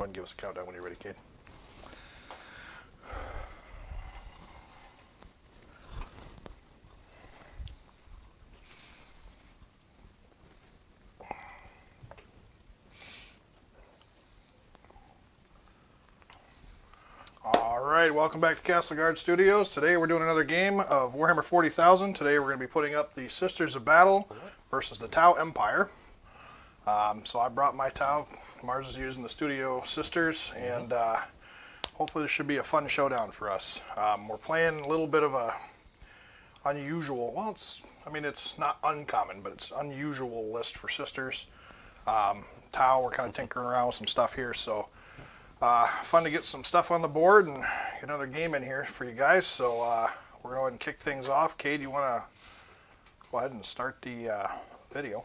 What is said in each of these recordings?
ahead and give us a countdown when you're ready, Cade. Alright, welcome back to Castelgard Studios. Today we're doing another game of Warhammer 40,000. Today we're going to be putting up the Sisters of Battle versus the Tau Empire. So I brought my Tau. Mars is using the Studio Sisters, and hopefully this should be a fun showdown for us. We're playing a little bit of a unusual, well, it's not uncommon, but it's unusual list for Sisters. Tau, we're kind of tinkering around with some stuff here, so fun to get some stuff on the board and get another game in here for you guys. So we're going to go ahead and kick things off. Cade, you want to go ahead and start the video?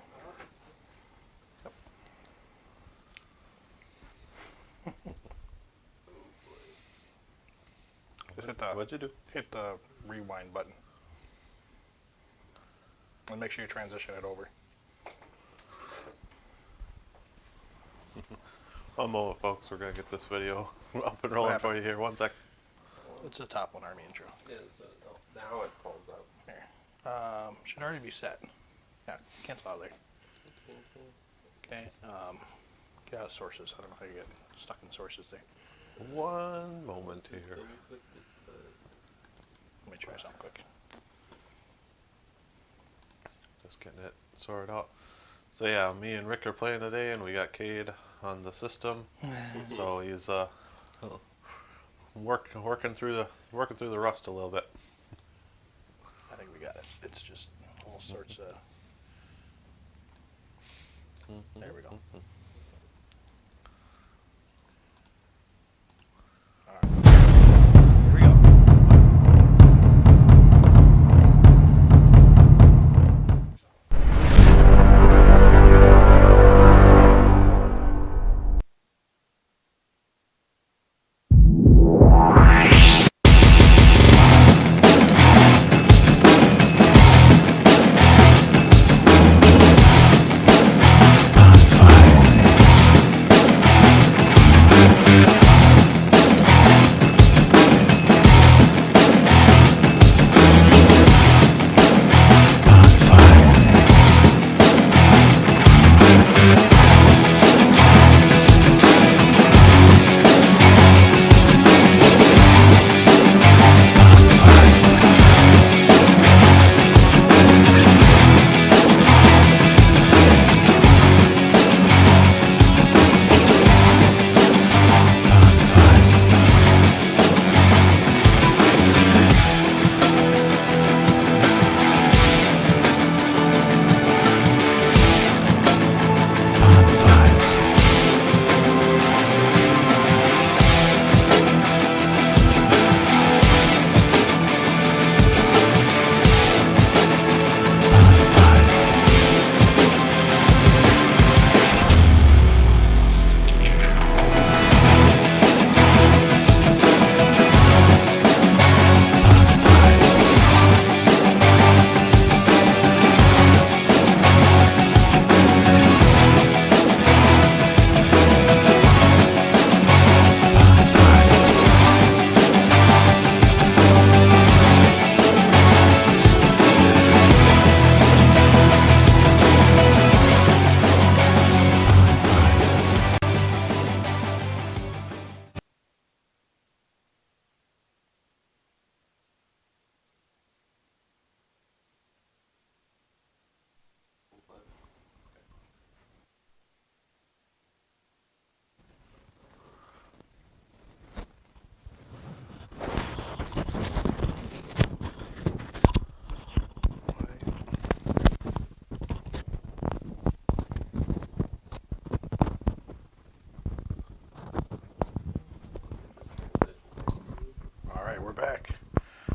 Just What'd you do? Hit the rewind button. And make sure you transition it over. One moment, folks. We're going to get this video up and rolling for you here. 1 sec. It's the top one, Army intro. Yeah, so now it pulls up. Here. Should already be set. Yeah, cancel out of there. Okay. Get out of sources. I don't know how you get stuck in sources there. 1 moment here. Let me try something quick. Just getting it sorted out. So yeah, me and Rick are playing today, and we got Cade on the system. So he's working through the rust a little bit. I think we got it. It's just all sorts of. There we go. All right. Here we go.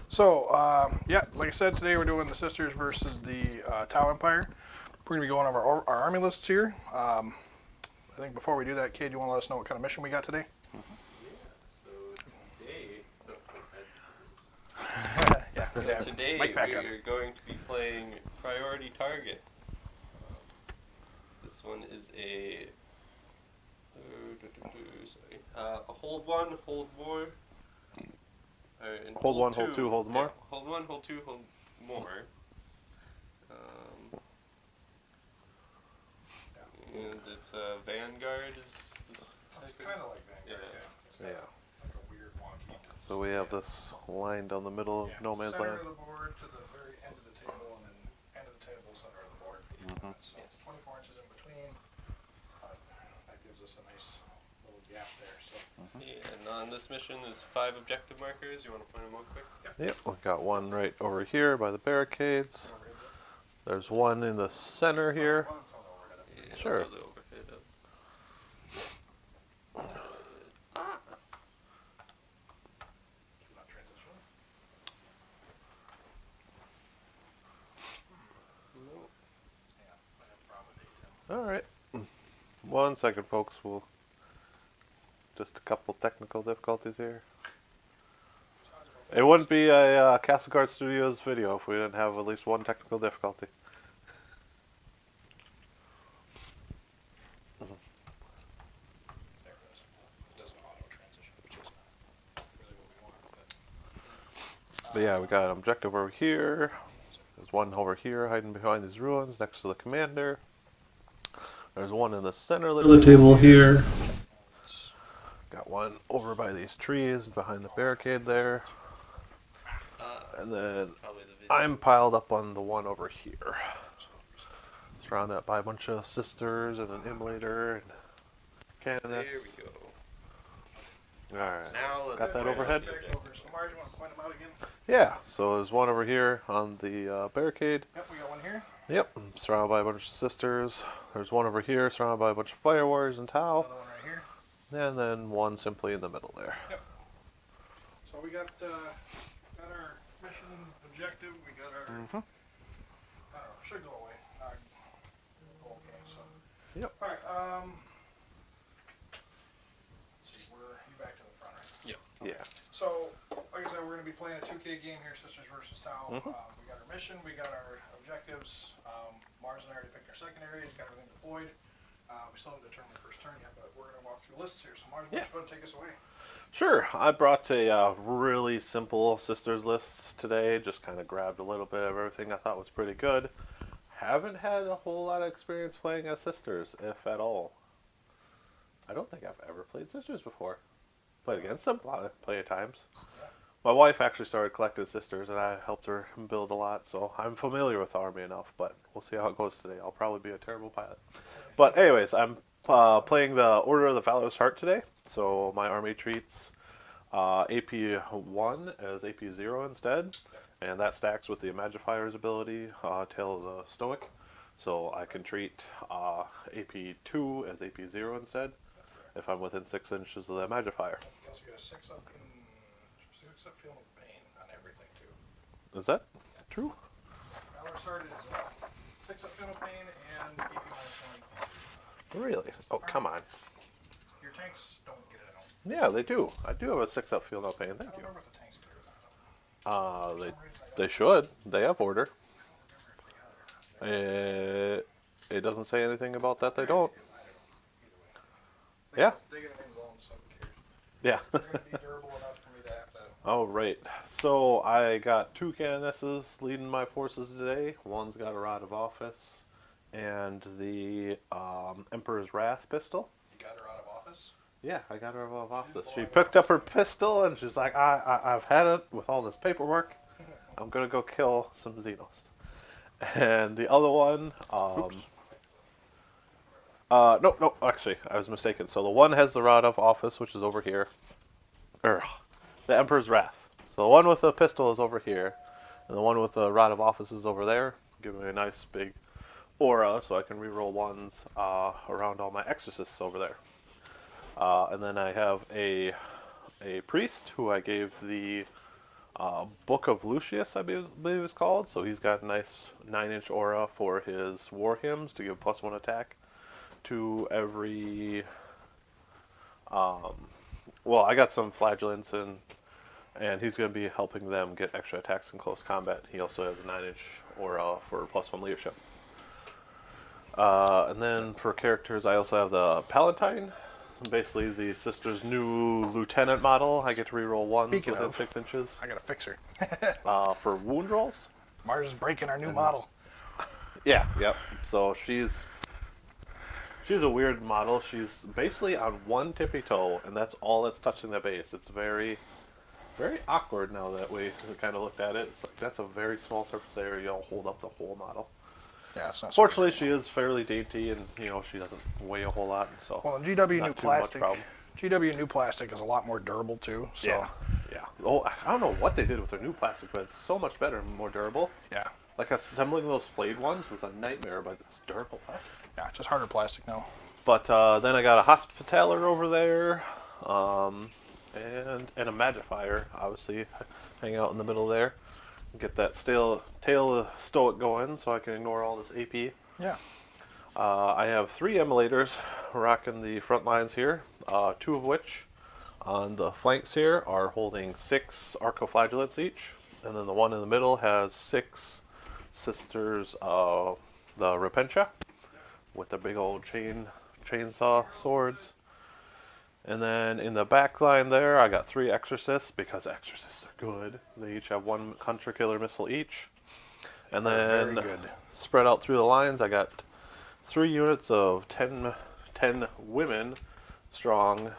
So, yeah, like I said, today we're doing the Sisters versus the Tau Empire. We're going to be going over our army lists here. I think before we do that, Cade, you want to let us know what kind of mission we got today? Yeah, so today... today we are going to be playing Priority Target. This one is a... sorry. hold 1, hold more. And Hold 1, hold 2, hold more? Yeah, hold 1, hold 2, hold more. And it's Vanguard is It's kind of like Vanguard, yeah. It's kind of like a weird wonky. So we have this line down the middle of no man's land. Center of the board to the very end of the table, and then end of the table, center of the board. So Yes. 24 inches in between. That gives us a nice little gap there. So. Yeah, and on this mission, there's 5 objective markers. You want to point them out quick? Yep, we got one right over here by the barricades. There's one in the center here. Yeah, Sure. that's all the overhead of. All right. 1 second, folks. We'll just a couple technical difficulties here. It wouldn't be a Castelgard Studios video if we didn't have at least one technical difficulty. There it is. It doesn't auto transition, which is not really what we want. But yeah, we got an objective over here. There's one over here hiding behind these ruins next to the commander. There's one in the center of the table here. Got one over by these trees behind the barricade there. And then I'm piled up on the one over here. Surrounded by a bunch of sisters and an immolator and cannon. There we go. Alright. Now let's Got that point out overhead? the objective. So Marge, you want to point them out again? Yeah, so there's one over here on the barricade. Yep, we got one here. Yep, surrounded by a bunch of sisters. There's one over here surrounded by a bunch of fire warriors and Tau. Another one right here. And then one simply in the middle there. Yep. So we got our mission objective. We got our. Should go away. Okay, so. Yep. All right. Let's see. You back to the front, right? Yep. Yeah. So, like I said, we're going to be playing a 2K game here, Sisters versus Tau. We got our mission, we got our objectives. Mars and I already picked our secondaries, got everything deployed. We still haven't determined the first turn yet, but we're going to walk through lists here. So, Mars, why don't you go and take us away? Sure. I brought a really simple sisters list today. Just kind of grabbed a little bit of everything I thought was pretty good. Haven't had a whole lot of experience playing as sisters, if at all. I don't think I've ever played sisters before. Played against them plenty of times. My wife actually started collecting sisters, and I helped her build a lot, so I'm familiar with the army enough, but we'll see how it goes today. I'll probably be a terrible pilot. But anyways, I'm playing the Order of the Valorous Heart today, so my army treats AP1 as AP0 instead, and that stacks with the Imagifier's ability, Tale of the Stoic, so I can treat AP2 as AP0 instead, if I'm within 6 inches of the Magifier. Also got a 6 up feeling of pain on everything too. Is that true? Valorous Heart is 6 up feeling of pain and AP-1. Really? Oh, come on. Your tanks don't get it at all. Yeah, they do. I do have a 6 up feel no pain. I Thank don't you. remember if the tanks do or not. They should. They have order. I don't remember if they got it or not. It doesn't say anything about that. They don't. Either way. Yeah. They get an involved, so who cares? Yeah. They're going to be durable enough for me to have to. Oh, right. So I got 2 canonesses leading my forces today. One's got a Rod of Office and the Emperor's Wrath pistol. You got her out of office? Yeah, I got her out of office. She picked up her pistol and she's like, I've had it with all this paperwork. I'm going to go kill some xenos. And the other one, no, actually, I was mistaken. So the one has the Rod of Office, which is over here. The Emperor's Wrath. So the one with the pistol is over here, and the one with the Rod of Office is over there. Give me a nice big aura so I can reroll ones around all my exorcists over there. And then I have a priest who I gave the Book of Lucius, I believe it's called. So he's got a nice 9-inch aura for his war hymns to give +1 attack to every. Well, I got some flagellants and he's going to be helping them get extra attacks in close combat. He also has a 9-inch aura for +1 leadership. And then for characters, I also have the Palatine. basically the sister's new lieutenant model. I get to reroll ones Speaking within of, 6 inches. I gotta fix her. For wound rolls. Mars is breaking our new model. Yeah, yep. So she's a weird model. She's basically on one tippy toe, and that's all that's touching the base. It's very, very awkward now that we kind of looked at it. It's like that's a very small surface area. You'll hold up the whole model. Yeah, it's not. Fortunately, she is fairly dainty, and she doesn't weigh a whole lot. So Well, in GW not new too much plastic. problem. GW new plastic is a lot more durable too. So Yeah. Oh, I don't know what they did with their new plastic, but it's so much better and more durable. yeah, Like assembling those flayed ones was a nightmare, but it's durable plastic. yeah, just harder plastic now. But then I got a hospitaller over there, and a magifier, obviously, hang out in the middle there. Get that tail stoic going so I can ignore all this AP. Yeah. I have 3 emulators rocking the front lines here, 2 of which on the flanks here are holding 6 arcoflagellants each, and then the one in the middle has 6 sisters of the Repentia with the big old chainsaw swords. And then in the back line there, I got 3 exorcists because exorcists are good. They each have 1 hunter killer missile each. And then Very good. spread out through the lines, I got 3 units of 10 women strong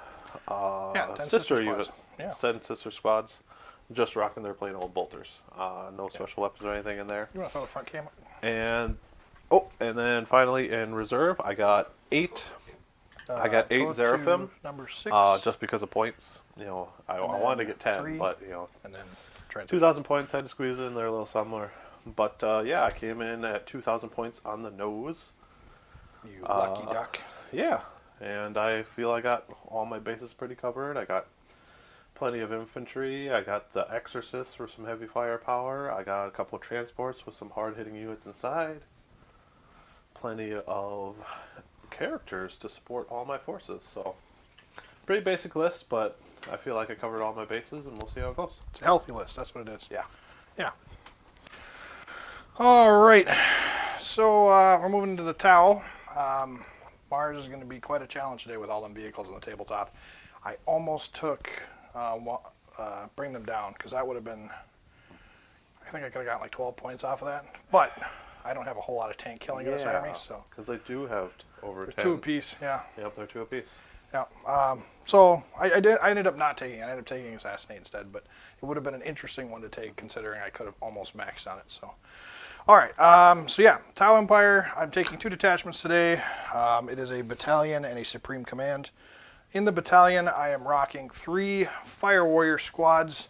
10 sister sister units. squads. Yeah. 10 sister squads, just rocking their plain old bolters. No special weapons or anything in there. You want to throw the front camera? And then finally in reserve, I got 8. I got 8 Go to Xeraphim. Number 6. Just because of points. I wanted to get 10, 3, but and then transit. 2,000 points, had to squeeze in there a little somewhere. But yeah, I came in at 2,000 points on the nose. You lucky duck. Yeah, and I feel I got all my bases pretty covered. I got plenty of infantry. I got the exorcists for some heavy firepower. I got a couple of transports with some hard-hitting units inside. Plenty of characters to support all my forces. So, pretty basic list, but I feel like I covered all my bases, and we'll see how it goes. It's a healthy list. That's what it is. Yeah. Yeah. All right. So we're moving to the Tau. Mars is going to be quite a challenge today with all them vehicles on the tabletop. I almost took bring them down because that would have been. I think I could have gotten like 12 points off of that, but I don't have a whole lot of tank killing in this army, so because they do have over 10. 2 apiece. Yeah. Yep, they're 2 apiece. Yeah. So I ended up not taking it. I ended up taking Assassinate instead, but it would have been an interesting one to take considering I could have almost maxed on it. So, all right. So yeah, Tau Empire. I'm taking 2 detachments today. It is a battalion and a supreme command. In the battalion, I am rocking 3 Fire Warrior squads,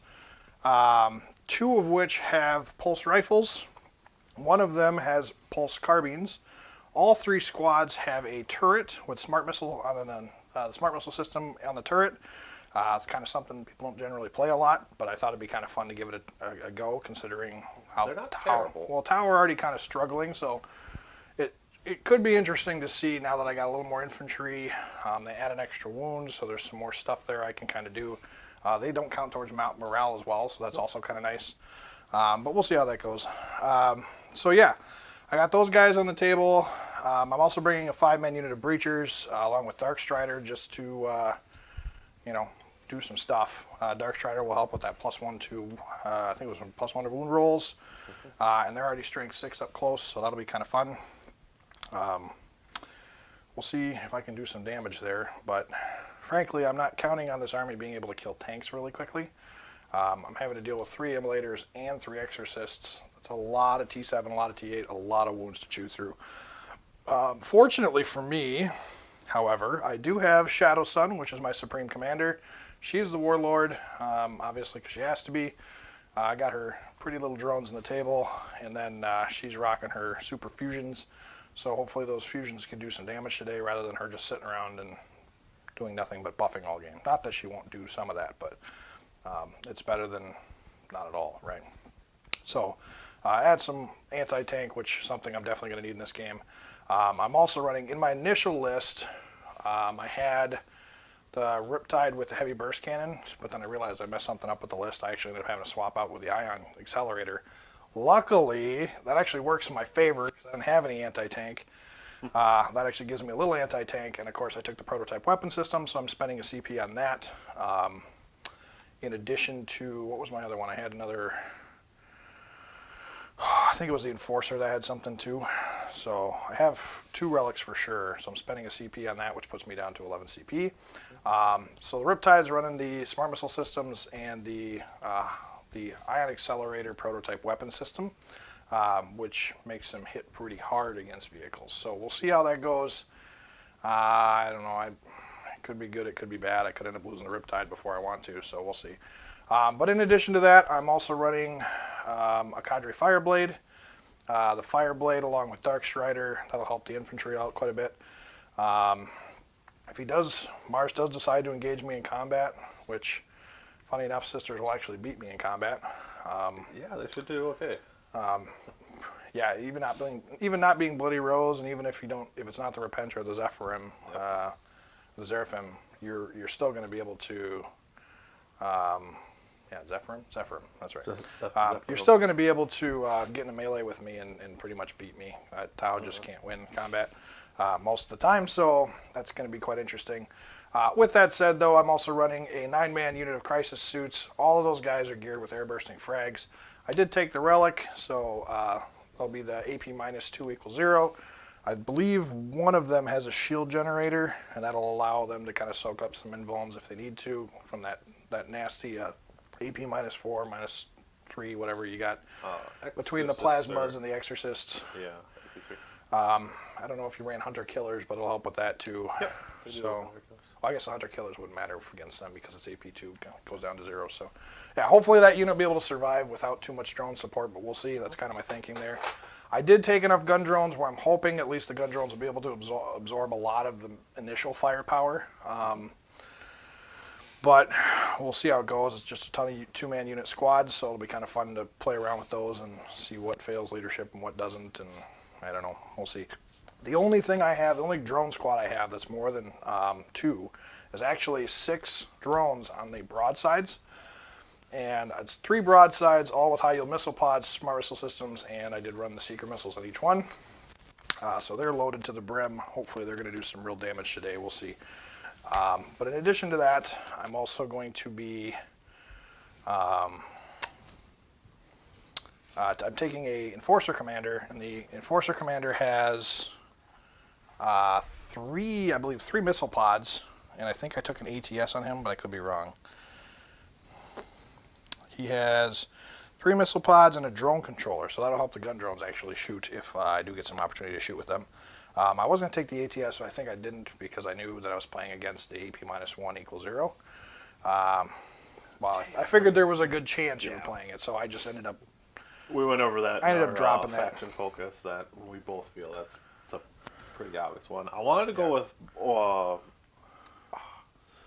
2 of which have pulse rifles. One of them has pulse carbines. All 3 squads have a turret with smart missile on the smart missile system on the turret. It's kind of something people don't generally play a lot, but I thought it'd be kind of fun to give it a go, considering how They're not terrible. Well, Tau are already kind of struggling, so it could be interesting to see now that I got a little more infantry. They add an extra wound, so there's some more stuff there I can kind of do. They don't count towards morale as well, so that's also kind of nice. But we'll see how that goes. So yeah, I got those guys on the table. I'm also bringing a 5-man unit of breachers along with Dark Strider just to, do some stuff. Dark Strider will help with that +1 to, I think it was +1 to wound rolls. And they're already strength 6 up close, so that'll be kind of fun. We'll see if I can do some damage there, but frankly, I'm not counting on this army being able to kill tanks really quickly. I'm having to deal with 3 emulators and 3 exorcists. That's a lot of T7, a lot of T8, a lot of wounds to chew through. Fortunately for me, however, I do have Shadowsun, which is my supreme commander. She's the warlord, obviously because she has to be. I got her pretty little drones on the table, and then she's rocking her super fusions. So hopefully those fusions can do some damage today rather than her just sitting around and doing nothing but buffing all game. Not that she won't do some of that, but it's better than not at all, right? So add some anti-tank, which is something I'm definitely going to need in this game. I'm also running, in my initial list, I had the Riptide with the heavy burst cannon, but then I realized I messed something up with the list. I actually ended up having to swap out with the ion accelerator. Luckily, that actually works in my favor because I don't have any anti-tank. That actually gives me a little anti-tank, and of course I took the prototype weapon system, so I'm spending a CP on that. In addition to, what was my other one? I had another, I think it was the Enforcer that had something too. So I have 2 relics for sure, so I'm spending a CP on that, which puts me down to 11 CP. So the Riptide's running the smart missile systems and the ion accelerator prototype weapon system, which makes them hit pretty hard against vehicles. So we'll see how that goes. I don't know. It could be good. It could be bad. I could end up losing the Riptide before I want to, so we'll see. But in addition to that, I'm also running a Cadre Fireblade. The Fireblade along with Dark Strider, that'll help the infantry out quite a bit. If Mars does decide to engage me in combat, which, funny enough, Sisters will actually beat me in combat. Yeah, they should do okay. Yeah, even not being Bloody Rose, and even if it's not the Repentor or the Zephyrim, the Zeraphim, you're still going to be able to. Yeah, Zephyrim, that's right. You're still going to be able to get in a melee with me and pretty much beat me. Tau just can't win combat most of the time, so that's going to be quite interesting. With that said, though, I'm also running a 9-man unit of Crisis Suits. All of those guys are geared with air-bursting frags. I did take the Relic, so that'll be the AP -2 = 0. I believe one of them has a shield generator, and that'll allow them to kind of soak up some invulns if they need to from that nasty AP -4, -3, whatever you got between the plasmas and the exorcists. Yeah. I don't know if you ran hunter killers, but it'll help with that too. Yep. So, I guess the hunter killers wouldn't matter against them because it's AP2 goes down to 0. So, yeah, hopefully that unit will be able to survive without too much drone support, but we'll see. That's kind of my thinking there. I did take enough gun drones where I'm hoping at least the gun drones will be able to absorb a lot of the initial firepower. But we'll see how it goes. It's just a ton of 2-man unit squads, so it'll be kind of fun to play around with those and see what fails leadership and what doesn't, and I don't know. We'll see. The only drone squad I have that's more than 2 is actually 6 drones on the broadsides, and it's 3 broadsides, all with high-yield missile pods, smart missile systems, and I did run the seeker missiles on each one. So they're loaded to the brim. Hopefully they're going to do some real damage today. We'll see. But in addition to that, I'm also going to be I'm taking a Enforcer Commander, and the Enforcer Commander has 3 missile pods, and I think I took an ATS on him, but I could be wrong. He has 3 missile pods and a drone controller, so that'll help the gun drones actually shoot if I do get some opportunity to shoot with them. I was going to take the ATS, but I think I didn't because I knew that I was playing against the AP -1 = 0. Well, I figured there was a good chance you were playing it, so I just ended up. We went over that. I ended up dropping that. Faction focus that we both feel that's a pretty obvious one. I wanted to go with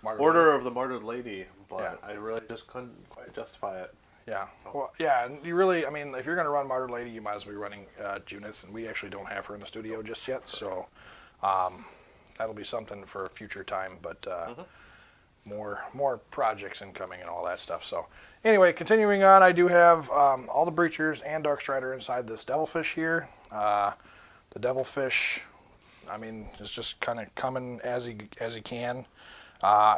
Order of the Martyred Lady, but I really just couldn't quite justify it. Yeah. Well, yeah, and you really, I mean, if you're going to run Martyred Lady, you might as well be running Junith, and we actually don't have her in the studio just yet, so that'll be something for a future time, but more projects incoming and all that stuff. So anyway, continuing on, I do have all the Breachers and Dark Strider inside this Devilfish here. The Devilfish, I mean, is just kind of coming as he can.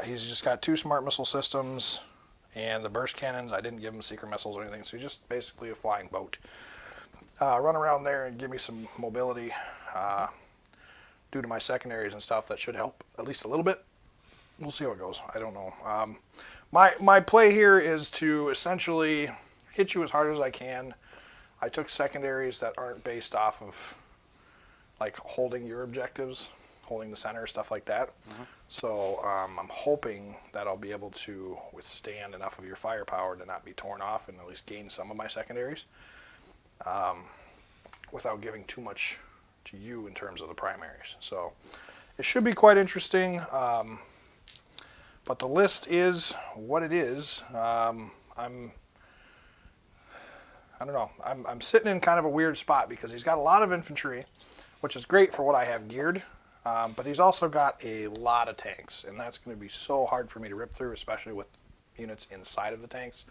He's just got 2 smart missile systems and the burst cannons. I didn't give him secret missiles or anything, so he's just basically a flying boat. Run around there and give me some mobility due to my secondaries and stuff. That should help at least a little bit. We'll see how it goes. I don't know. My play here is to essentially hit you as hard as I can. I took secondaries that aren't based off of like holding your objectives, holding the center, stuff like that. So I'm hoping that I'll be able to withstand enough of your firepower to not be torn off and at least gain some of my secondaries without giving too much to you in terms of the primaries. So it should be quite interesting. But the list is what it is. I'm sitting in kind of a weird spot because he's got a lot of infantry, which is great for what I have geared. But he's also got a lot of tanks, and that's going to be so hard for me to rip through, especially with units inside of the tanks.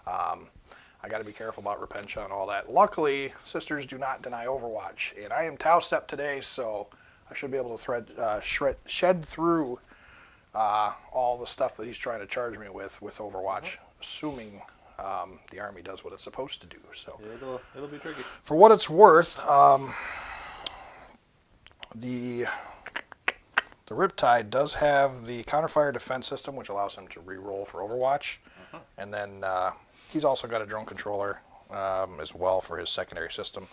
I got to be careful about Repentia and all that. Luckily, Sisters do not deny Overwatch, and I am Tau Step today, so I should be able to shed through all the stuff that he's trying to charge me with Overwatch, assuming the army does what it's supposed to do. So it'll be tricky. For what it's worth, the Riptide does have the counterfire defense system, which allows him to re-roll for Overwatch, and then he's also got a drone controller as well for his secondary system.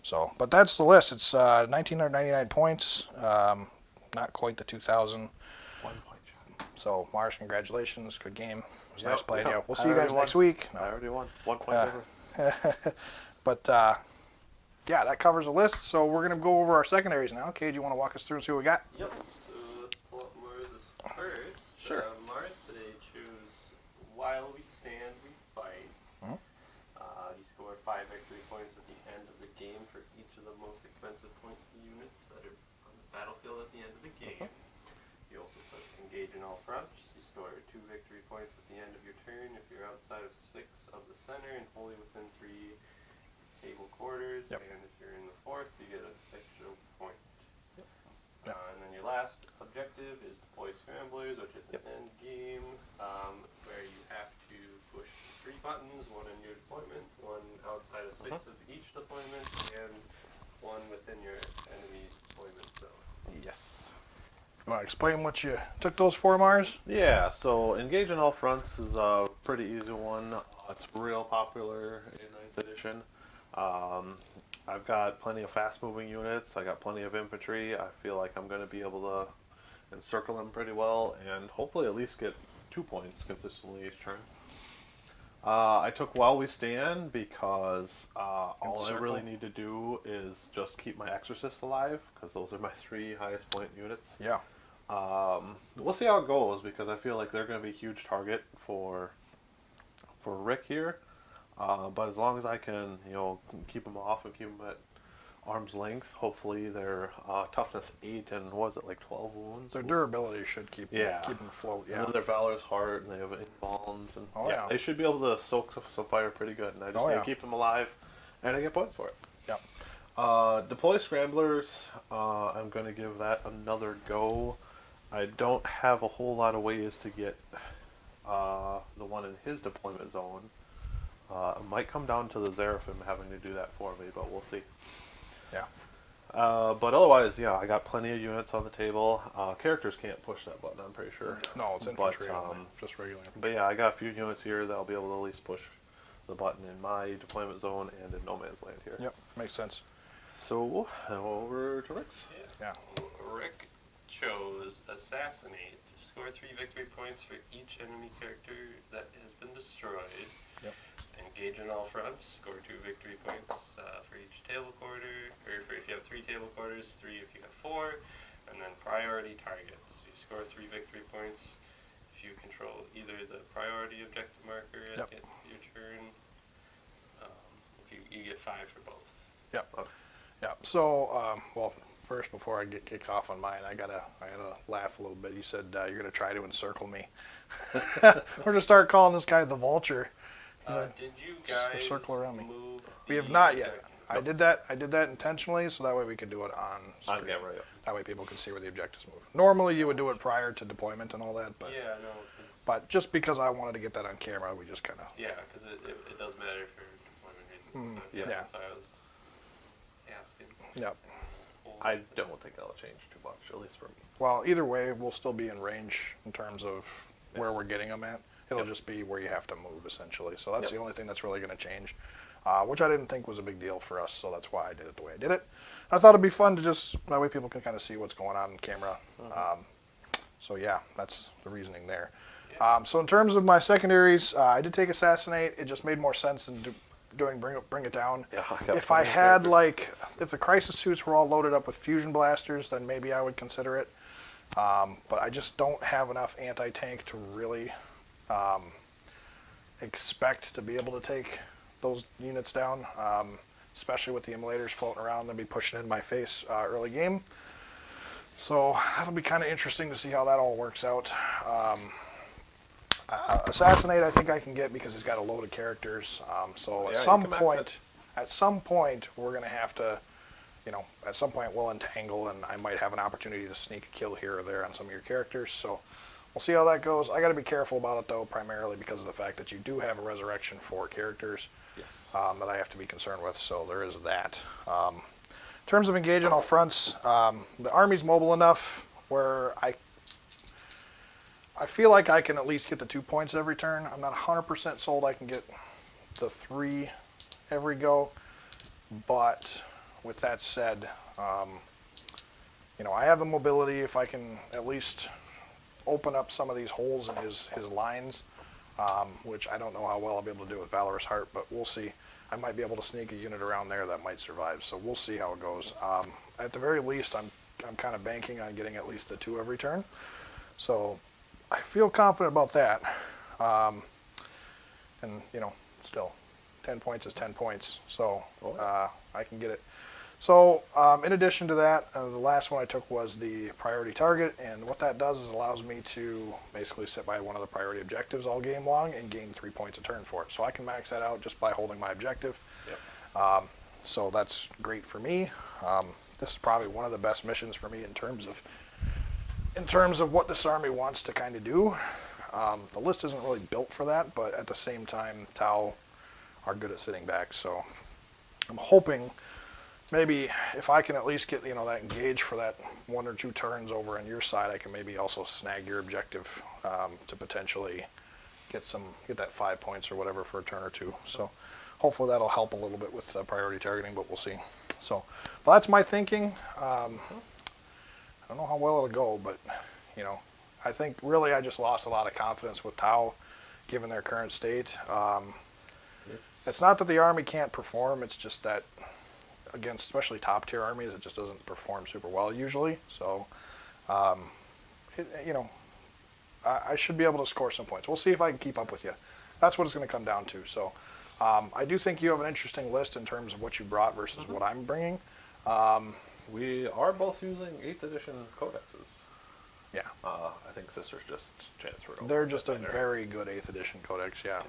So, but that's the list. It's 1,999 points, not quite the 2,000. 1 point shot. So, Mars, congratulations. Good game. It was nice playing you. We'll see you guys next week. No. I already won. 1 point over. But, yeah, that covers the list. So we're going to go over our secondaries now. Okay, do you want to walk us through and see what we got? Yep. So let's pull up Mars' first. Sure. Mars today choose While We Stand, We Fight. You score 5 victory points at the end of the game for each of the most expensive point units that are on the battlefield at the end of the game. You also put Engage in All Fronts. You score 2 victory points at the end of your turn if you're outside of 6 of the center and wholly within 3 table quarters. Yep. And if you're in the 4th, you get an extra point. Yep. And then your last objective is Deploy Scramblers, which is an end game where you have to push 3 buttons, 1 in your deployment, 1 outside of 6 of each deployment, and 1 within your enemy's deployment zone. Yes. You want to explain what you took those for, Mars? Yeah, so Engage in All Fronts is a pretty easy one. It's real popular in 9th edition. I've got plenty of fast-moving units. I got plenty of infantry. I feel like I'm going to be able to encircle them pretty well and hopefully at least get 2 points consistently each turn. I took While We Stand because all I really need to do is just keep my Exorcists alive, because those are my 3 highest point units. Yeah. We'll see how it goes, because I feel like they're going to be a huge target for Rick here. But as long as I can, keep them off and keep them at arm's length, hopefully their toughness 8 and was it like 12 wounds? Their durability should keep them afloat. Yeah. And their valorous heart, and they have inbounds, and yeah, they should be able to soak some fire pretty good. And I just need to keep them alive, and I get points for it. Yeah. Deploy Scramblers, I'm going to give that another go. I don't have a whole lot of ways to get the one in his deployment zone. It might come down to the Seraphim having to do that for me, but we'll see. Yeah. But otherwise, I got plenty of units on the table. Characters can't push that button, I'm pretty sure. No, it's infantry only, just regular. But yeah, I got a few units here that'll be able to at least push the button in my deployment zone and in no man's land here. Yep, makes sense. So, over to Rick's. Yes. Yeah. Rick chose Assassinate to score 3 victory points for each enemy character that has been destroyed. Yep. Engage in All Fronts, score 2 victory points for each table quarter, or for if you have 3 table quarters, 3 if you have 4, and then Priority Targets. You score 3 victory points if you control either the priority objective marker at your turn. If you get 5 for both. Yep. Yep. So, well, first before I get kicked off on mine, I gotta laugh a little bit. You said you're gonna try to encircle me. We're gonna start calling this guy the Vulture. Did you guys circle around me? move? We have not yet. I did that intentionally, so that way we could do it on screen. On camera, yeah. That way people can see where the objectives move. Normally you would do it prior to deployment and all that, but but just because I wanted to get that on camera, we just kind of because it does matter for deployment reasons. So that's why I was asking. Yep. I don't think that'll change too much, at least for me. Well, either way, we'll still be in range in terms of where we're getting them at. It'll just be where you have to move, essentially. So that's the only thing that's really going to change, which I didn't think was a big deal for us, so that's why I did it the way I did it. I thought it'd be fun to just, that way people can kind of see what's going on camera. So yeah, that's the reasoning there. So in terms of my secondaries, I did take Assassinate. It just made more sense than doing Bring It Down. Yeah, if I had, if the Crisis suits were all loaded up with Fusion Blasters, then maybe I would consider it. But I just don't have enough anti-tank to really expect to be able to take those units down, especially with the immolators floating around. They'll be pushing in my face early game. So that'll be kind of interesting to see how that all works out. Assassinate I think I can get because he's got a load of characters. So at some point we're going to have to you know, at some point we'll entangle, and I might have an opportunity to sneak a kill here or there on some of your characters. So we'll see how that goes. I got to be careful about it though, primarily because of the fact that you do have a resurrection for characters Yes. that I have to be concerned with. So there is that. In terms of engaging all fronts, the army's mobile enough where I feel like I can at least get the 2 points every turn. I'm not 100% sold I can get the 3 every go, but with that said, you know, I have the mobility. If I can at least open up some of these holes in his lines, which I don't know how well I'll be able to do with Valorous Heart, but we'll see. I might be able to sneak a unit around there that might survive, so we'll see how it goes. At the very least, I'm kind of banking on getting at least the 2 every turn, so I feel confident about that. And you know, still, 10 points is 10 points, so I can get it. So in addition to that, the last one I took was the priority target, and what that does is allows me to basically sit by one of the priority objectives all game long and gain 3 points a turn for it. So I can max that out just by holding my objective. Yep. So that's great for me. This is probably one of the best missions for me in terms of what this army wants to kind of do. The list isn't really built for that, but at the same time, Tau are good at sitting back. So I'm hoping maybe if I can at least get, you know, that engage for that 1 or 2 turns over on your side, I can maybe also snag your objective to potentially get that 5 points or whatever for a turn or 2. So hopefully that'll help a little bit with priority targeting, but we'll see. So, well, that's my thinking. I don't know how well it'll go, but you know, I think really I just lost a lot of confidence with Tau, given their current state. It's not that the army can't perform; it's just that against especially top tier armies, it just doesn't perform super well usually. So, you know, I should be able to score some points. We'll see if I can keep up with you. That's what it's going to come down to. So, I do think you have an interesting list in terms of what you brought versus what I'm bringing. We are both using 8th edition codexes. Yeah. I think Sisters just transferred over. They're just a very good 8th edition codex, yeah.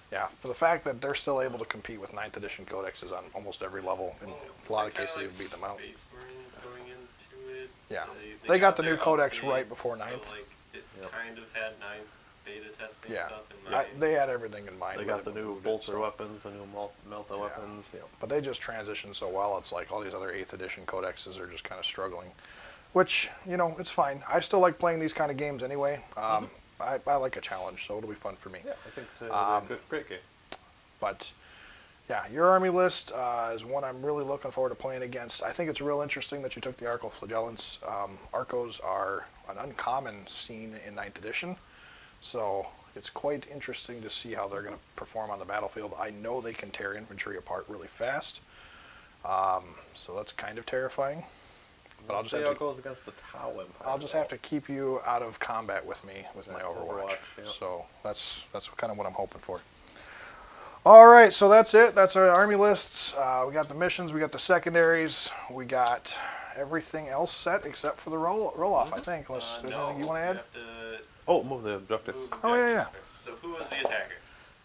Yeah, for the fact that they're still able to compete with 9th edition codexes on almost every level. In a lot of cases, you beat them out. Space Marines going into it. Yeah. They got the new their codex update, right before 9th. So like it kind of had 9th beta testing Yeah. stuff in mind. They had everything in mind. They when got the they new moved it, bolter so- weapons, the new melta weapons. Yeah. But they just transitioned so well. It's like all these other 8th edition codexes are just kind of struggling. Which, you know, it's fine. I still like playing these kind of games anyway. I like a challenge, so it'll be fun for me. Yeah, I think it's a great game. But yeah, your army list is one I'm really looking forward to playing against. I think it's real interesting that you took the Arco Flagellants. Arcos are an uncommon scene in 9th edition, so it's quite interesting to see how they're going to perform on the battlefield. I know they can tear infantry apart really fast, so that's kind of terrifying. But I'll just see have how to, it goes against the Tau Empire. I'll just have to keep you out of combat with me with my Overwatch. yeah. So that's kind of what I'm hoping for. All right, so that's it. That's our army lists. We got the missions, we got the secondaries, we got everything else set except for the roll off. I think, unless there's anything you want to add. Oh, move the objectives. Oh, yeah. So who was the attacker?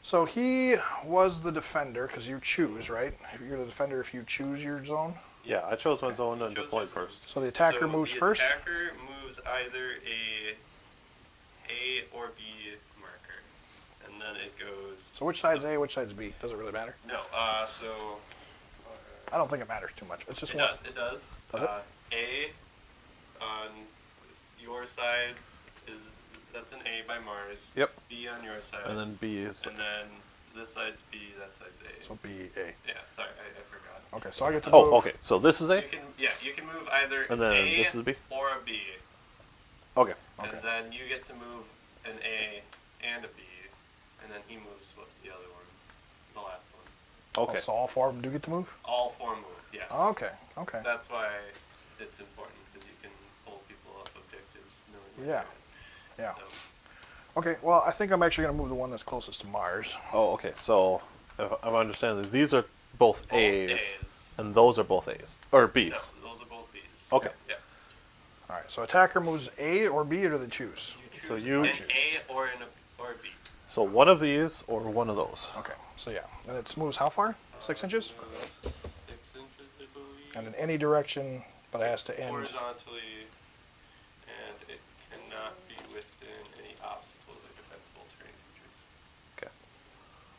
So he was the defender because you choose, right? You're the defender if you choose your zone. Yeah, I chose my zone and Chose deployed my zone. first. So the attacker So moves the first. attacker moves either A or B marker, and then it goes. So which side's A, which side's B? Does it really matter? No, so I don't think it matters too much. It's just it one. does. It does. Does it? A on your side that's an A by Mars. Yep. B on your side. And then B is. And then this side's B, that side's A. So B, A. Yeah, sorry, I forgot. Okay, so I get to Oh, move. okay. So this is A? You can move either And then A this is B? or a B. Okay. Okay. And then you get to move an A and a B, and then he moves with the other one, the last one. Okay. So all 4 of them do get to move? All 4 move, yes. Okay, okay. That's why it's important, because you can pull people off objectives knowing Yeah, where they're yeah. at. So, Okay, well, I think I'm actually going to move the one that's closest to Mars. Oh, okay. So if I'm understanding, these are both A's, A's. and those are both A's or B's. No, those are both B's. Okay. Yes. All right, so attacker moves A or B, or do they choose? You choose So you an choose. A or a B. So one of these or one of those. Okay, so yeah. And it moves how far? 6 inches? 6 inches, I believe. And in any direction, but it has to end. horizontally, and it cannot be within any obstacles or defensible terrain features. Okay.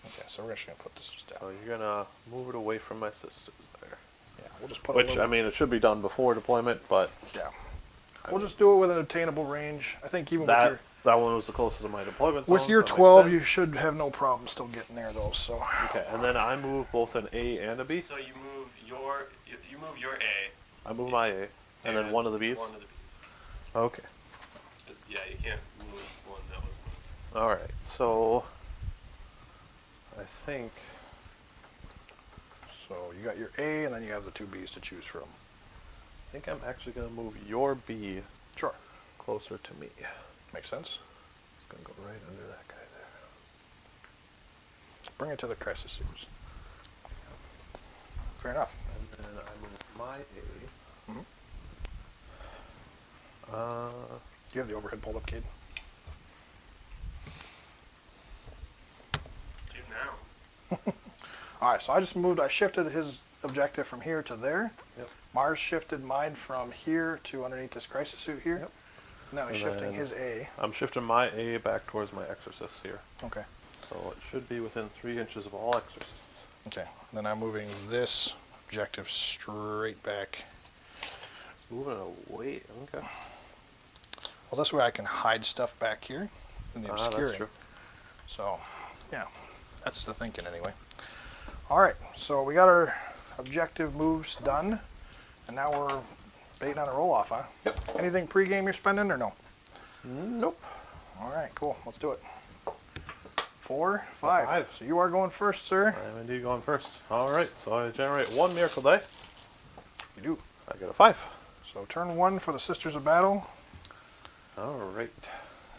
Okay, so we're just gonna put this just down. So you're gonna move it away from my sisters there. Yeah, we'll just put. Which, a little, I mean, it should be done before deployment, but yeah, we'll just do it with an attainable range. I think even that with that one was the closest to my deployment your zone. your so it makes 12, sense. you should have no problem still getting there though. So. Okay, and then I move both an A and a B. So you move your A. I move my A, and then one of the Bs. One of the Bs. Okay. 'Cause, yeah, you can't move one that was moved. All right. So I think So you got your A, and then you have the 2 Bs to choose from. I'm actually gonna move your B Sure. closer to me. Makes sense. It's gonna go right under that guy there. Bring it to the crisis suits. Fair enough. And then I move my A. Mhm. Uh, Do you have the overhead pulled up, Cade? Do now. All right, so I shifted his objective from here to there. Yep. Mars shifted mine from here to underneath this crisis suit here. Yep. Now he's And shifting then- his A. I'm shifting my A back towards my exorcists here. Okay. So it should be within 3 inches of all exorcists. Okay. And then I'm moving this objective straight back. It's moving away. Okay. Well, this way I can hide stuff back here in the obscuring. That's true. So, yeah, that's the thinking anyway. All right, so we got our objective moves done, and now we're baiting on a roll off, huh? Yep. Anything pregame you're spending or no? Nope. All right, cool. Let's do it. 4, 5. 5. So you are going first, sir. I'm indeed going first. All right. So I generate 1 miracle die. You do. I get a 5. So turn 1 for the Sisters of Battle, All right.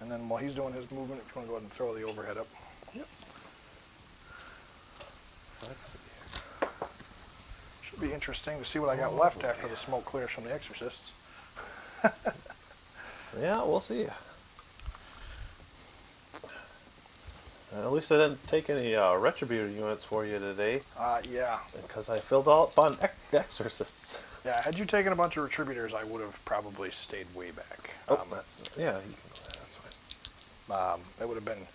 and then while he's doing his movement, if you want to go ahead and throw the overhead up. Yep. Let's see. Should be interesting to see what I got left after the smoke clears from the Exorcists. Yeah, we'll see. At least I didn't take any retributor units for you today, Yeah. because I filled up on exorcists. Yeah, had you taken a bunch of Retributors, I would have probably stayed way back. Oh, yeah, you can go there. That's fine. It would have been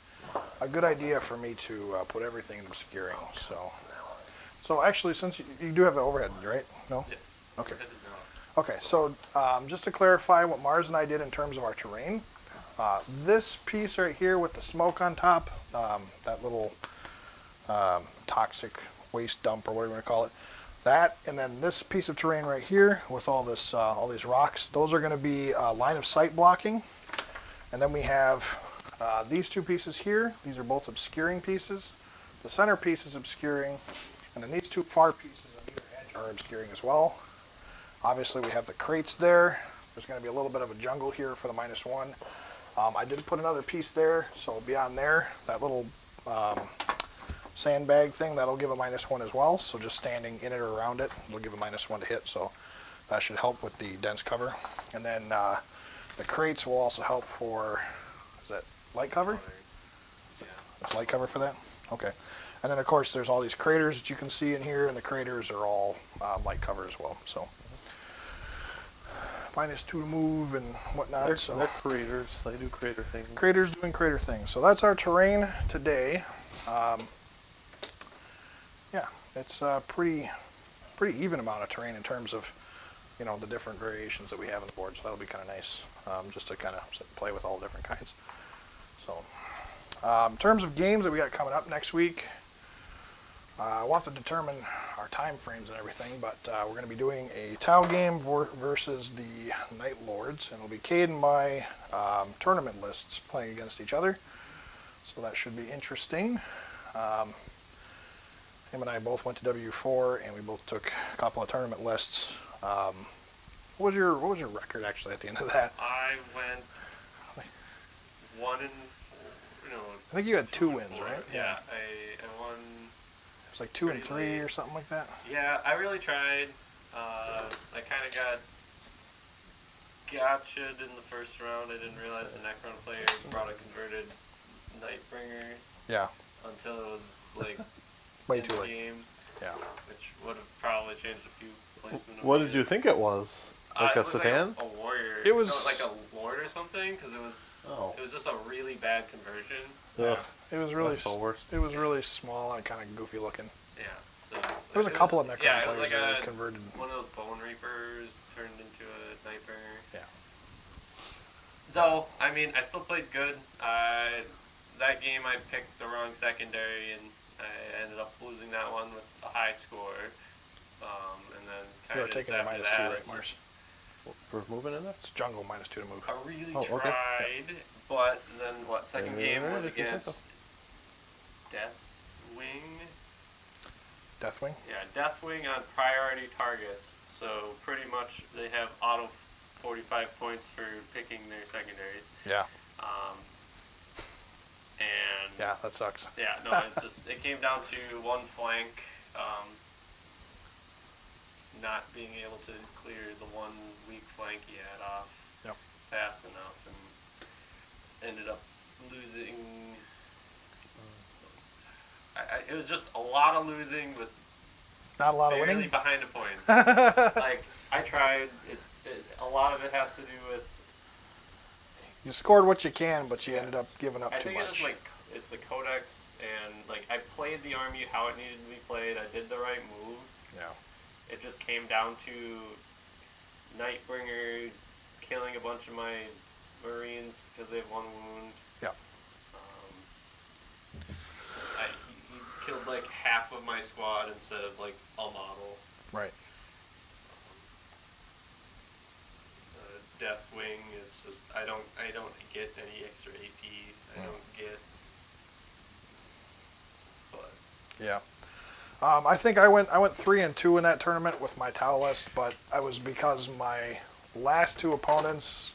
a good idea for me to put everything in obscuring. So actually, since you do have the overhead, right? No? Yes. Okay. Overhead is now. Okay, so just to clarify what Mars and I did in terms of our terrain, this piece right here with the smoke on top, that little toxic waste dump or whatever you want to call it, that, and then this piece of terrain right here with all this, all these rocks, those are going to be line of sight blocking. And then we have these 2 pieces here. These are both obscuring pieces. The center piece is obscuring, and then these 2 far pieces on either edge are obscuring as well. Obviously, we have the crates there. There's going to be a little bit of a jungle here for the -1. I did put another piece there, so beyond there, that little sandbag thing, that'll give a -1 as well. So just standing in it or around it, it'll give a -1 to hit. So that should help with the dense cover. And then the crates will also help for, is that light cover? Yeah. It's light cover for that? Okay. And then, of course, there's all these craters that you can see in here, and the craters are all light cover as well. So -2 to move and whatnot. They're craters. They do crater things. Craters doing crater things. So that's our terrain today. Yeah, it's a pretty even amount of terrain in terms of, you know, the different variations that we have on the board. So that'll be kind of nice, just to kind of sit and play with all different kinds. So in terms of games that we got coming up next week, we'll have to determine our time frames and everything, but we're going to be doing a Tau game versus the Night Lords, and it'll be Cade and my tournament lists playing against each other. So that should be interesting. Him and I both went to W4, and we both took a couple of tournament lists. What was your record actually at the end of that? I went 1 and 4. No. I think you had 2 and wins, 4. right? Yeah. I won. It was like 2 and 3 or something like that. Yeah, I really tried. I kind of got gotcha'd in the first round. I didn't realize the Necron player brought a converted Nightbringer Yeah, until it was like way in too the late. game, Yeah. which would have probably changed a few placement. Of What did you units. think it was? Like a It was Satan? Like a warrior. It was- no, like a lord or something, because it was. Oh. It was just a really bad conversion. Yeah. Ugh, It was really that's the worst. It was really small and kind of goofy looking. Yeah. So There was a couple of Necron Yeah, it players was like that a converted. one of those Bone Reapers turned into a Sniper. Yeah. Though, I mean, I still played good. That game I picked the wrong secondary, and I ended up losing that one with a high score. And then kind You were of taking a after -2, that, right, it's Mars? just- For moving in there? It's jungle -2 to move. I really Oh, okay. tried, but then second game was if you think against Deathwing. Deathwing. Yeah, Deathwing on priority targets. So pretty much they have auto 45 points for picking their secondaries. Yeah. And Yeah, that sucks. yeah, no, it's just it came down to one flank not being able to clear the one weak flank he had off Yep. fast enough, and ended up losing. It was just a lot of losing with Not a lot of barely winning. behind the points. Like I tried, a lot of it has to do with. You scored what you can, but you ended up giving up I too think much. it's like it's the codex, and like I played the army how it needed to be played. I did the right moves. Yeah. It just came down to Nightbringer killing a bunch of my Marines because they have one wound. Yeah. He killed like half of my squad instead of like a model. Right. Deathwing, it's just I don't get any extra AP. I don't get. But Yeah. I think I went 3-2 in that tournament with my Tau list, but I was because my last two opponents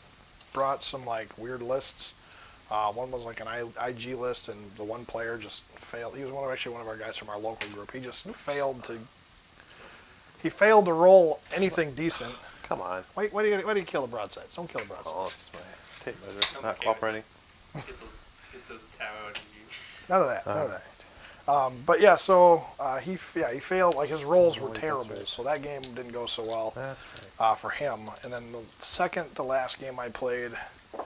brought some like weird lists. One was like an IG list, and the one player just failed. He was one of our guys from our local group. He just failed to roll anything decent. Come on. Why do you kill the broadsides? Don't kill the broadsides. Oh, that's my tape measure. I'm Not okay with cooperating. get those Tau out of you. None of that. None of that. But yeah, so he failed. Like his rolls were That's terrible, right. so that game didn't go so well That's right. for him. And then the last game I played, I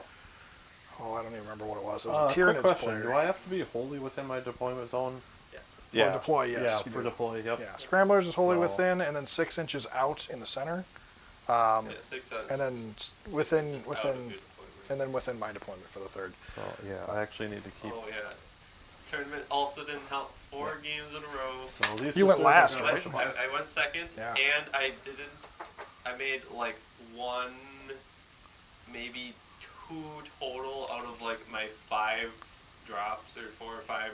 don't even remember what it was. It was a Quick Tyranids question. player. Do I have to be wholly within my deployment zone? Yes. For deploy, yes, Yeah, you for do. deploy, yep. Yeah, Scramblers is wholly So- within, and then 6 inches out in the center, Yeah, 6 out. and then within, and then within my deployment for the third. So, yeah, I actually need to keep. Oh yeah. Tournament also didn't help 4 games in a row. So these You went sisters are last, gonna- right? I went second, Yeah. and I made like 1, maybe 2 total out of like my 5 drops or 4 or 5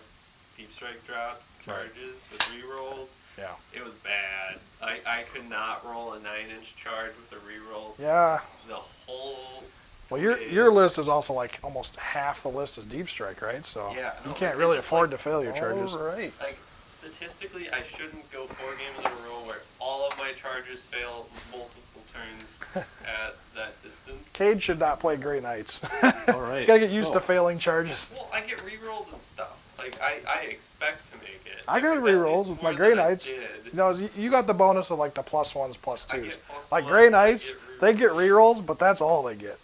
deep strike drop charges with rerolls. Yeah. It was bad. I could not roll a 9-inch charge with a reroll. Yeah. The whole. Well, your list is also like almost half the list is deep strike, right? So Yeah, you no, can't it's really just afford like- to fail your charges. All right. Like, statistically, I shouldn't go 4 games in a row where all of my charges fail multiple turns at that distance. Cade should not play Grey Knights. All right. You gotta get used so, to failing charges. Well, I get rerolls and stuff. Like, I expect to make it. I got At least rerolls with my more Grey than I Knights. did. No, you got the bonus of like the +1s, +2s. I get plus Like ones, Grey I Knights, get they get rerolls, but that's all they get.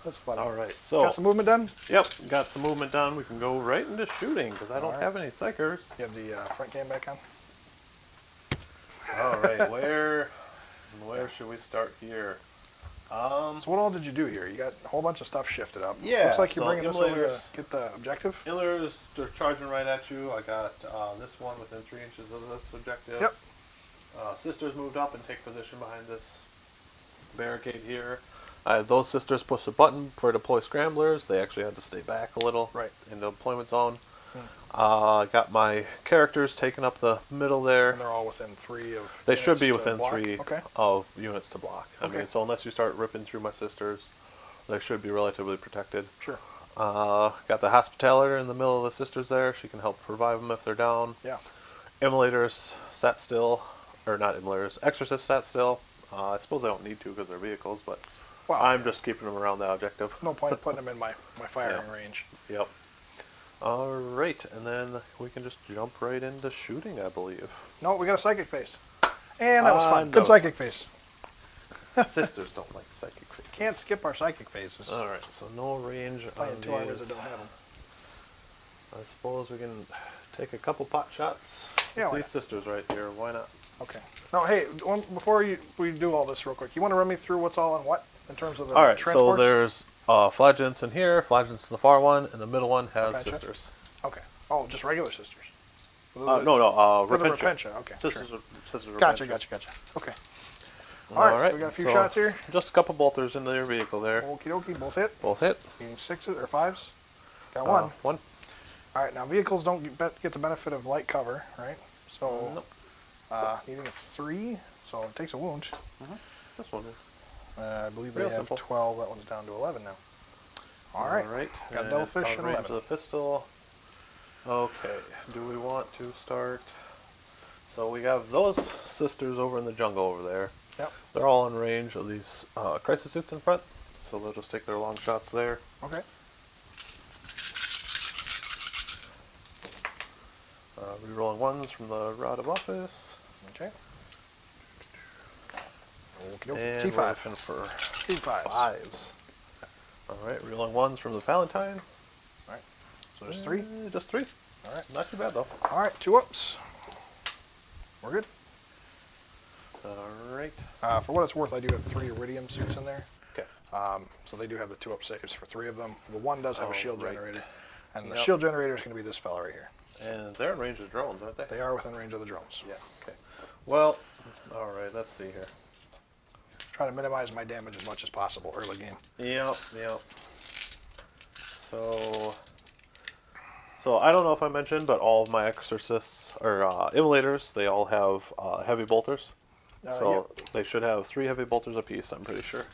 That's funny. All right. So, Got some movement done? yep, got some movement done. We can go right into shooting because I don't Alright. have any psychers. You have the front cam back on? All right. Where should we start here? So what all did you do here? You got a whole bunch of stuff shifted up. Yeah, Looks like you're so bringing this over to emulators- get the objective. Inlers, they're charging right at you. I got this one within 3 inches of this objective. Yep. Sisters moved up and take position behind this barricade here. Those sisters pushed a button for deploy scramblers. They actually had to stay back a little Right. in the deployment zone. Got my characters taking up the middle there. And they're all within 3 of. They should be units to within block? 3 Okay. of units to block. I Okay. mean, so unless you start ripping through my sisters, they should be relatively protected. Sure. Got the hospitaller in the middle of the sisters there. She can help revive them if they're down. Yeah. Emulators sat still, or not emulators, exorcists sat still. I suppose I don't need to because they're vehicles, but Well, I'm just keeping them around the objective. no point putting them in my firing Yeah. range. Yep. All right, and then we can just jump right into shooting, I believe. No, we got a psychic phase. And that was fun. that Good was psychic phase. Sisters don't like psychic phases. Can't skip our psychic phases. All right, so no range Playing on two armies that these. don't have them. I suppose we can take a couple pot shots. Yeah, with why these not? sisters right here. Why not? Okay. No, hey, before we do all this real quick, you want to run me through what's all on what in terms of the All right, so transports? there's flagellants in here. Flagellants in the far one, and the middle one has Repentia? sisters. Okay. Oh, just regular sisters. No, For the Repentia. Repentia. Okay. Sisters, Sure. sisters Gotcha. Repentia. Okay. All right. So we got a few shots here. Just a couple bolters into your vehicle there. Okie dokie. Both hit. Both hit. Needing sixes or fives. Got one. One. All right. Now vehicles don't get the benefit of light cover, right? So Nope. needing a 3, so it takes a wound. This one. I believe they Real have simple. 12. That one's down to 11 now. All right. Got a and devilfish it's and range 11. of the pistol. Okay. Do we want to start? So we have those sisters over in the jungle over there. Yep. They're all in range of these crisis suits in front, so they'll just take their long shots there. Okay. Rerolling ones from the Rod of Office. Okay. Okie dokie. And T5. we're looking for T5s. fives. All right, rerolling ones from the Palatine. All right. So there's 3. Just 3. All right. Not too bad though. All right. 2 ups. We're good. All right. For what it's worth, I do have 3 iridium suits in there. Okay. So they do have the 2-up saves for 3 of them. The one does have a shield right. generator. And the Yep. shield generator is going to be this fella right here. And they're in range of drones, aren't they? They are within range of the drones. Yeah. Okay. Well, all right. Let's see here. Try to minimize my damage as much as possible early game. Yep. So I don't know if I mentioned, but all of my exorcists or immolators, they all have heavy bolters. So they should have 3 heavy bolters apiece. I'm pretty sure,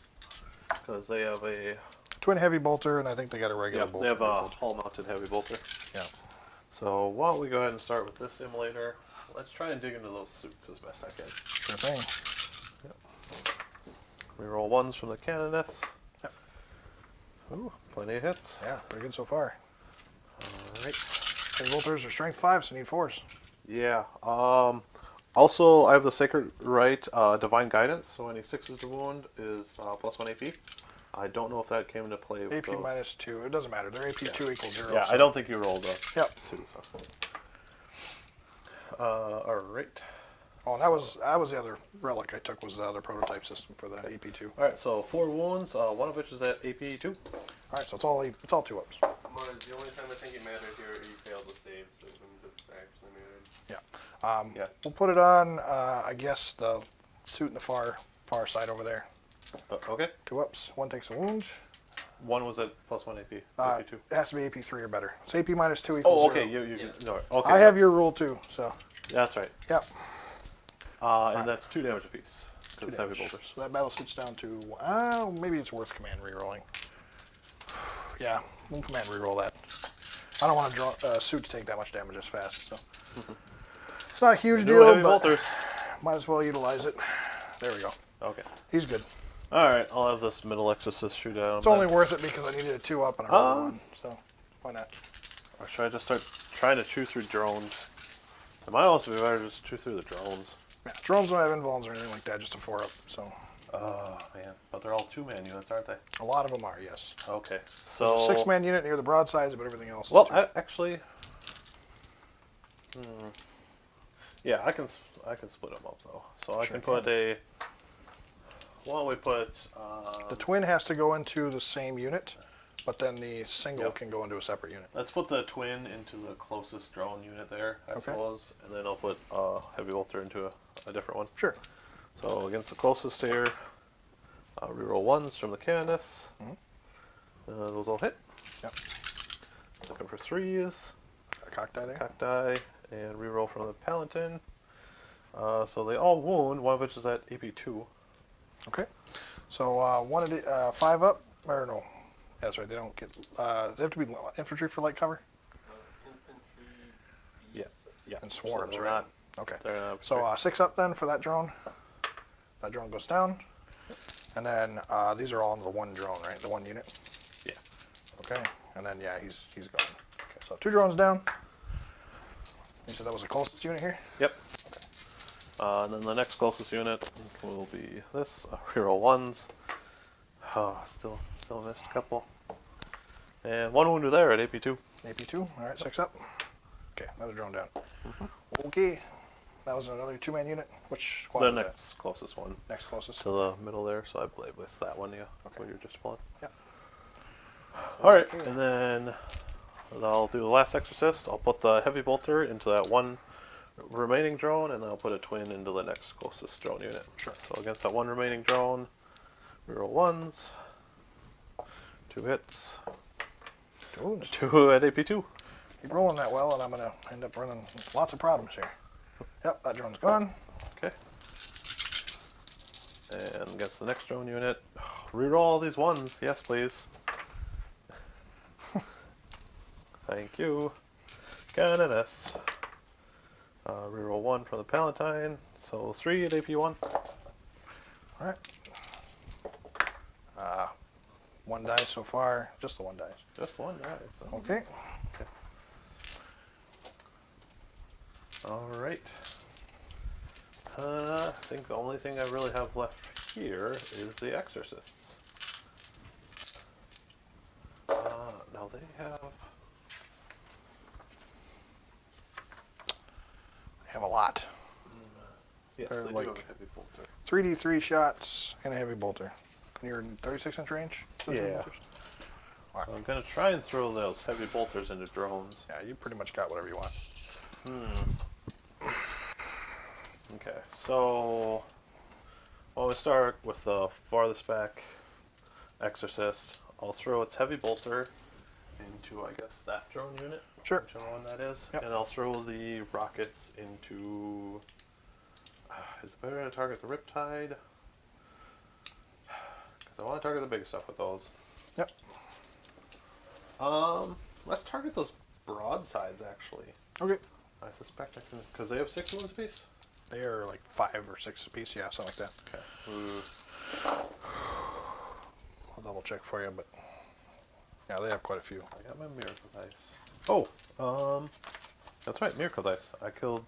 because they have a Twin heavy bolter, and I think they got a regular bolter. they have a hull-mounted heavy bolter. Yeah. So why don't we go ahead and start with this immolator? Let's try and dig into those suits as best I can. Sure thing. We roll ones from the canoness. Yep. Ooh, plenty of hits. Yeah, pretty good so far. All right. Heavy bolters are strength 5, so need 4s. Yeah. Also, I have the Sacred Rite Divine Guidance, so any 6s to wound is plus 1 AP. I don't know if that came into play with AP those. minus 2. It doesn't matter. Their AP 2 equals 0. Yeah, so. I don't think you rolled a Yep. 2. So. All right. Oh, and that was the other relic I took, was the other prototype system for that AP 2. All right, so 4 wounds, one of which is at AP 2. All right, so it's all 2 ups. Mars, the only time I think it mattered here, you failed the save, so it wouldn't have actually mattered. Yeah. Yeah. We'll put it on, I guess, the suit in the far side over there. Okay. 2 ups. 1 takes a wound. 1 was at plus 1 AP. AP 2. It has to be AP 3 or better. So AP minus 2 equals Oh, okay. 0. You Yeah. no, okay. I have your rule too, so. That's right. Yep. And that's 2 damage apiece. Because it's heavy Damage. bolters. So that battle sits down to, maybe it's worth command rerolling. Yeah, we'll command reroll that. I don't want to draw suit to take that much damage as fast, so. It's not a huge No deal, heavy but bolters. might as well utilize it. There we go. Okay. He's good. All right. I'll have this middle exorcist shoot at him. It's only worth it because I needed a 2 up and I rolled 1, so why not? Or should I just start trying to chew through drones? It might also be better to just chew through the drones. Yeah, drones don't have invulns or anything like that, just a 4 up, so. Oh, man. But they're all 2-man units, aren't they? A lot of them are, yes. Okay. So, So... 6-man unit near the broadsides, but everything else Well, is 2. actually... Yeah, I can split them up, though. So I Sure can put a... Why don't we put... The twin has to go into the same unit, but then the single Yep. can go into a separate unit. Let's put the twin into the closest drone unit there, I Okay. suppose. And then I'll put heavy bolter into a different one. Sure. So against the closest here, reroll ones from the canoness. Those all hit. Yep. Looking for 3s. A cock die there. Cock die, and reroll from the paladin. So they all wound, one of which is at AP 2. Okay. So 5 up, or no. Yeah, that's right. They don't get. They have to be infantry for light cover Infantry, Yeah, beasts. yeah. and swarms, So they're right? not- Okay. they're not So 6 up then for that drone. That drone goes down, and then these are all into the one drone, right? The one unit. Yeah. Okay. And then yeah, he's gone. Okay. So 2 drones down. You said that was the closest unit here. Yep. And then the next closest unit will be this, reroll 1s. Oh, still missed a couple. And 1 wounded there at AP2. AP2. All right, 6 up. Okay, another drone down. Okay. That was another 2-man unit. Which squad The was next closest one. that? Next closest. To the middle there, so I believe it's that one, yeah. Okay. What you're just pulling. Yeah. Alright, Okay. and then I'll do the last exorcist. I'll put the heavy bolter into that one remaining drone, and then I'll put a twin into the next closest drone unit. Sure. So against that one remaining drone, reroll 1s, 2 hits, Two wounds. 2 at AP2. Keep rolling that well, and I'm going to end up running lots of problems here. Yep, that drone's gone. Okay. And against the next drone unit, reroll all these 1s. Yes, please. Thank you. Got an S. Reroll 1 from the Palatine, so 3 at AP1. All right. 1 die so far. Just the 1 dice. Just 1 die. So. Okay. Alright. I think the only thing I really have left here is the Exorcists. Now they have... They have a lot. Yes, They're they do like- have a heavy bolter. 3d3 shots and a heavy bolter. And you're in 36-inch range? Those heavy Yeah. bolters? So I'm going to try and throw those heavy bolters into drones. Yeah, you pretty much got whatever you want. Okay, so well, we start with the farthest back Exorcist. I'll throw its heavy bolter into, I guess, that drone unit. Sure. Whichever one that is. Yep. And I'll throw the rockets into... is it better to target the Riptide? Because I want to target the big stuff with those. Yep. Let's target those broadsides, actually. Okay. I suspect I can... Because they have 6 wounds apiece? They are like 5 or 6 apiece, yeah, something like that. Okay. Ooh. I'll double check for you, but yeah, they have quite a few. I got my miracle dice. Oh, that's right, miracle dice. I killed.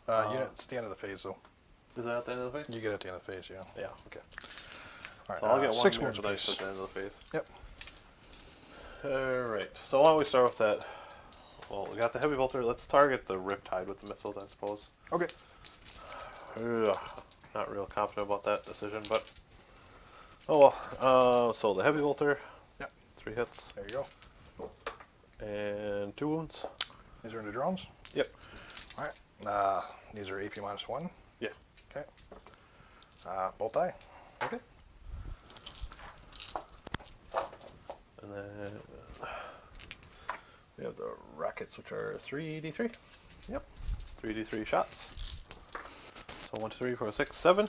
It's the end of the phase, though. Is that at the end of the phase? You get it at the end of the phase, yeah. Yeah. Okay. All right, So I'll get one 6 wounds miracle dice apiece. at the end of the phase. Yep. All right. So why don't we start with that? Well, we got the heavy bolter. Let's target the Riptide with the missiles, I suppose. Okay. Ugh, not real confident about that decision, but oh well. So the heavy bolter. Yep. 3 hits There you go. and 2 wounds. These are into drones. Yep. All right. These are AP -1. Yeah. Okay. Bolt die. Okay. And then we have the rockets, which are 3d3. Yep. 3d3 shots. So 1, 2, 3, 4, 6, 7.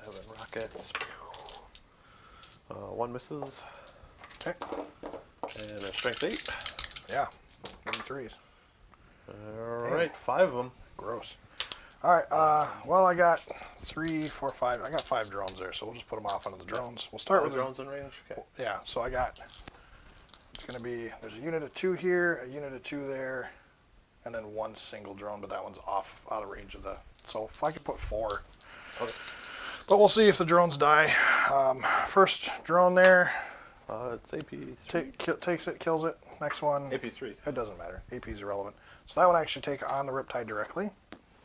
7 rockets. 1 misses. Okay. And a strength 8. Yeah. Give me 3s. Alright, 5 of them. Gross. All right. Well, I got 3, 4, 5. I got 5 drones there, so we'll just put them off onto the drones. We'll start with the drones in range. Okay. Yeah, so I got, it's going to be, there's a unit of 2 here, a unit of 2 there, and then 1 single drone, but that one's off, out of range of the, so if I could put 4. Okay. But we'll see if the drones die. First drone there, It's AP3. takes it, kills it. Next one, AP3. it doesn't matter. AP is irrelevant. So that one actually take on the Riptide directly.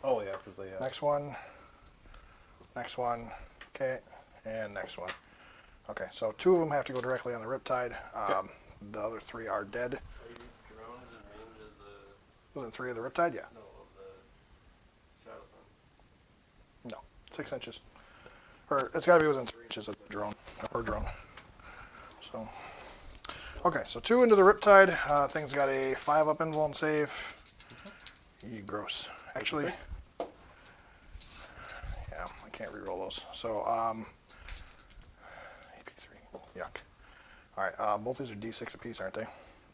Oh yeah, because they have. Next one, okay, and next one. Okay, so 2 of them have to go directly on the Riptide. The other 3 are dead. Are your drones in range of the... Within 3 of the Riptide, yeah. No, of the Shadowsun? No, 6 inches. Or it's got to be within 3 inches of the drone, per drone. So, okay, so 2 into the Riptide. Thing's got a 5 up invul and save. Gross. Actually, yeah, I can't reroll those. So, AP3. Yuck. All right, both these are D6 apiece, aren't they?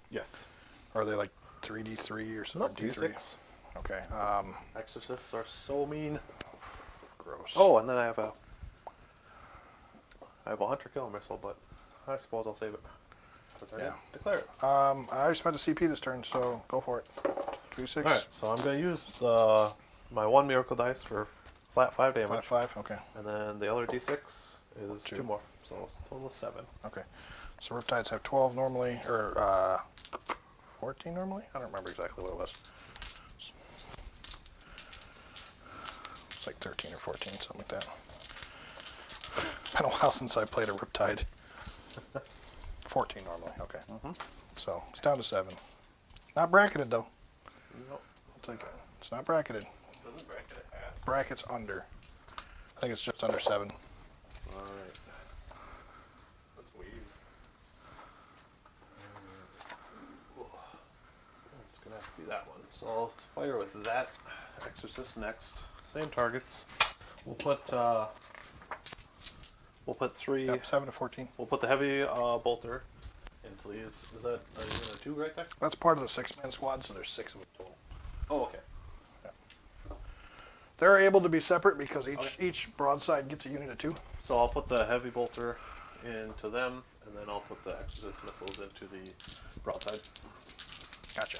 Yes. Or are they like 3D3 or something? Not D3. D6. Okay. Exorcists are so mean. Gross. Oh, and then I have a hunter killer missile, but I suppose I'll save it. 'Cause I didn't declare it. I already spent a CP this turn, so go for it. 3d6. Alright, so I'm going to use my 1 miracle dice for flat 5 damage. Flat 5, okay. And then the other d6 is 2 2. more. So it's a total of 7. Okay. So Riptides have 12 normally, or 14 normally? I don't remember exactly what it was. It's like 13 or 14, something like that. It's been a while since I played a Riptide. 14 normally, okay. So it's down to 7. Not bracketed though. Nope. I'll take it. It's not bracketed. Doesn't bracket it half. Bracket's under. I think it's just under 7. Alright. That's weird. It's going to have to be that one. So I'll fire with that Exorcist next. Same targets. We'll put 3. Yep, 7 to 14. We'll put the heavy bolter into these. Is that, are you going to 2 right there? That's part of the 6-man squad, so there's 6 of them total. Oh, okay. They're able to be separate because Okay. each broadside gets a unit of 2. So I'll put the heavy bolter into them, and then I'll put the Exorcist missiles into the broadside. Gotcha.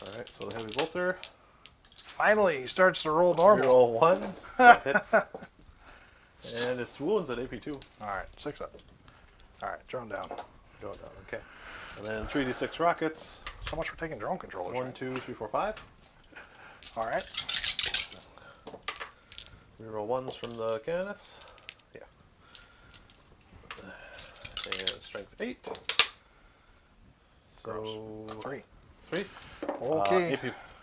Alright, so the heavy bolter. Finally, he starts to roll normal. Roll 1. That hits. And it's wounds at AP 2. Alright, 6 up. Alright, drone down. Go down, okay. And then 3d6 rockets. So much for taking drone controllers. 1, right? 2, 3, 4, 5. Alright. Reroll 1s from the cannons. Yeah. And strength 8. Gross. So 3. 3. Okay.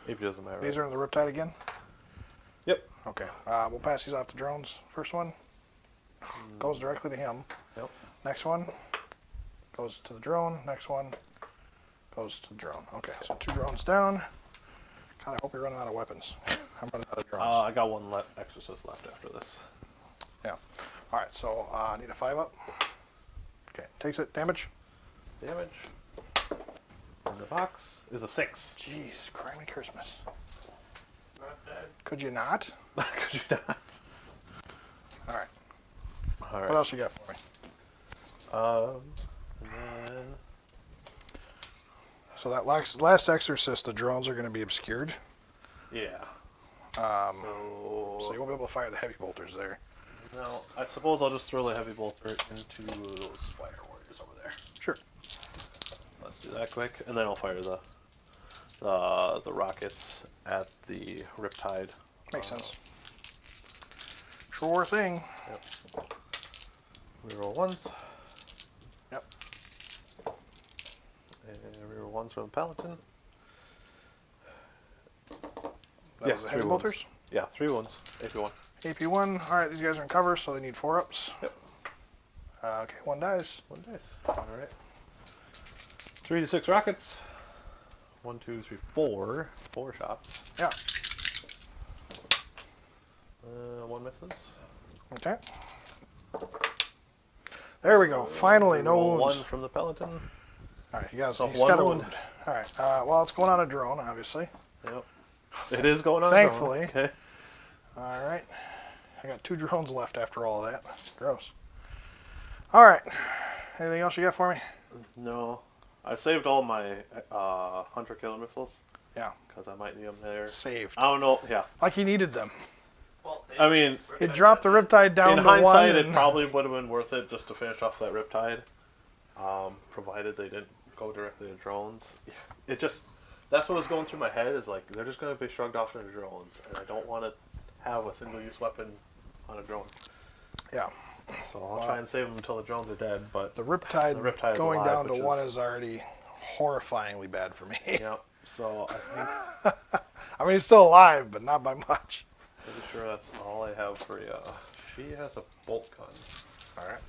AP doesn't matter. These Right? are in the Riptide again? Yep. Okay. We'll pass these off to drones. First one goes directly to him. Yep. Next one goes to the drone. Next one goes to the drone. Okay, so 2 drones down. God, I hope you're running out of weapons. I'm running out of drones. I got 1 Exorcist left after this. Yeah. Alright, so I need a 5 up. Okay, takes it. Damage. Damage. In the box is a 6. Jeez, cry me Christmas. Not dead. Could you not? Could you not? Alright. Alright. What else you got for me? And then So that last Exorcist, the drones are going to be obscured. yeah. So So you won't be able to fire the heavy bolters there. now I suppose I'll just throw the heavy bolter into those fire warriors over there. Sure. Let's do that quick, and then I'll fire the rockets at the Riptide. Makes sense. Sure thing. Yep. Reroll 1s. Yep. And reroll 1s from Paladin. That Yeah, was the heavy 3 bolters. Yeah, 3 1s. AP 1. AP1. Alright, these guys are in cover, so they need 4 ups. Yep. Okay, 1 dies. 1 dice. Alright. 3d6 rockets. 1, 2, 3, 4. 4 shots. Yeah. 1 misses. Okay. There we go. Finally, no Roll wounds. 1 from the Peloton. Alright, he's got one a wound. wound. Alright, well, it's going on a drone, obviously. Yep. It is going on. Thankfully. Okay. Alright. I got 2 drones left after all of that. Gross. Alright. Anything else you got for me? No. I saved all my hunter killer missiles Yeah. because I might need them there. Saved. I don't know. Yeah. Like he needed them. Well, I mean, He dropped the Riptide down in to 1. hindsight, it and- probably would have been worth it just to finish off that Riptide, provided they didn't go directly to drones. It just, that's what was going through my head, is like, they're just going to be shrugged off into drones, and I don't want to have a single-use weapon on a drone. Yeah. So I'll try and save them until the drones are dead, but The Riptide, The Riptide's going alive, down to which 1 is- is already horrifyingly bad for me. yeah. So I think, I mean, he's still alive, but not by much. pretty sure that's all I have for you. She has a bolt gun. Alright.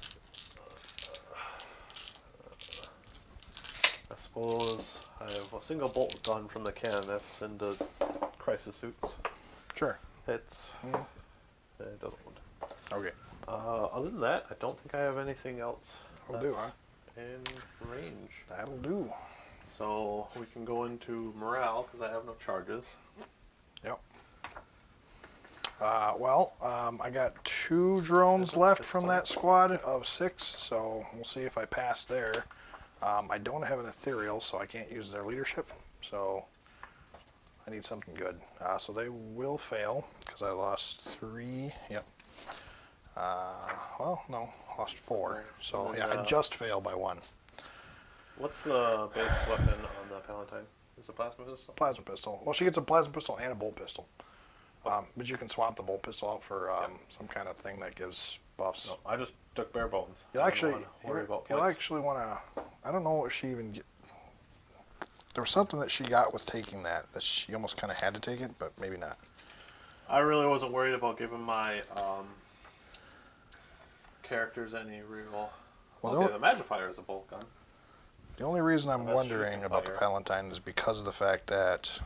I suppose I have a single bolt gun from the canoness into crisis suits. Sure. Hits. Mhm. And it doesn't wound. Okay. Other than that, I don't think I have anything else That'll do, huh? in range. That'll do. So we can go into morale because I have no charges. Yep. I got 2 drones left from that squad of 6, so we'll see if I pass there. I don't have an ethereal, so I can't use their leadership. So I need something good. So they will fail because I lost 3. Yep. Well, no, lost 4. So yeah, I just failed by 1. What's the base weapon on the Palatine? Is it a plasma pistol? Plasma pistol. Well, she gets a plasma pistol and a bolt pistol. But you can swap the bolt pistol out for some kind of thing that gives buffs. No, I just took bare bones. You'll actually you'll actually want to. I don't know if she even. There was something that she got with taking that she almost kind of had to take it, but maybe not. I really wasn't worried about giving my characters any real. Well, Okay, the Magifier is a bolt gun. The only reason I'm That's wondering shooting about the fire. Palatine is because of the fact that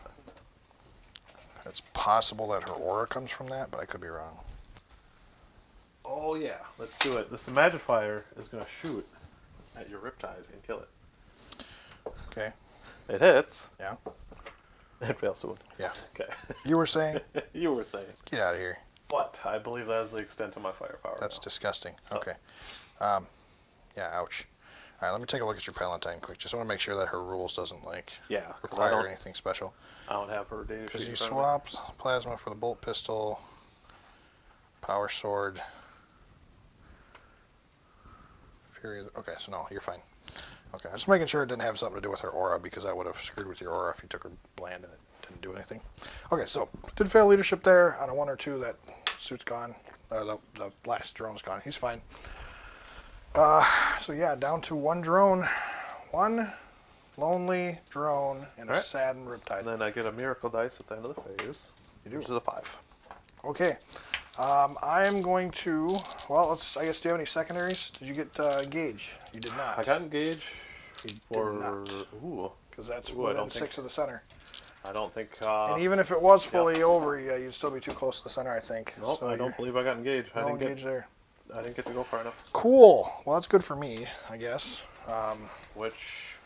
it's possible that her aura comes from that, but I could be wrong. Oh yeah, let's do it. This Magifier is going to shoot at your Riptide and kill it. Okay. It hits. Yeah. It fails to win. Yeah. Okay. You were saying? You were saying. Get out of here. But I believe that is the extent of my firepower. That's now. disgusting. So. Okay. Yeah, ouch. All right, let me take a look at your Palatine quick. Just want to make sure that her rules doesn't, like, Yeah, 'cause require anything special. I don't have her data Because sheet you in front of me. swapped plasma for the bolt pistol, power sword, fury. Okay, so no, you're fine. Okay, just making sure it didn't have something to do with her aura, because I would have screwed with your aura if you took her bland and it didn't do anything. Okay, so did fail leadership there on a 1 or 2. That suit's gone. The last drone's gone. He's fine. So yeah, down to 1 drone, 1 lonely drone, and a Alright. saddened Riptide. And then I get a miracle dice at the end of the phase. You do. Which is a 5. Okay. I'm going to, well, I guess, do you have any secondaries? Did you get engage? You did not. I got engage You for did not. ooh. Because that's Ooh, I within don't 6 think- of the center. I don't think And even if it was yeah. fully over, yeah, you'd still be too close to the center, I think. Nope, So I don't believe I got engaged. no engage there. I didn't get to go far enough. Cool. Well, that's good for me, I guess. Which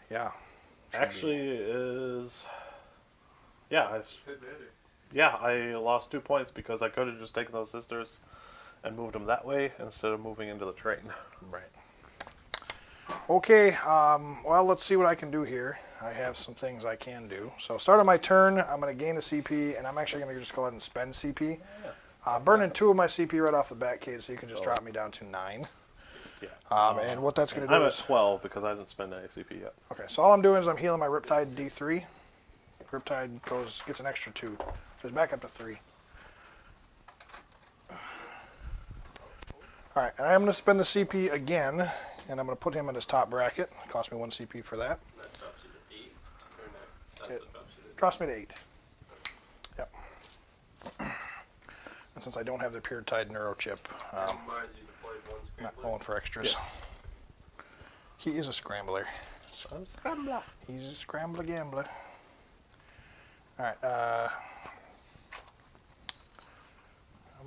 Yeah. Should actually is yeah, Good better. yeah, I lost 2 points because I could have just taken those sisters and moved them that way instead of moving into the train. be. Right. Okay, well, let's see what I can do here. I have some things I can do. So, start of my turn, I'm going to gain a CP, and I'm actually going to just go ahead and spend CP. Burning 2 of my CP right off the bat, Cade, so you can just drop me down to 9. Yeah. And what that's going to do I'm is... at 12 because I didn't spend any CP yet. Okay, so all I'm doing is I'm healing my Riptide D3. Riptide gets an extra 2. So it's back up to 3. Alright, and I'm going to spend the CP again, and I'm going to put him in his top bracket. It cost me 1 CP for that. That drops you to 8. Or no, that's It what drops you to drops me to 8. Yep. And since I don't have the Pure Tide Neuro chip, Mars, you deployed 1 not scrambler. going for extras. Yes. He is a scrambler. I'm scrambler. He's a scrambler gambler. Alright, I'm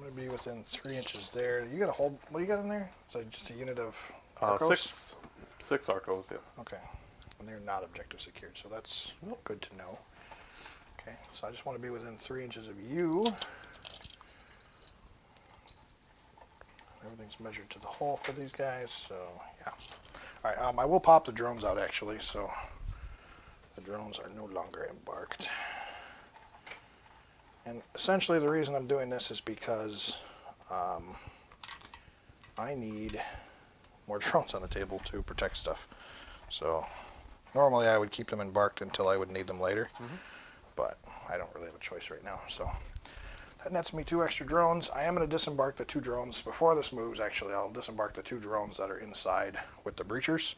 going to be within 3 inches there. You got a whole, what do you got in there? Is that just a unit of Arcos? 6 Arcos, yeah. Okay. And they're not objective secured, so that's good to know. Okay, so I just want to be within 3 inches of you. Everything's measured to the hole for these guys, so yeah. Alright, I will pop the drones out actually, so the drones are no longer embarked. And essentially the reason I'm doing this is because I need more drones on the table to protect stuff. So normally I would keep them embarked until I would need them later, but I don't really have a choice right now. So that nets me 2 extra drones. I am going to disembark the 2 drones. Before this moves, actually, I'll disembark the 2 drones that are inside with the breachers.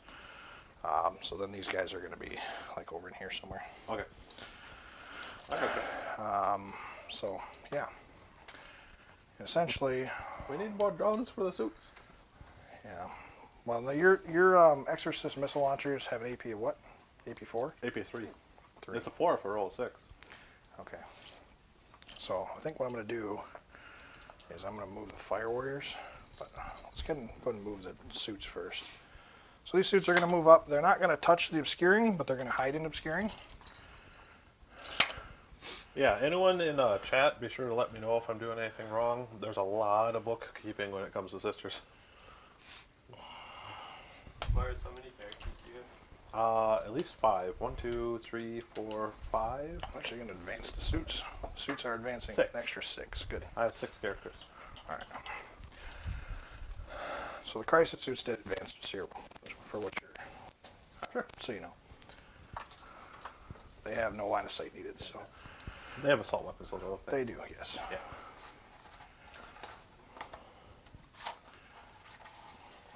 So then these guys are going to be like over in here somewhere. Okay. So yeah, essentially, We need more drones for the suits. yeah. Well, now your Exorcist missile launchers have an AP of what? AP4? AP 3. 3. It's a 4 for roll 6. Okay. So I think what I'm going to do is I'm going to move the Fire Warriors, but let's go ahead and move the suits first. So these suits are going to move up. They're not going to touch the obscuring, but they're going to hide in obscuring. Yeah, anyone in chat, be sure to let me know if I'm doing anything wrong. There's a lot of bookkeeping when it comes to sisters. Mars, how many characters do you At least 5. 1, 2, 3, 4, 5. I'm actually going to advance the suits. Suits are advancing 6. an extra 6. Good. I have 6 characters. All right. So the crisis suits did advance just here for what you're. Sure. So you know. They have no line of sight needed, so. They have assault weapons, don't they? They do, yes. Yeah.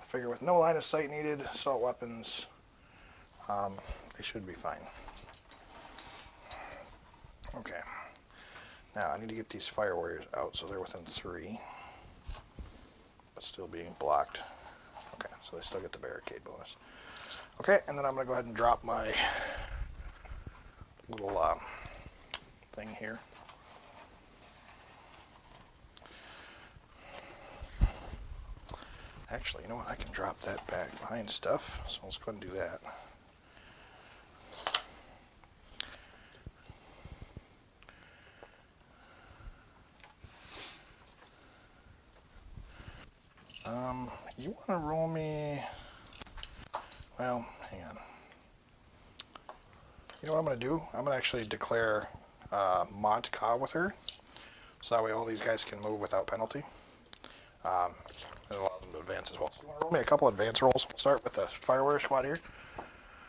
I figure with no line of sight needed, assault weapons, they should be fine. Okay. Now I need to get these fire warriors out so they're within 3. But still being blocked. Okay, so they still get the barricade bonus. Okay, and then I'm going to go ahead and drop my little thing here. Actually, you know what? I can drop that back behind stuff, so let's go ahead and do that. You want to roll me? Well, hang on. You know what I'm going to do? I'm going to actually declare Mont Ka with her, so that way all these guys can move without penalty. And allow them to advance as well. So you want to roll me a couple advance rolls? We'll start with the Fire Warrior Squad here.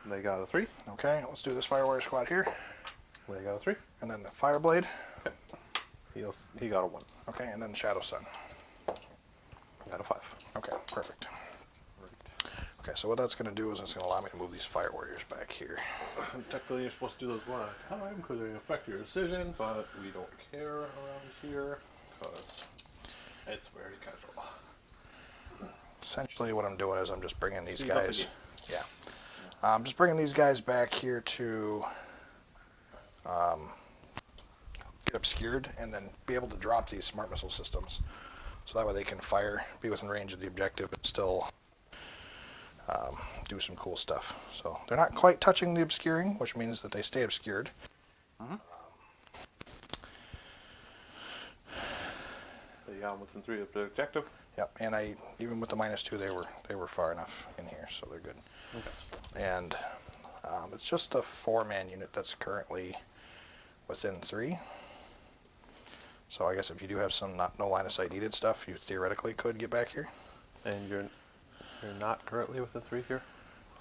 They got a 3. Okay, let's do this Fire Warrior Squad here. They got a 3. And then the Fireblade. He got a 1. Okay, and then Shadowsun. Got a 5. Okay, perfect. Okay, so what that's going to do is it's going to allow me to move these Fire Warriors back here. Technically, you're supposed to do those one at a time because they affect your decision, but we don't care around here because it's very casual. Essentially what I'm doing is I'm just bringing these Speed up the guys. game. Yeah. I'm just bringing these guys back here to get obscured and then be able to drop these smart missile systems. So that way they can fire, be within range of the objective, and still do some cool stuff. So they're not quite touching the obscuring, which means that they stay obscured. They got them within 3 of the objective. Yep, and even with the -2, they were far enough in here, so they're good. Okay. And it's just the 4-man unit that's currently within 3. So I guess if you do have some no line of sight needed stuff, you theoretically could get back here. And you're not currently within 3 here?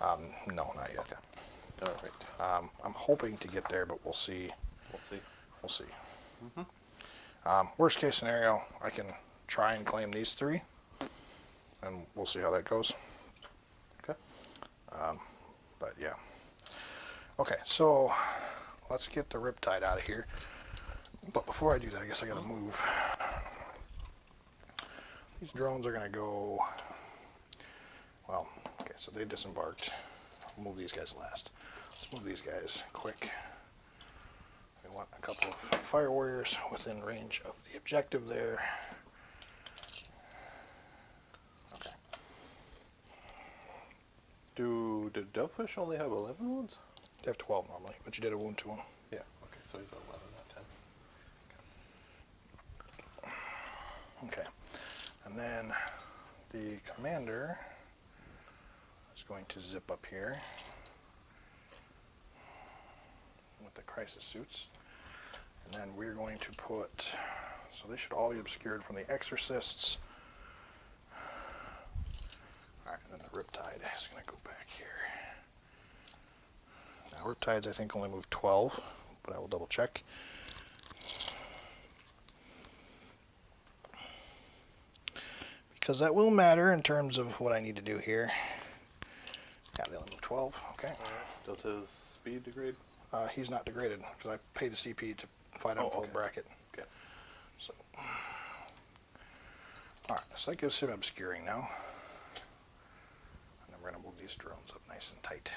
No, not yet. Okay. All right. I'm hoping to get there, but we'll see. We'll see. We'll see. Worst case scenario, I can try and claim these 3, and we'll see how that goes. Okay. But yeah. Okay, so let's get the Riptide out of here. But before I do that, I guess I gotta move. These drones are gonna go. Well, okay, so they disembarked. I'll move these guys last. Let's move these guys quick. We want a couple of Fire Warriors within range of the objective there. Okay. Did Dovefish only have 11 wounds? They have 12 normally, but you did a wound to them. Yeah. Okay, so he's at 11, not 10. Okay. And then the commander is going to zip up here with the crisis suits. And then we're going to put, so they should all be obscured from the exorcists. Alright, and then the Riptide is going to go back here. Now Riptides I think only move 12, but I will double check. Because that will matter in terms of what I need to do here. Yeah, they only move 12, okay. Does his speed degrade? He's not degraded, because I paid the CP to fight on full okay. bracket. Okay. So, alright, so that gives him obscuring now. And then we're going to move these drones up nice and tight.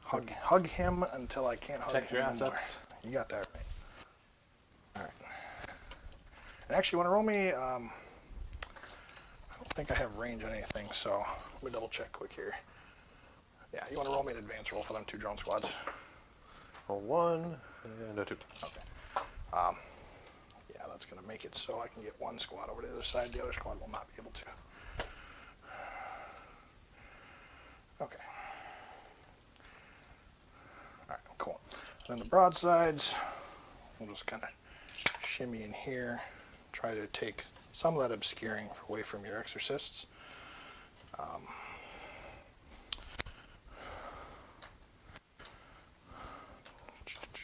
Hug him until I can't hug Check him your anymore. assets. You got that right. Alright. And actually, want to roll me, I don't think I have range on anything, so let me double check quick here. Yeah, you want to roll me an advance roll for them 2 drone squads. A 1 and a 2. Okay. Yeah, that's going to make it so I can get 1 squad over to the other side. The other squad will not be able to. Okay. Then the broadsides, we'll just kind of shimmy in here, try to take some of that obscuring away from your exorcists.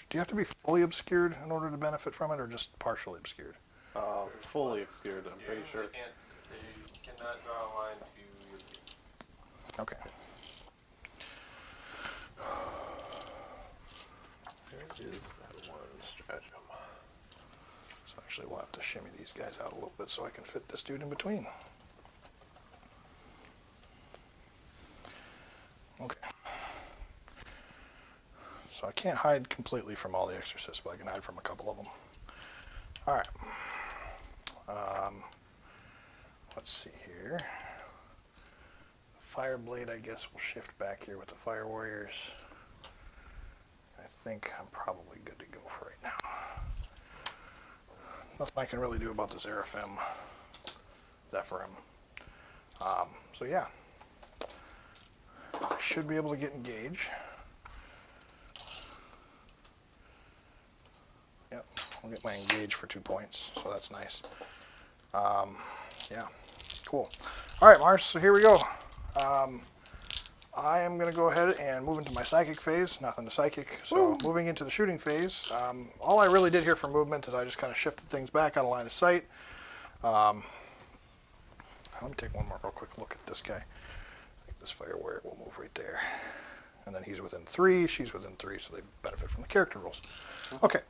Do you have to be fully obscured in order to benefit from it, or just partially obscured? Fully obscured, I'm pretty sure. They cannot draw a line to your face. Okay. Where is that one stratagem? So actually we'll have to shimmy these guys out a little bit so I can fit this dude in between. Okay. So I can't hide completely from all the exorcists, but I can hide from a couple of them. All right. Let's see here. Fireblade, I guess, will shift back here with the Fire Warriors. I think I'm probably good to go for right now. Nothing I can really do about the Zeraphim, Zephyrim. So yeah, I should be able to get engage. Yep, I'll get my engage for 2 points, so that's nice. Yeah, cool. All right, Mars, so here we go. I am going to go ahead and move into my psychic phase. Nothing to psychic, so moving into the shooting phase. All I really did here for movement is I just kind of shifted things back out of line of sight. Let me take one more real quick look at this guy. I think this Fire Warrior will move right there. And then he's within 3, she's within 3, so they benefit from the character rules. Okay,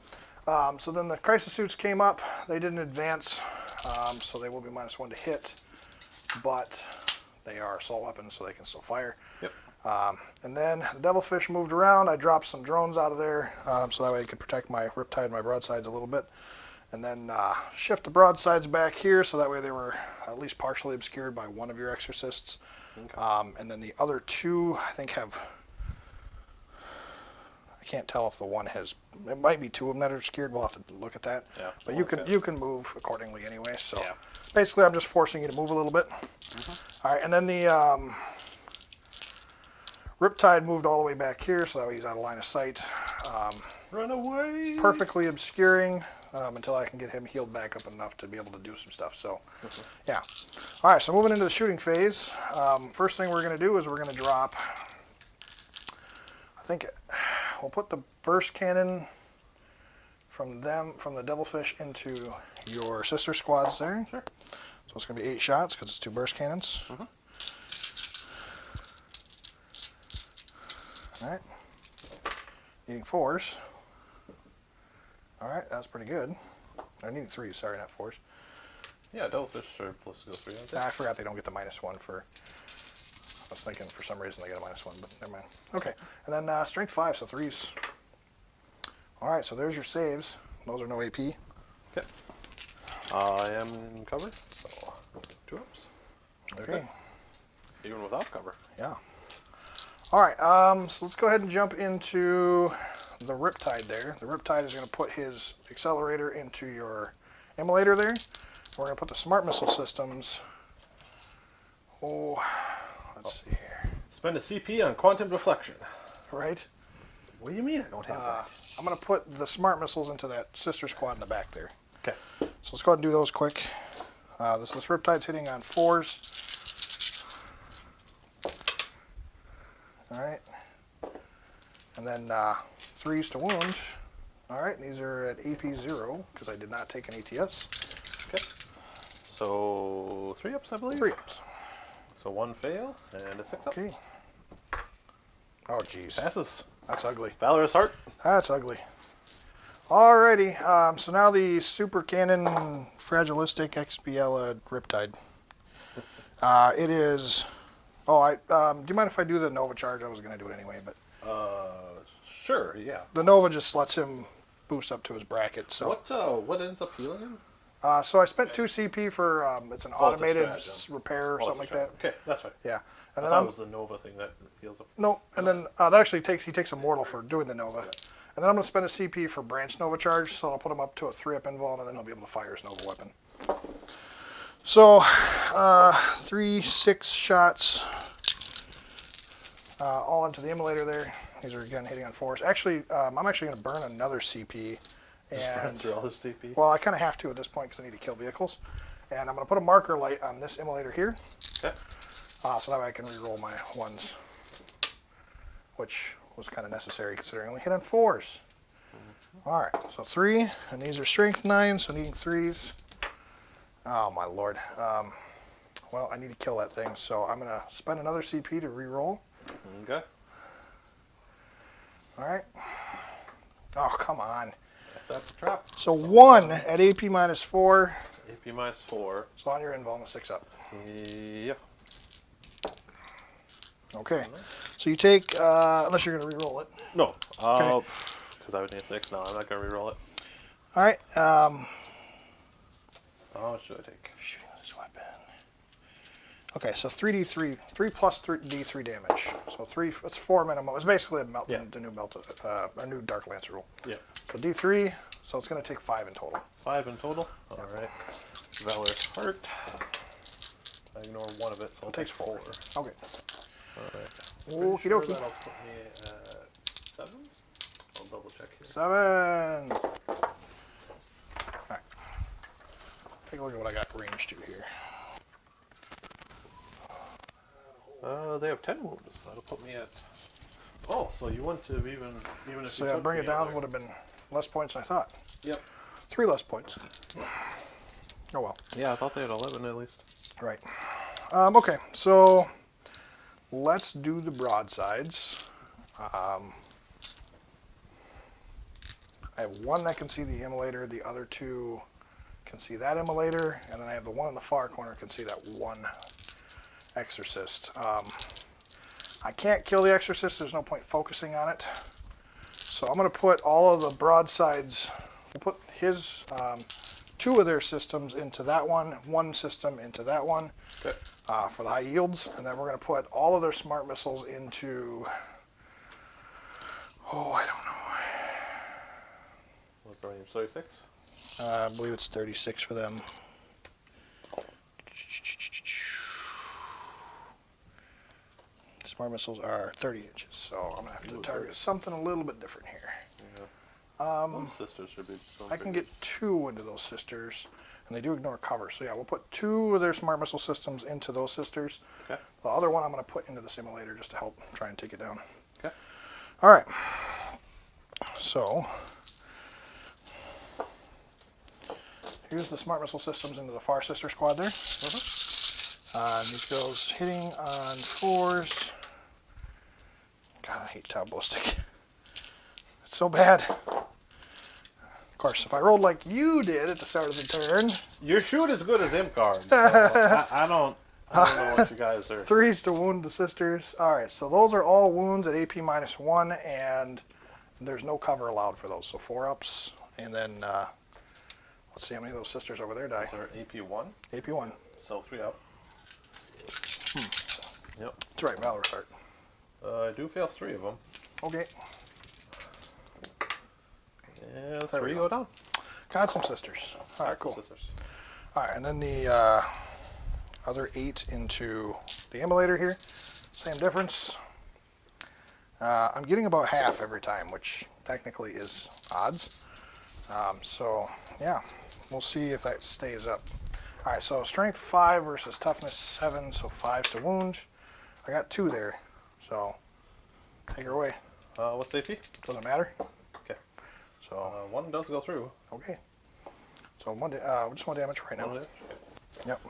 so then the crisis suits came up. They didn't advance, so they will be -1 to hit, but they are assault weapons, so they can still fire. Yep. And then the Devilfish moved around. I dropped some drones out of there, so that way I could protect my Riptide, my broadsides a little bit. And then shift the broadsides back here, so that way they were at least partially obscured by one of your exorcists. Okay. And then the other 2, I think, have... I can't tell if the one has... It might be 2 of them that are obscured. We'll have to look at that. Yeah, but you can move accordingly anyway. So yeah. Basically, I'm just forcing you to move a little bit. Mm-hmm. All right, and then the Riptide moved all the way back here, so he's out of line of sight. Run away! Perfectly obscuring until I can get him healed back up enough to be able to do some stuff. So, yeah. All right, so moving into the shooting phase. First thing we're going to do is we're going to drop... I think we'll put the burst cannon from the Devilfish into your sister squads there. Sure. So it's going to be 8 shots because it's 2 burst cannons. Mm-hmm. All right. Needing 4s. All right, that's pretty good. I need 3s, sorry, not 4s. Yeah, Devilfish are plus skill 3. I forgot they don't get the -1 for... I was thinking for some reason they get a -1, but never mind. Okay, and then strength 5, so 3s. All right, so there's your saves. Those are no AP. Okay. I am in cover, so 2 ups. Okay. Good. Even without cover. Yeah. All right, so let's go ahead and jump into the Riptide there. The Riptide is going to put his accelerator into your immolator there. We're going to put the smart missile systems. Oh, let's see here. Spend a CP on quantum deflection. Right? What do you mean I don't have that? I'm going to put the smart missiles into that sister squad in the back there. Okay. So let's go ahead and do those quick. This Riptide's hitting on 4s. All right. And then 3s to wound. All right, these are at AP 0 because I did not take an ATS. Okay. So 3 ups, I believe? 3 ups. So 1 fail and a 6 up. Okay. Oh, jeez. Passes. That's ugly. Valorous Heart. That's ugly. Alrighty, so now the Super Cannon Fragilistic XBL Riptide. It is... Oh, do you mind if I do the Nova charge? I was going to do it anyway, but... Sure, yeah. The Nova just lets him boost up to his bracket, so... What ends up healing him? So I spent 2 CP for, it's an automated repair or something like that. Okay, that's right. Yeah. And I then thought it was the Nova thing that heals up. No, and then that actually he takes a mortal for doing the Nova. Okay. And then I'm going to spend a CP for Branch Nova charge, so I'll put him up to a 3-up invul, and then he'll be able to fire his Nova weapon. So, 3 6 shots. all into the immolator there. These are again hitting on 4s. Actually, I'm actually going to burn another CP. Just run And through all this TP. well, I kind of have to at this point because I need to kill vehicles. And I'm going to put a marker light on this immolator here. Okay. So that way I can re-roll my 1s. Which was kind of necessary considering I only hit on 4s. Alright, so 3. And these are strength 9s, so needing 3s. Oh my lord. Well, I need to kill that thing, so I'm going to spend another CP to re-roll. Okay. Alright. Oh, come on. That's the trap. So 1 at AP minus 4. AP minus 4. So on your invul, I'm a 6 up. Yeah. Okay. So you take, unless you're going to re-roll it. No. Because I would need 6. No, I'm not going to reroll it. Alright. How much should I take? Shooting with this weapon. Okay, so 3d3, 3 plus d3 damage. So 3, it's 4 minimum. It's basically the new Dark Lance rule. Yeah. So d3, so it's going to take 5 in total. 5 in total? Alright. Valor's Heart. I ignore one of it, so I'll take 4. Okay. Alright. Okie dokie. That'll put me at 7? I'll double check here. 7. Alright. Take a look at what I got ranged to here. They have 10 wounds. That'll put me at... Oh, so you want to even if So you yeah, took bring it the down other- would have been less points than I thought. Yep. 3 less points. Oh well. Yeah, I thought they had 11 at least. Right. Okay, so let's do the broadsides. I have 1 that can see the immolator, the other 2 can see that immolator, and then I have the one in the far corner can see that 1 exorcist. I can't kill the exorcist, there's no point focusing on it. So I'm going to put all of the broadsides, we'll put his 2 of their systems into that one system into that one. Okay. For the high yields, and then we're going to put all of their smart missiles into, I don't know. What's the range? 36? I believe it's 36 for them. Smart missiles are 30 inches, so I'm going to have to target something a little bit different here. Yeah. Those sisters should be... I can get 2 into those sisters, and they do ignore cover. So yeah, we'll put 2 of their smart missile systems into those sisters. Okay. The other one I'm going to put into the simulator just to help try and take it down. Okay. All right. So here's the smart missile systems into the far sister squad there. These goes hitting on 4s. God, I hate Tau Ballistic. It's so bad. Of course, if I rolled like you did at the start of the turn. Your shoot is good as imp card. So I don't know what you guys are... 3s to wound the sisters. Alright, so those are all wounds at AP minus 1, and there's no cover allowed for those. So 4 ups, and then let's see how many of those sisters over there die. They're AP1? AP1. So 3 up. Yep. That's right, Valor's Heart. I do fail 3 of them. Okay. And There we 3 go. go down. Got some sisters. Alright, cool. Sisters. Alright, and then the other 8 into the immolator here. Same difference. I'm getting about half every time, which technically is odds. So, yeah, we'll see if that stays up. Alright, so strength 5 versus toughness 7, so 5s to wound. I got 2 there, so take her away. What's the AP? Doesn't matter. Okay. So, 1 does go through. okay. So, just 1 damage right now. Okay. Yep.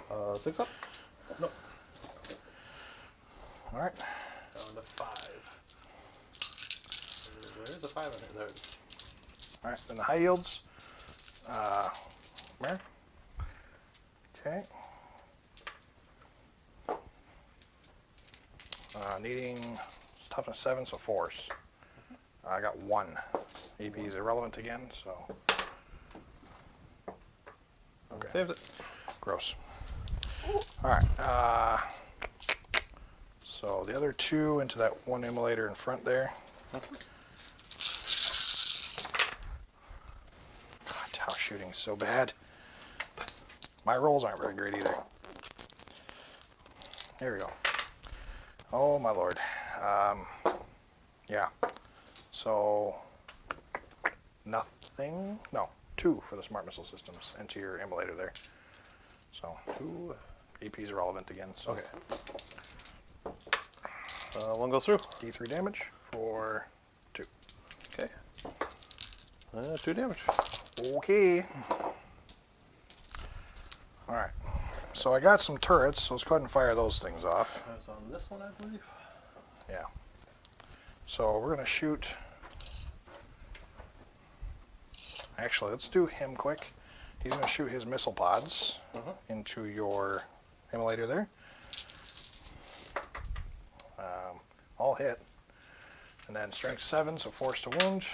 6 up? No. Alright. Down to 5. Where's the 5 in it? There it is. Alright, then the high yields. Where? Okay. Needing toughness 7, so 4s. I got 1. AP is irrelevant again, so. Okay. Saves it. Gross. Alright. So the other 2 into that 1 immolator in front there. God, Tau shooting is so bad. My rolls aren't very great either. There we go. Oh my lord. Yeah. So nothing. No, 2 for the smart missile systems into your emulator there. So 2 APs are relevant again. So Okay. One goes through. D3 damage for 2. Okay. 2 damage. Okay. All right. So I got some turrets, so let's go ahead and fire those things off. I was on this one, I believe. Yeah. So we're going to shoot. Actually, let's do him quick. He's going to shoot his missile pods into your emulator there. All hit. And then strength 7, so force to wound.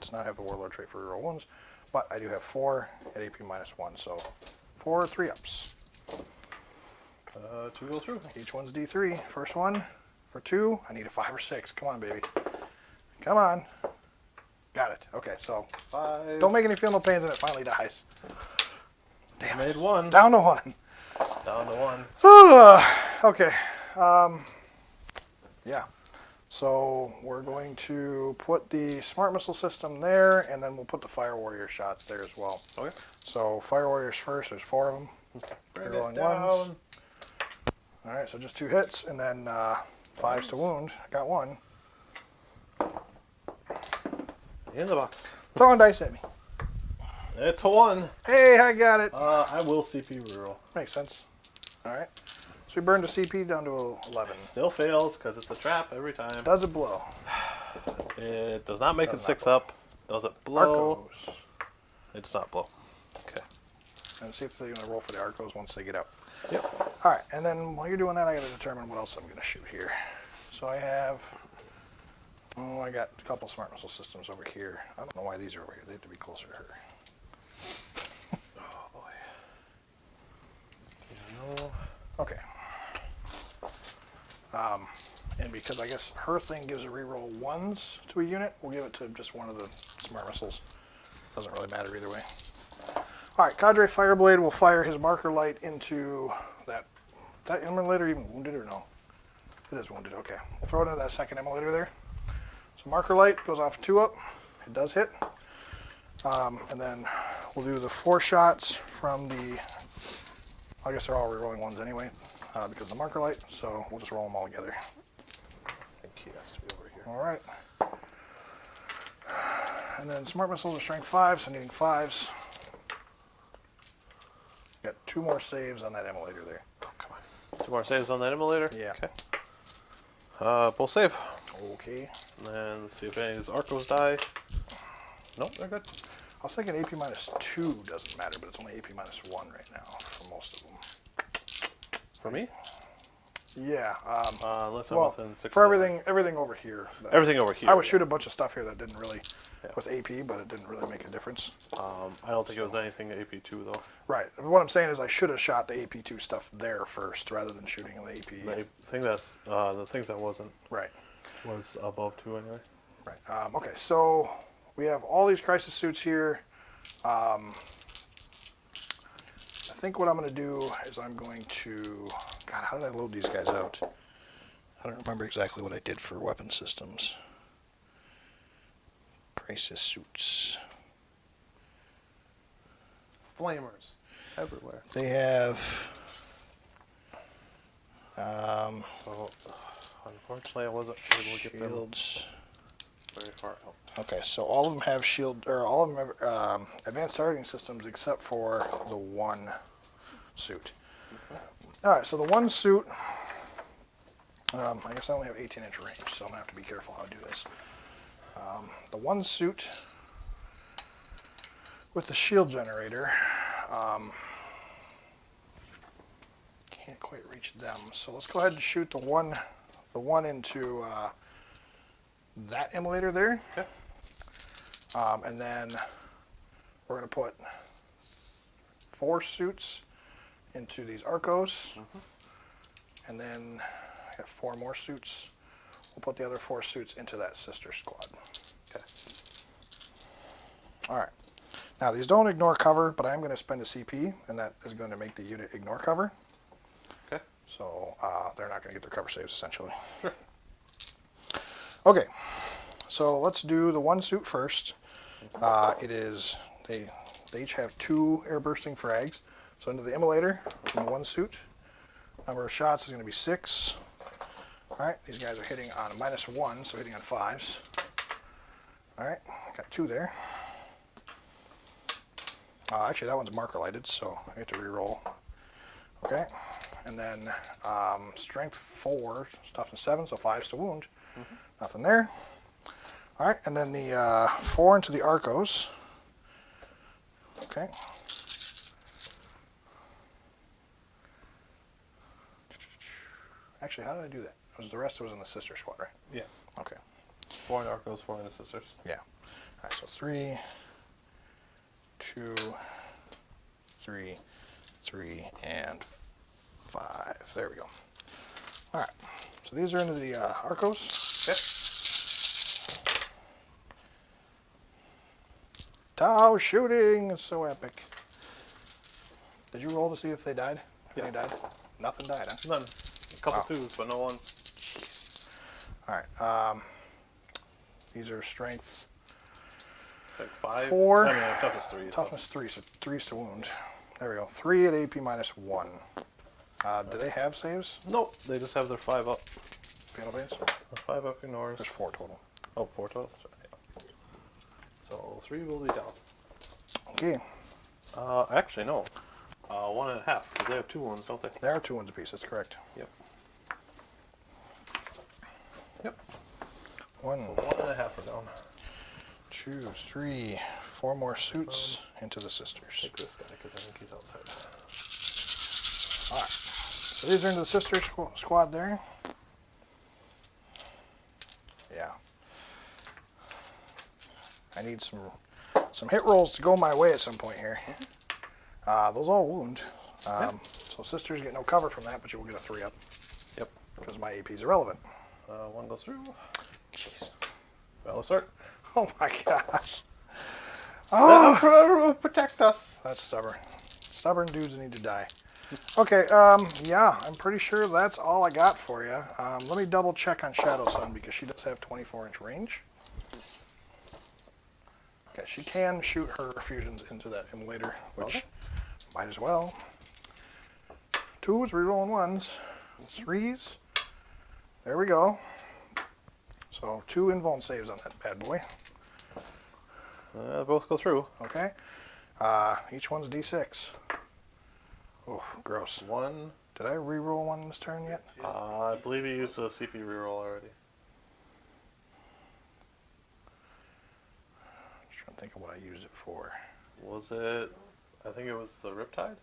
Does not have the warlord trait for reroll wounds, but I do have 4 at AP -1, so 4 3-ups. 2 go through. Each one's D3. First one for 2. I need a 5 or 6. Come on, baby. Come on. Got it. Okay, so 5. don't make any feel no pains and it finally dies. Damn. Made 1. Down to 1. Down to 1. Okay. Yeah. So we're going to put the smart missile system there, and then we'll put the fire warrior shots there as well. Okay. So fire warriors first. There's 4 of them. Bring Rolling it down. ones. All right. So just 2 hits, and then 5s to wound. Got 1. In the box. Throwing dice at me. It's a 1. Hey, I got it. I will CP reroll. Makes sense. All right. So we burned the CP down to 11. Still fails because it's a trap every time. Does it blow? It does not make it Does not 6 blow. up. Does it blow? Arcos. It does not blow. Okay. And see if they're going to roll for the Arcos once they get out. Yep. All right. And then while you're doing that, I got to determine what else I'm going to shoot here. So I have... Oh, I got a couple smart missile systems over here. I don't know why these are over here. They have to be closer to her. Oh boy. You know. Okay. And because I guess her thing gives a reroll 1s to a unit, we'll give it to just one of the smart missiles. Doesn't really matter either way. All right, Cadre Fireblade will fire his marker light into that. Is that emulator even wounded or no? It is wounded. Okay, we'll throw it into that second emulator there. So marker light goes off 2 up. It does hit. And then we'll do the 4 shots from the. I guess they're all rerolling 1s anyway, because of the marker light. So we'll just roll them all together. I think he has to be over here. All right. And then smart missiles are strength 5, so needing 5s. Got 2 more saves on that emulator there. Oh, come on. 2 more saves on that emulator? Yeah. Okay. Full save. Okay. And then let's see if any of these Arcos die. Nope, they're good. I was thinking AP -2 doesn't matter, but it's only AP -1 right now for most of them. For me? Yeah. Unless I'm Well, within 6 for levels. everything over here. Everything over here. I would shoot a bunch of stuff here that didn't really, Yeah. with AP, but it didn't really make a difference. I don't think it was anything AP2 though. Right. What I'm saying is I should have shot the AP2 stuff there first rather than shooting the AP. The thing that's the things that wasn't Right. was above 2 anyway. Right. Okay, so we have all these crisis suits here. I think what I'm going to do is I'm going to... God, how did I load these guys out? I don't remember exactly what I did for weapon systems. Crisis suits. Flamers everywhere. They have... So, unfortunately, I wasn't able to get them shields. very far out. Okay, so all of them have shield, or all of them have advanced targeting systems except for the 1 suit. All right, so the 1 suit, I guess I only have 18-inch range, so I'm gonna have to be careful how I do this. The 1 suit with the shield generator, can't quite reach them. So let's go ahead and shoot the one into that emulator there. Okay. And then we're going to put 4 suits into these Arcos. And then I got 4 more suits. We'll put the other 4 suits into that sister squad. Okay. All right. Now these don't ignore cover, but I'm going to spend a CP, and that is going to make the unit ignore cover. Okay. So they're not going to get their cover saves, essentially. Okay, so let's do the one suit first. They each have 2 air bursting frags. So into the immolator, from the one suit, number of shots is going to be 6. All right, these guys are hitting on a -1, so hitting on 5s. All right, got 2 there. Actually, that one's marker lighted, so I get to reroll. Okay, and then strength 4, toughness 7, so 5s to wound. Nothing there. All right, and then the 4 into the Arcos. Okay. Actually, how did I do that? The rest was in the sister squad, right? Yeah. Okay. 4 in Arcos, 4 in the sisters. Yeah. All right, so 3, 2, 3, 3, and 5. There we go. All right. So these are into the Arcos. Yep. Tau shooting! It's so epic. Did you roll to see if they died? If any died? Nothing died, huh? None. A couple 2s, but no 1. Jeez. All right. These are strength Like 5. 4. I mean, toughness 3. Toughness 3, so 3s to wound. There we go. 3 at AP -1. Do they have saves? Nope, they just have their 5 up. Panel base? 5 up ignores. There's 4 total. Oh, 4 total? Sorry, yeah. So 3 will be down. Okay. Actually, no. 1.5, because they have 2 wounds, don't they? There are 2 wounds apiece, that's correct. Yep. Yep. 1, 1.5 are down. 2, 3, 4 more suits into the sisters. Take this guy, because I think he's outside. Alright. So these are into the sister squad there. Yeah. I need some hit rolls to go my way at some point here. Those all wound. So sisters get no cover from that, but you will get a 3 up. Yep. Because my AP is irrelevant. 1 goes through. Jeez. Battle start. Oh my gosh. The Oh, Emperor will protect us. that's stubborn. Stubborn dudes need to die. Okay, yeah, I'm pretty sure that's all I got for you. Let me double check on Shadowsun because she does have 24-inch range. Okay, she can shoot her fusions into that immolator, which might as well. 2s, rerolling 1s. 3s. There we go. So 2 invuln saves on that bad boy. Both go through. Okay. Each one's D6. Oh, gross. 1. Did I reroll 1 this turn yet? I believe you used the CP reroll already. Just trying to think of what I used it for. Was it? I think it was the Riptide.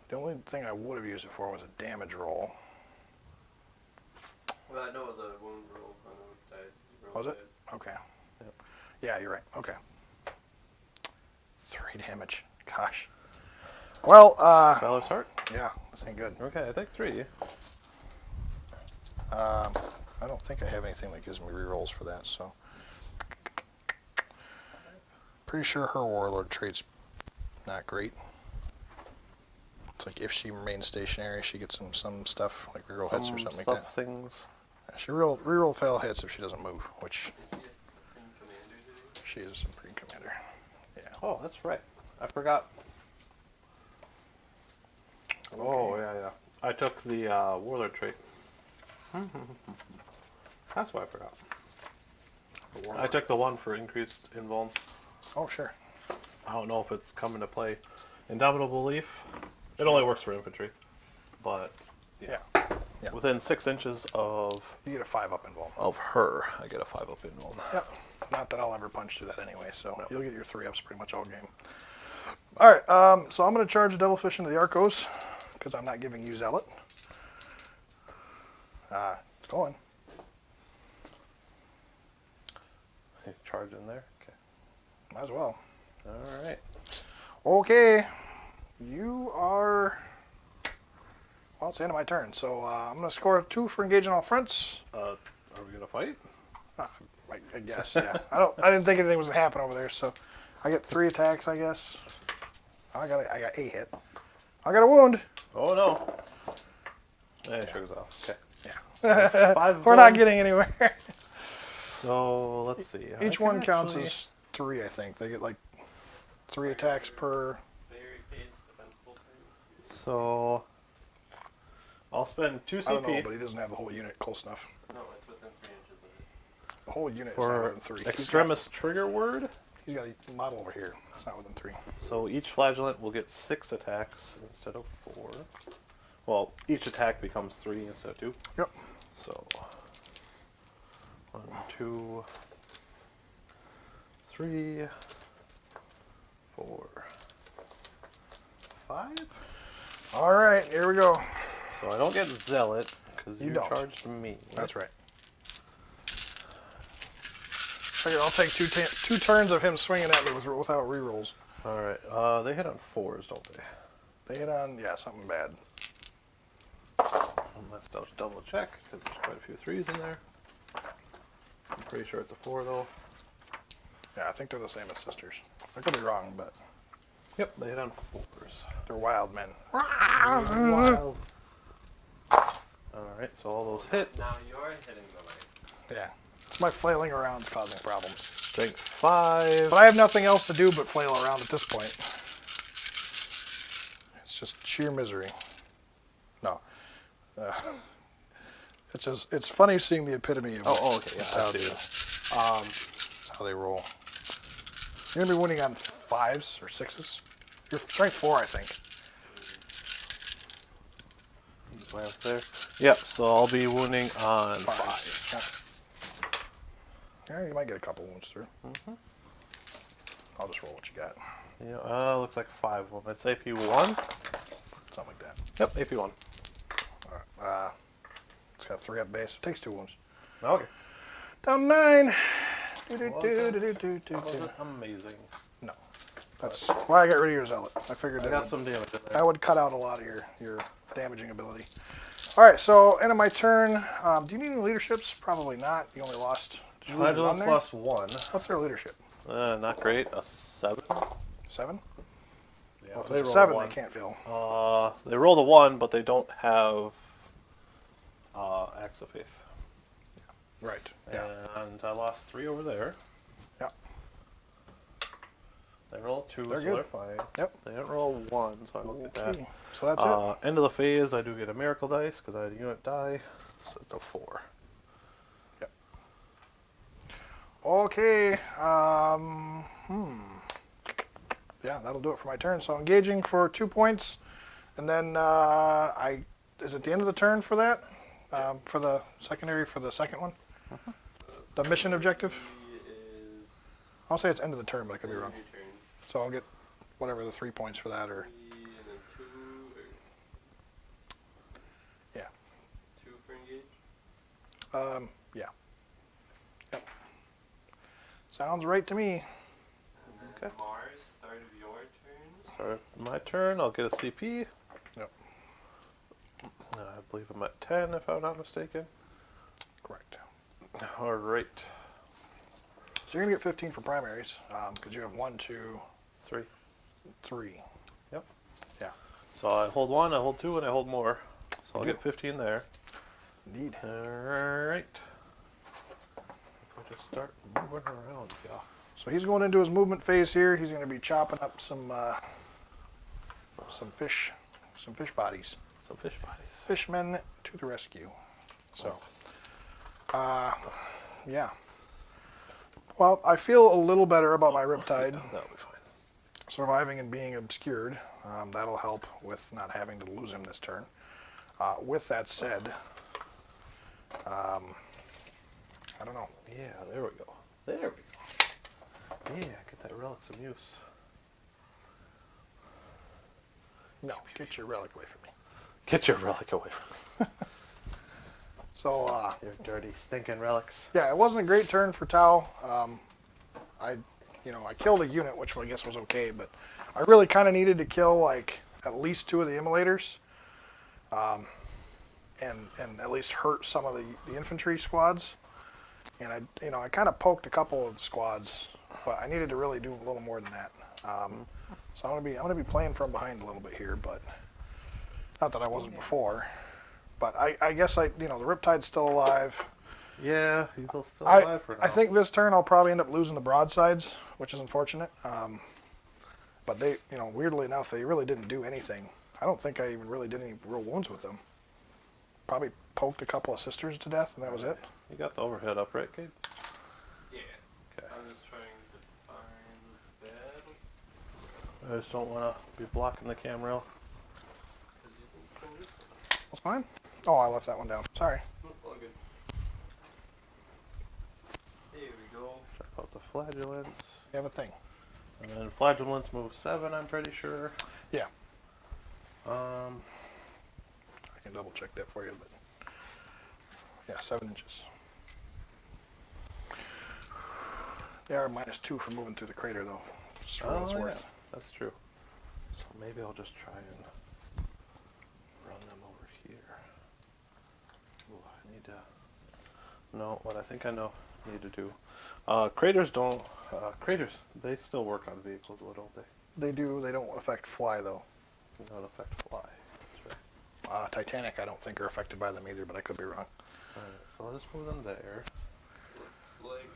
The only thing I would have used it for was a damage roll. Well, no, it was a wound roll on the died. Was it? Okay. Yep. Yeah, you're right. Okay. 3 damage. Gosh. Well, Valor's Heart. yeah, this ain't good. Okay, I take 3. I don't think I have anything that gives me rerolls for that, so. Pretty sure her warlord trait's not great. It's like if she remains stationary, she gets some stuff, like reroll hits or something like that. Things. Yeah, she reroll fail hits if she doesn't move, which Did you get Supreme Commander today? she is a Supreme Commander. Yeah. Oh, that's right. I forgot. Oh, yeah. I took the warlord trait. That's why I forgot. I took the 1 for increased invuln. Oh, sure. I don't know if it's coming to play. Indomitable Belief. It only works for infantry. But, Yeah. Yeah. within 6 inches of You get a 5-up invuln. her, I get a 5-up invuln. Yep. Not that I'll ever punch through that anyway, so No. you'll get your 3-ups pretty much all game. All right, so I'm going to charge the Devilfish into the Arcos because I'm not giving you Zealot. It's going. Charge in there. Okay. Might as well. All right. Okay. You are... Well, it's the end of my turn, so I'm going to score 2 for engaging all fronts. Are we gonna fight? I guess, yeah. I didn't think anything was going to happen over there, so I get 3 attacks, I guess. I got a hit. I got a wound. Oh no. It triggers off. Okay. Yeah. Five of We're not them. getting anywhere. So let's see. I Each can one counts actually- as 3, I think. They get like 3 attacks per. Very phase defensible turn. So I'll spend 2 I don't know, CP but he doesn't have the whole unit close enough. No, it's within 3 inches of it. The whole unit is not for within 3. extremis trigger word. He's got a model over here. It's not within 3. So each flagellant will get 6 attacks instead of 4. Well, each attack becomes 3 instead of 2. Yep. So 1, 2, 3, 4, 5. All right, here we go. So I don't get zealot because You you don't. charged me. That's right. Figure I'll take 2 turns of him swinging at me without rerolls. All right. They hit on 4s, don't they? They hit on, yeah, something bad. Let's double check because there's quite a few 3s in there. I'm pretty sure it's a 4 though. Yeah, I think they're the same as sisters. I could be wrong, but Yep, they hit on 4s. they're wild men. Wild. All right, so all those hit. Now you're hitting the light. Yeah. It's my flailing around causing problems. Strength 5. But I have nothing else to do but flail around at this point. It's just sheer misery. No. It's funny seeing the epitome of Oh, okay. Yeah, I how, see. how they roll. You're gonna be winning on 5s or 6s. Your strength 4, I think. Way up there. Yep. So I'll be wounding on 5. Yeah, you might get a couple wounds through. I'll just roll what you got. Yeah. Looks like 5 of them. It's AP 1. Something like that. Yep. AP 1. All right. It's got 3 up base. It takes 2 wounds. Okay. Down 9. Was it amazing? No. That's why I got rid of your zealot. I figured I that got would, some damage in that there. would cut out a lot of your damaging ability. All right, so end of my turn. Do you need any leaderships? Probably not. You only lost. Did you lose one Flagellant's there? lost 1. What's their leadership? Not great. A 7. 7? Yeah, Well, if they it's a rolled 7, 1. they can't fill. They rolled a 1, but they don't have Acts of Faith. Right. Yeah. And I lost 3 over there. Yeah. They rolled 2, They're so good. they're fine. Yep. They didn't roll 1, so I don't get that. Okay. So that's it. End of the phase, I do get a miracle dice because I had a unit die, so it's a 4. Yep. Okay. Yeah, that'll do it for my turn. So engaging for 2 points, and then is it the end of the turn for that? For the secondary for the second one? The mission objective? Is I'll say it's end of the turn, but I could be your wrong. turn. So I'll get whatever the 3 points for that, or 3 and then 2, or yeah, 2 for engage. yeah, yep. Sounds right to me. And then Okay. Mars, start of your turn. Start my turn, I'll get a CP. Yep, I believe I'm at 10 if I'm not mistaken. correct. Alright. So you're gonna get 15 for primaries, because you have 1, 2, 3. 3. Yep. Yeah, So I hold 1, I hold 2, and I hold more. So I'll You get 15 there. indeed. Alright. If I just start moving around, yeah. So he's going into his movement phase here. He's gonna be chopping up some fish bodies. Some fish bodies. Fishmen to the rescue. So, yeah. Well, I feel a little better about my Riptide That'll be fine. surviving and being obscured. That'll help with not having to lose him this turn. With that said, I don't know. Yeah, there we go. There we go. Yeah, get that relic some use. No, get your relic away from me. Get your relic away from me. So, Your dirty, stinking relics. yeah, it wasn't a great turn for Tau. I killed a unit, which I guess was okay, but I really kind of needed to kill like at least 2 of the immolators, and at least hurt some of the infantry squads. And I kind of poked a couple of the squads, but I needed to really do a little more than that. So I'm gonna be playing from behind a little bit here, but not that I wasn't before. But I guess the Riptide's still alive. Yeah, he's still alive for now. I think this turn I'll probably end up losing the broadsides, which is unfortunate. But they, weirdly enough, they really didn't do anything. I don't think I even really did any real wounds with them. Probably poked a couple of sisters to death, and that was it. You got the overhead up, right, Kate? Yeah. Okay. I'm just trying to find the bed. I just don't want to be blocking the camera. Because you can pull this one. That's fine. Oh, I left that one down. Sorry. All good. There we go. Check out the flagellants. You have a thing. And then flagellants move 7, I'm pretty sure. Yeah. Um, I can double check that for you, but yeah, 7 inches. They are -2 for moving through the crater, though. Just for what it's worth. Yeah, that's true. So maybe I'll just try and run them over here. Ooh, I need to. No, what I think I know I need to do. Craters don't. Craters, they still work on vehicles, though, don't they? They do. They don't affect fly, though. They don't affect fly. That's right. Titanic, I don't think are affected by them either, but I could be wrong. Alright, so I'll just move them there. Looks like.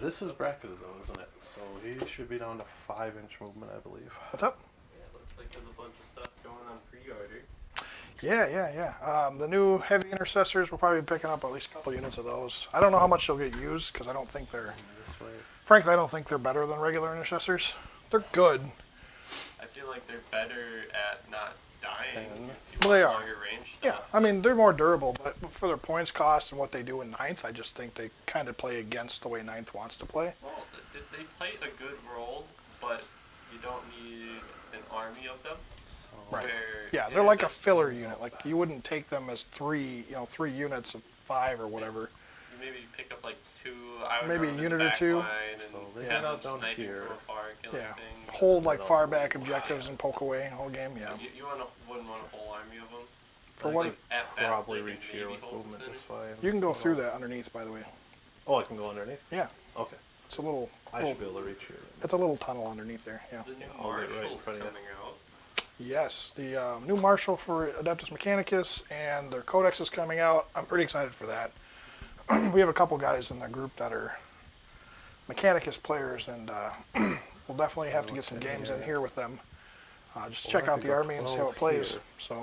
This is bracketed, though, isn't it? So he should be down to 5-inch movement, I believe. What's up? Yeah, looks like there's a bunch of stuff going on pre-order. Yeah. The new heavy intercessors, we'll probably be picking up at least a couple units of those. I don't know how much they'll get used, because I don't think they're... This way. Frankly, I don't think they're better than regular intercessors. They're good. I feel like they're better at not dying. If you Well, they want are. longer range Yeah, stuff. I mean, they're more durable, but for their points cost and what they do in 9th, I just think they kind of play against the way 9th wants to play. Well, they play a good role, but you don't need an army of them. Right. Where Yeah, they're like a intercessors- filler unit. Like, you wouldn't take them as 3 units of 5 or whatever. You maybe pick up like 2. I would Maybe run a them unit in or the two. back line and So they have head them out down sniping here. from afar, killing Yeah. things. Hold, like, far back objectives and poke away whole game, yeah. You wouldn't want a whole army of them. For It's what- like, at best, Probably they can reach here maybe with hold the movement center. just fine. You can go through that underneath, by the way. Oh, I can go underneath? Yeah, Okay. it's a little, I should be able to reach here. it's a little tunnel underneath there, yeah. The new I'll get right in Marshall's front of you. coming out. Yes, the new Marshal for Adeptus Mechanicus and their Codex is coming out. I'm pretty excited for that. We have a couple guys in the group that are Mechanicus players, and we'll definitely have to get some games in here with them. Just check out the army and see how it plays. here. So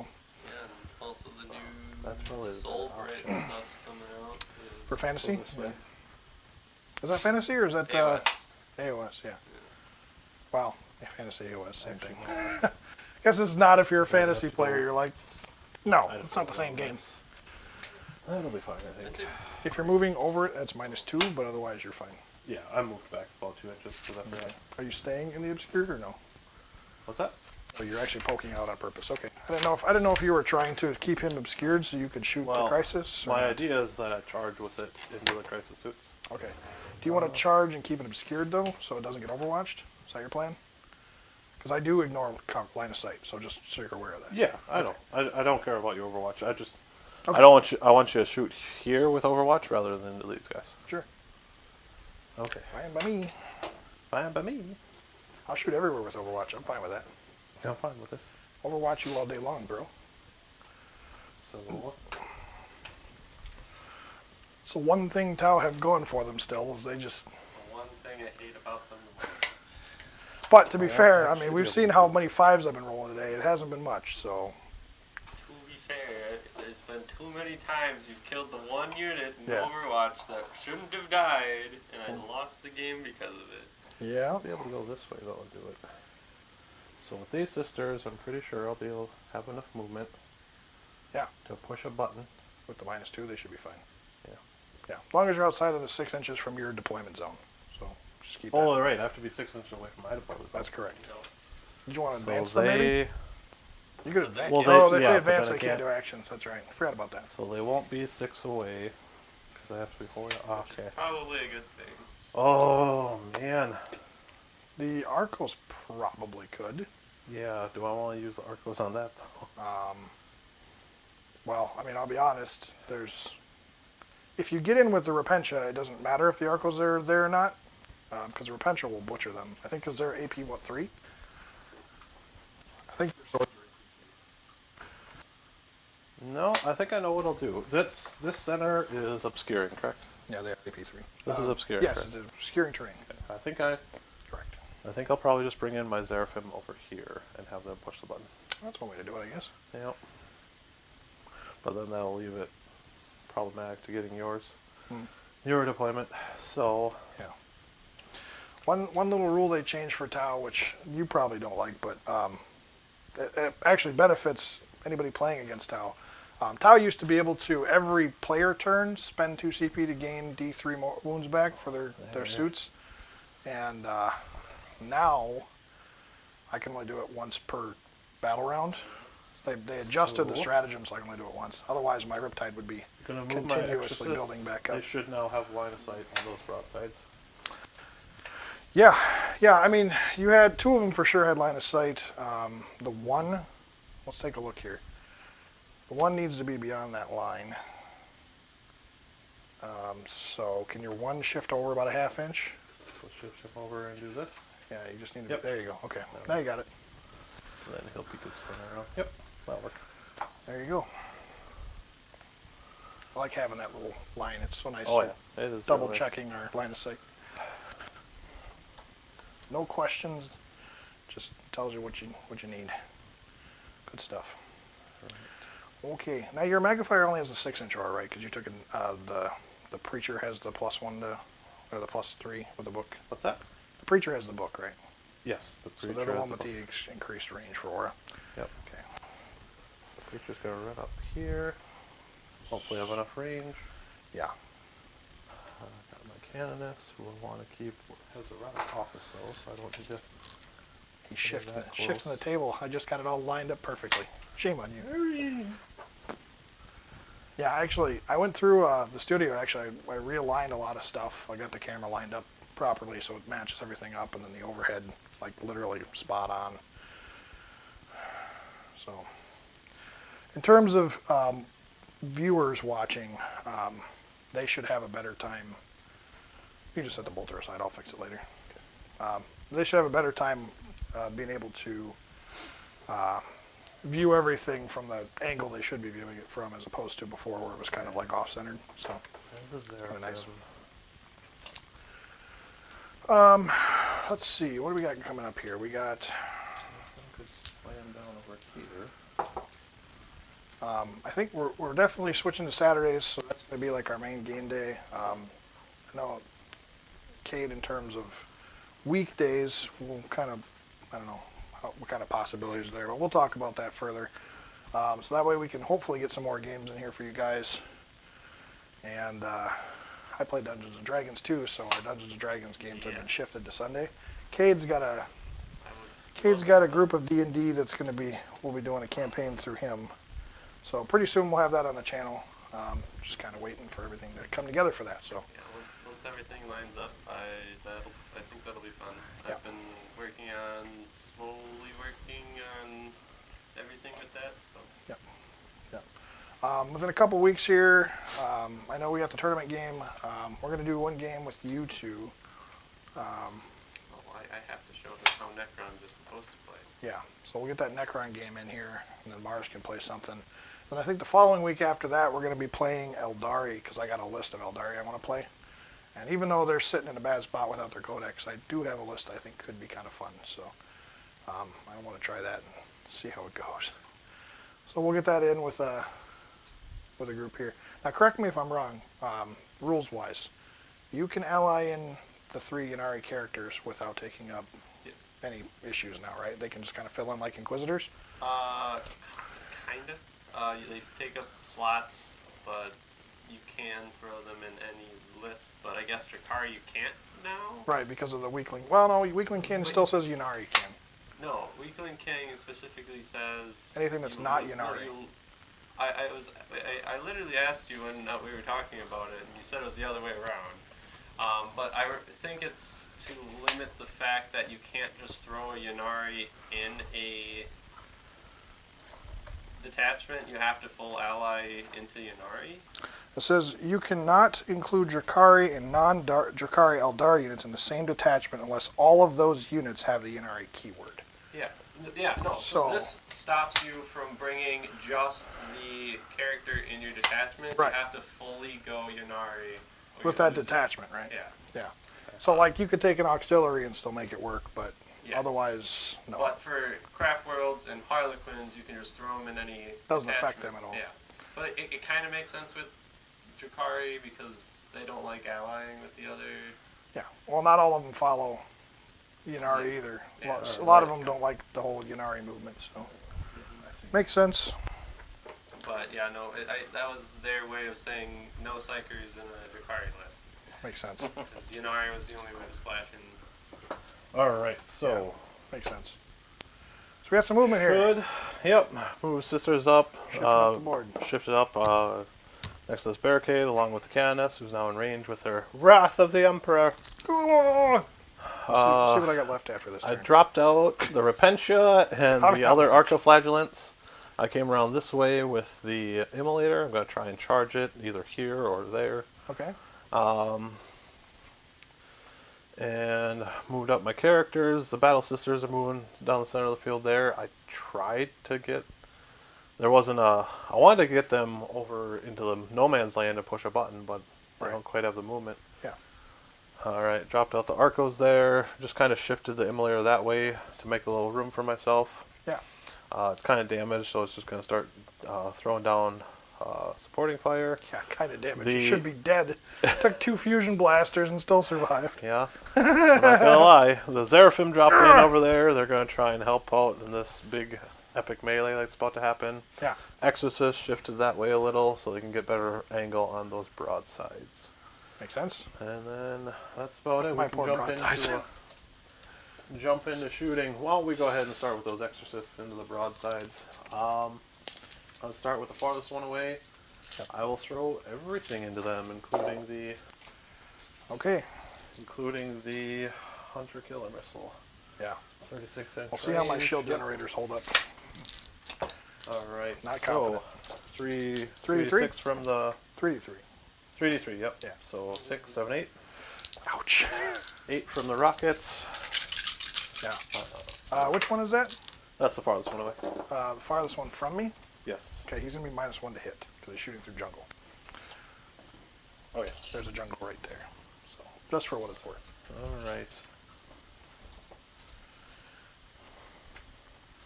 Yeah, and also the new That's probably the Soul better Bridge option. stuff's coming out. for fantasy, This way. is that fantasy or is that AOS. AOS? Yeah. Wow, fantasy AOS, same thing. Guess it's not if you're a fantasy player. You're like, no, I don't it's not the know same game. this. That'll be fine, I think. If you're moving over it, that's -2, but otherwise you're fine. Yeah, I moved back about 2 inches because I forgot. Are you staying in the obscured or no? What's that? Oh, you're actually poking out on purpose. Okay. I didn't know if you were trying to keep him obscured so you could shoot the crisis. Or my not. idea is that I charge with it into the crisis suits. Okay. Do you want to charge and keep it obscured though, so it doesn't get overwatched? Is that your plan? Because I do ignore line of sight, so just so you're aware of that. Yeah, I know. I don't care about your Overwatch. I just Okay. I don't want you. I want you to shoot here with Overwatch rather than to these guys. Sure. Okay. Fine by me. Fine by me. I'll shoot everywhere with Overwatch. I'm fine with that. Yeah, I'm fine with this. Overwatch you all day long, bro. So So one thing Tau have going for them still is they just. The one thing I hate about them the most. But to be Yeah, fair, I actually mean we've be seen able how to- many 5s I've been rolling today. It hasn't been much, so. To be fair, there's been too many times you've killed the one unit in Yeah. Overwatch that shouldn't have died, and I lost the game because of it. Yeah. I'll be able to go this way though and do it. So with these sisters, I'm pretty sure I'll be able to have enough movement. Yeah. To push a button. With the -2, they should be fine. Yeah. Yeah, as long as you're outside of the 6 inches from your deployment zone. So just keep that. Oh, right. I have to be 6 inches away from my deployment zone. That's correct. So, Did you want to So advance them, maybe? they, You could advance. Well, Oh, they- if yeah, they but advance, then they I can't can't- do actions. That's right. I forgot about that. so they won't be 6 away because I have to be holding. Okay. probably a good thing. Oh man. The Arcos probably could. Yeah. Do I want to use the Arcos on that though? Well, I mean, I'll be honest. If you get in with the Repentia, it doesn't matter if the Arcos are there or not, because the Repentia will butcher them. I think because they're AP 3. I think their swords No, I think I know what I'll do. This center is obscuring, correct? Yeah, they have AP3. This is obscuring. Yes, correct? it's obscuring terrain. Okay. Correct. I think I'll probably just bring in my Seraphim over here and have them push the button. That's one way to do it, I guess. Yep. But then that'll leave it problematic to getting your deployment. So Yeah. One little rule they changed for Tau, which you probably don't like, but it actually benefits anybody playing against Tau. Tau used to be able to, every player turn, spend 2 CP to gain D3 more wounds back for their suits. And now I can only do it once per battle round. They adjusted the stratagem so I can only do it once. Otherwise, my Riptide would be gonna move continuously my building back up. They should now have line of sight on those broadsides. Yeah. I mean, you had 2 of them for sure had line of sight. The one, let's take a look here. The one needs to be beyond that line. So can your one shift over about a ½ inch? So shift him over and do this. Yeah, you just need to. Yep. There you go. Okay, now you got it. And then he'll peek his corner around. Yep, that'll work. There you go. I like having that little line. It's so nice. Oh yeah, it is. Double really nice. checking our line of sight. No questions. Just tells you what you need. Good stuff. Okay, now your magnifier only has a 6-inch aura, right? Because you took the preacher has the +1 to, or the +3 with the book. What's that? The preacher has the book, right? Yes, the So preacher. they're the has one with book. the increased range for aura. Yep. Okay. The preacher's gonna run up here. Hopefully have enough range. Yeah. Got my canoness, who I want to keep. Has a run of office though, so I don't need to. He's shifting that the close. table. I just got it all lined up perfectly. Shame on you. Yeah, actually, I went through the studio. Actually, I realigned a lot of stuff. I got the camera lined up properly so it matches everything up, and then the overhead, like literally spot on. So, in terms of viewers watching, they should have a better time. You just set the bolter aside. I'll fix it later. They should have a better time being able to view everything from the angle they should be viewing it from, as opposed to before where it was kind of like off-centered. So, kind of nice. Let's see. What do we got coming up here? We got. Could slam down over here. I think we're definitely switching to Saturdays, so that's going to be like our main game day. I know Cade, in terms of weekdays, will kind of, I don't know what kind of possibilities are there, but we'll talk about that further. So that way we can hopefully get some more games in here for you guys. And I play Dungeons and Dragons too, so our Dungeons and Dragons games have been shifted to Sunday. Cade's got a group of D&D that's going to be, we'll be doing a campaign through him. So pretty soon we'll have that on the channel. Just kind of waiting for everything to come together for that. So. Yeah, once everything lines up, I think that'll be fun. Yeah. I've been slowly working on everything with that. So. Yep. Within a couple weeks here, I know we got the tournament game. We're going to do one game with you two. Well, I have to show them how Necrons are supposed to play. Yeah, so we'll get that Necron game in here, and then Mars can play something. Then I think the following week after that, we're going to be playing Eldari, because I got a list of Eldari I want to play. And even though they're sitting in a bad spot without their codex, I do have a list I think could be kind of fun. So I want to try that and see how it goes. So we'll get that in with a group here. Now, correct me if I'm wrong, rules-wise. You can ally in the 3 Ynnari characters without taking up any issues now, right? They can just kind of fill in like Inquisitors? Kind of. They take up slots, but you can throw them in any list. But I guess Drakari you can't now? Right, because of the Weakling. Well, no, Weakling King still says Ynnari can. No, Weakling King specifically says... Anything that's not Ynnari. I literally asked you when we were talking about it, and you said it was the other way around. But I think it's to limit the fact that you can't just throw a Ynnari in a detachment. You have to full ally into Ynnari. It says you cannot include Drakari and non-Drakari Eldar units in the same detachment unless all of those units have the Ynnari keyword. Yeah, Yeah, no. So- This stops you from bringing just the character in your detachment. Right. You have to fully go Yanari. or With you that lose. detachment, right? Yeah. Yeah. So like you could take an auxiliary and still make it work, but Yes. otherwise, no. But for craft worlds and harlequins, you can just throw them in any. Doesn't affect detachment. them at all. Yeah, but it kind of makes sense with Drakari because they don't like allying with the other. Yeah. Well, not all of them follow Yanari either. Yeah. A lot of them don't like the whole Yanari movement, so makes sense. But yeah, no, that was their way of saying no psychers in a Drakari list. Makes sense. Because Yanari was the only way to splash in. All right, so Makes sense. So we got some movement here. good. Yep, move sisters up. Shifting up the board. Shifted up next to this barricade, along with the canoness, who's now in range with her Wrath of the Emperor. Let's see what I got left after this I turn. dropped out the Repentia and the other Archoflagellants. I came around this way with the Immolator. I'm going to try and charge it either here or there. Okay. And moved up my characters. The Battle Sisters are moving down the center of the field there. I tried to get... There wasn't a... I wanted to get them over into the no man's land and push a button, but I Right. don't quite have the movement. Yeah. Alright, dropped out the Arcos there. Just kind of shifted the Immolator that way to make a little room for myself. Yeah. It's kind of damaged, so it's just going to start throwing down supporting fire. Yeah, kind of damaged. The- You should be dead. Took 2 fusion blasters and still survived. Yeah, I'm not gonna lie. The Seraphim dropped in over there. They're gonna try and help out in this big epic melee that's about to happen. Yeah. Exorcist shifted that way a little so they can get better angle on those broadsides. Makes sense. And then that's about it. My We can poor jump broadsides. jump into shooting. Why don't we go ahead and start with those Exorcists into the broadsides? Let's start with the farthest one away. I will throw everything into them, including Okay. the Hunter Killer Missile. Yeah. 36 inch. We'll see how my range. shield generators hold up. All right. Not so, confident. 3 3d3? 6 from the 3d3. 3d3. Yep. Yeah. So 6, 7, 8. Ouch. 8 from the rockets. Yeah. Which one is that? That's the farthest one away. The farthest one from me? Yes. Okay, he's going to be -1 to hit because he's shooting through jungle. Oh yeah. There's a jungle right there. So, just for what it's worth. All right.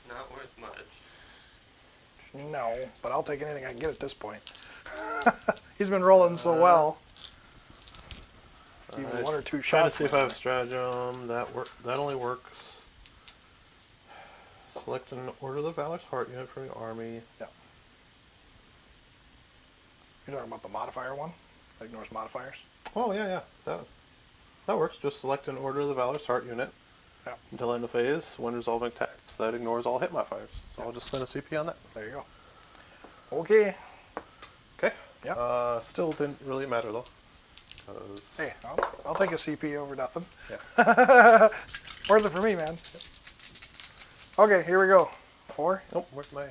Not worth much. No, but I'll take anything I can get at this point. He's been rolling so well. Even 1 or 2 Trying to shots. see if I have stratagem. That only works. Select an Order of the Valor's Heart unit from your army. Yeah. You're talking about the modifier one? That ignores modifiers? Oh yeah. That works. Just select an Order of the Valor's Heart unit. Yeah. Until end of phase, when resolving attacks, that ignores all hit modifiers. So I'll just spend a CP on that. There you go. Okay. Okay. Yeah. Still didn't really matter though. 'Cause- Hey, I'll take a CP over nothing. Yeah. Worth it for me, man. Okay, here we go. 4. Oh, where's my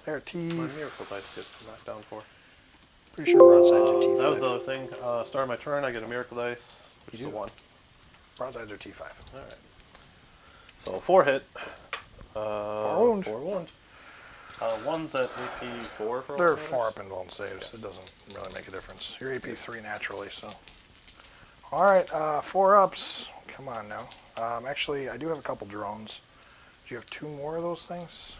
There, T. miracle dice get knocked down for? Pretty sure broadsides are T5. That was the other thing. Start of my turn, I get a miracle dice, which You is a do. 1. Broadsides are T5. All right. So 4 hit. 4 wound. 4 wound. One's at AP 4 for all They're damage. 4 up and one saves. It doesn't really make a difference. You're AP 3 naturally, so. Alright, 4 ups. Come on now. Actually, I do have a couple drones. Do you have 2 more of those things?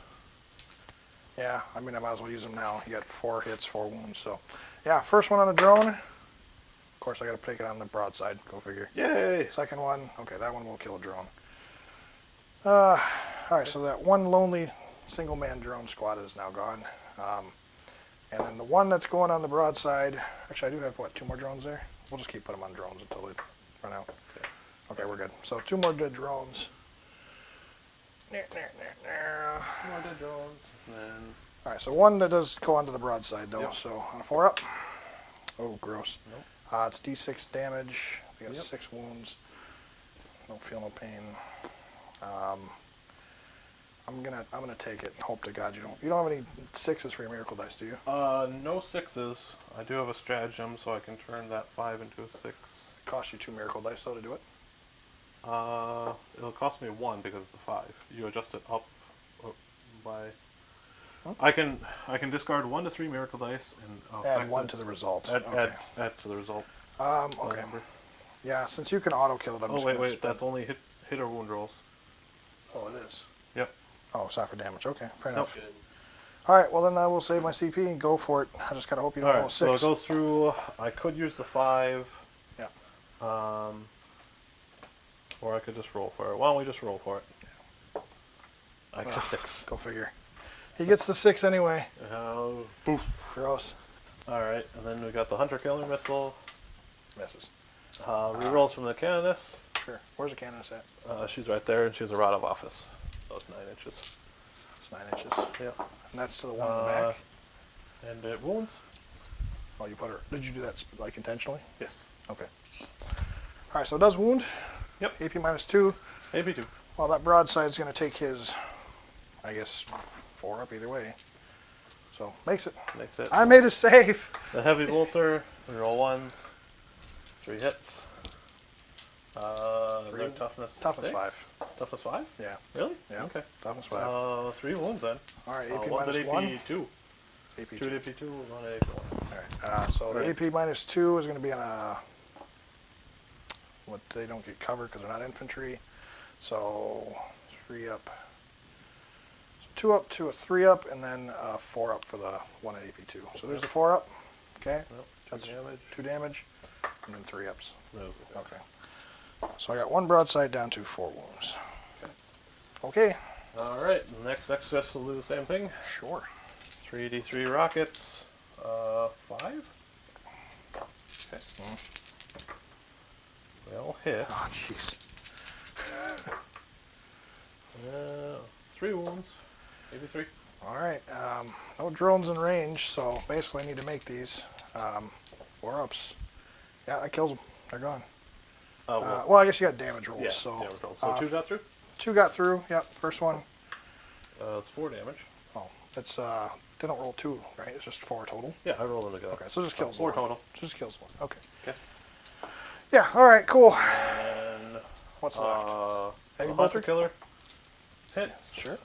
Yeah, I mean, I might as well use them now. You got 4 hits, 4 wounds, so. Yeah, first one on a drone. Of course, I gotta take it on the broadside. Go figure. Yay! Second one. Okay, that one will kill a drone. Alright, so that one lonely single man drone squad is now gone. And then the one that's going on the broadside, actually I do have, what, 2 more drones there? We'll just keep putting them on drones until they run out. Okay, we're good. So 2 more dead drones. More dead drones. And then Alright, so one that does go onto the broadside though, Yep. so on a 4 up. Oh, gross. Nope. It's D6 damage. We got Yep. 6 wounds. Don't feel no pain. I'm gonna take it and hope to God you don't have any 6s for your miracle dice, do you? no 6s. I do have a stratagem, so I can turn that 5 into a 6. It costs you 2 miracle dice though to do it. It'll cost me 1 because it's a 5. You adjust it up by. Huh? I can discard 1 to 3 miracle dice and Add 1 to the result. Add, Okay. add to the result. Okay. Number. Yeah, since you can auto kill it, I'm Oh just wait, gonna wait, spend- that's only hit or wound rolls. Oh, it is. Yep. Oh, it's not for damage. Okay, fair Nope. enough. Good. All right, well then I will save my CP and go for it. I just gotta hope you don't All roll right, a so 6. it goes through. I could use the 5. Yeah. Or I could just roll for it. Why don't we just roll for it? Yeah. I got 6. Go figure. He gets the 6 anyway. Poof. Gross. All right, and then we got the hunter killer missile. Misses. Rerolls from the canoness. Sure. Where's the canoness at? She's right there, and she has a rod of office, so it's 9 inches. It's 9 inches. Yeah. And that's to the one in the back. And it wounds. Oh, you put her. Did you do that like intentionally? Yes. Okay. All right, so it does wound. Yep. AP -2. AP 2. Well, that broadside's going to take his, I guess, 4 up either way. So, makes it. Makes it. I made a save. The heavy bolter. We roll 1. 3 hits. Their toughness. Toughness 6? 5. Toughness 5? Yeah. Really? Yeah. Okay. Toughness 5. 3 wounds then. All right, AP One to -1. AP 2. AP 2 2. to AP 2, 1 to AP 1. All right. So the Right. AP -2 is going to be on a. What they don't get covered because they're not infantry. So 3 up. So 2 up to a 3 up, and then 4 up for the one at AP2. So there's the 4 up. Okay. Yep. That's 2 damage. 2 damage, and then 3 ups. No. Okay. So I got 1 broadside down to 4 wounds. Okay. All right. Next exercise will do the same thing. Sure. 3d3 rockets. 5. Okay. They all hit. Oh, jeez. 3 wounds. Maybe 3. All right. No drones in range, so basically I need to make these 4 ups. Yeah, that kills them. They're gone. Well, I guess you got damage rolls. Yeah, so damage rolls. So 2 got through? 2 got through. Yep. First one. It's 4 damage. Oh, it's they don't roll 2, right? It's just 4 total. Yeah, I rolled them together. Okay, so just kills 4 one. total. Just kills 1. Okay. Okay. Yeah. All right. Cool. And What's left? Heavy the bolter? hunter killer hits. Sure.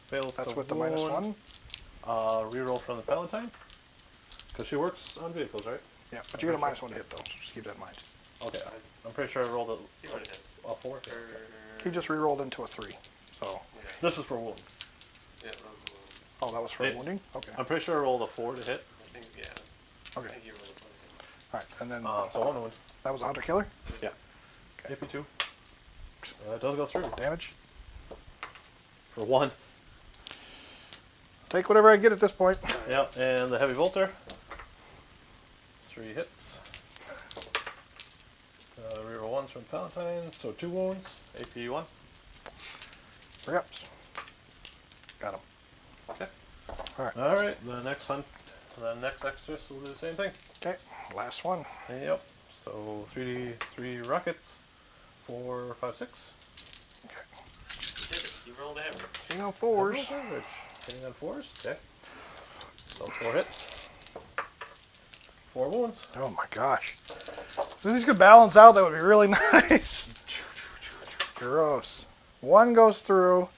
Fails. That's to with the wound. -1. Reroll from the Palatine. Because she works on vehicles, right? Yeah, but you get a -1 to hit though, so just keep that in mind. Okay. I'm pretty sure I rolled You would hit. a 4. He just re-rolled into a 3. So. Yeah. This is for wound. Yeah, that was one. Oh, that was for It- wounding. Okay. I'm pretty sure I rolled a 4 to hit. I think, yeah. I Okay. think you rolled a 20. All right, and then So 1 wound. that was a hunter killer. Yeah. Okay. AP2. It does go through. Damage. For 1. Take whatever I get at this point. Yep, and the heavy bolter. 3 hits. Reroll 1s from Palatine, so 2 wounds. AP 1. 3 ups. Got him. Okay. All right. Alright, the next exorcist will do the same thing. Okay. Last one. Yep. So 3 rockets. 4, 5, 6. Okay. You rolled average. King on 4s. Average. Hitting on 4s. Okay. So 4 hits. 4 wounds. Oh my gosh. If these could balance out, that would be really nice. Gross. 1 goes through.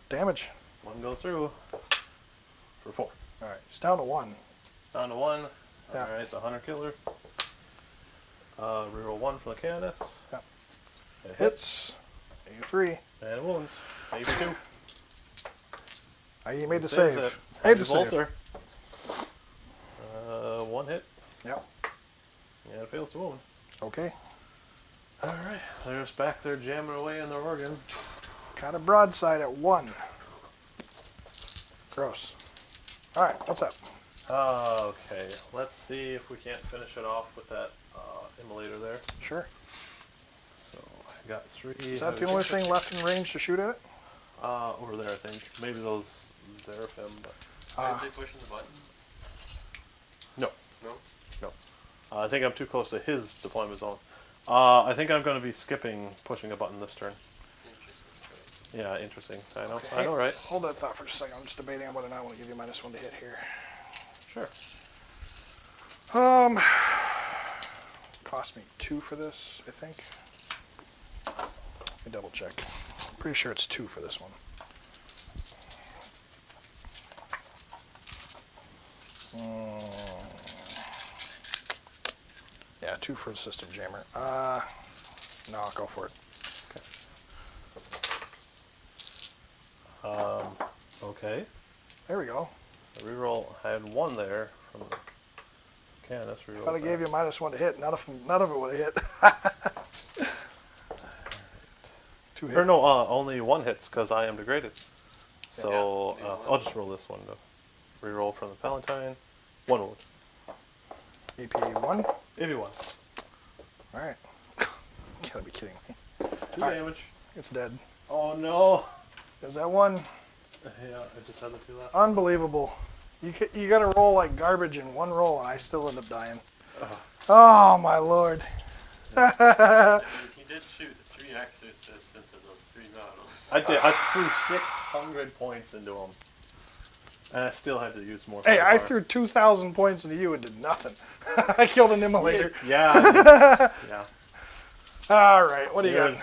Damage. 1 goes through. For 4. All right. It's down to 1. It's down to 1. Yeah. Alright, the hunter killer. Reroll 1 from the canoness. Yeah. It Hits. 83. And wounds. AP 2. You made the Saves save. it. Made the save. Bolter. 1 hit. Yep. And it fails to wound. Okay. Alright, they're just back there jamming away in their organ. Got a broadside at 1. Gross. All right. What's up? Okay, let's see if we can't finish it off with that immolator there. Sure. So I got 3. Is that the only thing left in range to shoot at it? Over there, I think. Maybe those Seraphim, but Aren't they pushing the button? no. No? No. I think I'm too close to his deployment zone. I think I'm going to be skipping pushing a button this turn. Interesting choice. Yeah, interesting. I know. Okay. I know, right? Hold that thought for just a second. I'm just debating on whether or not I want to give you -1 to hit here. Sure. Cost me 2 for this, I think. Let me double check. I'm pretty sure it's 2 for this one. Yeah, 2 for the system jammer. No, I'll go for it. Okay. There we go. The reroll, I had 1 there from the Canis reroll. If I'd have gave you -1 to hit, none of it would have hit. 2 hit. Or no, only 1 hits because I am degraded. So I'll just roll this one to reroll from the Palatine. 1 wound. AP 1. AP 1. All right. Gotta be kidding me. 2 All right. damage. It's dead. Oh no. There's that 1. Yeah, I just had the 2 left. Unbelievable. You got to roll like garbage in 1 roll, and I still end up dying. Oh my lord. He did shoot 3 exorcists into those 3 models. I did. I threw 600 points into him. And I still had to use more. Hey, I firepower. threw 2,000 points into you and did nothing. I killed an immolator. Yeah. Yeah. All right, what do you got?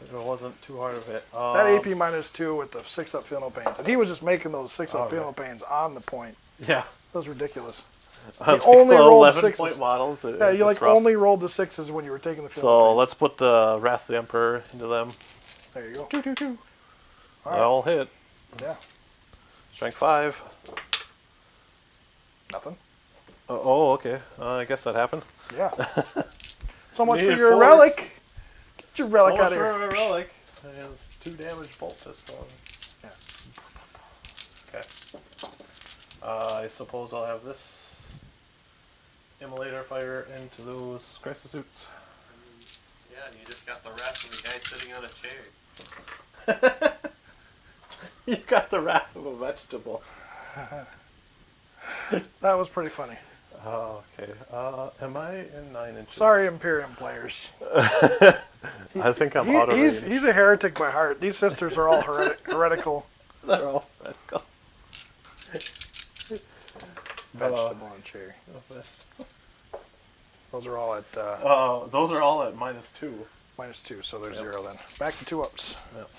It wasn't too hard of a hit. That AP -2 with the 6 up feel no pains. And he was just making those 6 up feel no pains on the point. Yeah. That was ridiculous. You only rolled 6s. point models. Yeah, you like rough. only rolled the 6s when you were taking the feel no So pains. let's put the Wrath of the Emperor into them. There you go. They right. all hit. Yeah, Strength 5. nothing. Oh, okay. I guess that happened. Yeah. So much for Needed your force. relic. Get your relic So out much of for here. a relic. And it's 2 damage bolt pistol. Yeah. Okay. I suppose I'll have this immolator fire into those crisis suits. Yeah, you just got the rest of the guy sitting on a chair. You got the wrath of a vegetable. That was pretty funny. Oh, okay. Am I in 9 inches? Sorry, Imperium players. I think I'm out of range. He's a heretic by heart. These sisters are all heretical. They're all radical. Vegetable and cherry. Those are all at Those are all at -2. -2, so there's 0 then. Back to 2 ups. Yep.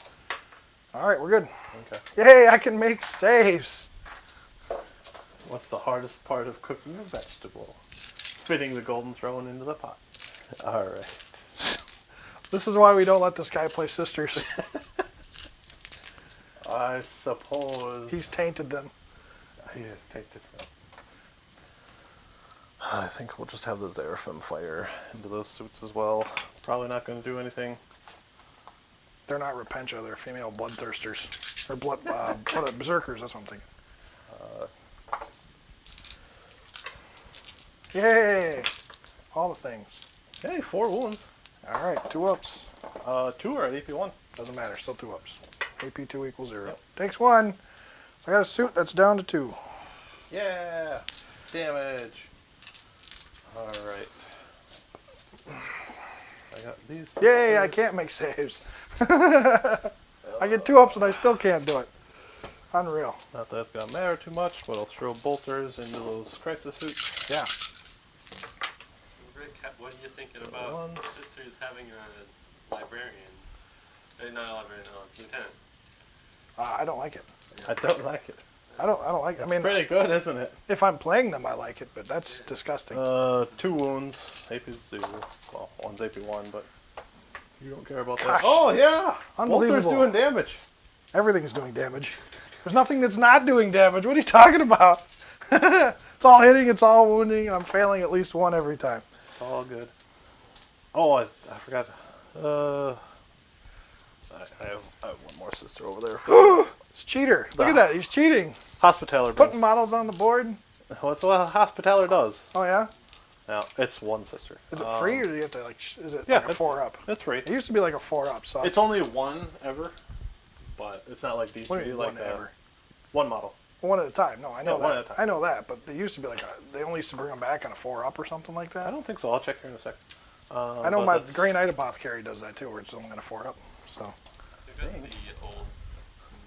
All right, we're good. Okay. Yay, I can make saves. What's the hardest part of cooking a vegetable? Fitting the golden throne into the pot. All right. This is why we don't let this guy play sisters. I suppose. He's tainted them. He has tainted them. I think we'll just have the Xeraphim fire into those suits as well. Probably not going to do anything. They're not Repentia, they're female bloodthirsters. Or berserkers, that's what I'm thinking. Yay! All the things. Hey, 4 wounds. All right, 2 ups. 2 are at AP 1. Doesn't matter, still 2 ups. AP 2 equals 0. Takes 1. So I got a suit that's down to 2. Yeah! Damage. All right. I got these. Yay, I can't make saves. I get 2 ups and I still can't do it. Unreal. Not that it's going to matter too much, but I'll throw bolters into those crisis suits. Yeah. So Rick, what are you thinking about sisters having a librarian? Not a librarian, a lieutenant. I don't like it. I don't like it. I don't like it. I mean, Pretty good, isn't it? if I'm playing them, I like it, but that's disgusting. 2 wounds. AP 0. Well, one's AP 1, but you don't care about Gosh. that. Oh, yeah! Unbelievable. Bolter's doing damage. Everything's doing damage. There's nothing that's not doing damage. What are you talking about? It's all hitting, it's all wounding, and I'm failing at least 1 every time. It's all good. Oh, I forgot. I have 1 more sister over there. It's cheater. Look at that. He's cheating. Hospitaller. Putting models on the board. What's what a Hospitaller does? Oh, yeah? Now, it's 1 sister. Is it free, or do you have to, like, is it Yeah, like a it's 4 up? It's free. It used to be like a 4 up, so. It's only 1 ever, but it's not like these What do three you mean, like 1 that. ever? 1 model. 1 at a time. No, I know Yeah, 1 that. at a time. I know that, but they used to be like they only used to bring them back on a 4 up or something like I that. don't think so. I'll check here in a sec. I know but my that's- Grey Knight Apothecary does that too, where it's only on a 4 up. So I think that's the old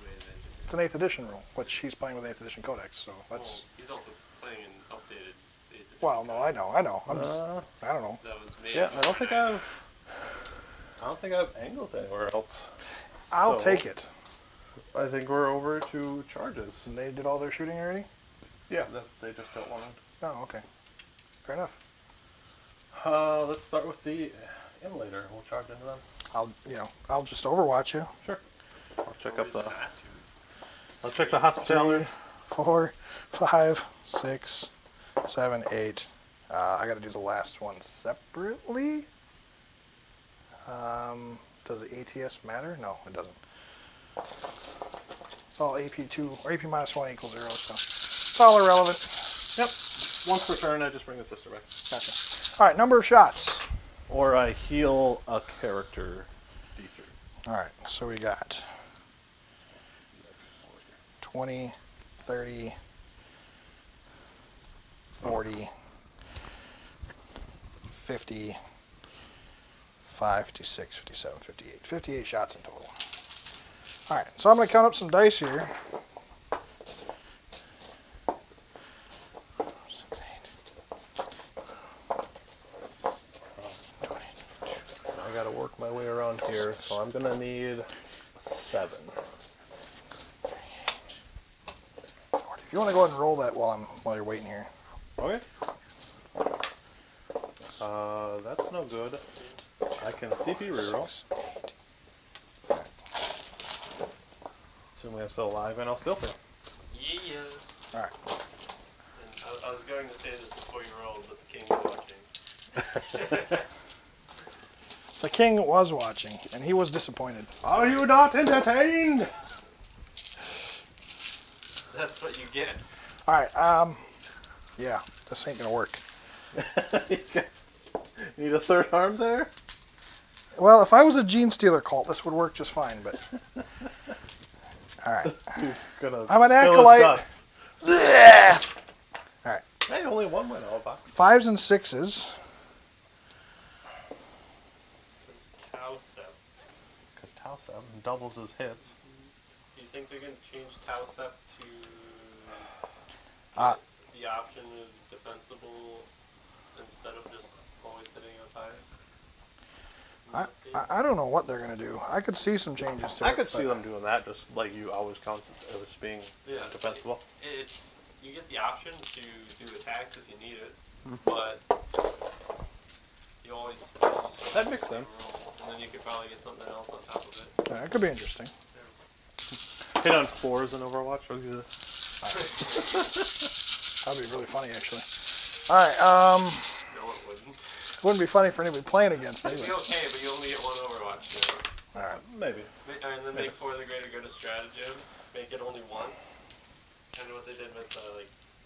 way that it's an 8th edition rule, which he's playing with 8th edition Codex. So that's. he's also playing an updated 8th edition. Well, no, I know. I'm just. I don't know. That was made Yeah, I don't before think I don't think I have angles anywhere else. I'll So, take it. I think we're over to charges. And they did all their shooting already. Yeah. They just don't want to. Oh, okay. Fair enough. Let's start with the emulator. We'll charge into them. I'll just overwatch you. Sure. I'll check Always up the. not to. I'll check the hospitality. 3, 4, 5, 6, 7, 8. I got to do the last one separately. Does the ATS matter? No, it doesn't. It's all AP2 or AP minus 1 equals 0, so it's all irrelevant. Yep. Once per turn, I just bring the sister back. Gotcha. All right, number of shots. Or I heal a character D3. All right, so we got 20, 30, 40, 50, 56, 57, 58. 58 shots in total. All right, so I'm going to count up some dice here. I gotta work my way around here, so I'm gonna need 7. If you want to go ahead and roll that while you're waiting here. Okay. That's no good. I can CP reroll. Assuming I'm still alive, and I'll still fail. Yeah. All right. And I was going to say this before you rolled, but the king was watching. The king was watching, and he was disappointed. Are you not entertained? That's what you get. All right. Yeah, this ain't gonna work. Need a third arm there? Well, if I was a gene stealer cult, this would work just fine. But all right. He's gonna I'm an spill his acolyte. guts. Blech. All right. Hey, only one win, all box. 5s and 6s. Because Tausep doubles his hits. Do you think they're going to change Tausep to the option of defensible instead of just always hitting up high? I don't know what they're gonna do. I could see some changes to it. I could see them doing that, just like you always count it as being defensible. It's you get the option to do attacks if you need it, but you always That makes sense. roll, and then you could probably get something else on top of it. Yeah, it could be interesting. Hit on 4s in Overwatch. Look at That'd be really funny, actually. All right. No, it wouldn't. It wouldn't be funny for anybody playing against me. It'd be But, okay, but you only get one Overwatch. all right. Maybe. And then make for the greater good a stratagem. Make it only once. Kind of what they did with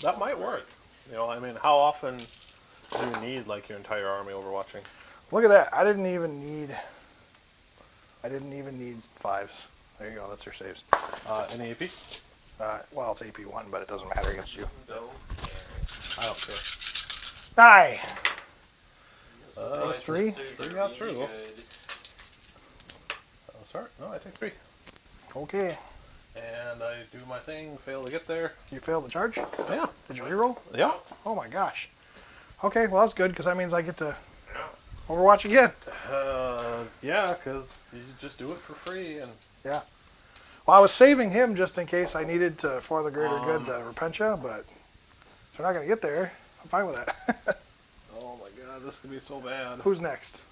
That might work. You know, I mean, how often do you need like your entire army overwatching? Look at that. I didn't even need 5s. There you go. That's your saves. Any AP? Well, it's AP1, but it doesn't matter against you. No. I don't care. Die. This is why 3? sisters 3 are got really through. good. Sorry, no, I take 3. Okay. And I do my thing, fail to get there. You failed the charge? Yeah. Did you reroll? Yeah. Oh my gosh. Okay, well that's good because that means I get to Yeah. Overwatch again. Yeah, because you just do it for free. And Yeah. Well, I was saving him just in case I needed to, for the greater good, Repentia, but if we're not going to get there, I'm fine with that. oh my god, this could be so bad. Who's next?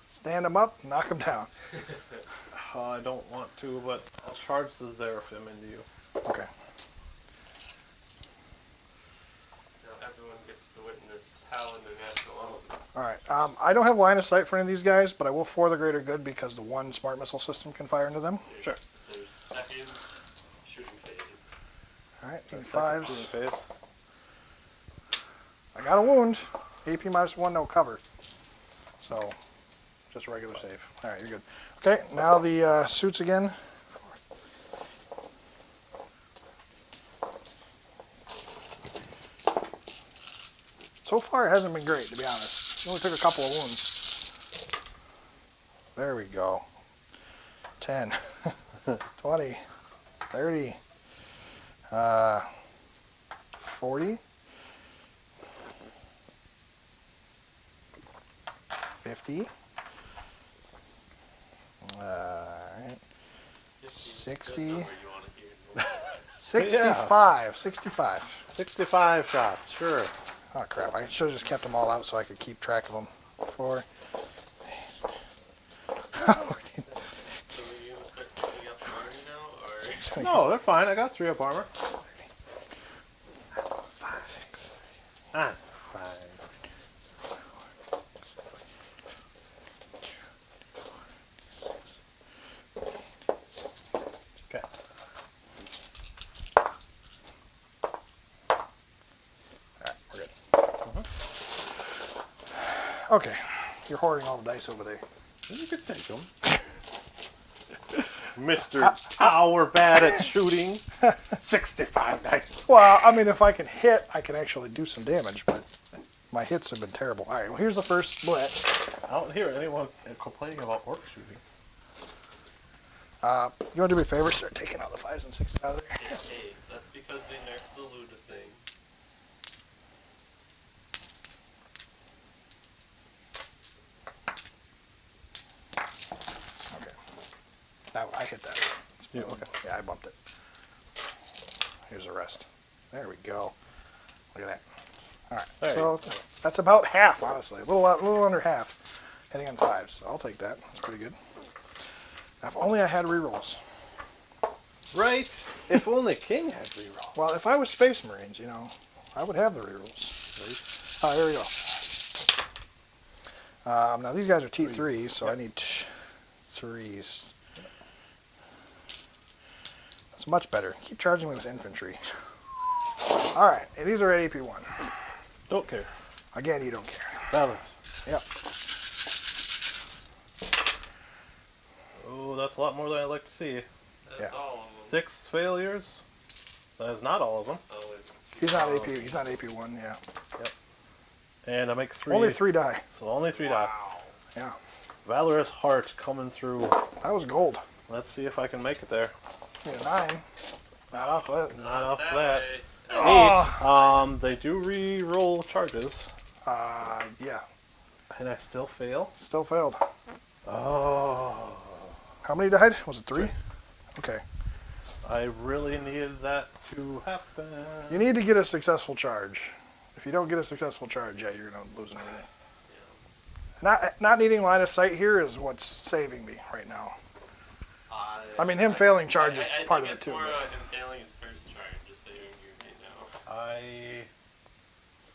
Stand him up, knock him down. I don't want to, but I'll charge the Seraphim into you. Okay. Now everyone gets to witness how international element. All right. I don't have line of sight for any of these guys, but I will for the greater good because the one smart missile system can fire into them. Sure. There's second shooting phases. All right. Need Second 5s. shooting phase. I got a wound. AP -1, no cover. So, just a regular save. All right, you're good. Okay, now the suits again. So far, it hasn't been great, to be honest. Only took a couple of wounds. There we go. 10, 20, 30, 40, 50, alright, 60, 65. 65. 65 shots, sure. Oh, crap. I should have just kept them all out so I could keep track of them. 4. So are you gonna start picking up your army now, or? No, they're fine. I got 3 up armor. 5, 6. I'm fine. Okay. Alright, we're good. Okay. You're hoarding all the dice over there. You can take them. Mr. Tower bad at shooting. 65 dice. Well, I mean, if I can hit, I can actually do some damage, but my hits have been terrible. All right, well, here's the first split. I don't hear anyone complaining about orc shooting. You want to do me a favor? Start taking all the 5s and 6s out of there. Yeah, hey, that's because they nerfed the Luda thing. Okay. Now, I hit that. Yeah, okay. Yeah, I bumped it. Here's the rest. There we go. Look at that. All right, There so that's about half, honestly. A little under half. Hitting on 5s, so I'll take that. That's pretty good. If only I had rerolls. Right? If only King had reroll. Well, if I was Space Marines, you know, I would have the rerolls. Oh, here we go. Now these guys are T3s, so I need 3s. That's much better. Keep charging me with infantry. All right, and these are at AP1. Don't care. Again, you don't care. Valor. Yep. Oh, that's a lot more than I'd like to see. That's Yeah. all of them. 6 failures. That is not all of them. Oh, wait. He's not AP. He's not AP1. Yeah. Yep. And I make 3. Only 3 die. So only 3 die. Yeah. Valorous Heart coming through. That was gold. Let's see if I can make it there. Yeah, 9. Not off that. Not off That that. way. 8. They do re-roll charges. Yeah. And I still fail. Still failed. Oh. How many died? Was it 3? Okay. I really needed that to happen. You need to get a successful charge. If you don't get a successful charge, yeah, you're gonna lose everything. Not needing line of sight here is what's saving me right now. I mean, him failing charge is part of it too. I think it's more but- about him failing his first charge, just saving you right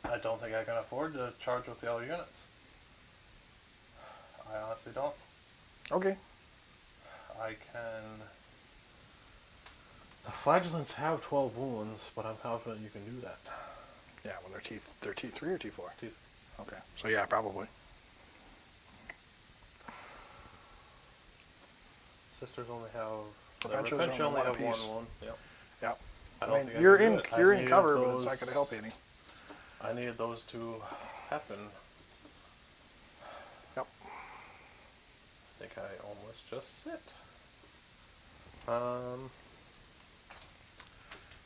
now. I don't think I can afford to charge with the other units. I honestly don't. Okay. I can... The flagellants have 12 wounds, but I'm confident you can do that. Yeah, when they're T3 or T4? T- Okay. So yeah, probably. Sisters only have... Revenge Revenge only only one have apiece. 1 wound. Yep. Yep. I I don't mean, think you're I can in do it. I you're in needed cover, but it's those- not gonna help you any. I needed those to happen. Yep. I think I almost just sit.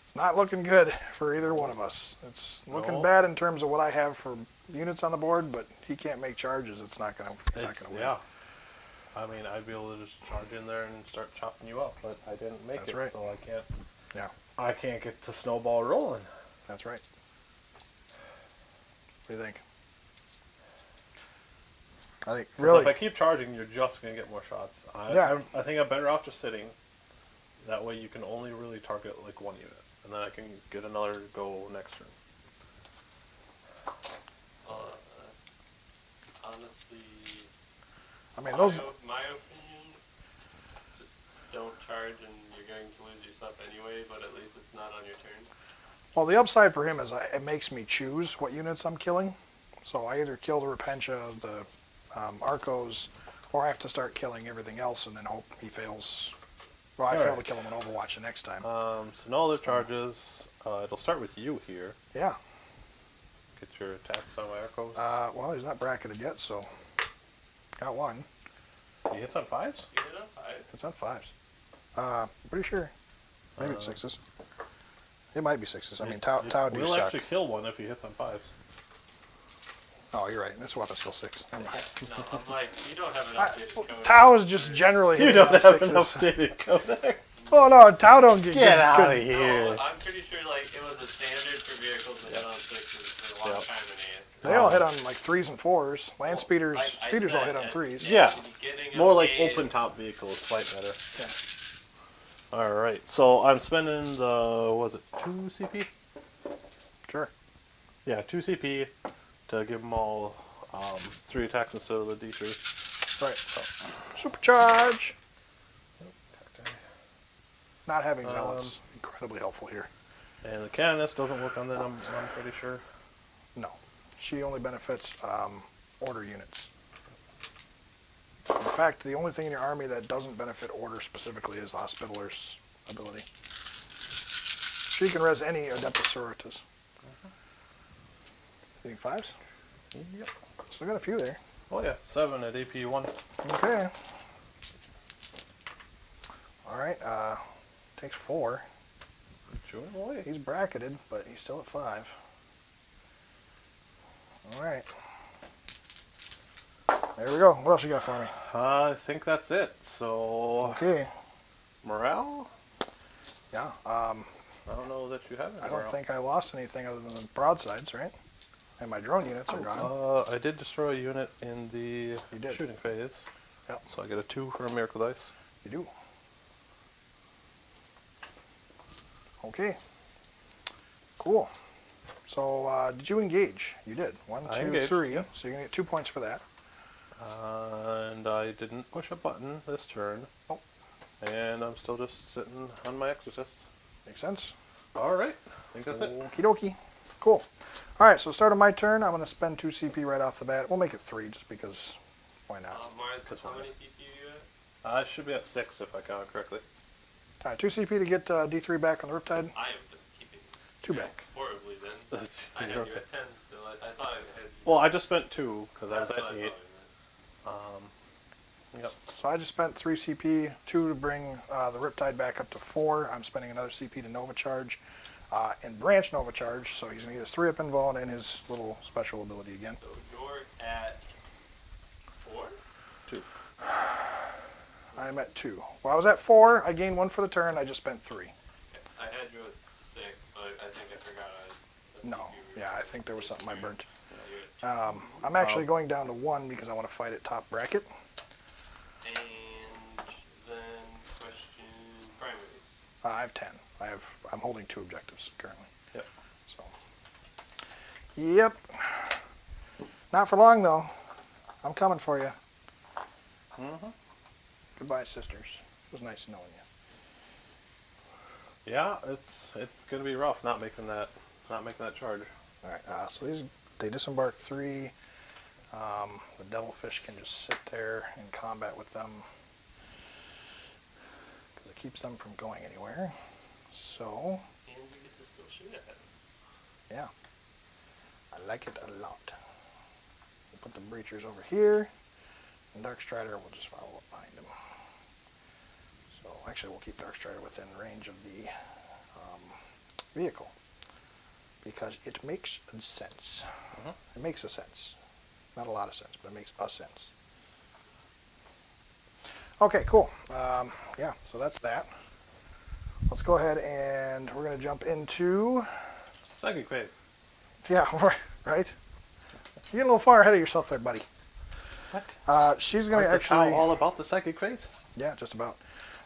It's not looking good for either one of us. It's looking No. bad in terms of what I have for units on the board, but he can't make charges. He's not gonna win. Yeah. I mean, I'd be able to just charge in there and start chopping you up, but I didn't make That's it, right. so I can't. Yeah, I can't get the snowball rolling. that's right. What do you think? I think So really. if I keep charging, you're just gonna get more shots. Yeah. I think I'm better off just sitting. That way, you can only really target like 1 unit, and then I can get another go next turn. Honestly, I mean, those. my opinion, just don't charge and you're going to lose your stuff anyway, but at least it's not on your turn. Well, the upside for him is it makes me choose what units I'm killing. So I either kill the Repentia, the Arcos, or I have to start killing everything else and then hope he fails. Well, I fail to Alright. kill him in Overwatch the next time. So no other charges. It'll start with you here. Yeah. Get your attacks on my Arcos. Well, he's not bracketed yet, so got one. He hits on 5s? You hit on 5. It's on 5s. Pretty sure. Maybe it's 6s. It might be 6s. I mean, Tau do We'll suck. actually kill one if he hits on 5s. Oh, you're right. This weapon skill 6. Never mind. No, I'm like, you don't have an updated code. Tau is just generally You hitting don't on have 6s. an updated codex. Oh no, Tau don't get Get out good. of here. No, I'm pretty sure like it was a standard for vehicles that hit on 6s for a long Yep. time in AS. They all hit on like 3s and 4s. Land speeders, I speeders all said hit on at 3s. the Yeah. beginning More of like AS. open top vehicles, fight better. Yeah. All right, so I'm spending the, was it 2 CP? Sure. Yeah, 2 CP to give them all 3 attacks instead of the D3. Right. Supercharge. Not having zealots incredibly helpful here. And the canonist doesn't work on that, I'm pretty sure. No, she only benefits order units. In fact, the only thing in your army that doesn't benefit order specifically is the Hospitaler's ability. She can res any Adepta Sororitas. Hitting 5s? Yep. Still got a few there. Oh yeah, 7 at AP 1. Okay. Alright, takes 4. Sure, boy. He's bracketed, but he's still at 5. Alright. There we go. What else you got for me? I think that's it. So, Okay. morale? Yeah. I don't know that you have it. I don't think I lost anything other than the broadsides, right? And my drone units are gone. I did destroy a unit in the You did. shooting phase. Yep. So I get a 2 for a miracle dice. You do. Okay. Cool. So, did you engage? You did. 1, I 2, engaged, 3. yep. So you're going to get 2 points for that. And I didn't push a button this turn. Oh. And I'm still just sitting on my exorcist. Makes sense. Alright, I think that's it. Okie dokie. Cool. Alright, so start of my turn. I'm going to spend 2 CP right off the bat. We'll make it 3 just because why not? Mars, That's how fine. many CPU you at? I should be at 6 if I count correctly. Alright, 2 CP to get D3 back on the Riptide. I have been keeping 2 back. horribly then. I had You're you okay. at 10 still. I thought I had you. Well, I just spent 2 because I was That's at what I 8. thought it was. Yep. So I just spent 3 CP, 2 to bring the Riptide back up to 4. I'm spending another CP to Nova Charge and Branch Nova Charge, so he's going to get his 3-up invuln and his little special ability again. So you're at 4? 2. I'm at 2. Well, I was at 4. I gained 1 for the turn. I just spent 3. I had you at 6, but I think I forgot a No. CPU. Yeah, I think there was something I burnt. Yeah, you're at 2. I'm actually going down to 1 because I want to fight at top bracket. And then question primaries. I have 10. I'm holding 2 objectives currently. Yep. So. Yep. Not for long though. I'm coming for you. Mm-hmm. Goodbye, sisters. It was nice knowing you. Yeah, it's gonna be rough not making that charge. All right. So they disembark 3. The devilfish can just sit there in combat with them because it keeps them from going anywhere. So, And you get to still shoot at it. yeah, I like it a lot. We'll put the breachers over here, and Darkstrider will just follow up behind him. So, actually, we'll keep Darkstrider within range of the vehicle because it makes sense. It makes a sense. Not a lot of sense, but it makes a sense. Okay, cool. Yeah, so that's that. Let's go ahead and we're going to jump into... Psychic phase. Yeah, right? You're getting a little far ahead of yourself there, buddy. What? She's going to Aren't the actually... Tau all about the psychic phase? Yeah, just about.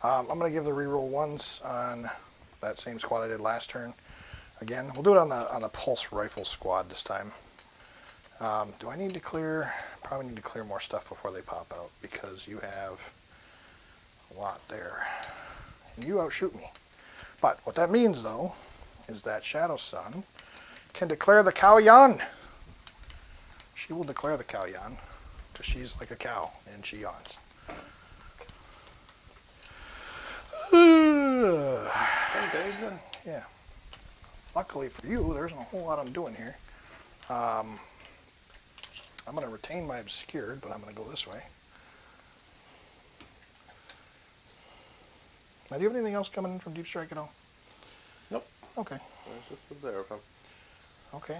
I'm going to give the reroll 1s on that same squad I did last turn. Again, we'll do it on the pulse rifle squad this time. Do I need to clear? Probably need to clear more stuff before they pop out because you have a lot there. And you outshoot me. But what that means, though, is that Shadowsun can declare the Cow Yan. She will declare the Cow Yan because she's like a cow and she yawns. Okay, then. Yeah. Luckily for you, there isn't a whole lot I'm doing here. I'm going to retain my obscured, but I'm going to go this way. Now, do you have anything else coming in from Deep Strike at all? Nope. Okay. There's just the Xeraphim. Okay.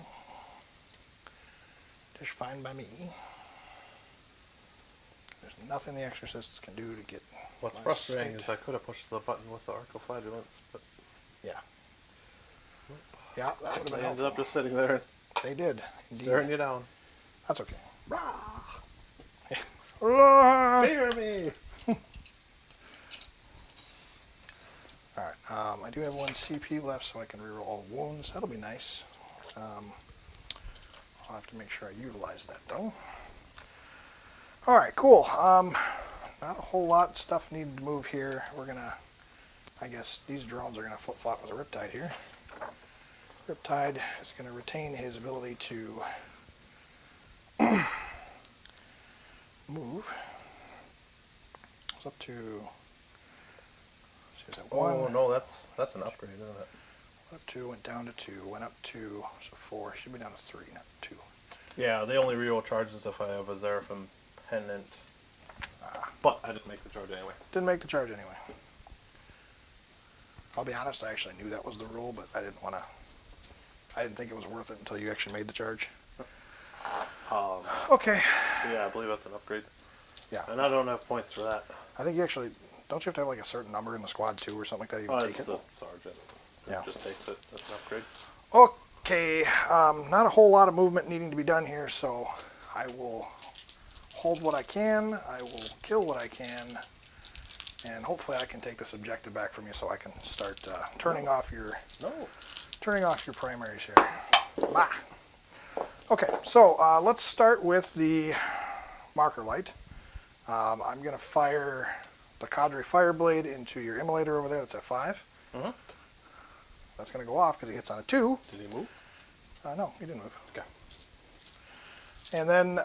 Just fine by me. There's nothing the exorcists can do to get. What's my frustrating sight. is I could have pushed the button with the arcoflagellants, but Yeah. Yeah, that would have been they ended helpful. up just sitting there and They did, indeed. staring you down. That's okay. Fear me! Alright, I do have 1 CP left, so I can reroll all wounds. That'll be nice. I'll have to make sure I utilize that, though. Alright, cool. Not a whole lot of stuff needed to move here. We're gonna, I guess, these drones are gonna flip-flop with a Riptide here. Riptide is gonna retain his ability to move. It's up to, see, is that 1? Oh no, that's an upgrade, isn't it? Up 2, went down to 2, went up 2, so 4. Should be down to 3, not 2. Yeah, they only reroll charges if I have a Seraphim pendant. But I didn't make the charge anyway. Didn't make the charge anyway. I'll be honest, I actually knew that was the rule, but I didn't think it was worth it until you actually made the charge. Okay. Yeah, I believe that's an upgrade. Yeah. And I don't have points for that. I think you actually, don't you have to have like a certain number in the squad too or something like that to even take It's it? the sergeant. Yeah. Just takes it. That's an upgrade. Okay, not a whole lot of movement needing to be done here, so I will hold what I can, I will kill what I can, and hopefully I can take this objective back from you so I can start turning off your primaries here. Bah. Okay, so let's start with the marker light. I'm going to fire the Cadre Fireblade into your immolator over there. That's at 5. That's going to go off because he hits on a 2. Did he move? No, he didn't move. Okay. And then,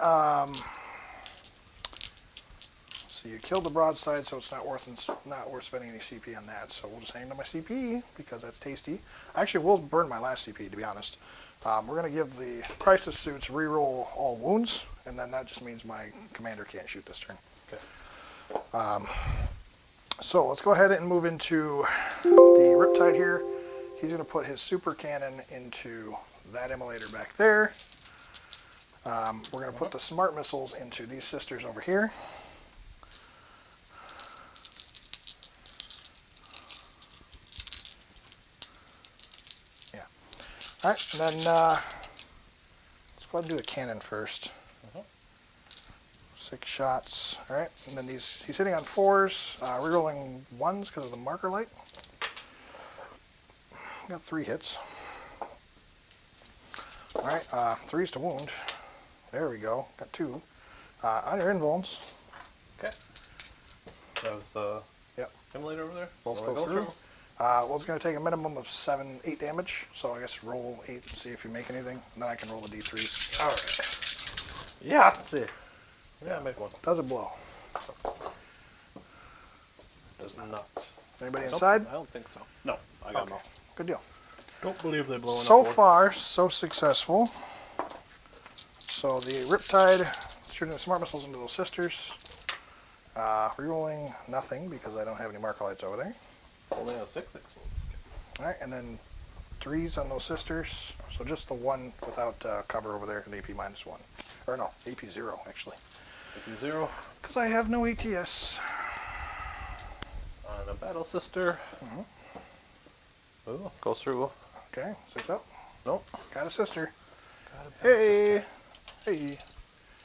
so you killed the broadside, so it's not worth spending any CP on that. So we'll just hang to my CP because that's tasty. I actually will burn my last CP, to be honest. We're going to give the crisis suits reroll all wounds, and then that just means my commander can't shoot this turn. Okay. So let's go ahead and move into the Riptide here. He's going to put his super cannon into that immolator back there. We're going to put the smart missiles into these sisters over here. Yeah. All right, and then let's go ahead and do the cannon first. 6 shots. All right, and then he's hitting on 4s, rerolling 1s because of the marker light. Got 3 hits. All right, 3s to wound. There we go. Got 2. On your invulns. Okay. That was the Yep. immolator over there? Both So I go go through. Well, it's going to take a minimum of 8 damage. So I guess roll 8 and see if you make anything. And then I can roll the d3s. All right. Yeah, let's see. Yeah, make one. Does it blow? Does not. Anybody Nope, inside? I don't think so. No, I got Okay. no. Good deal. Don't believe they blow enough. So far, so successful. So the Riptide shooting the smart missiles into those sisters. Rerolling nothing because I don't have any marker lights over there. Only has 6 explosions. All right, and then 3s on those sisters. So just the 1 without cover over there, an AP -1. Or no, AP 0 actually. AP 0. Because I have no ATS. On a battle sister. Ooh, goes through. Okay, 6 up. Nope. Got a sister. Got a battle Hey, sister. hey.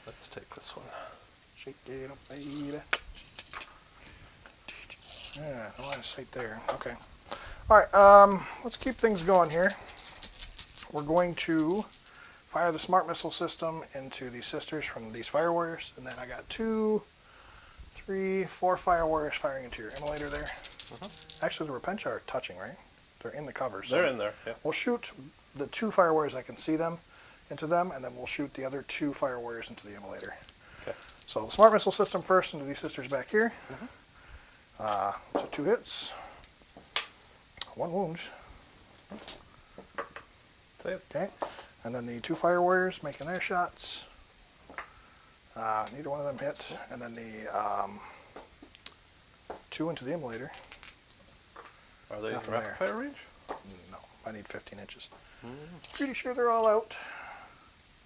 Let's take this one. Shake it up, baby. Yeah, no line of sight there. Okay. All right, let's keep things going here. We're going to fire the smart missile system into these sisters from these fire warriors, and then I got 2, 3, 4 fire warriors firing into your immolator there. Actually, the Repentia are touching, right? They're in the cover. So They're in there, yeah. we'll shoot the 2 fire warriors, I can see them, into them, and then we'll shoot the other 2 fire warriors into the immolator. Okay. So the smart missile system first into these sisters back here. So 2 hits, 1 wound. Save. Okay, and then the 2 fire warriors making their shots. Neither one of them hit, and then the 2 into the immolator. Are they in Nothing rapid there. fire range? No, I need 15 inches. Pretty sure they're all out.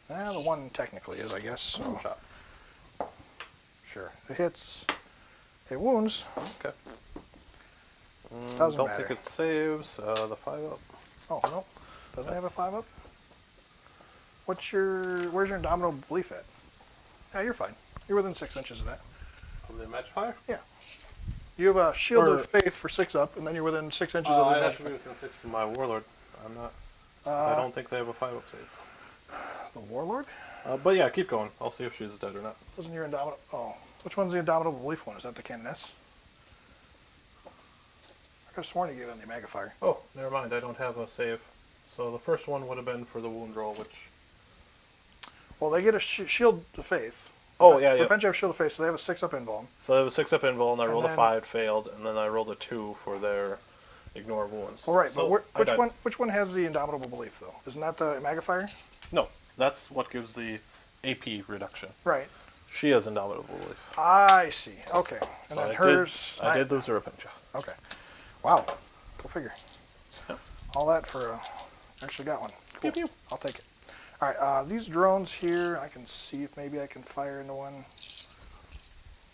The 1 technically is, I guess. So. Shot. Sure. It hits. It wounds. Okay. Doesn't Don't matter. think it saves the 5 up. Oh, no. Doesn't it have a 5 up? Where's your indomitable belief at? Yeah, you're fine. You're within 6 inches of that. Of the magnifier? Yeah. You have a shield of faith for 6 up, and then you're within 6 inches of the I have magic. to be within 6 to my warlord. I'm not. I don't think they have a 5 up save. The warlord? But yeah, keep going. I'll see if she's dead or not. Wasn't your indomitable? Oh, which one's the indomitable belief one? Is that the canoness? I could have sworn you get it on the magnifier. Oh, never mind. I don't have a save. So the first one would have been for the wound roll, which. Well, they get a shield of faith. Oh, yeah, yeah. Repentia have shield of faith, so they have a 6 up invuln. So I have a 6 up invul, and I rolled then- a 5, failed, and then I rolled a 2 for their ignore wounds. Well, right, So but I died. which one has the indomitable belief though? Isn't that the magnifier? No, that's what gives the AP reduction. Right. She has indomitable belief. I see. Okay. And So then hers. I did lose a repentia. Okay. Wow. Go figure. Yep. All that for actually got one. Cool. Pew, pew. I'll take it. All right. These drones here, I can see if maybe I can fire into one.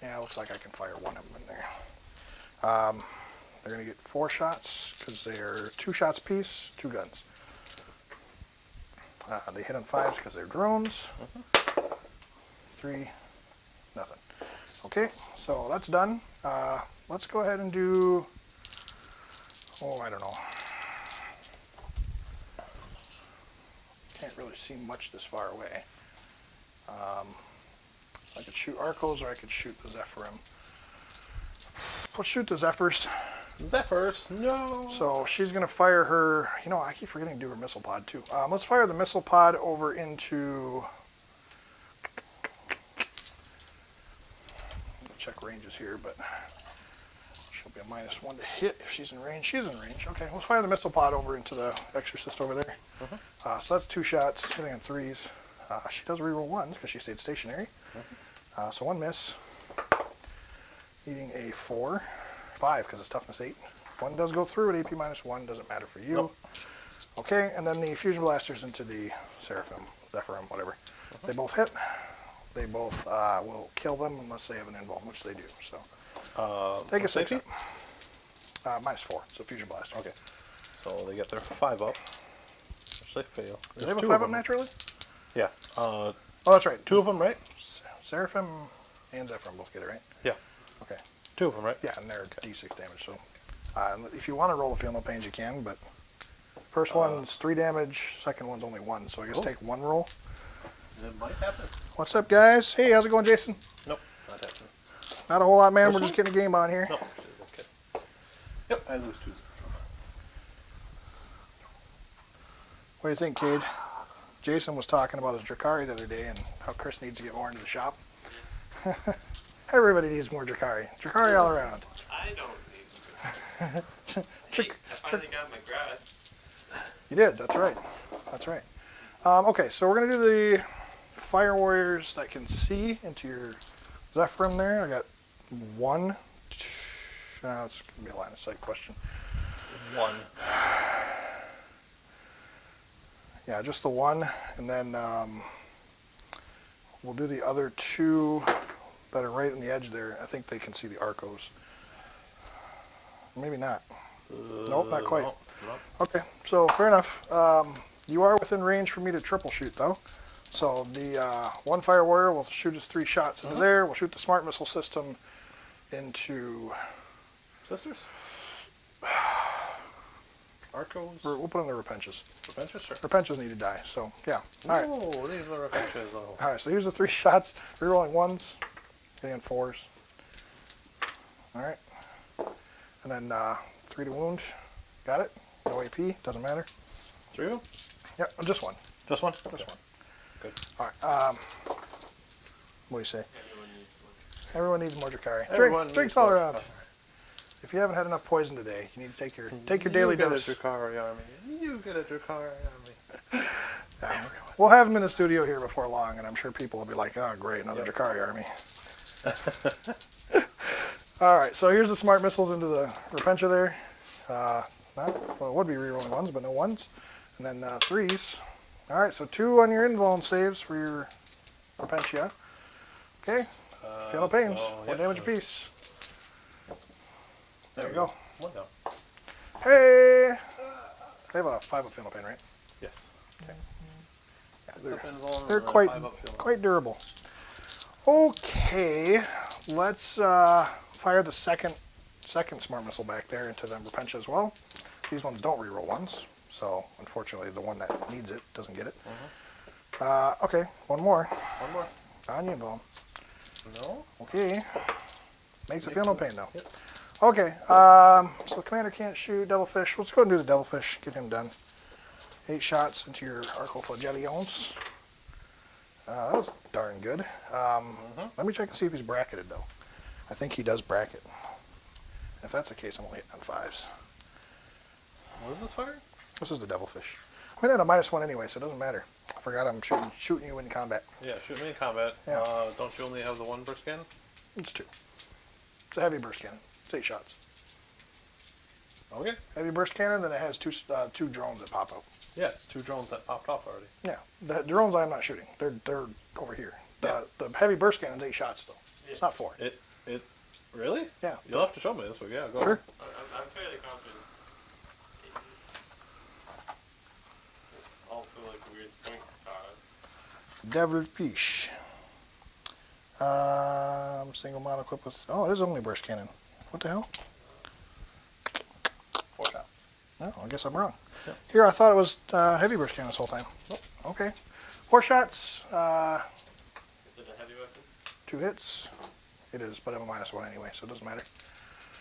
Yeah, it looks like I can fire one of them in there. They're going to get 4 shots because they're 2 shots apiece, 2 guns. They hit on 5s because they're drones. 3, nothing. Okay, so that's done. Let's go ahead and do, I don't know. Can't really see much this far away. I could shoot Arcos or I could shoot the Zephyrim. Let's shoot the Zephyrs. Zephyrs, no. So she's going to fire her, I keep forgetting to do her missile pod too. Let's fire the missile pod over into, I'll check ranges here, but she'll be a -1 to hit if she's in range. She's in range. Okay, let's fire the missile pod over into the Exorcist over there. So that's 2 shots, hitting on 3s. She does reroll 1s because she stayed stationary. So 1 miss. Needing a 4. 5 because it's toughness 8. 1 does go through at AP -1, doesn't matter for you. Nope. Okay, and then the fusion blasters into the Seraphim, Zephyrim, whatever. They both hit. They both will kill them unless they have an invuln, which they do. So take a 6 up. -4, so fusion blaster. Okay. So they get their 5 up, which they fail. Do they have a There's 5 2 up of them. naturally? Yeah. Oh, that's right. 2 of them, right? Seraphim and Zephyrim both get it, right? Yeah. Okay. 2 of them, right? Yeah, and they're D6 damage. So if you want to roll the feel no pains, you can, but first one's 3 damage, second one's only 1. So I guess take 1 roll. It might happen. What's up, guys? Hey, how's it going, Jason? Nope, not happening. Not a whole lot, man. First We're just one? getting a game on here. No, okay. Yep, I lose 2. What do you think, Cade? Jason was talking about his Drakari the other day and how Chris needs to get more into the shop. Everybody needs more Drakari. Drakari all around. I don't need to. Hey, I finally got my grats. You did, that's right. That's right. Okay, so we're going to do the Fire Warriors that can see into your Zephyrim there. I got 1. No, it's going to be a line of sight question. 1. Yeah, just the 1, and then we'll do the other 2 that are right on the edge there. I think they can see the Arcos. Maybe not. Nope, not quite. No. Okay, so fair enough. You are within range for me to triple shoot, though. So the 1 Fire Warrior will shoot his 3 shots into there. We'll shoot the Smart Missile System into... Sisters? Arcos? We'll put in the Repentias. Repentias? Sure. Repentias need to die, so yeah. All right. Oh, these are Repentias. Oh. All right, so here's the 3 shots. Rerolling 1s, hitting on 4s. All right. And then 3 to wound. Got it. No AP, doesn't matter. 3 of them? Yep, just 1. Just 1? Just 1. Good. All right. What do you say? Everyone needs more. Everyone needs more Drakari. Everyone Drinks needs all more. around. If you haven't had enough poison today, you need to take your daily dose. You get a Drakari army. You get a Drakari army. Yeah. We'll have him in the studio here before long, and I'm sure people will be like, "Oh, great, another Drakari army." All right, so here's the smart missiles into the Repentia there. Well, it would be rerolling 1s, but no 1s, and then 3s. All right, so 2 on your invuln saves for your Repentia. Okay, Feeling pains. So, One yep. damage apiece. There you go. One down. Hey! They have a 5 up feeling pain, right? Yes. Okay. Depends on They're the quite 5 up feeling. quite durable. Okay, let's fire the second smart missile back there into the Repentia as well. These ones don't reroll ones, so unfortunately the one that needs it doesn't get it. Okay, one more. One more. Onion bone. No. Okay. Makes it feel no pain though. Yep. Okay, so commander can't shoot devilfish. Let's go and do the devilfish. Get him done. 8 shots into your Arcoflagellions. That was darn good. Let me check and see if he's bracketed though. I think he does bracket. If that's the case, I'm only hitting on 5s. What is this fire? This is the devilfish. I'm at a -1 anyway, so it doesn't matter. I forgot I'm shooting you in combat. Yeah, shoot me in combat. Yeah. Don't you only have the 1 burst cannon? It's 2. It's a heavy burst cannon. It's 8 shots. Okay. Heavy burst cannon, then it has two drones that pop out. Yeah, 2 drones that popped off already. Yeah, the drones I'm not shooting. They're over here. Yeah. The heavy burst cannon's 8 shots though. It's not 4. It really? Yeah. You'll have to show me this one. Yeah, go Sure. on. I'm fairly confident. It's also like a weird point cost. Devilfish. Single mono equipped with. Oh, it is only burst cannon. What the hell? 4 shots. No, I guess I'm wrong. Yep. Here, I thought it was heavy burst cannon this whole time. Nope. Okay. 4 shots. Is it a heavy weapon? 2 hits. It is, but I'm a -1 anyway, so it doesn't matter.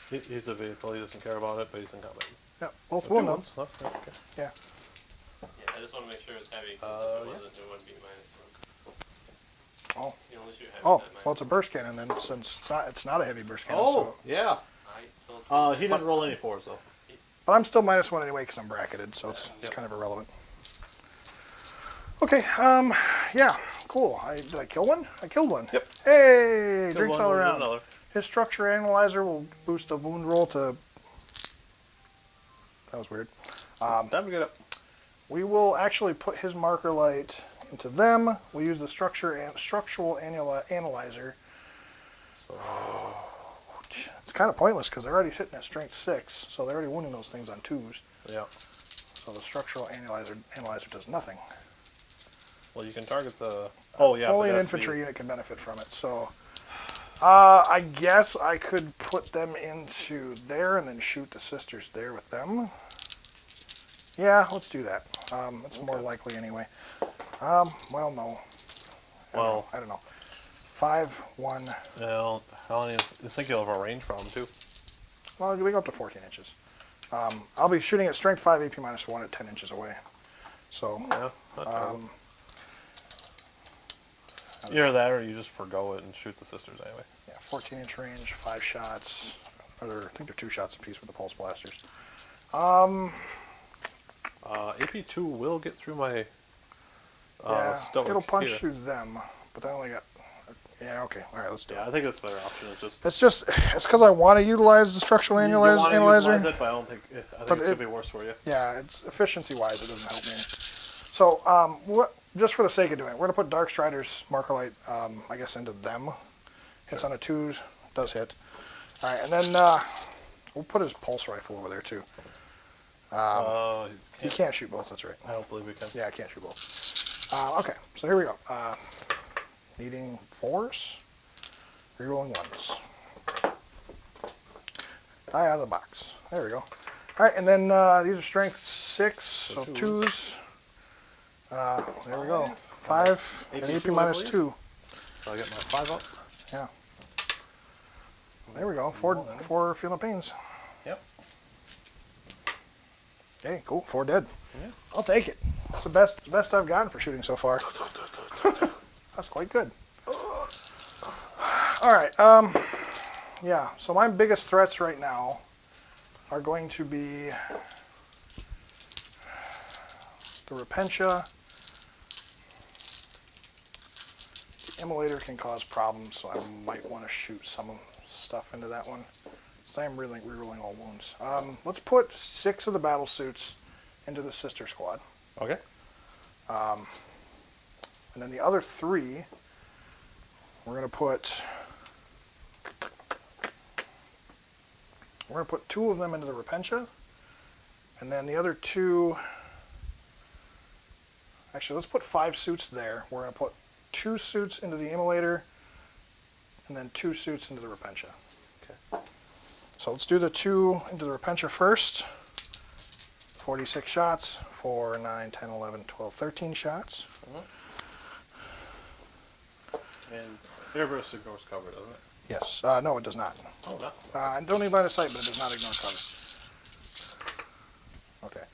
He's a vehicle. He doesn't care about it, but he's in combat. Yeah, both So will 2 know. ones left. Okay. Yeah. Yeah, I just want to make sure it's heavy because if it wasn't, it wouldn't be -1. Oh. You only shoot heavy. Oh, at well, it's a burst cannon then, since it's not a heavy burst cannon. Oh, So. yeah. So it's He didn't roll any 4s though. But I'm still -1 anyway because I'm bracketed, so it's Yep. kind of irrelevant. Okay, yeah, cool. Did I kill one? I killed one. Yep. Hey, drinks one, all we'll do around. another. His structure analyzer will boost a wound roll to. That was weird. Time to get up. We will actually put his marker light into them. We'll use the structural analyzer. So, It's kind of pointless because they're already sitting at strength 6, so they're already wounding those things on 2s. yeah. So the structural analyzer does nothing. Well, you can target the. Oh yeah. Only but an that's infantry the- unit can benefit from it. So I guess I could put them into there and then shoot the sisters there with them. Yeah, let's do that. It's more likely anyway. Well, no. Well, I don't know. 5, 1. well, I think you'll have a range problem too. Well, we go up to 14 inches. I'll be shooting at strength 5, AP -1 at 10 inches away. So, Yeah. Not terrible. Either that, or you just forgo it and shoot the sisters anyway. yeah, 14-inch range, 5 shots. Or I think they're 2 shots apiece with the pulse blasters. AP2 will get through my. Yeah, stoic it'll punch here. through them, but I only got. Yeah, okay. All right, let's do Yeah, it. I think that's a better option. It's because I want to utilize the structural You wanna analyzer. utilize it, but I don't think. I think But it's gonna be worse for you. Yeah, it's efficiency-wise, it doesn't help me. So, what? Just for the sake of doing it, we're gonna put Dark Strider's marker light, I guess, into them. Hits on a 2s, does hit. All right, and then we'll put his pulse rifle over there too. He can't shoot both. That's right. I don't believe we can. Yeah, I can't shoot both. Okay, so here we go. Needing 4s, rerolling 1s. Die out of the box. There we go. All right, and then these are strength 6, so 2s. There we go. 5 and AP AP2, I believe. -2. So I get my 5 up. Yeah. There we go. 4 Philippines. Yep. Okay, cool. 4 dead. Yeah. I'll take it. It's the best I've gotten for shooting so far. That's quite good. All right. Yeah. So my biggest threats right now are going to be the Repentia. The Immolator can cause problems, so I might want to shoot some stuff into that one. So I'm rerolling all wounds. Let's put 6 of the battle suits into the sister squad. Okay. And then the other 3, we're going to put We're going to put 2 of them into the Repentia. And then the other 2... Actually, let's put 5 suits there. We're going to put 2 suits into the Immolator, and then 2 suits into the Repentia. Okay. So let's do the 2 into the Repentia first. 46 shots. 4, 9, 10, 11, 12, 13 shots. And Airburst ignores cover, doesn't it? Yes. No, it does not. Oh, no. I don't need line of sight, but it does not ignore cover. Okay.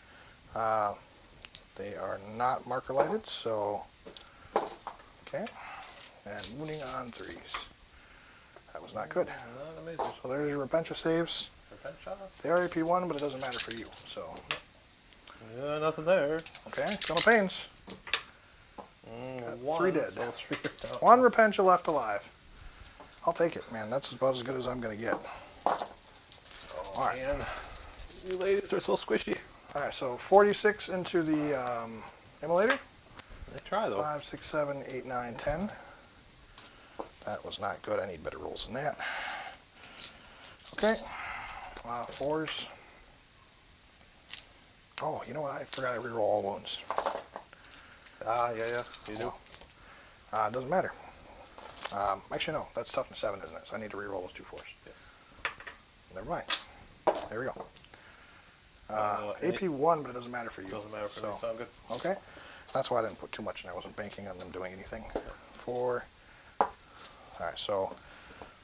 They are not marker lighted, so... Okay. And wounding on 3s. That was not good. Not amazing. So there's your Repentia saves. Repentia? They are AP1, but it doesn't matter for you, so... Yeah, nothing there. Okay, Son of Pains. One, 3 dead. So 3 down. 1 Repentia left alive. I'll take it, man. That's about as good as I'm going to get. Alright. Man, you ladies are so squishy. Alright, so 46 into the Immolator. They try, though. 5, 6, 7, 8, 9, 10. That was not good. I need better rolls than that. Okay. 4s. Oh, you know what? I forgot I reroll all wounds. Ah, yeah, you do. It doesn't matter. Actually, no. That's toughness 7, isn't it? So I need to reroll those 2 4s. Yes. Never mind. There we go. AP1, but it doesn't matter for you. Doesn't matter for me. Sound good? Okay. That's why I didn't put too much in. I wasn't banking on them doing anything. 4. Alright, so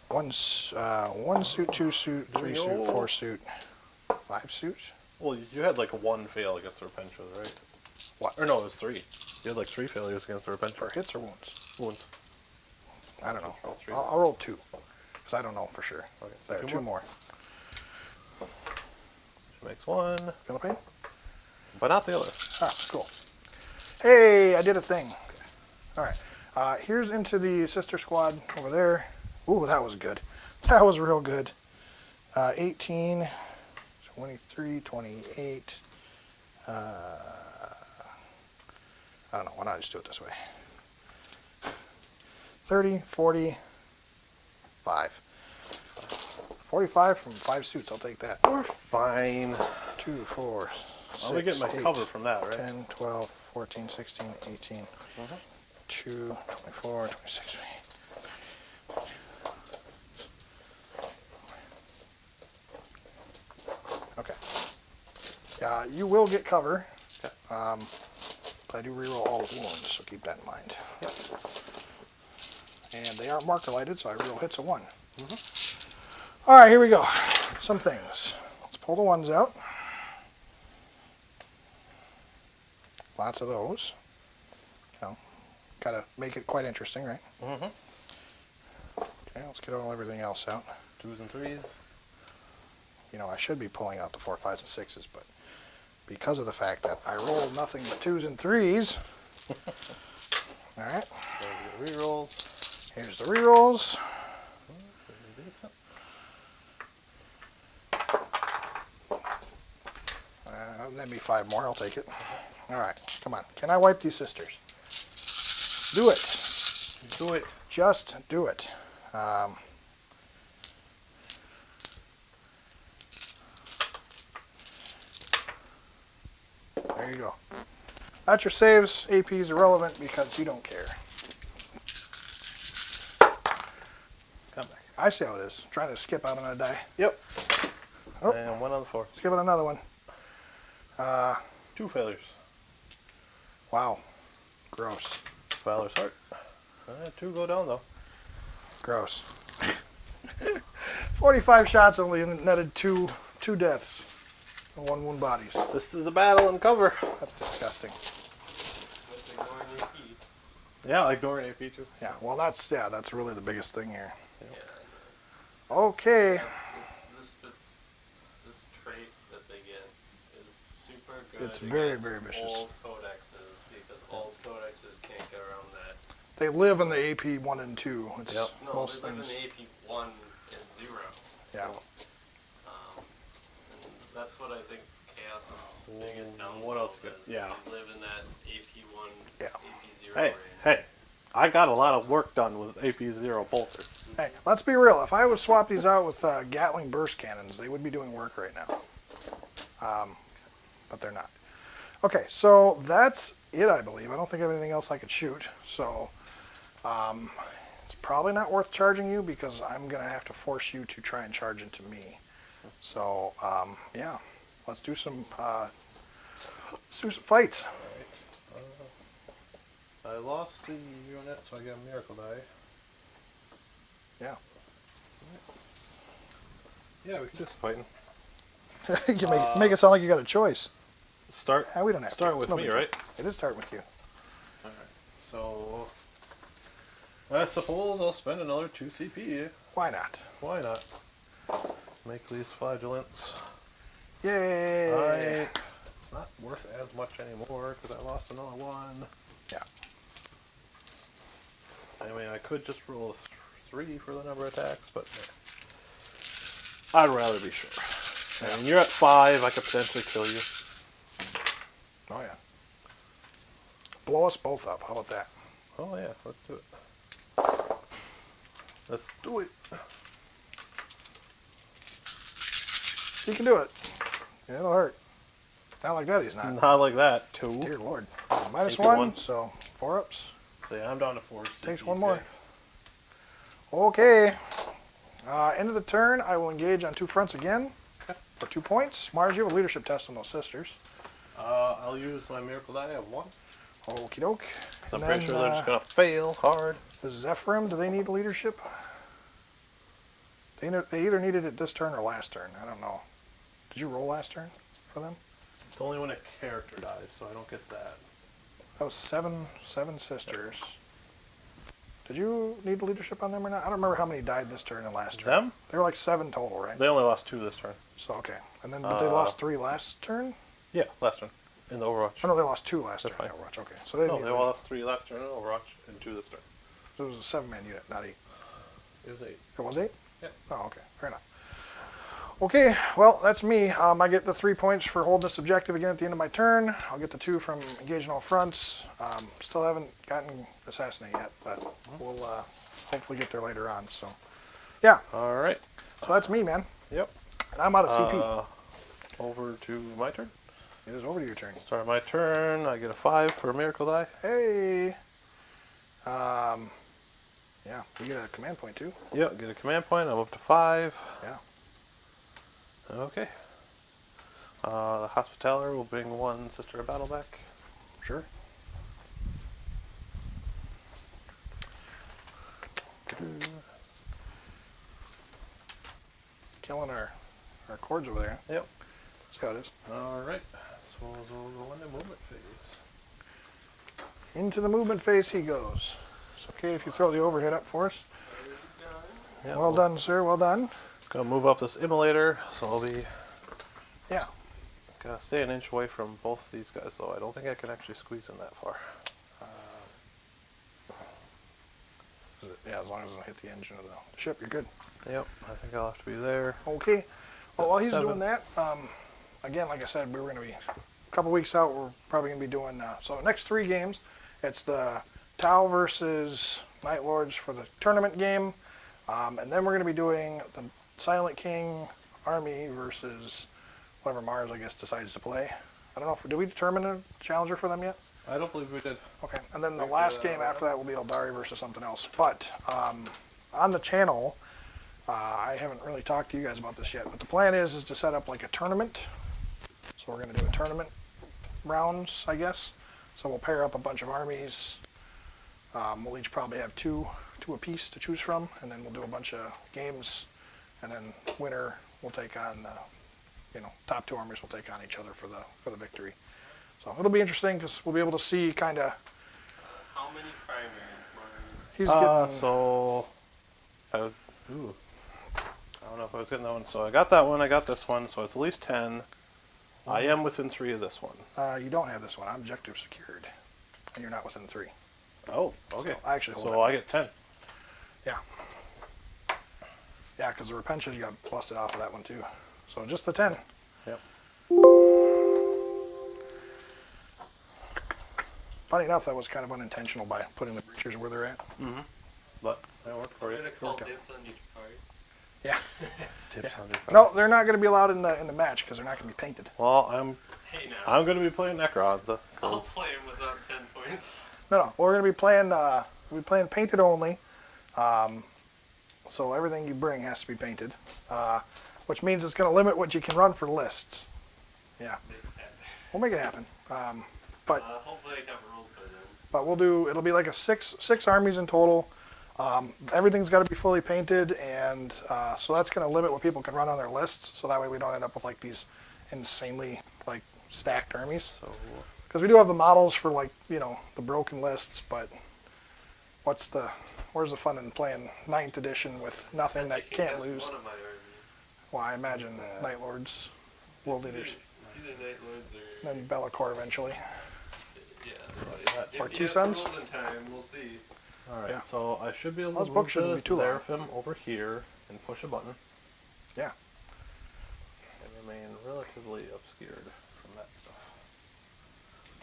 1 suit, 2 suit, 3 suit, 4 suit, 5 suits. Well, you had like 1 fail against the Repentia, right? What? Or no, it was 3. You had like 3 failures against the Repentia. For hits or wounds? Wounds. I don't know. Roll 3. I'll roll 2. Because I don't know for sure. Okay, There, so 2 more. Which makes 1, Philippine? but not the other. Ah, cool. Hey, I did a thing. Alright. Here's into the sister squad over there. Ooh, that was good. That was real good. 18, 23, 28. I don't know. Why not just do it this way? 30, 40, 5. 45 from 5 suits. I'll take that. We're fine. 2, 4, 6, I'll be getting my 8, cover from that, right? 10, 12, 14, 16, 18, 2, 24, 26. Okay. You will get cover. Okay. But I do reroll all of wounds, so keep that in mind. Yep. And they aren't marker lighted, so I reroll hits of 1. Alright, here we go. Some things. Let's pull the 1s out. Lots of those. Gotta make it quite interesting, right? Okay, let's get everything else out. 2s and 3s. You know, I should be pulling out the 4, 5s, and 6s, but because of the fact that I rolled nothing but 2s and 3s. Alright. There's the rerolls. Here's the rerolls. That'd be 5 more. I'll take it. Alright, come on. Can I wipe these sisters? Do it. Do it. Just do it. There you go. That's your saves. AP is irrelevant because you don't care. Come back. I see how it is. Trying to skip out on a die. Yep. Oh. And 1 on the 4. Skip out another one. 2 failures. Wow. Gross. Valor's Heart. 2 go down, though. Gross. 45 shots only netted two deaths and 1 wound bodies. This is a battle and cover. That's disgusting. That's ignoring AP. Yeah, ignoring AP, too. Yeah, well, that's really the biggest thing here. Yeah. Okay. It's this trait that they get is super good. It's very, against very vicious. Old codexes because old codexes can't get around that. They live in the AP 1 and 2. It's Yep. No, most they live in things. the AP 1 and 0. Yeah. And that's what I think Chaos's biggest downfall What else? is. Yeah. They live in that AP 1, Yeah. AP 0 Hey, range. hey. I got a lot of work done with AP0 bolters. Hey, let's be real. If I would swap these out with Gatling burst cannons, they would be doing work right now. But they're not. Okay, so that's it, I believe. I don't think I have anything else I could shoot. So it's probably not worth charging you because I'm going to have to force you to try and charge into me. So, yeah, let's do some fights. I lost the unit, so I get a miracle die. Yeah. Yeah, we can do some fighting. You make it sound like you got a choice. Start. We don't have to. Start with No me, big deal. right? It is starting with you. Alright. So I suppose I'll spend another 2 CP. Why not? Why not? Make these flagellants. Yay! It's not worth as much anymore because I lost another one. Yeah. I mean, I could just roll a 3 for the number of attacks, but I'd rather be sure. I mean, you're at 5. I could potentially kill you. Oh yeah. Blow us both up. How about that? Oh yeah, let's do it. Let's do it. You can do it. It'll hurt. Not like that. He's not. Not like that. 2. Dear Lord. Minus Take it 1, one. so 4 ups. So yeah, I'm down to 4. Takes CP, one more. okay. Okay. End of the turn, I will engage on 2 fronts again for 2 points. Mars, you have a leadership test on those sisters. I'll use my miracle die. I have 1. Okie doke. So I'm pretty sure they're just gonna fail hard. The Zephyrim, do they need leadership? They either needed it this turn or last turn. I don't know. Did you roll last turn for them? It's only when a character dies, so I don't get that. That was seven sisters. Did you need leadership on them or not? I don't remember how many died this turn and last turn. Them? They were like 7 total, right? They only lost 2 this turn. So okay. And then but they lost 3 last turn? Yeah, last turn in the Overwatch. Oh no, they lost 2 last turn fine. in Overwatch. Okay. So they No, didn't they need lost 3 last turn in Overwatch and 2 this turn. So it was a 7-man unit, not 8. It was 8. It was 8? Yeah. Oh, okay. Fair enough. Okay, well, that's me. I get the 3 points for holding this objective again at the end of my turn. I'll get the 2 from engaging all fronts. Still haven't gotten assassinate yet, but we'll hopefully get there later on. So, yeah. All right. So that's me, man. Yep. And I'm out of CP. Over to my turn. It is over to your turn. Start my turn. I get a 5 for a miracle die. Hey. Yeah, you get a command point too. Yep, get a command point. I'm up to 5. Yeah. Okay. The Hospitaller will bring 1 Sister of Battle back. Sure. Killing our cords over there. Yep. That's how it is. Alright. So we'll go into movement phase. Into the movement phase he goes. It's okay if you throw the overhead up for us. Yeah, Well done, sir. Well done. Gonna move up this immolator, so I'll be Yeah. gotta stay an inch away from both these guys though. I don't think I can actually squeeze in that far. Yeah, as long as it doesn't hit the engine of the ship, you're good. Yep, I think I'll have to be there. Okay. Well, while he's 7. doing that, again, like I said, we were going to be a couple weeks out. We're probably going to be doing so next 3 games. It's the Tau versus Night Lords for the tournament game, and then we're going to be doing the Silent King army versus whatever Mars, I guess, decides to play. I don't know if did we determine a challenger for them yet? I don't believe we did. Okay, and then the last game after that will be Eldari versus something else. But on the channel, I haven't really talked to you guys about this yet, but the plan is to set up like a tournament. So we're going to do a tournament rounds, I guess. So we'll pair up a bunch of armies. We'll each probably have two apiece to choose from, and then we'll do a bunch of games, and then winner will take on, top 2 armies will take on each other for the victory. So it'll be interesting because we'll be able to see kind of. How many primary He's getting. So I don't know if I was getting that one. So I got that one. I got this one. So it's at least 10. I am within 3 of this one. You don't have this one. Objective secured, and you're not within 3. Oh, okay. So I actually hold So it. I get 10. Yeah. Yeah, because the repention you got busted off of that one too. So just the 10. Yep. Funny enough, that was kind of unintentional by putting the breachers where they're at. But That worked I'm for you. gonna call Okay. dibs on each party. Yeah. Tips on your No, they're not going to be allowed in the match because they're not going to be painted. Well, Hey now. I'm gonna be playing Necrons. I'll play him without 10 points. No. We're going to be playing. Painted only. So everything you bring has to be painted, which means it's going to limit what you can run for lists. Yeah, Make it happen. we'll make it happen. Hopefully I have rules by then. But it'll be like a six armies in total. Everything's got to be fully painted, and so that's going to limit what people can run on their lists. So that way we don't end up with like these insanely like stacked armies. So Because we do have the models for like the broken lists, but where's the fun in playing 9th edition with nothing that You can can't guess lose? One of my armies. Well, I imagine Night Lords, World Leaders, It's either Night Lords or. and then Be'lakor eventually. Yeah. Or If two you have suns? rules in time, we'll see. alright, Yeah. so I should be able Those to books move shouldn't the be too long. Seraphim over here and push a button Yeah. and remain relatively obscured from that stuff.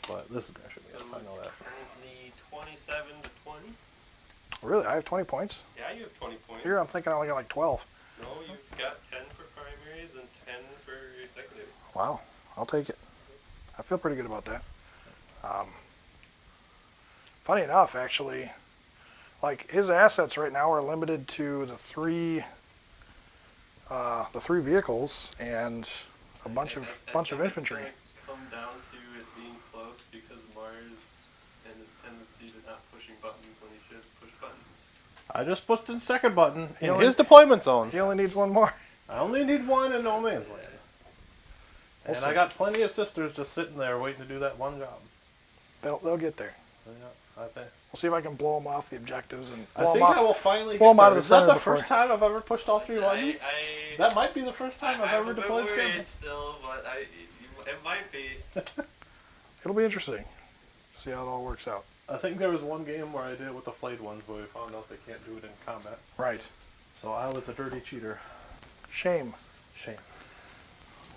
But this guy should be So able to it's know that. currently 27 to 20. Really, I have 20 points. Yeah, you have 20 points. Here, I'm thinking I only got like 12. No, you've got 10 for primaries and 10 for your secondaries. Wow, I'll take it. I feel pretty good about that. Funny enough, actually, like his assets right now are limited to the three vehicles and a bunch of infantry. It's gonna come down to it being close because Mars and his tendency to not pushing buttons when he should push buttons. I just pushed in second button in only- his deployment zone. He only needs one more. I only need one in no man's land. We'll And see. I got plenty of sisters just sitting there waiting to do that one job. They'll get there. Yeah, I think. We'll see if I can blow them off the objectives and I blow them think I off. will finally pull get 'em out of there. the Is that center the before- first time I've ever pushed all three buttons? That might be the first time I've I'm ever a bit deployed worried scum. still, but it might be. It'll be interesting to see how it all works out. I think there was one game where I did it with the flayed ones, but we found out they can't do it in combat. Right. So I was a dirty cheater. Shame. Shame.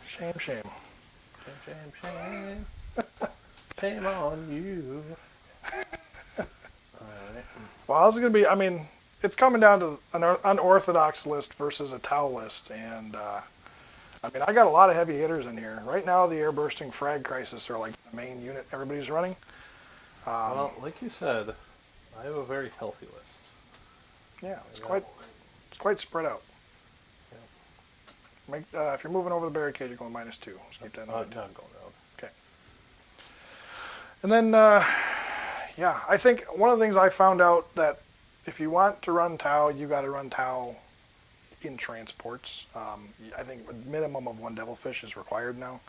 Shame, shame. Shame, shame, shame. Shame on you. Alright. Well, this is going to be, I mean, it's coming down to an unorthodox list versus a Tau list. And, I mean, I got a lot of heavy hitters in here. Right now, the air bursting frag crisis are like the main unit everybody's running. Well, like you said, I have a very healthy list. Yeah, it's quite spread out. Make, if you're moving over the barricade, you're going -2. Just keep that in mind. I'm going down. Okay. And then, yeah, I think one of the things I found out that if you want to run Tau, you got to run Tau in transports. I think a minimum of 1 Devilfish is required now.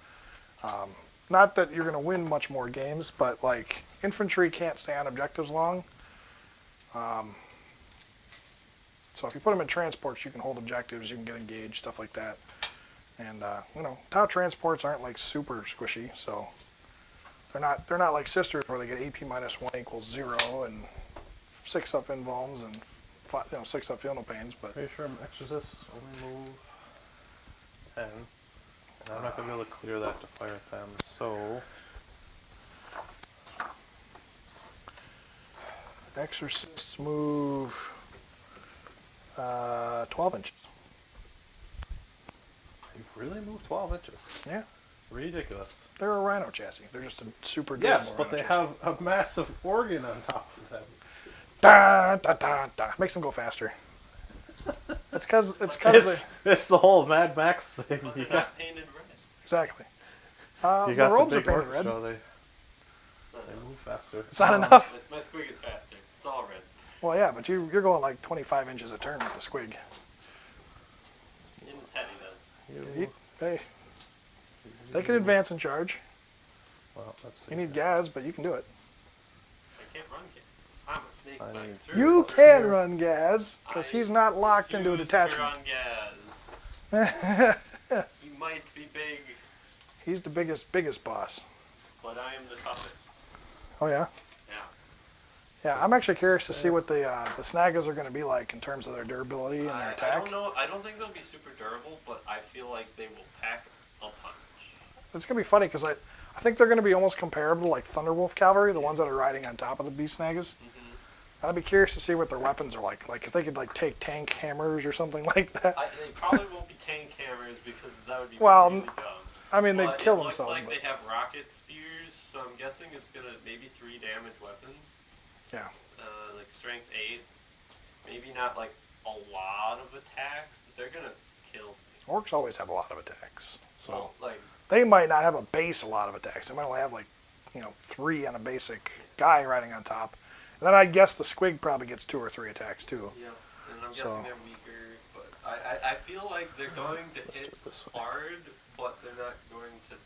Not that you're going to win much more games, but like infantry can't stay on objectives long. So if you put them in transports, you can hold objectives, you can get engaged, stuff like that. And Tau transports aren't like super squishy, so they're not like sisters where they get AP -1 equals 0 and 6 up invulns and 6 up feel no pains. But Pretty sure exorcists only move 10. And I'm not going to be able to clear that to fire them, so... exorcists move 12 inches. You've really moved 12 inches. Yeah, Ridiculous. they're a rhino chassis. They're just a super Yes, durable but they rhino have a massive organ on top of them. chassis. Da, da, da, da. Makes them go faster. It's because It's the whole Mad Max thing. But You they're got, not painted red. exactly. you The got robes the are big painted orc, red. so they It's not enough. move faster. It's not enough. My squig is faster. It's all red. Well, yeah, but you're going like 25 inches a turn with the squig. It's heavy though. They can advance and charge. Well, let's see. You need gas, but you can do it. I can't run gas. I'm a snake I bite need- through. You can run gas because I he's not locked into a refuse to detachment. run gas. He might be big, He's the biggest boss. but I am the toughest. Oh yeah. Yeah. Yeah, I'm actually curious to see what the snaggas are going to be like in terms of their durability and their I attack. don't know. I don't think they'll be super durable, but I feel like they will pack a punch. It's going to be funny because I think they're going to be almost comparable to like Thunderwolf cavalry, the ones that are riding on top of the beast snaggas. I'd be curious to see what their weapons are like. Like if they could like take tank hammers or something like that. They probably won't be tank hammers because that would be Well, really dumb. I mean, they'd But kill it looks themselves. like But, they have rocket spears, so I'm guessing it's gonna maybe 3 damage weapons. yeah. Like strength 8. Maybe not like a lot of attacks, but they're gonna kill things. Orcs always have a lot of attacks. So Well, like they might not have a base a lot of attacks. They might only have like, 3 on a basic guy riding on top. And then I guess the squig probably gets 2 or 3 attacks too. yeah, and I'm So- guessing they're weaker, but I feel like they're going to Let's do hit it this way. hard, but they're not going to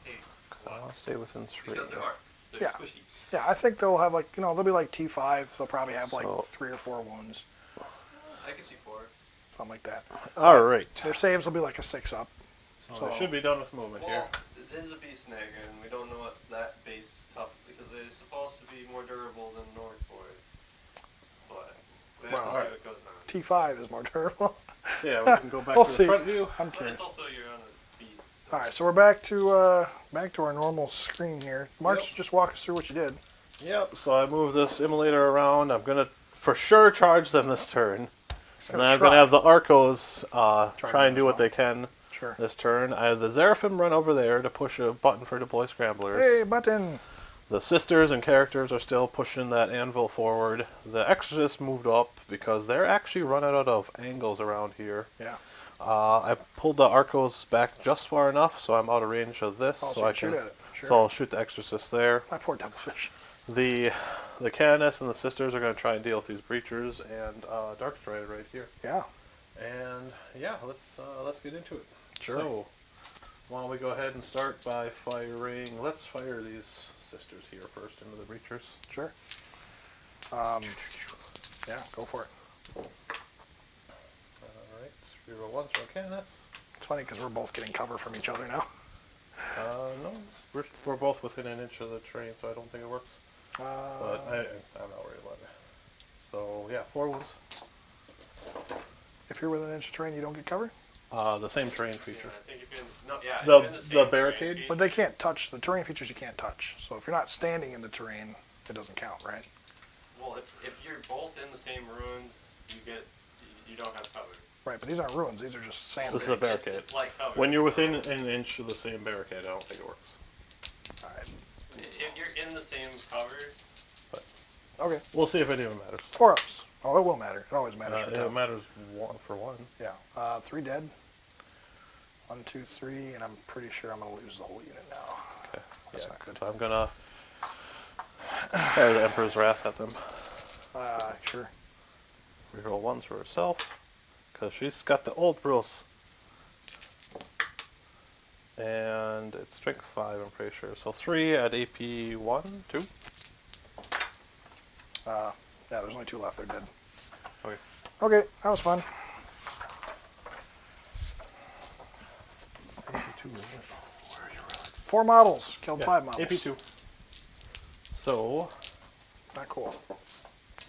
take a I lot. want to stay within 3. Because they're arcs. They're Yeah. squishy. Yeah, I think they'll have like, they'll be like T5. So they'll probably have like So- 3 or 4 wounds, I can see 4. something like that. All right. Their saves will be like a 6 up. So we should be done with movement here. Well, it is a beast snagger, and we don't know what that base tough because they're supposed to be more durable than Northboard. But we have Well, to see alright. what goes on. T5 is more durable. Yeah, we can go back We'll to see. the front view. I'm But curious. it's also you're on a beast. All right, so we're back to our normal screen here. March, Yep. just walk us through what you did. Yep, so I move this immolator around. I'm going to for sure charge them this turn. And then I'm going to have the Arcos try and do what they can Sure. this turn. I have the Seraphim run over there to push a button for deploy scramblers. Hey, button. The sisters and characters are still pushing that anvil forward. The exorcists moved up because they're actually running out of angles around here. Yeah. I pulled the Arcos back just far enough, so I'm out of range of this. Oh, so so you I shoot can, at it. Sure. So I'll shoot the exorcist there. My poor devilfish. The canoness and the sisters are going to try and deal with these breachers and dark strider right here. Yeah. And yeah, let's get into it. Sure. So why don't we go ahead and start by firing? Let's fire these sisters here first into the breachers. Sure. Yeah, go for it. All right, reroll once for a canoness. It's funny because we're both getting cover from each other now. No, we're both within an inch of the terrain, so I don't think it works. But I'm not worried about it. So yeah, 4 wounds. If you're within an inch of terrain, you don't get cover? The same terrain Yeah, feature. I think if you're in, no, yeah, if The- you're in the same barricade? terrain But they can't touch. The terrain features you can't touch. So if you're not standing in the terrain, it doesn't count, right? Well, if you're both in the same ruins, you don't have cover. Right, but these aren't ruins. These are just sand This is a pits. barricade. It's like cover. When you're so within an inch of the same barricade, I don't think it works. All right. if you're in the same cover, Okay. We'll see if it even matters. 4 ups. Oh, it will matter. It always matters for It Tom. matters one for one. Yeah. 3 dead. 1, 2, 3, and I'm pretty sure I'm gonna lose the whole unit now. Okay. That's Yeah, not good. So I'm gonna fire the Emperor's Wrath at them. Sure. Reroll ones for herself, because she's got the old rules. And it's strength 5, I'm pretty sure. So 3 at AP 1, 2. Yeah, there's only 2 left. They're dead. Okay. Okay, that was fun. AP 2, isn't it? 4 models. Killed Yeah, 5 models. AP 2. So, Not cool.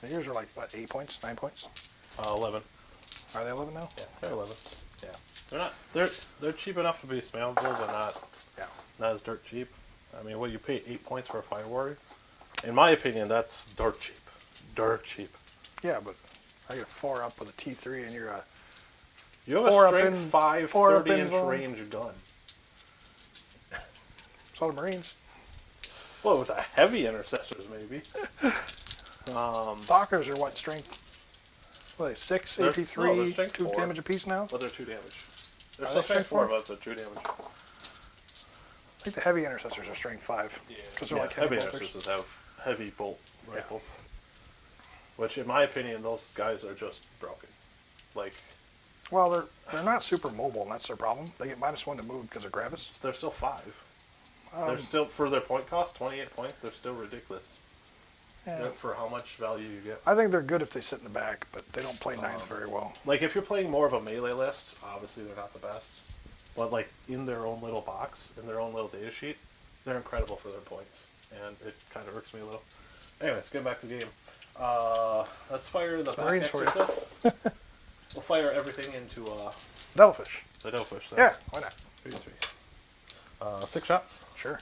And yours are like, what, 8 points? 9 points? 11. Are they 11 now? Yeah, they're 11. Yeah. They're not. They're cheap enough to be smailable, but Yeah. not as dirt cheap. I mean, what you pay 8 points for a fire warrior? In my opinion, that's dirt cheap. Dirt cheap. Yeah, but I get a 4 up with a T3 and you're a... You have 4 a up strength in- 5, 4 up 30-inch in- range gun. So the Marines. Well, with a heavy intercessors, maybe. Stalkers are what strength? What are they, 6, They're- AP3, no, they're strength 2 4. damage apiece now? But they're 2 damage. They're Are still they strength strength 4, 4? but they're 2 damage. I think the heavy intercessors are strength 5. Yeah. Because they're Yeah, like heavy bolters. intercessors have heavy bolt rifles. Which, in my opinion, those guys are just broken. Like, Well, they're not super mobile, and that's their problem. They get -1 to move because of Gravis. they're still 5. They're still, for their point cost, 28 points, they're still ridiculous. Yeah. For how much value you get. I think they're good if they sit in the back, but they don't play 9s very well. Like, if you're playing more of a melee list, obviously they're not the best. But, like, in their own little box, in their own little data sheet, they're incredible for their points. And it kind of irks me a little. Anyways, get back to the game. Let's fire the back Marines for you. exorcist. We'll fire everything into Devilfish. the Devilfish. Then. Yeah, why not? 3. 6 shots. Sure.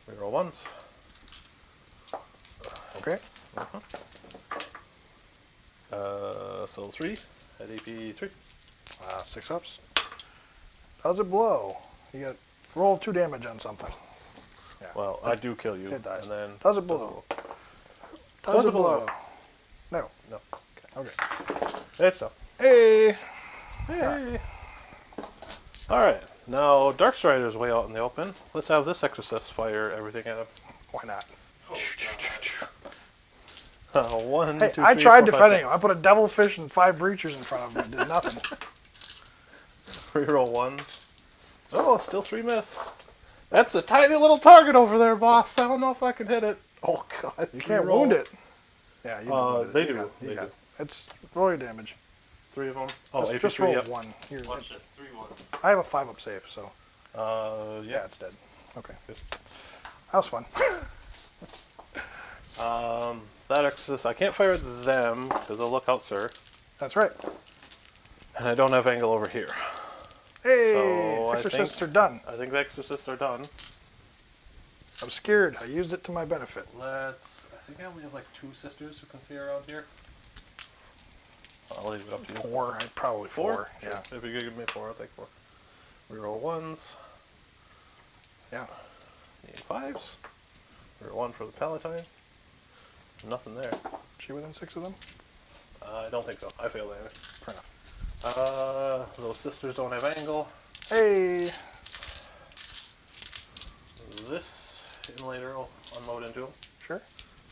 Reroll ones. Okay. So 3 at AP 3. 6 ups. Does it blow? You got roll 2 damage on something. Yeah. Well, I do kill you. It dies. And then Does it blow? Does it blow? No. No. Okay. It's up. Hey. Hey. All right. Now Darkstrider's way out in the open. Let's have this exorcist fire everything at him. Why not? Oh, 1, Hey, 2, I 3, tried 4, 5, defending him. I put a devilfish and 5 breachers in front of him. It did nothing. 3-roll 1s. Oh, still 3 miss. That's a tiny little target over there, boss. I don't know if I can hit it. Oh God, You can't wound it. Yeah, you wound it. They You do. got it. You They got do. it. It's roll your damage. 3 of them. Oh, Just, AP just 3, roll yep. 1. Here, Watch this, 3-1. I have a 5 up save, so Yeah. yeah, it's dead. Okay, Good. that was fun. That exorcist, I can't fire at them because they'll look out, sir. That's right. And I don't have angle over here. Hey, So, I exorcists think- are done. I think the exorcists are done. I'm scared. I used it to my benefit. I think I only have like 2 sisters who can see around here. I'll leave it up to you. 4. Probably 4. Yeah. If you could give me 4, I'll take 4. Reroll 1s. Yeah. Need 5s. Reroll 1 for the Palatine. Nothing there. She within 6 of them? I don't think so. I failed anyway. Fair enough. Those sisters don't have angle. Hey. This inlater will unload into them. Sure.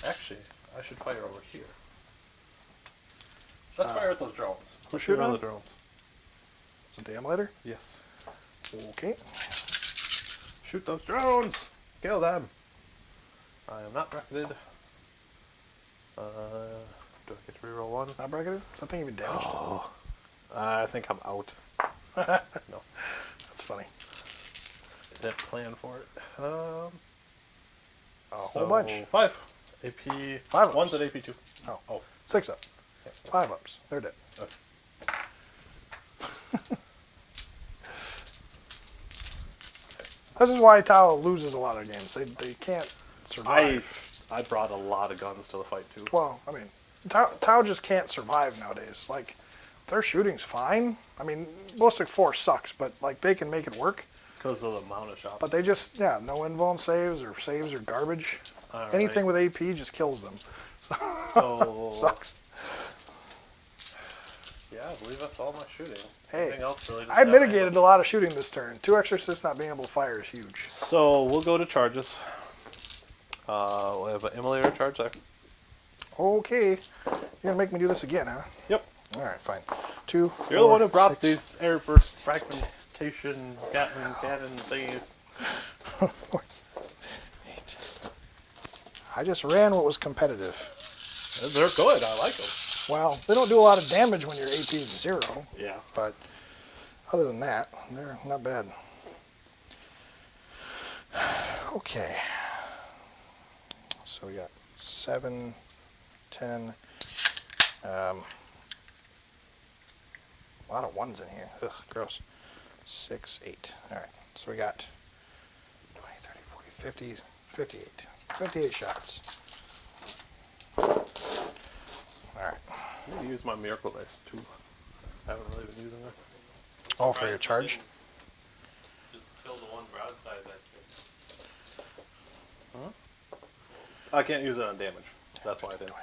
Actually, I should fire over here. Let's fire at those drones. Who's Shoot shooting at them? the drones. Is it the emulator? Yes. Okay. Shoot those drones! Kill them! I am not bracketed. Do I get to reroll 1? Not bracketed? Something even damaged? Oh. I think I'm out. No. That's funny. Didn't plan for it. A So whole bunch. 5. AP. 5 ups. 1's at AP 2. Oh. Oh. 6 up. Yeah. 5 ups. They're dead. Okay. This is why Tau loses a lot of games. They can't survive. I brought a lot of guns to the fight too. Well, I mean, Tau just can't survive nowadays. Like, their shooting's fine. I mean, ballistic force sucks, but like they can make it work. Because of the amount of shots. But they just, yeah, no invuln saves are garbage. All Anything right. with AP just kills them. So Sucks. yeah, I believe that's all my shooting. Hey, Anything else related to I that mitigated angle? a lot of shooting this turn. 2 exorcists not being able to fire is huge. So we'll go to charges. We'll have an emulator charge there. Okay. You're going to make me do this again, huh? Yep. All right, fine. 2, You're the one who brought 6. these airburst fragmentation Gatling cannon thingies. I just ran what was competitive. They're good. I like them. Well, they don't do a lot of damage when your AP is 0, Yeah. but other than that, they're not bad. Okay. So we got 7, 10, a lot of 1s in here. Ugh, gross. 6, 8. All right. So we got 20, 30, 40, 50, 58. 58 shots. All right. I'm going to use my miracle dice too. I haven't really been using it. All for your Surprised charge? you didn't Just kill the one broadside back there. I can't use it on damage. That's why I didn't.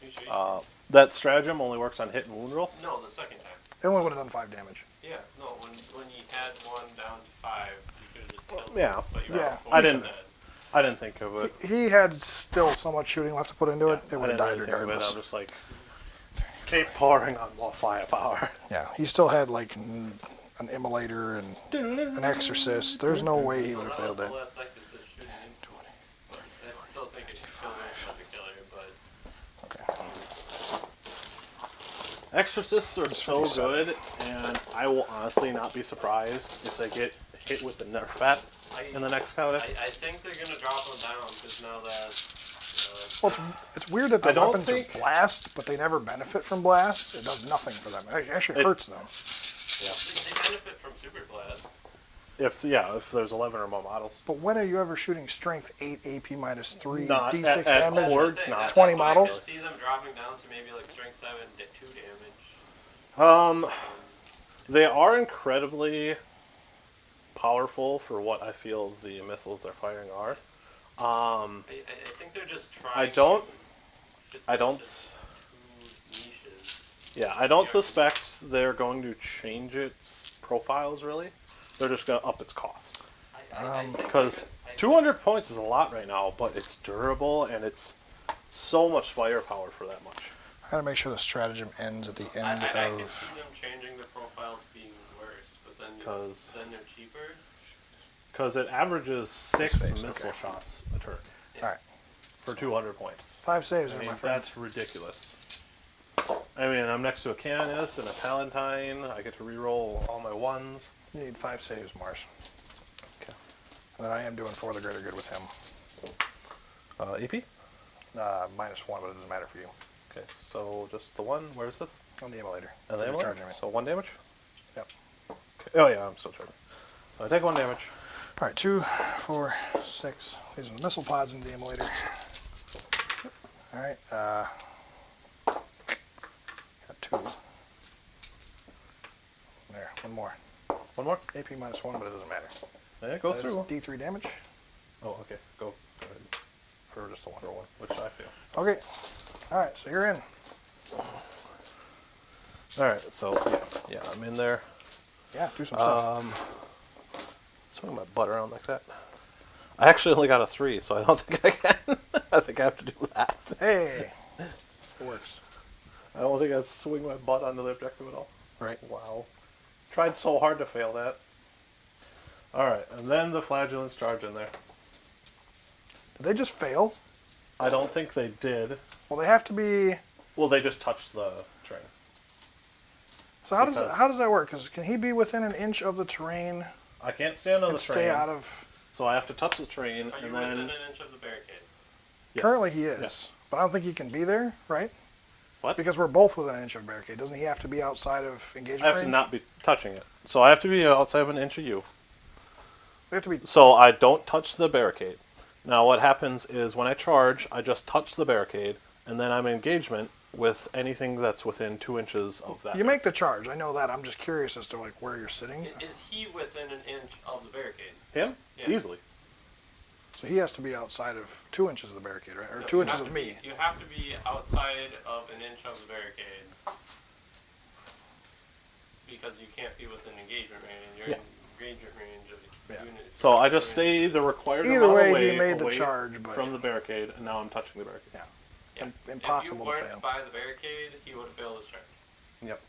You sure? That stratagem only works on hit and wound rolls. No, the second time. They only would have done 5 damage. Yeah, no, when you had one down to 5, you could have just killed Yeah. him. But you Yeah. were four I didn't- instead. I didn't think of it. He had still so much shooting left to put into it, Yeah, it would have I died didn't really think of it. regardless. I'm just like, keep pouring on more firepower. Yeah, he still had like an immolator and an exorcist. There's no way he would have failed That it. was the last exorcist shooting into it. But I still think it should kill the killer, but Okay. Exorcists are so 57. good, and I will honestly not be surprised if they get hit with the nerf bat in the next codex. I think they're gonna drop them down because now that Well, it's weird that I the don't weapons think- are blast, but they never benefit from blast. It does nothing for them. It actually hurts them. they benefit from super blast. If there's 11 or more models. But when are you ever shooting strength 8 AP minus 3 Not D6 at damage? hordes, That's the thing, not. that's 20 why I models? could see them dropping down to maybe like strength 7, 2 damage. They are incredibly powerful for what I feel the missiles they're firing are. I think they're just trying. I don't- To fit I don't- just two niches. Yeah, I don't suspect they're going to change its profiles really. They're just going to up its cost. I think Because they could- I think 200 points is a lot right now, but it's durable and it's so much firepower for that much. I gotta make sure the stratagem ends at the end I can of. see them changing the profile to being worse, but then they're cheaper. Because it averages 6 phase, missile okay. shots a turn Alright. for 200 points. 5 saves I there, mean, my friend. that's ridiculous. I mean, I'm next to a Canis and a Palatine. I get to reroll all my ones. You need 5 saves, Mars. Okay. And then I am doing for the greater good with him. AP? Minus 1, but it doesn't matter for you. Okay, so just the one. Where is this? On the emulator. And the You're Emily? charging me. So 1 damage? Yep. Okay. Oh, yeah, I'm still charging. So I take 1 damage. Alright, 2, 4, 6. These are the missile pods in the emulator. Alright, got 2. There, 1 more. 1 more? AP minus 1, but it doesn't matter. Yeah, it goes That is through. D3 damage Oh, okay. Go ahead. for just a 1. For 1, which I feel. Okay. Alright, so you're in. Alright, so yeah, I'm in there. Yeah, do some stuff. Swing my butt around like that. I actually only got a 3, so I don't think I can. I think I have to do that. Hey! It works. I don't think I swing my butt onto the objective at all. Right. Wow. Tried so hard to fail that. Alright, and then the flagellants charge in there. Did they just fail? I don't think they did. Well, they have to be. Well, they just touched the train. So how Because- does that work? Because can he be within an inch of the terrain I can't stand on and the train. stay out of? So I have to touch the train, Are you and within then... an inch of the barricade? Yes. Currently he is, Yes. but I don't think he can be there, right? What? Because we're both within an inch of barricade. Doesn't he have to be outside of engagement I have range? to not be touching it. So I have to be outside of an inch of you. We have to be. So I don't touch the barricade. Now what happens is when I charge, I just touch the barricade, and then I'm in engagement with anything that's within 2 inches of that. You make the charge. I know that. I'm just curious as to like where you're sitting. Is he within an inch of the barricade? Him? Yeah. Easily. So he has to be outside of 2 inches of the barricade, right? Or No, 2 you inches have of to me. You have to be outside of an inch of the barricade because you can't be within engagement range. You're Yeah. in engagement range of the Yeah. unit. So I just stay the required Either amount way, away, he made the away charge, but from the barricade, and now I'm touching the barricade. yeah, Yeah. impossible if to you fail. weren't by the barricade, he would have failed his charge. Yep.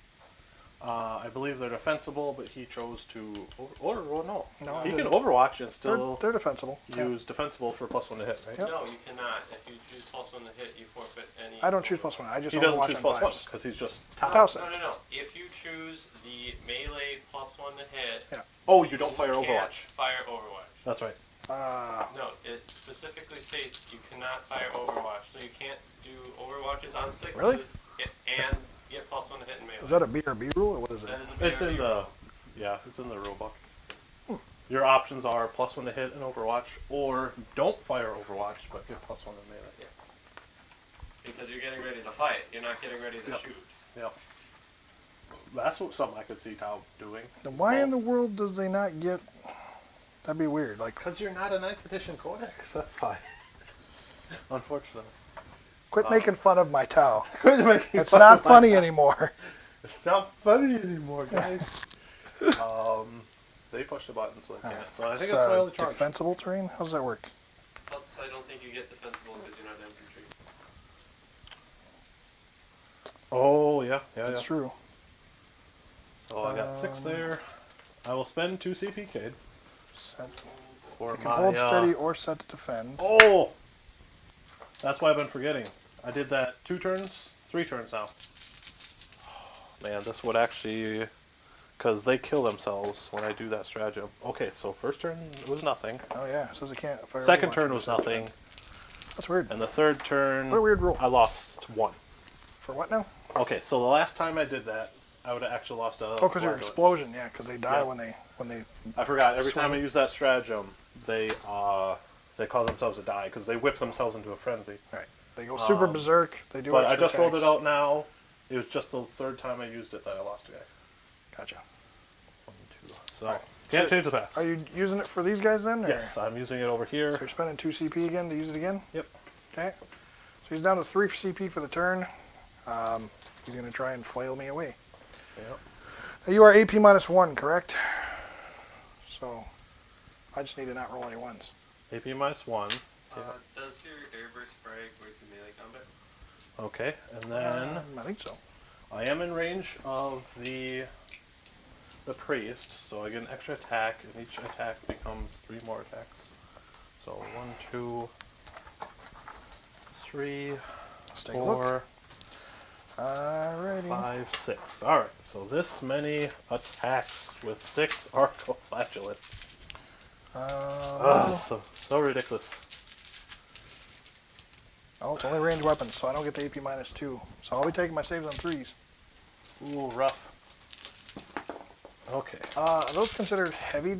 I believe they're defensible, but he chose to no. No, I He can didn't. Overwatch and still They're defensible. Yeah. use defensible for +1 to hit, right? Yep. No, you cannot. If you choose +1 to hit, you forfeit any. I don't choose +1. I just He only doesn't watch choose on +1 5s. because he's just top. Toss it. No. If you choose the melee +1 to hit, Yeah. Oh, you don't fire you can't Overwatch. fire Overwatch. That's right. No, it specifically states you cannot fire Overwatch, so you can't do Overwatches on 6s Really? and get +1 to hit in melee. Is that a BRB rule or what is it? That is a It's in BRB the rule. it's in the rule book. Your options are +1 to hit in Overwatch, or don't fire Overwatch but get +1 in melee. Yes. Because you're getting ready to fight, you're not getting ready to Yep. shoot. Yeah. That's something I could see Tau doing. Then why in the world does they not get? That'd be weird. Like, Because you're not a 9th edition codex. That's fine. Unfortunately. quit making fun of my Tau. Quit making It's fun not of my funny Tau. anymore. It's not funny anymore, guys. They pushed the button, so they can't. So I think that's my only charge. defensible terrain. How does that work? Plus, I don't think you get defensible because you're not infantry. Oh yeah. That's true. So I got 6 there. I will spend 2 CPK Set. for You can my. hold steady or set to defend. Oh, that's why I've been forgetting. I did that 2 turns, 3 turns now. Man, this would actually, because they kill themselves when I do that stratagem. Okay, so first turn was nothing. Oh yeah, it says it can't fire. Second Overwatch turn or was set to nothing, defend. That's weird. and the third turn, What a weird rule. I lost 1. For what now? Okay, so the last time I did that, I would have actually lost a. Oh, because your flagellant. explosion. Yeah, because they die Yeah. when when they. I forgot. Every time I swing. use that stratagem, they cause themselves to die because they whip themselves into a frenzy. Right. They go super berserk. They do. But I extra just rolled it attacks. out now. It was just the third time I used it that I lost a guy. Gotcha. 1, 2. So can't change the past. Are you using it for these guys then? Or? Yes, I'm using it over here. So you're spending 2 CP again to use it again? Yep. Okay. So he's down to 3 CP for the turn. He's going to try and flail me away. Yep. Now you are AP -1, correct? So I just need to not roll any ones. AP -1. Does your airburst frag work in melee combat? Okay, and then I think so. I am in range of the priest, so I get an extra attack, and each attack becomes 3 more attacks. So 1, 2, 3, Let's take a look. 4, Alrighty. 5, 6. Alright, so this many attacks with 6 arcoflagellants. So ridiculous. Oh, it's only ranged weapons, so I don't get the AP -2. So I'll be taking my saves on 3s. Ooh, rough. Okay. Are those considered heavy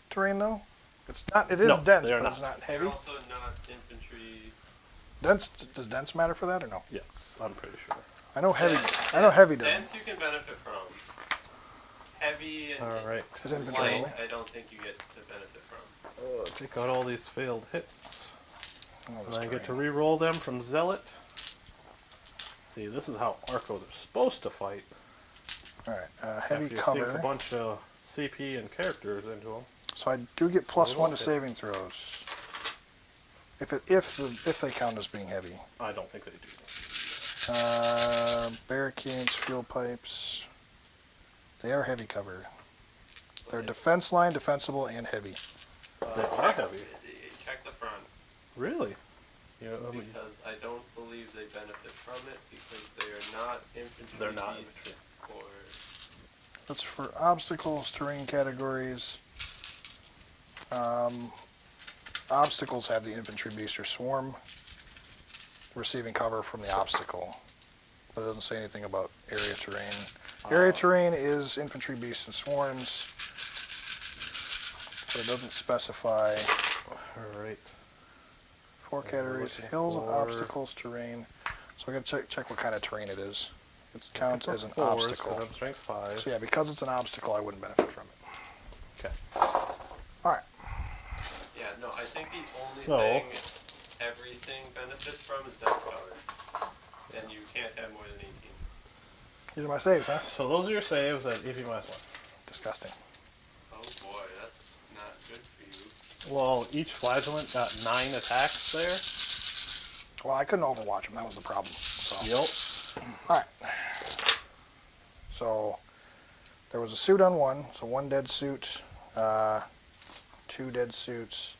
terrain though? It's not. It is No, dense, they are but not. it's not They're heavy. also not infantry. Dense. Does dense matter for that or no? Yes, I'm pretty sure. I know heavy. Dense- I know heavy dense doesn't. you can benefit from. Heavy and Alright. Is infantry light, only? I don't think you get to benefit from. Take out all these failed hits. Oh, And this I get to terrain. re-roll them from Zealot. See, this is how Arcos are supposed to fight. All right. Heavy After you cover. sink a bunch of CP and characters into them. So I do get +1 to Okay. saving throws. If they count as being heavy. I don't think they do. Barricades, fuel pipes. They are heavy cover. They're defense line, defensible, and heavy. They are heavy. Check the front. Really? You know, Because I don't believe they benefit from it because they are not infantry They're not beasts or That's for obstacles, terrain categories. Obstacles have the infantry beast or swarm receiving cover from the obstacle. But it doesn't say anything about area terrain. Area terrain is infantry beasts and swarms. But it doesn't specify. Alright. 4 categories: looking hills and for- obstacles, terrain. So we're gonna check what kind of terrain it is. It counts as an 4s, 'cause obstacle. I'm strength 5. So yeah, because it's an obstacle, I wouldn't benefit from it. Okay. All right. yeah, no, I think the only So- thing everything benefits from is death cover. And you can't have more than 18. These are my saves, huh? So those are your saves at AP -1. Disgusting. Oh boy, that's not good for you. Well, each flagellant got 9 attacks there. Well, I couldn't overwatch them. That was the problem. So. Yep. All right. So there was a suit on 1, so 1 dead suit, 2 dead suits.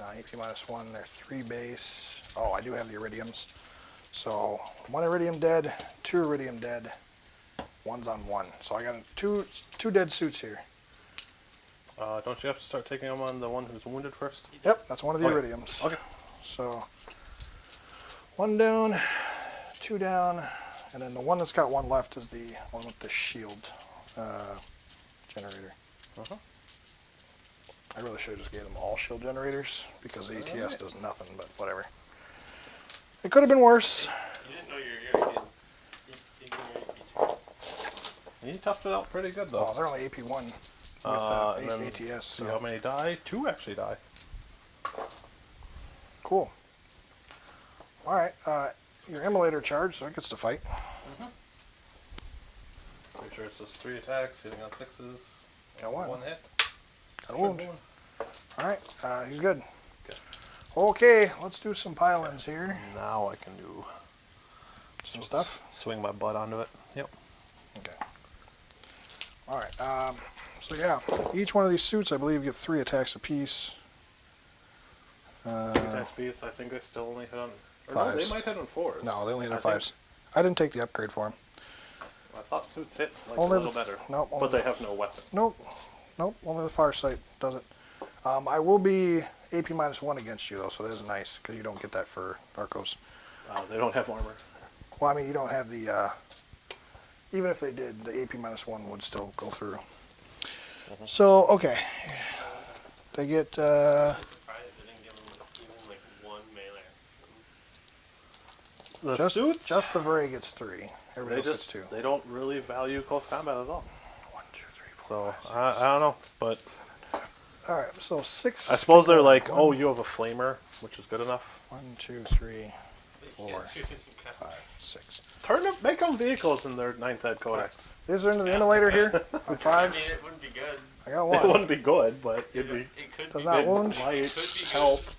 AP -1. They're 3 base. Oh, I do have the iridiums. So 1 iridium dead, 2 iridium dead. 1's on 1. So I got two dead suits here. Don't you have to start taking them on the one who's wounded first? Yep, that's one of the Okay. iridiums. Okay. So 1 down, 2 down, and then the one that's got 1 left is the one with the shield generator. Uh-huh. I really should have just gave them all shield generators because the ATS does nothing, but whatever. It could have been worse. You didn't know you were going to get He toughed it out pretty good though. Oh, they're only AP1 with And then ATS. see how So. many die? 2 actually die. Cool. All right, your immolator charge, so it gets to fight. Pretty sure it's just 3 attacks, hitting on 6s. Got 1. 1 hit. Got a wound. One. All right, he's good. Okay. Okay, let's do some pile-ins here. Now I can do Some stuff. swing my butt onto it. Yep. Okay. All right. So yeah, each one of these suits, I believe, get 3 attacks apiece. Attack speeds, I think they still only hit on. Or no, 5s. they might hit on 4s. No, they only hit on I think- 5s. I didn't take the upgrade for them. I thought suits hit like Only a little the- better. nope, But only they have no weapon. Nope. Only the far sight does it. I will be AP -1 against you though, so that is nice because you don't get that for Arcos. They don't have armor. Well, I mean, you don't have the Even if they did, the AP -1 would still go through. So, okay. They get, I'm surprised they didn't give them even like one melee. The just suits, the Vray gets 3. Everybody they else gets 2. they don't really value close combat at all. 1, 2, 3, 4, So 5, 6. I don't know, but Alright, so 6. I suppose they're people. like, oh, 1, you have a flamer, which is good enough. 1, 2, 3, They 4, can't shoot any guns. 5, 6. Turn them, make them vehicles in their 9th Ed Codex. These are into the immolator here on I mean, 5s. it wouldn't be good. I got It 1. wouldn't be good, but it'd be It could Does be not good. wound. light, Could be help. good.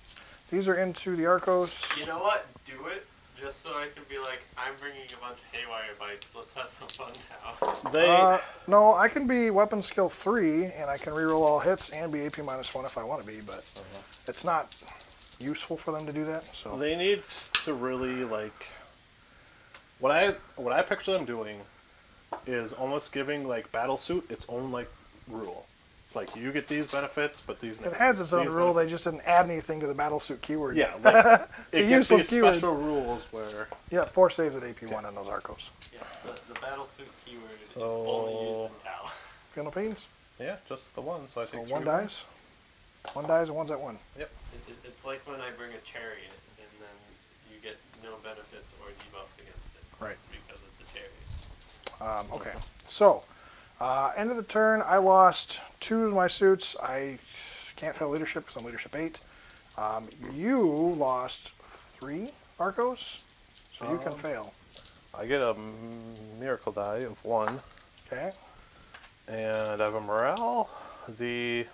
These are into the Arcos. You know what? Do it just so I can be like, I'm bringing a bunch of haywire bikes. Let's have some fun now. They No, I can be weapon skill 3, and I can reroll all hits and be AP -1 if I want to be, but it's not useful for them to do that. So they need to really like what I picture them doing is almost giving like Battlesuit its own like rule. It's like you get these benefits, but these it has its own these rule. They benefits- just didn't add anything to the battlesuit keyword. yeah, like, a it gets useless these keyword. special rules where Yeah, 4 saves at AP1 on those Arcos. Yeah, the battlesuit keyword is So- only used in Tau. Feeling no pains? yeah, just the one. So I So think 1 3 dies. 1 dies and 1's at 1. Yep. It's like when I bring a chariot and then you get no benefits or debuffs against it. Right. Because it's a chariot. Okay, so end of the turn, I lost 2 of my suits. I can't fail leadership because I'm leadership 8. You lost 3 Arcos, so you can fail. I get a miracle die of 1, Okay. and I have a morale. The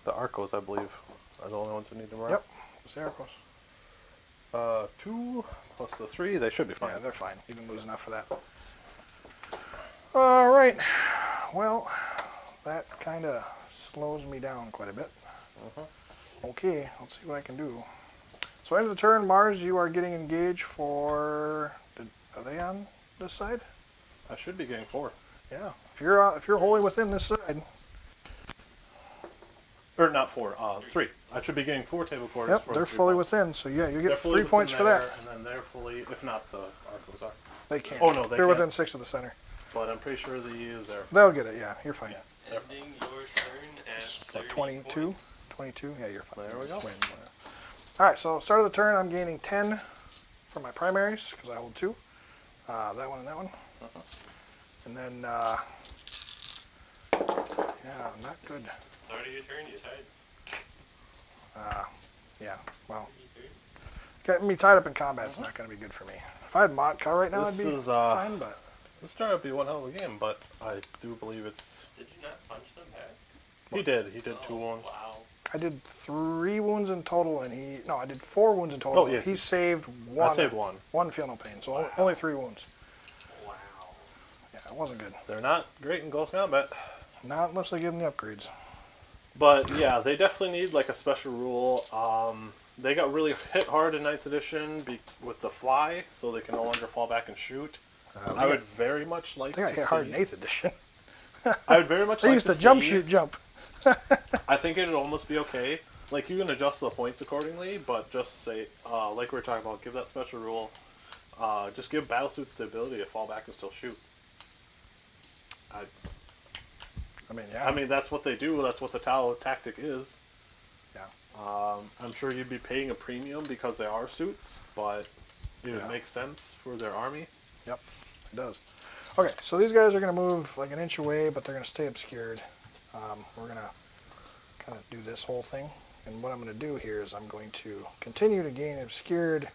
Arcos, I believe, are the only ones who need the morale. Yep. It's the Arcos. 2 plus the 3, they should be fine. Yeah, they're fine. You didn't lose enough for that. All right. Well, that kind of slows me down quite a bit. Okay, let's see what I can do. So end of the turn, Mars, you are getting engaged for. Are they on this side? I should be getting 4. Yeah. If you're wholly within this side. Or not 4, 3. I should be getting 4 table quarters. Yep, for they're 3 fully points. within. So yeah, you They're get fully 3 points for within that. there, And then they're fully, if not the Arcos are. They can't. Oh, no, they They're can't. within 6 of the center. But I'm pretty sure the E is there. They'll get it. Yeah, you're fine. Yeah. Ending your turn at Like 30 22. points. 22. Yeah, you're fine. There we go. All right. So start of the turn, I'm gaining 10 for my primaries because I hold 2. That one and that one. And then, yeah, not good. Start of your turn, you tied. Yeah. Well, You tied. getting me tied up in combat's not going to be good for me. If I had Montcar right now, This I'd be is, fine. But This turned out to be one hell of a game, but I do believe it's... Did you not punch them back? He did 2 Oh, wounds. Wow. I did 3 wounds in total, and I did 4 wounds in total. Oh, yeah. He saved 1. I saved 1. 1 feel no pain. So only 3 wounds. Wow. Yeah, it wasn't good. They're not great in close combat. Not unless I give them the upgrades. But yeah, they definitely need like a special rule. They got really hit hard in 9th edition with the fly, so they can no longer fall back and shoot. I would very much like They got to hit hard in see- 8th edition. I would very much They like used to to jump, see- shoot, jump. I think it'd almost be okay. Like you can adjust the points accordingly, but just say, like we were talking about, give that special rule. Just give battlesuits the ability to fall back and still shoot. I mean, yeah. I mean, that's what they do. That's what the Tau tactic is. Yeah. I'm sure you'd be paying a premium because they are suits, but it would Yeah. make sense for their army. Yep, it does. Okay, so these guys are going to move like an inch away, but they're going to stay obscured. We're going to kind of do this whole thing. And what I'm going to do here is I'm going to continue to gain obscured,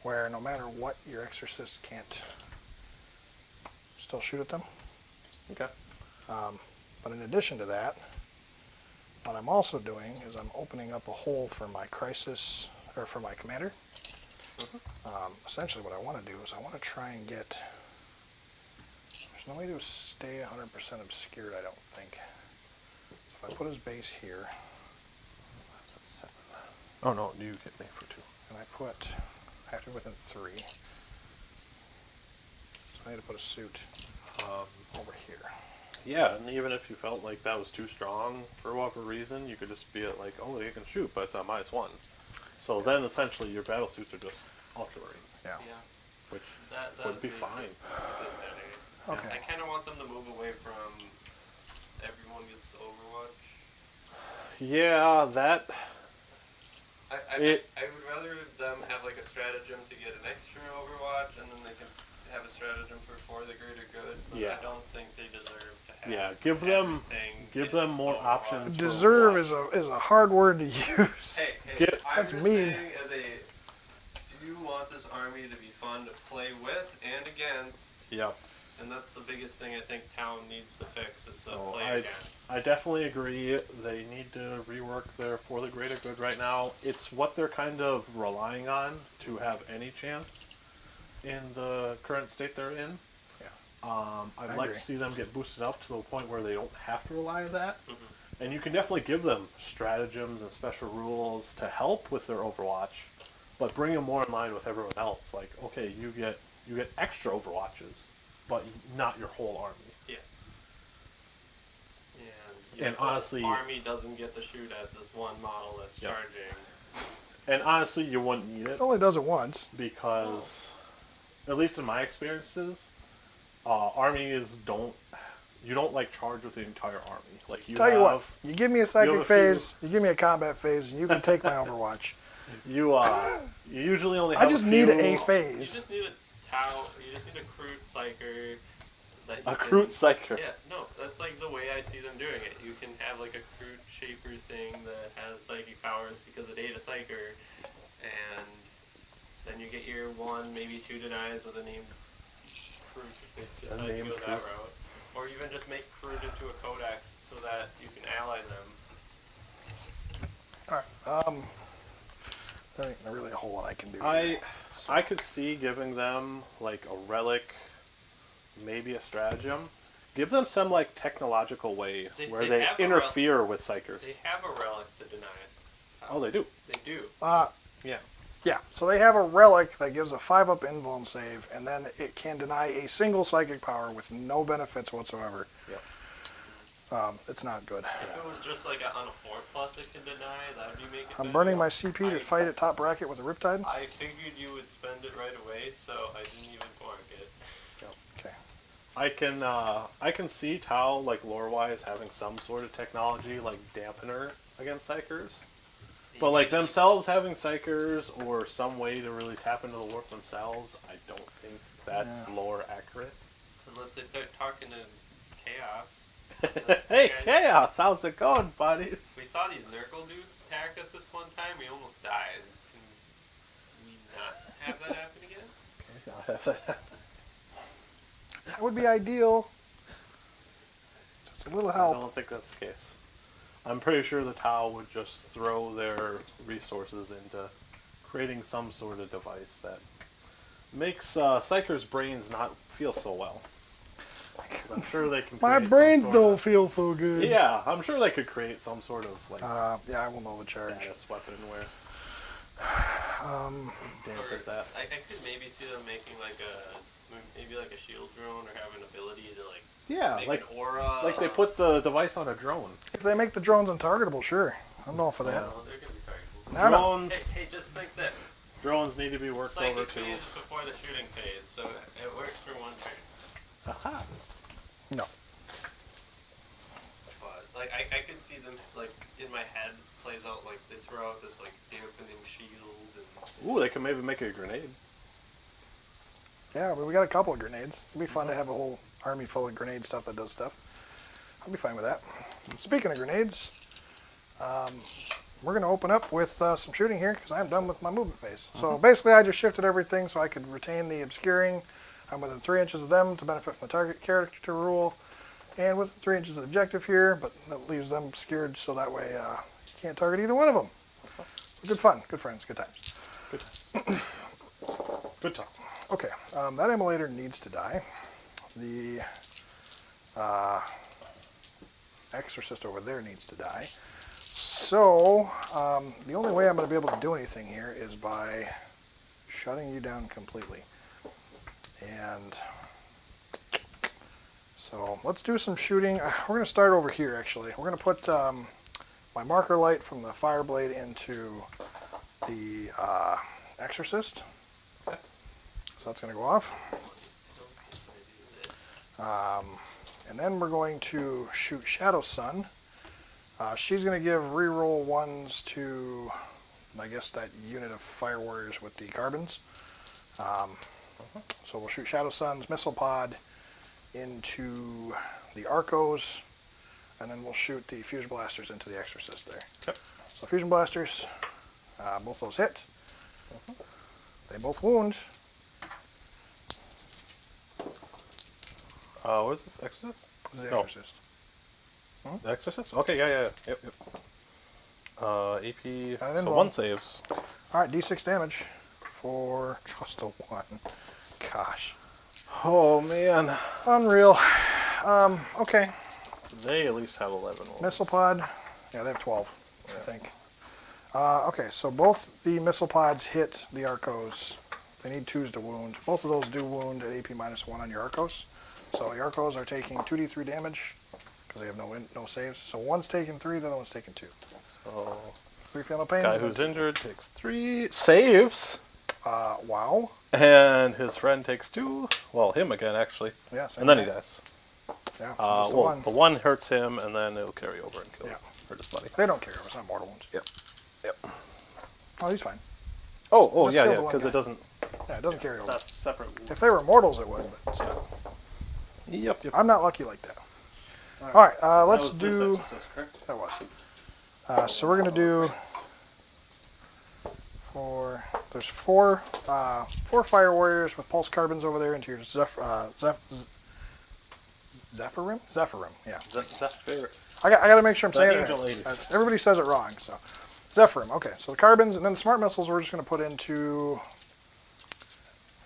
where no matter what, your exorcist can't still shoot at them. Okay. But in addition to that, what I'm also doing is I'm opening up a hole for my crisis, or for my commander. Essentially what I want to do is I want to try and get, there's no way to stay 100% obscured, I don't think. So if I put his base here, That's a 7. Oh no, you hit me for 2. and I have to be within 3. So I need to put a suit over here. Yeah, and even if you felt like that was too strong for whatever reason, you could just be at like, oh, they can shoot, but it's on -1. So then essentially your battle suits are just ultramarines. Yeah. Yeah. which That would be make fine. it a bit better. Okay. I kind of want them to move away from everyone gets Overwatch. Yeah, that. I would rather them have like a stratagem to get an extra Overwatch, and then they can have a stratagem for the greater good. But Yeah. I don't think they deserve to have. Yeah, give them everything more Overwatch. options. Deserve is a hard word to use. Hey, I'm That's just mean. saying, do you want this army to be fun to play with and against? Yep. And that's the biggest thing I think town needs to fix is the So play against. I definitely agree. They need to rework their for the greater good right now. It's what they're kind of relying on to have any chance in the current state they're in. Yeah. I'd I like agree. to see them get boosted up to the point where they don't have to rely on that. Mm-hmm. And you can definitely give them stratagems and special rules to help with their Overwatch, but bring them more in line with everyone else. Like, okay, you get extra Overwatches, but not your whole army. Yeah. And honestly, army doesn't get to shoot at this one model that's charging. And honestly, you wouldn't need it It only does it once. because, at least in my experiences, armies don't. You don't like charge with the entire army. Like you Tell you what, have, you give me a have psychic a phase, you give me a combat phase, and you can take my Overwatch. you usually only have I just a need few, a You phase. just need a Tau. You just need a Crude Psyker. That you a can- Crude Psyker. Yeah, no, that's like the way I see them doing it. You can have like a Crude Shaper thing that has psychic powers because it ate a Psyker, and then you get your 1, maybe 2 denies with a named Crude if they decide to named go that Crude. route. Or even just make Crude into a Codex so that you can ally them. Alright, there ain't really a whole lot I can do. I could see giving them like a relic, maybe a stratagem. Give them some like technological way where they they have a interfere with psychers. They have a relic to deny it. Oh, they do. They do. Yeah. Yeah, so they have a relic that gives a 5-up invuln save, and then it can deny a single psychic power with no benefits whatsoever. Yep. It's not good. If it was just like on a 4+ it can deny, that would be making it I'm better. burning my CP to fight at top bracket with a Riptide. I figured you would spend it right away, so I didn't even mark it. Okay. I can see Tau like lore wise having some sort of technology like dampener against psychers. But like themselves having psychers or some way to really tap into the warp themselves, I don't think that's lore accurate. Unless they start talking to Chaos. Hey, Chaos, how's it going, buddies? We saw these Nurgle dudes attack us this one time, we almost died. Can we not have that happen again? That would be ideal. Just a little I help. don't think that's the case. I'm pretty sure the Tau would just throw their resources into creating some sort of device that makes Psyker's brains not feel so well. I'm sure they can. My create brains some sort don't of, feel so good. Yeah, I'm sure they could create some sort of like Yeah, I will overcharge. status weapon where. Damn Or it, that. I could maybe see them making like maybe like a shield drone or have an ability to like Yeah, make like an aura. like they put the device on a drone. If they make the drones untargetable, sure. I'm all for that. No, they're gonna be targetable. No, no. Drones, Hey, just think this. drones need to be worked over Psychic too. phase is before the shooting phase, so it works for one turn. Aha. No. But like I could see them like in my head plays out like they throw out this like dampening shield and Ooh, they could maybe make a grenade. Yeah, but we got a couple of grenades. It'd be fun to have a whole army full of grenade stuff that does stuff. I'd be fine with that. Speaking of grenades, we're going to open up with some shooting here because I'm done with my movement phase. So basically I just shifted everything so I could retain the obscuring. I'm within 3 inches of them to benefit from the target character rule. And within 3 inches of the objective here, but that leaves them obscured so that way you can't target either one of them. So good fun, good friends, good times. Good. Good talk. Okay, that emulator needs to die. The exorcist over there needs to die. So, the only way I'm going to be able to do anything here is by shutting you down completely. And so, let's do some shooting. We're going to start over here, actually. We're going to put my marker light from the Fireblade into the exorcist. So that's going to go off. And then we're going to shoot Shadowsun. She's going to give reroll ones to, I guess, that unit of fire warriors with the carbons. So we'll shoot Shadowsun's missile pod into the Arcos, and then we'll shoot the fusion blasters into the exorcist there. Yep. So fusion blasters, both those hit. They both wound. What is this? Exorcist? The No. exorcist. The Exorcist? Okay, yeah. Yep. AP. Got it So in one saves. All right, D6 damage for just a 1. Gosh. Oh, man. Unreal. Okay. They at least have 11 rolls. Missile pod. Yeah, they have 12, I think. Okay, so both the missile pods hit the Arcos. They need 2s to wound. Both of those do wound at AP -1 on your Arcos. So the Arcos are taking 2d3 damage because they have no saves. So one's taking 3, the other one's taking 2. So, 3 feel no pain. guy who's injured takes 3, saves, Wow. and his friend takes 2. Well, him again, actually. Yeah, same And then he guy. dies. Yeah, so just the Well, one. the one hurts him, and then it'll carry over and kill Yeah. hurt his buddy. They don't care. It's not mortal wounds. Yep. Oh, he's fine. Oh, Just yeah, kill the one because guy. it doesn't. Yeah, it doesn't carry over. That's separate. If they were mortals, it would, but it's not. Yep. I'm not lucky like that. All right, let's That was do. this Exorcist, correct? That was. So we're gonna do. There's four fire warriors with pulse carbons over there into your Zephyrim. Yeah. Zephyr. I got to make sure I'm saying it Angel right. ladies. Everybody says it wrong, so Zephyrim. Okay, so the carbons and then the smart missiles we're just going to put into.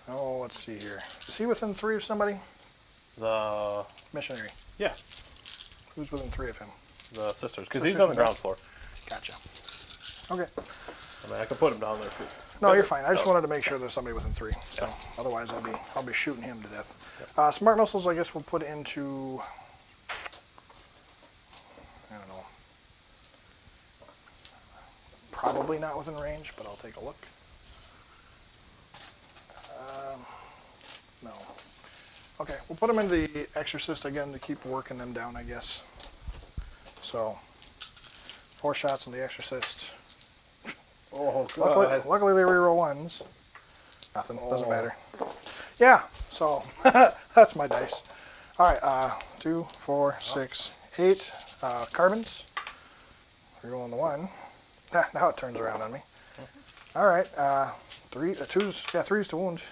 Oh, let's see here. Is he within 3 of somebody? The Missionary. yeah, Who's within 3 of him? the sisters, because Sisters he's on the and ground Beth. floor. Gotcha. Okay. I mean, I could put him down there too. No, you're fine. I just wanted to make sure there's somebody within 3. So otherwise, I'll be shooting him to death. Smart missiles, I guess we'll put into. I don't know. Probably not within range, but I'll take a look. No. Okay, we'll put them in the Exorcist again to keep working them down, I guess. So, 4 shots in the Exorcist. Oh Luckily they reroll 1s. Nothing, doesn't matter. Yeah, so that's my dice. All right, 2, 4, 6, 8 carbons. Rerolling the 1. Now it turns around on me. All right, 3s to wound.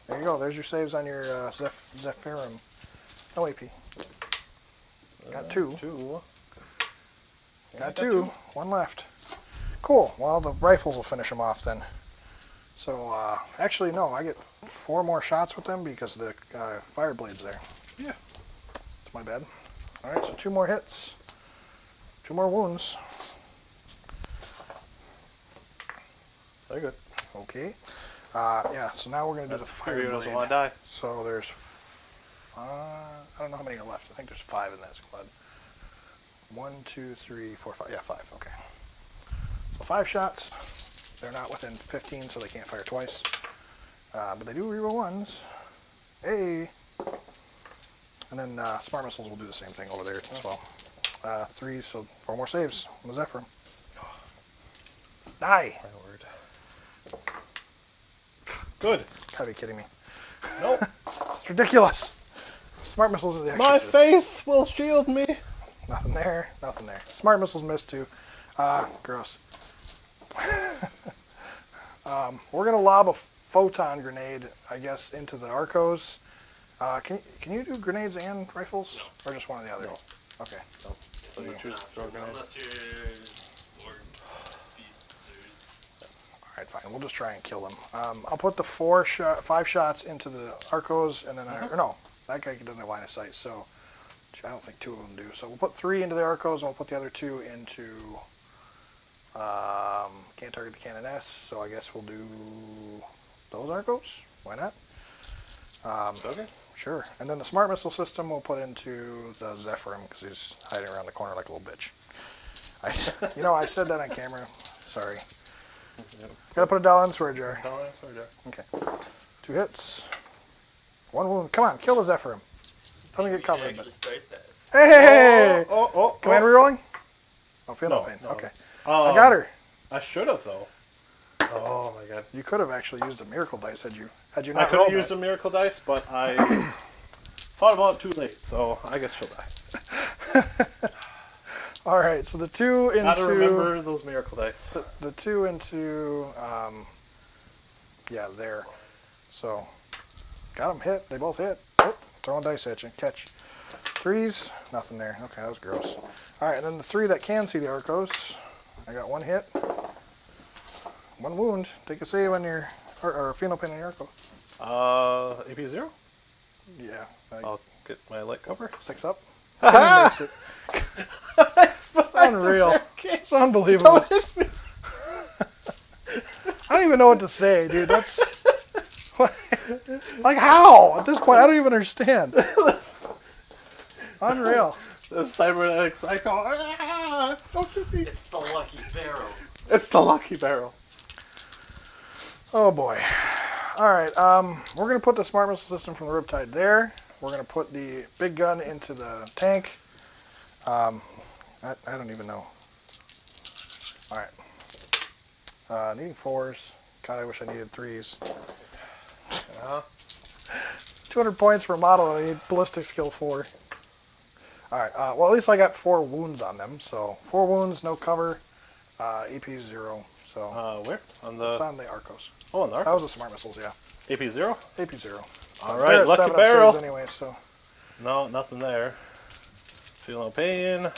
There you go. There's your saves on your Zephyrim. No AP. Got 2. 2. Got 2. 1 left. Cool. Well, the rifles will finish them off then. So, actually, no. I get 4 more shots with them because the fire blade's there. Yeah. That's my bad. All right, so 2 more hits. 2 more wounds. Very good. Okay. Yeah, so now we're going to do the fire Imperial doesn't want blade. to die. So there's 5. I don't know how many are left. I think there's 5 in that squad. 1, 2, 3, 4, 5. Yeah, 5. Okay. So 5 shots. They're not within 15, so they can't fire twice. But they do reroll 1s. Hey. And then smart missiles will do the same thing over there as well. 3, so 4 more saves on the Zephyr. Die. My word. Good. Gotta be kidding me. Nope. It's ridiculous. Smart missiles are the My exorcist. faith will shield me. Nothing there. Nothing there. Smart missiles missed too. Gross. We're gonna lob a photon grenade, I guess, into the Arcos. Can you do grenades and rifles, or just one or the other? No. Okay. So you choose to throw a grenade. Unless you're more speedsters. All right, fine. We'll just try and kill them. I'll put the 5 shots into the Arcos, and then or no, that guy doesn't have line of sight, so I don't think 2 of them do. So we'll put 3 into the Arcos, and we'll put the other 2 into. Can't target the Canoness, so I guess we'll do those Arcos. Why not? Okay. Sure. And then the smart missile system we'll put into the Zephyrim because he's hiding around the corner like a little bitch. I said that on camera. Sorry. Gotta put $1 in the swear jar. $1 in the swear jar. Okay. 2 hits. One wound. Come on, kill the Zephyrim. Doesn't get We covered. actually But... start that. Hey! Oh. Command rerolling? Oh, feel no No, pain. no. Okay. I got her. I should have though. Oh my god. You could have actually used a miracle dice had you I not could have rolled used that. a miracle dice, but I thought about it too late, so I guess she'll die. All right, so the 2 into... Gotta remember those miracle dice. The 2 into... yeah, there. So, got them hit. They both hit. Oh, throwing dice at you. Catch. 3s. Nothing there. Okay, that was gross. All right, and then the 3 that can see the Arcos. I got 1 hit. 1 wound. Take a save on your... Or Phenol Pain on your Arco. AP 0? Yeah. I'll get my light cover. 6 up. Timmy makes it. Unreal. It's unbelievable. I don't even know what to say, dude. That's... like, how? At this point, I don't even understand. Unreal. The cybernetic cycle. Ah, don't shoot me. It's the lucky barrel. It's the lucky barrel. Oh, boy. All right, we're going to put the smart missile system from the Riptide there. We're going to put the big gun into the tank. I don't even know. All right. Needing 4s. God, I wish I needed 3s. 200 points for a model, and I need ballistic skill 4. All right, well, at least I got 4 wounds on them. So 4 wounds, no cover, AP 0. So Where? On it's the... on the Arcos. Oh, on the That Arcos. was the smart missiles, yeah. AP 0? AP 0. All They're right, at lucky 7 barrel. upstairs anyway, so. No, nothing there. Feel no pain.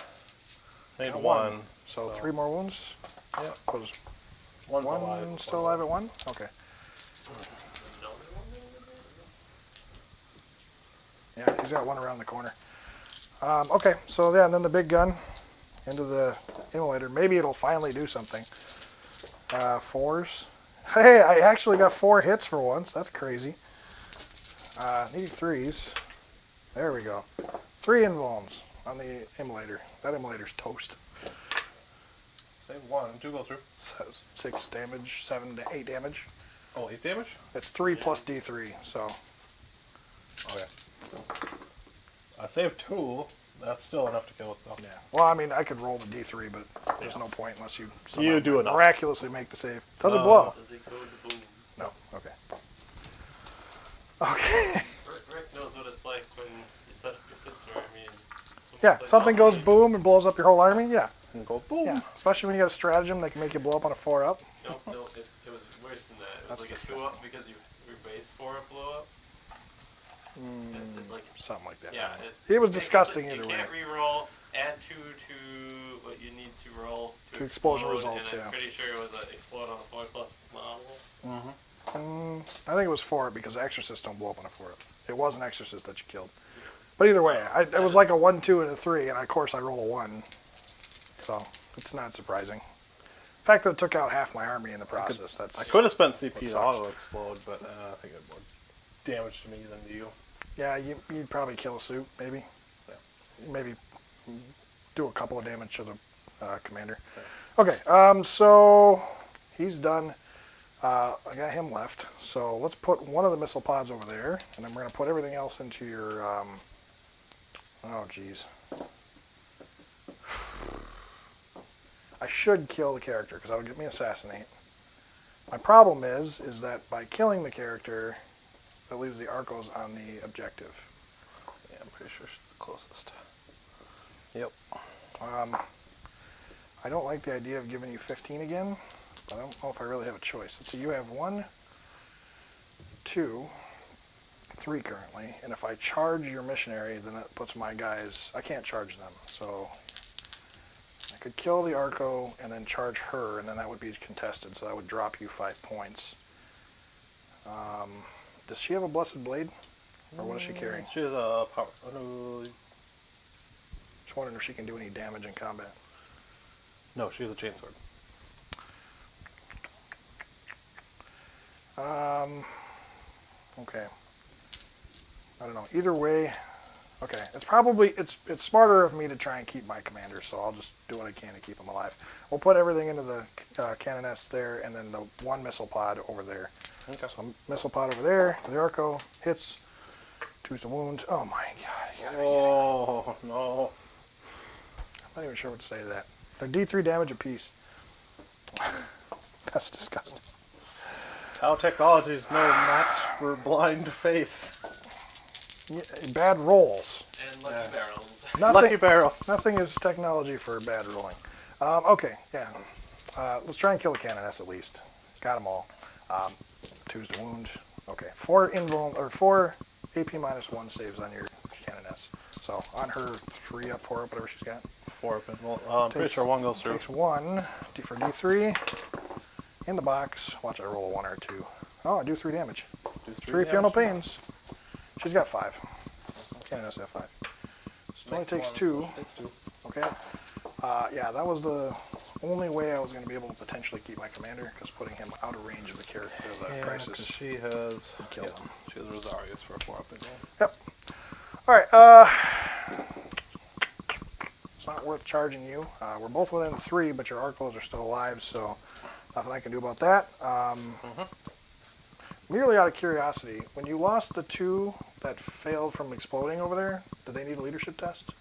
Made Got 1. So 3 more wounds. Yeah. Was One's one alive. still alive at 1? Okay. Yeah, he's got 1 around the corner. Okay, so yeah, and then the big gun into the immolator. Maybe it'll finally do something. 4s. Hey, I actually got 4 hits for once. That's crazy. Need 3s. There we go. 3 invulns on the immolator. That immolator's toast. Save 1. 2 go through. 6 damage, 7 to 8 damage. Oh, 8 damage? It's 3 plus D3, so. Okay. I saved 2. That's still enough to kill it, though. Yeah. Well, I mean, I could roll the D3, but there's no point unless you somehow do enough. miraculously make the save. Does it blow? Does it go to boom? No. Okay. Okay. Rick knows what it's like when you set up your sister army and Yeah, something goes boom and blows up your whole army. Yeah. And go boom. Yeah. Especially when you got a stratagem that can make you blow up on a 4-up. No, it was worse than that. It was That's like a 2 disgusting. up because your base 4-up blow up. It's like, Something like that. yeah. It was disgusting either You way. can't re-roll, add 2 to what you need to roll To explosion explode, results, and yeah. I'm pretty sure it was an explode on a 4+ model. I think it was 4 because exorcists don't blow up on a 4-up. It was an exorcist that you killed. But either way, it was like a 1, 2, and a 3, and of course I roll a 1. So it's not surprising. The fact that it took out half my army in the process, that's... I could have spent CP to sucks. auto explode, but I think it would more damage to me than to you. Yeah, you'd probably kill a suit, maybe. Yeah. Maybe do a couple of damage to the commander. Okay, so he's done. I got him left. So let's put one of the missile pods over there, and then we're going to put everything else into your... oh, geez. I should kill the character, because that'll get me assassinate. My problem is that by killing the character, that leaves the Arcos on the objective. Yeah, I'm pretty sure she's the closest. Yep. I don't like the idea of giving you 15 again, but I don't know if I really have a choice. Let's see, you have 1, 2, 3 currently, and if I charge your missionary, then that puts my guys, I can't charge them, so I could kill the Arco and then charge her, and then that would be contested, so that would drop you 5 points. Does she have a Blessed Blade? Or what is she carrying? She has a power. Oh, no. Just wondering if she can do any damage in combat. No, she has a chainsword. Okay. I don't know. Either way, okay. It's smarter of me to try and keep my commander, so I'll just do what I can to keep them alive. We'll put everything into the cannoness there, and then the 1 missile pod over there. Okay. So missile pod over there. The Arco hits Two's to wound. Oh my god. Oh, no. I'm not even sure what to say to that. They're D3 damage apiece. That's disgusting. Tau technology is no match for blind faith. Yeah, bad rolls. And lucky barrels. Lucky barrels. Nothing is technology for bad rolling. Okay, yeah. Let's try and kill the Canoness at least. Got them all. Two's to wound. Okay, 4 AP -1 saves on your Canoness. So on her 3 up, 4 up, whatever she's got. 4 up. Well, I'm pretty sure 1 goes through. Takes 1 for D3 in the box. Watch I roll a 1 or 2. Oh, I do 3 damage. Do 3 feel no pains. She's got 5. Canoness have 5. So it only takes 2. Okay. Yeah, that was the only way I was going to be able to potentially keep my commander, because putting him out of range of the character of the crisis. She has Killed him. She has Rosarius for a 4 up as well. Yep. Alright, it's not worth charging you. We're both within 3, but your Arcos are still alive, so nothing I can do about that. Merely out of curiosity, when you lost the 2 that failed from exploding over there, did they need a leadership test?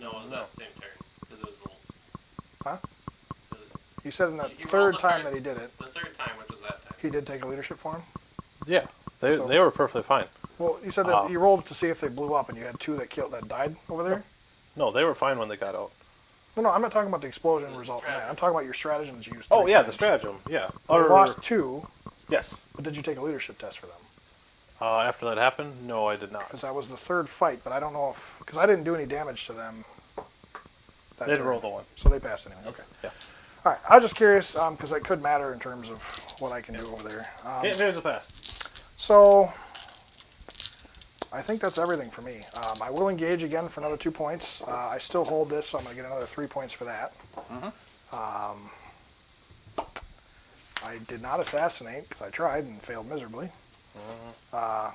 No, it was that same turn. Because it was the... Huh? it was- You said in the He rolled third the time first- that he did it, The third time, which was that time. he did take a leadership for him? Yeah, they So- were perfectly fine. Well, you said that you rolled to see if they blew up, and you had 2 that died over there? No, they were fine when they got out. No, I'm not talking about the explosion result from that. I'm talking about your stratagems you used. Oh, 3 yeah, times. the stratagem, yeah. You lost 2, Yes. but did you take a leadership test for them? After that happened, no, I did not. Because that was the 3rd fight, but I don't know if... Because I didn't do any damage to them. That They didn't turn. roll the 1. So they passed anyway, okay. Yeah. All right, I was just curious, because it could matter in terms of what I can do over there. Here's the pass. So, I think that's everything for me. I will engage again for another 2 points. I still hold this, so I'm going to get another 3 points for that. I did not assassinate, because I tried and failed miserably. I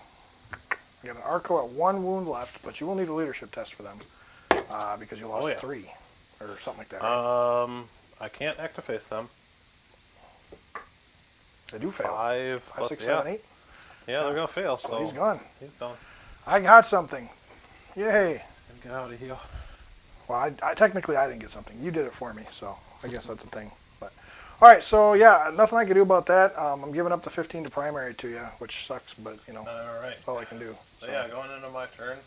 got an Arco at 1 wound left, but you will need a leadership test for them, because you lost 3, or something like that. Right? I can't activate them. They do fail. 5 5, plus, 6, yeah. 7, 8. Yeah, they're going to fail, so... He's gone. He's gone. I got something. Yay. Get out of here. Well, technically I didn't get something. You did it for me, so I guess that's a thing. But all right, so yeah, nothing I can do about that. I'm giving up the 15 to primary to you, which sucks, but you know, All right. that's all I can do. So yeah, going into my turn,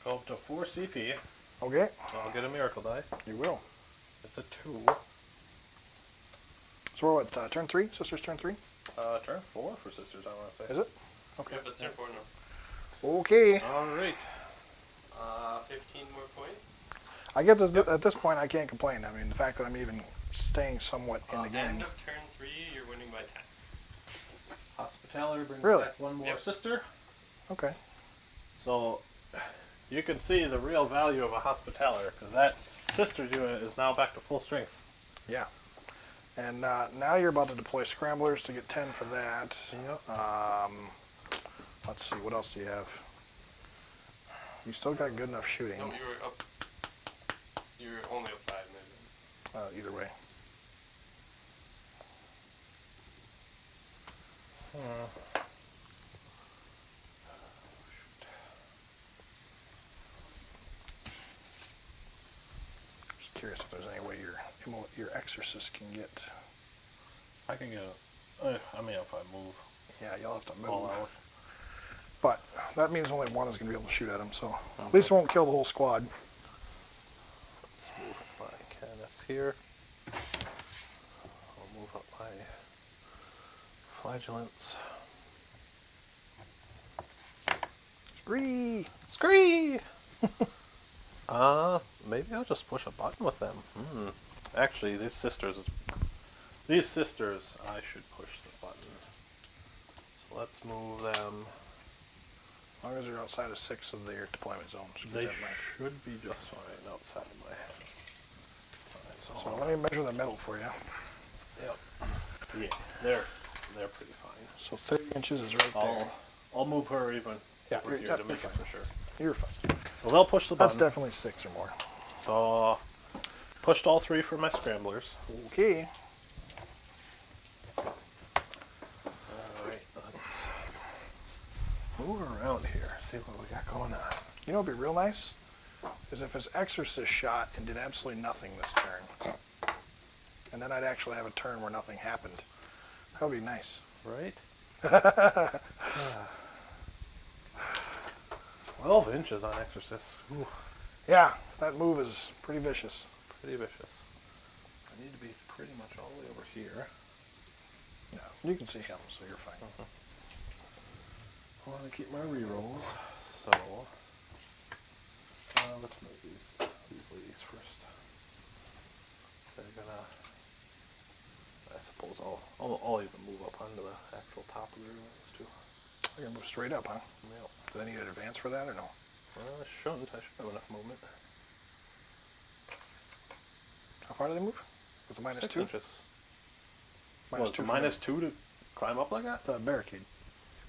go up to 4 CP. Okay, So I'll get a miracle die. you will. It's a 2. So we're at turn 3? Sister's turn 3? Turn 4 for sisters, I want to say. Is it? Okay. Yep, it's turn 4 now. Okay. All right. 15 more points. I get this, at this point I can't complain. I mean, the fact that I'm even staying somewhat in the game. End of turn 3, you're winning by 10. Hospitaller brings Really? back 1 more Yep. sister. Okay. So you can see the real value of a hospitaller, because that sister unit is now back to full strength. Yeah. And now you're about to deploy scramblers to get 10 for that. Yep. Let's see, what else do you have? You still got good enough shooting. No, you were up. You were only up 5 maybe. Either way. Just curious if there's any way your exorcist can get. I can get I mean, if I move Yeah, you'll have to move. all out. But that means only 1 is going to be able to shoot at him, so at least it won't kill the whole squad. Let's move my Canis here. I'll move up my flagellants. Scree! Scree! Maybe I'll just push a button with them. Actually, these sisters, I should push the button. So let's move them. As long as you're outside of 6 of their deployment zones. Keep They that in mind. should be just fine outside of my. So let me measure the middle for you. Yep. Yeah, they're pretty fine. So 30 inches is right there. I'll move her even. Yeah, over you're- here yeah, to you're make it fine. for sure. You're fine. So they'll push the That's button. definitely 6 or more. So pushed all 3 for my scramblers. Okay. Alright, let's move around here, see what we got going on. You know what would be real nice? Is if his exorcist shot and did absolutely nothing this turn. And then I'd actually have a turn where nothing happened. That would be nice. Right? 12 inches on exorcist. Ooh, Yeah, that move is pretty vicious. pretty vicious. I need to be pretty much all the way over here. Yeah, you can see him, so you're fine. I want to keep my rerolls, so let's move these ladies first. They're gonna, I suppose I'll even move up onto the actual top of the rerolls too. You're gonna move straight up, huh? Yep. Do I need an advance for that or no? I shouldn't. I should have enough movement. How far do they move? With a minus 6 2? inches. Minus Well, 2 minus 2 to climb up like that? the barricade.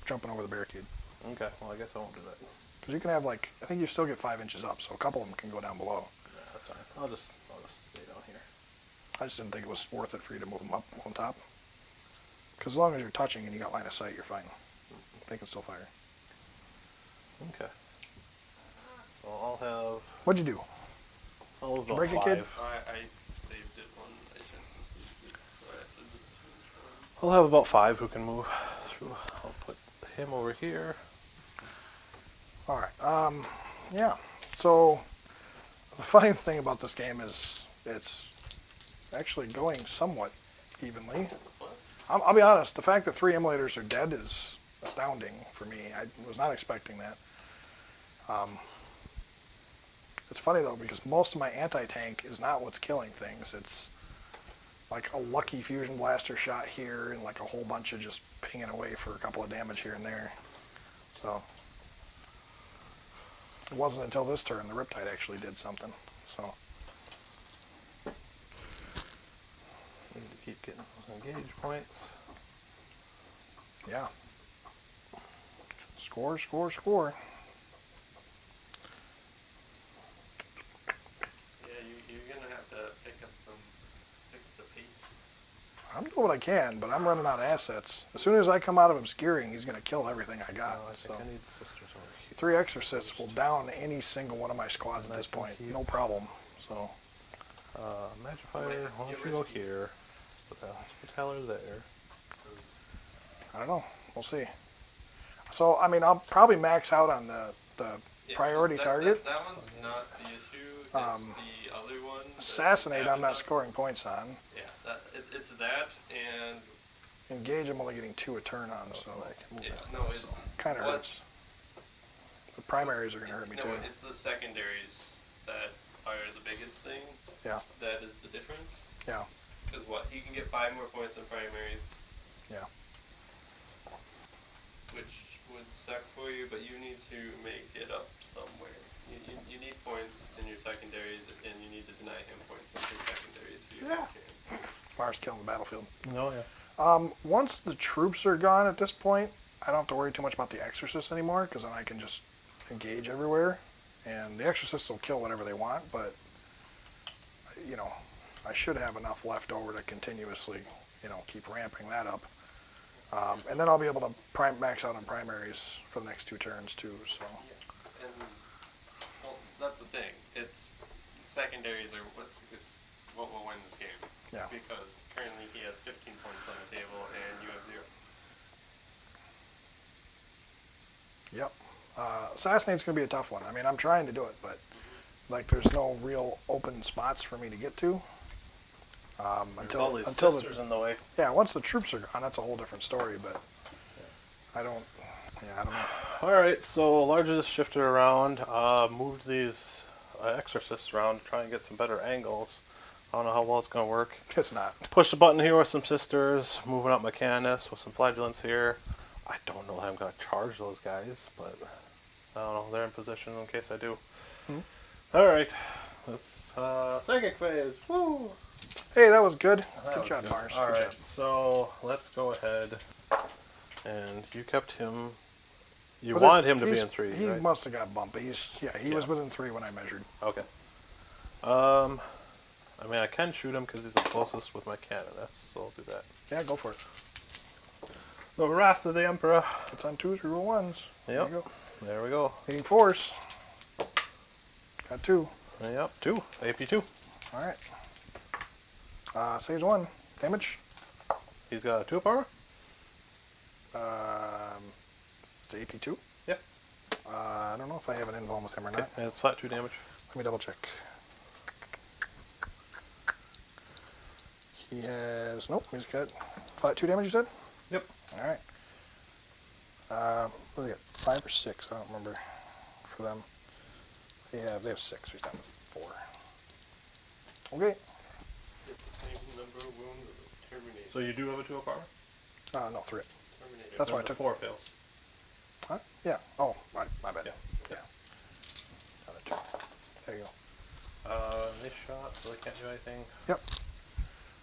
Jumping over the barricade. Okay, well I guess I won't do that. Because you can have like, I think you still get 5 inches up, so a couple of them can go down below. Yeah, that's fine. I'll just stay down here. I just didn't think it was worth it for you to move them up on top. Because as long as you're touching and you got line of sight, you're fine. They can still fire. Okay. So I'll have. What'd you do? I'll have about break it, 5. kid? I saved it when I shouldn't have saved it, so I actually just changed one. I'll have about 5 who can move through. I'll put him over here. Alright, yeah. So, the funny thing about this game is it's actually going somewhat evenly. What? I'll be honest, the fact that 3 emulators are dead is astounding for me. I was not expecting that. It's funny though, because most of my anti-tank is not what's killing things. It's like a lucky fusion blaster shot here and like a whole bunch of just pinging away for a couple of damage here and there. So it wasn't until this turn the Riptide actually did something. So Need to keep getting those engage points. yeah. Score, score, score. Yeah, you're gonna have to pick up the pace. I'm doing what I can, but I'm running out of assets. As soon as I come out of obscuring, he's going to kill everything I got. I think So I need the sisters over here. 3 exorcists will down any single one of my squads at this point. No problem. So Magifier, Wait, why don't you're you go risky. here? Put the Hospitaller there. 'Cause I don't know. We'll see. So I mean, I'll probably max out on the yeah, priority target. That one's not the issue. It's the other one. that Assassinate, I'm not Adepta- scoring points on. Yeah, it's that and Engage, I'm only getting 2 a turn on, so I can move yeah, that. no, it's kind of what- hurts. The primaries are going to hurt me no, too. it's the secondaries that are the biggest thing. Yeah, That is the difference. yeah, Because what he can get 5 more points in primaries, yeah. which would suck for you, but you need to make it up somewhere. You need points in your secondaries, and you need to deny him points in his secondaries for your Yeah. chance. Mars killing the battlefield. No, yeah. Once the troops are gone at this point, I don't have to worry too much about the exorcists anymore, because then I can just engage everywhere, and the exorcists will kill whatever they want, but you know, I should have enough left over to continuously, you know, keep ramping that up. And then I'll be able to max out on primaries for the next 2 turns too, so. Yeah, and well, that's the thing. It's secondaries are it's what will win this game. Yeah. Because currently he has 15 points on the table and you have 0. Yep. Assassinate's going to be a tough one. I mean, I'm trying to do it, but like there's no real open spots for me to get to. There's all these Until sisters in the way. yeah, once the troops are gone, that's a whole different story, but I don't know. Alright, so largely just shifted around, moved these exorcists around to try and get some better angles. I don't know how well it's going to work. It's not. Push the button here with some sisters, moving up Mechanus with some flagellants here. I don't know how I'm going to charge those guys, but I don't know. They're in position in case I do. Alright, let's psychic phase. Woo! Hey, that was good. That Good was job, good. Mars. All Good right, job. so let's go ahead. And you kept him. You Was it- wanted him to be he's- in 3, He right? must have got bumped. He was within 3 when I measured. Okay. I mean, I can shoot him because he's the closest with my cannon, so I'll do that. Yeah, go for it. The Wrath of the Emperor. It's on 2s, reroll 1s. There Yep. you go. There we go. Needing 4s. Got 2. Yep. 2. AP2. Alright. Saves 1. Damage. He's got a 2 up armor. It's AP2? Yeah. I don't know if I have an invuln with him or not. And it's flat 2 damage. Let me double check. He has... Nope, he's got flat 2 damage, you said? Yep. Alright. What do they got? 5 or 6? I don't remember for them. They have 6. He's down to 4. Okay. Get the same number of wounds as a Terminator. So you do have a 2 up armor? No, 3. Terminator. That's why I The took... 4 fails. Huh? Yeah. Oh, my bad. Yeah. Yeah. Another 2. There you go. They shot, so they can't do anything. Yep.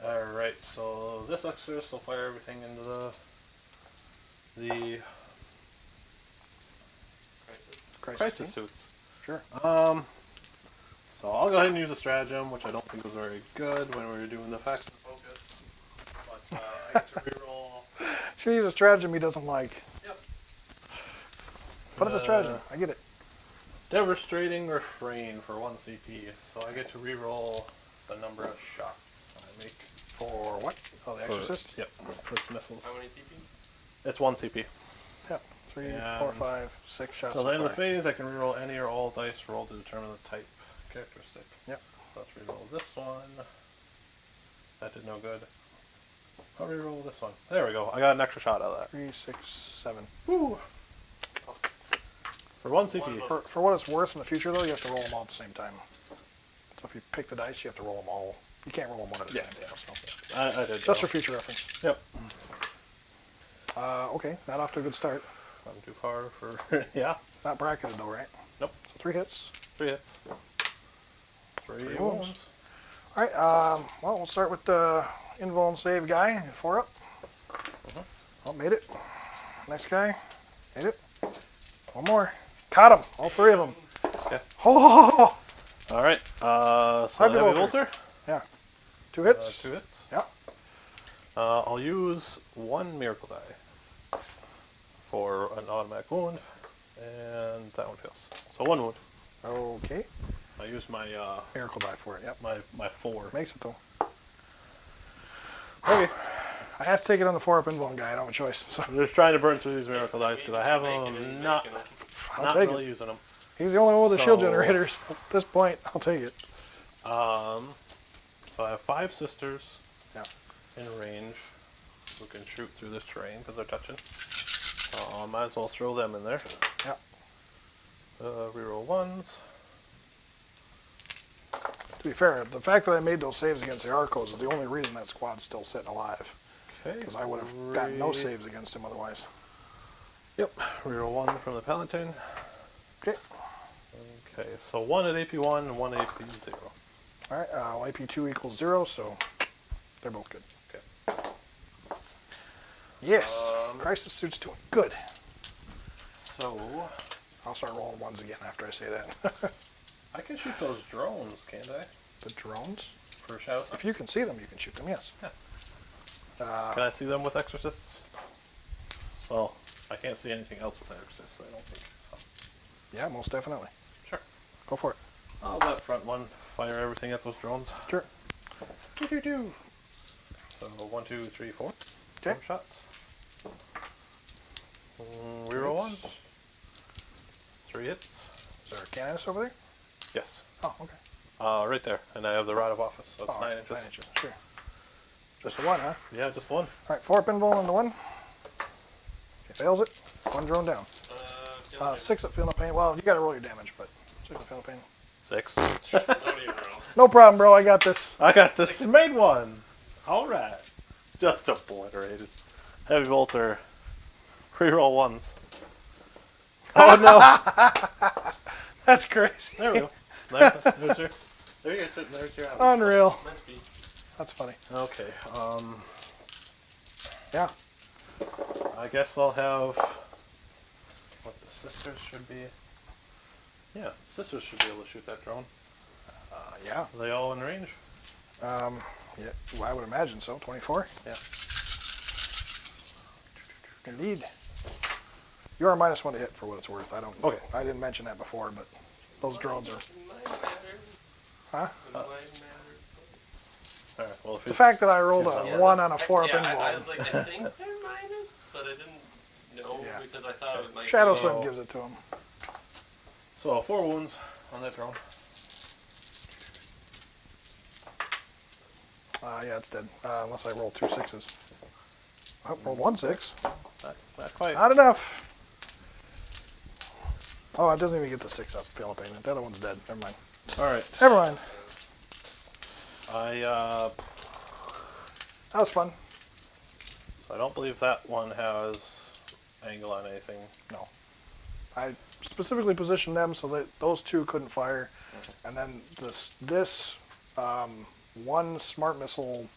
Alright, so this Exorcist will fire everything into the crisis suits. Sure. So I'll go ahead and use a stratagem, which I don't think was very good when we were doing the faction focus. But I get to reroll. Should use a stratagem he doesn't like. Yep. What is a stratagem? I get it. Devastating Refrain for 1 CP. So I get to reroll the number of shots I make. For what? Oh, the Exorcist? Yep, for its missiles. How many CP? It's 1 CP. Yep. 3, And 4, 5, 6 shots. Till the end of the fire. phase, I can reroll any or all dice rolled to determine the type characteristic. Yep. So let's reroll this one. That did no good. I'll reroll this one. There we go. I got an extra shot out of that. 3, 6, 7. Woo! For 1 CP. For what it's worth in the future, though, you have to roll them all at the same time. So if you pick the dice, you have to roll them all. You can't roll them one at a time. Yeah. So. I did. Just go. for future reference. Yep. Okay, not off to a good start. Not too far for. Yeah. Not bracketed, though, right? Nope. So 3 hits. 3 hits. 3 wounds. wounds. All right, well, we'll start with the invuln save guy, 4 up. Oh, made it. Next guy, made it. One more. Caught him, all 3 of them. Okay. Oh, Alright. So Heavy Heavy Bolter. Bolter. yeah. 2 hits. 2 hits. Yeah. I'll use 1 miracle die for an automatic wound, and that one fails. So 1 wound. Okay. I use my Miracle die for it, yep. my 4. Makes it, though. Okay. I have to take it on the 4 up invuln guy. I don't have a choice. So I'm just trying to burn through these miracle dice because I have them not I'll take really it. using them. He's the only one with the shield So- generators. At this point, I'll take it. So I have 5 sisters Yeah. in range who can shoot through this terrain because they're touching. So I might as well throw them in there. Yeah. Reroll 1s. To be fair, the fact that I made those saves against the Arcos is the only reason that squad's still sitting alive. Okay. Because I would have gotten no saves against him otherwise. Yep. Reroll 1 from the Palatine. Okay. Okay, so 1 at AP1 and 1 at AP0. Alright, IP2 equals 0, so they're both good. Okay. Yes, Crisis Suit's doing good. So I'll start rolling 1s again after I say that. I can shoot those drones, can't I? The drones? For Shadowsun? If you can see them, you can shoot them, yes. Can I see them with Exorcists? Well, I can't see anything else with Exorcists, I don't think. So. Yeah, most definitely. Sure. Go for it. I'll let front one fire everything at those drones. Sure. Do-do-do. So 1, 2, 3, 4. Okay. 4 shots. Reroll 1. 3 hits. Is there a Canonist over there? Yes. Oh, okay. Right there. And I have the Rod of Office, so it's Oh, 9 inches. 9 inches, sure. Just the 1, huh? Yeah, just 1. Alright, 4 up invuln on the 1. Okay, fails it. 1 drone down. 6 up feel no pain. Well, you gotta roll your damage, but 6 up feel no pain. 6. Don't even roll. No problem, bro. I got this. I got this. Made 1. Alright. Just obliterated. Heavy Bolter. Reroll 1s. Oh no! That's crazy. There we go. There's your, there's your outfit. Unreal. Meant to be. That's funny. Okay, Yeah. I guess I'll have what the sisters should be. Yeah, sisters should be able to shoot that drone. Yeah. Are they all in range? Yeah. Well, I would imagine so. 24. Yeah. Indeed. You are -1 to hit for what it's worth. I don't. Okay. I didn't mention that before, but those drones are. Mine matters. Huh? Mine matters. Alright, well, if The it's fact that I rolled a Yeah, 1 on a 4-up I involved. was like, I think they're minus, but I didn't know Yeah. because I thought it might Shadowsun be. gives it to him. so 4 wounds on that drone. Yeah, it's dead. Unless I roll 2 6s. Oh, roll 1 6. Not quite. Not enough. Oh, it doesn't even get the 6 up. Failing payment. The other one's dead. Never mind. Alright. Never mind. So That was fun. I don't believe that one has angle on anything. No. I specifically positioned them so that those two couldn't fire, and then this one smart missile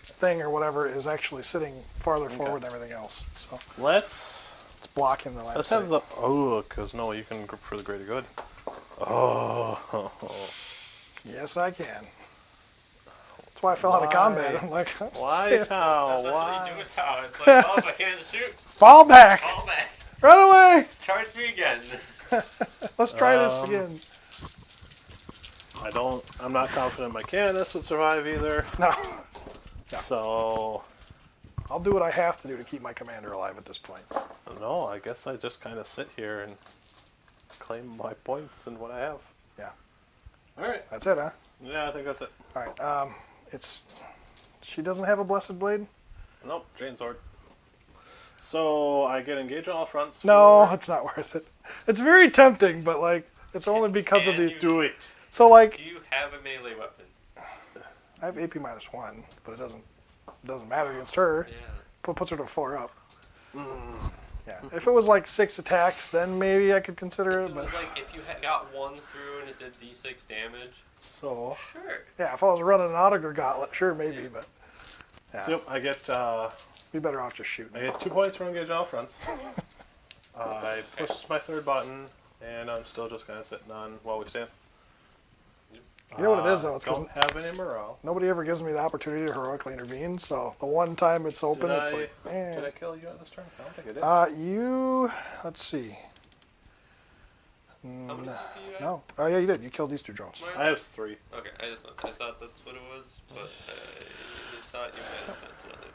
thing or whatever is actually sitting farther forward than everything else. So Let's it's blocking the last. let's have the because no, you can grip for the greater good. Oh, Yes, I can. That's why I fell out of combat. I'm like, why, Tao? That's what Why? you do with Tao. It's like, oh, if I can't shoot, Fall back! fall back. Run away! Charge me again. Let's try this again. I'm not confident my canoness would survive either. No. So I'll do what I have to do to keep my commander alive at this point. no, I guess I just kind of sit here and claim my points and what I have. Yeah. All right. That's it, huh? Yeah, I think that's it. Alright, she doesn't have a blessed blade? Nope, Jane Sword. So I get engaged on all fronts. No, it's not worth it. It's very tempting, but like, it's only because of Can the. you- Do it. So like, Do you have a melee weapon? I have AP -1, but it doesn't matter against her. Yeah. Puts her to 4 up. Yeah. If it was like 6 attacks, then maybe I could consider It it. was But like if you got one through and it did d6 damage. So Sure. yeah, if I was running an auger gauntlet, sure, maybe. But yeah, yep, I get be better off just shooting. 2 points for engaging all fronts. I push my 3rd button, and I'm still just kind of sitting on while we stand. You know what it is though? It's 'cause don't have any morale. nobody ever gives me the opportunity to heroically intervene. So the one time it's open, Did it's I, like, eh. did I kill you on this turn? I don't think I did. Let's see. How many CP you have? No. Oh yeah, you did. You killed these 2 drones. I have 3. Okay, I thought that's what it was, but I thought you might have spent another.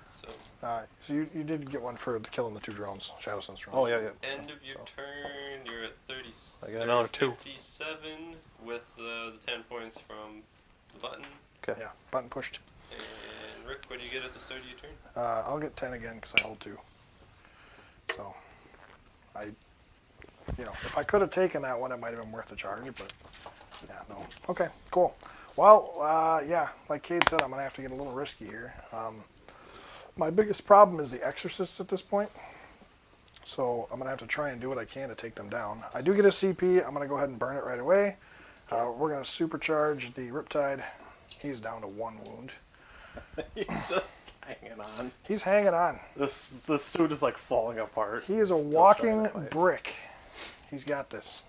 So you did get one for killing the 2 drones, Shadowsun's drones. Oh yeah, yeah. End of your turn, you're at 30. I got another 2. 57 with the 10 points from the button. Okay. Yeah, button pushed. And Rick, what do you get at the start of your turn? I'll get 10 again because I hold 2. So, if I could have taken that one, it might have been worth the charge, but yeah, no. Okay, cool. Well, yeah, like Cade said, I'm going to have to get a little risky here. My biggest problem is the exorcists at this point. So I'm going to have to try and do what I can to take them down. I do get a CP. I'm going to go ahead and burn it right away. We're going to supercharge the Riptide. He's down to 1 wound. He's just hanging on. He's hanging on. This suit is like falling apart. He is a Still walking trying to fight. brick. He's got this.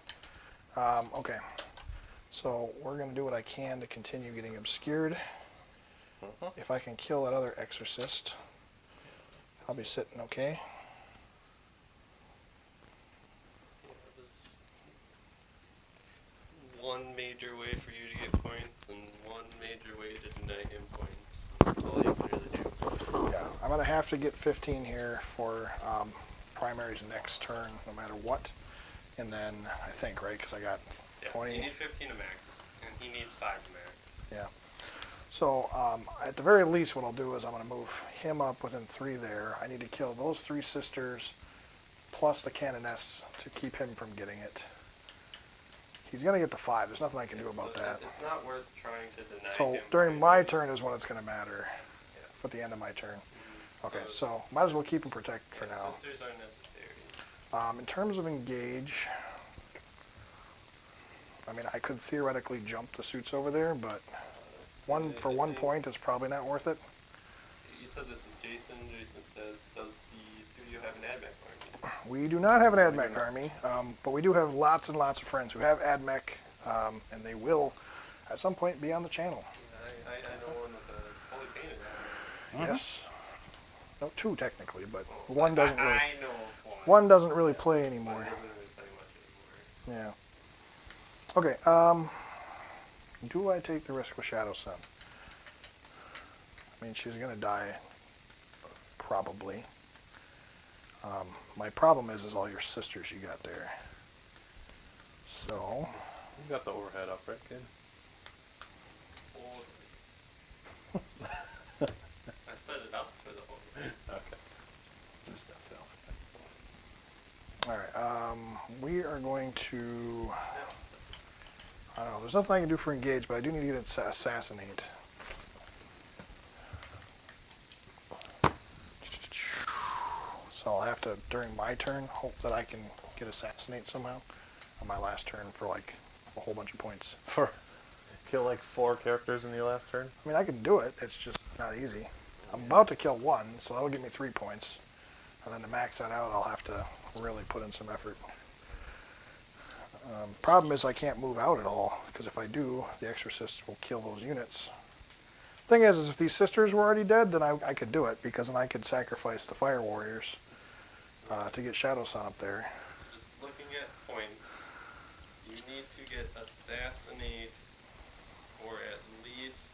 Okay. So we're going to do what I can to continue getting obscured. If I can kill that other exorcist, I'll be sitting okay. There's one major way for you to get points and one major way to deny him points. That's all you can really do. Yeah, I'm going to have to get 15 here for primaries next turn, no matter what. And then, I think, right, because I got Yeah, 20. you need 15 to max, and he needs 5 to max. Yeah. So, at the very least, what I'll do is I'm going to move him up within 3 there. I need to kill those 3 sisters plus the canoness to keep him from getting it. He's going to get the 5. There's nothing I can do about So that. It's not worth trying to deny So, him. during points. my turn is when it's going to matter. Yeah. For the end of my turn. Mhm. Okay, so might as well keep him protected for Yeah, now. Sisters are necessary. In terms of engage, I mean, I could theoretically jump the suits over there, but for 1 point is probably not worth it. You said this is Jason. Jason says, does the studio have an AdMech army? We do not have an AdMech army, but we do have lots and lots of friends who have AdMech, and they will at some point be on the channel. I know one with a fully painted AdMech. Yes. No, 2 technically, but one doesn't really. I know of one. One doesn't really play But anymore. it doesn't really play much anymore. Yeah. Okay. Do I take the risk with Shadowsun? I mean, she's gonna die, probably. My problem is all your sisters you got there. So. You got the overhead up, right, kid? I set it up for the whole. Okay. I'm just gonna sell. All right. We are going to. I don't know. There's nothing I can do for engage, but I do need to get assassinate. So I'll have to, during my turn, hope that I can get assassinate somehow on my last turn for like a whole bunch of points. For kill like 4 characters in your last turn? I mean, I can do it. It's just not easy. I'm about to kill 1, so that'll give me 3 points. And then to max that out, I'll have to really put in some effort. Problem is I can't move out at all, because if I do, the exorcists will kill those units. Thing is if these sisters were already dead, then I could do it, because then I could sacrifice the fire warriors to get Shadowsun up there. Just looking at points, you need to get assassinate for at least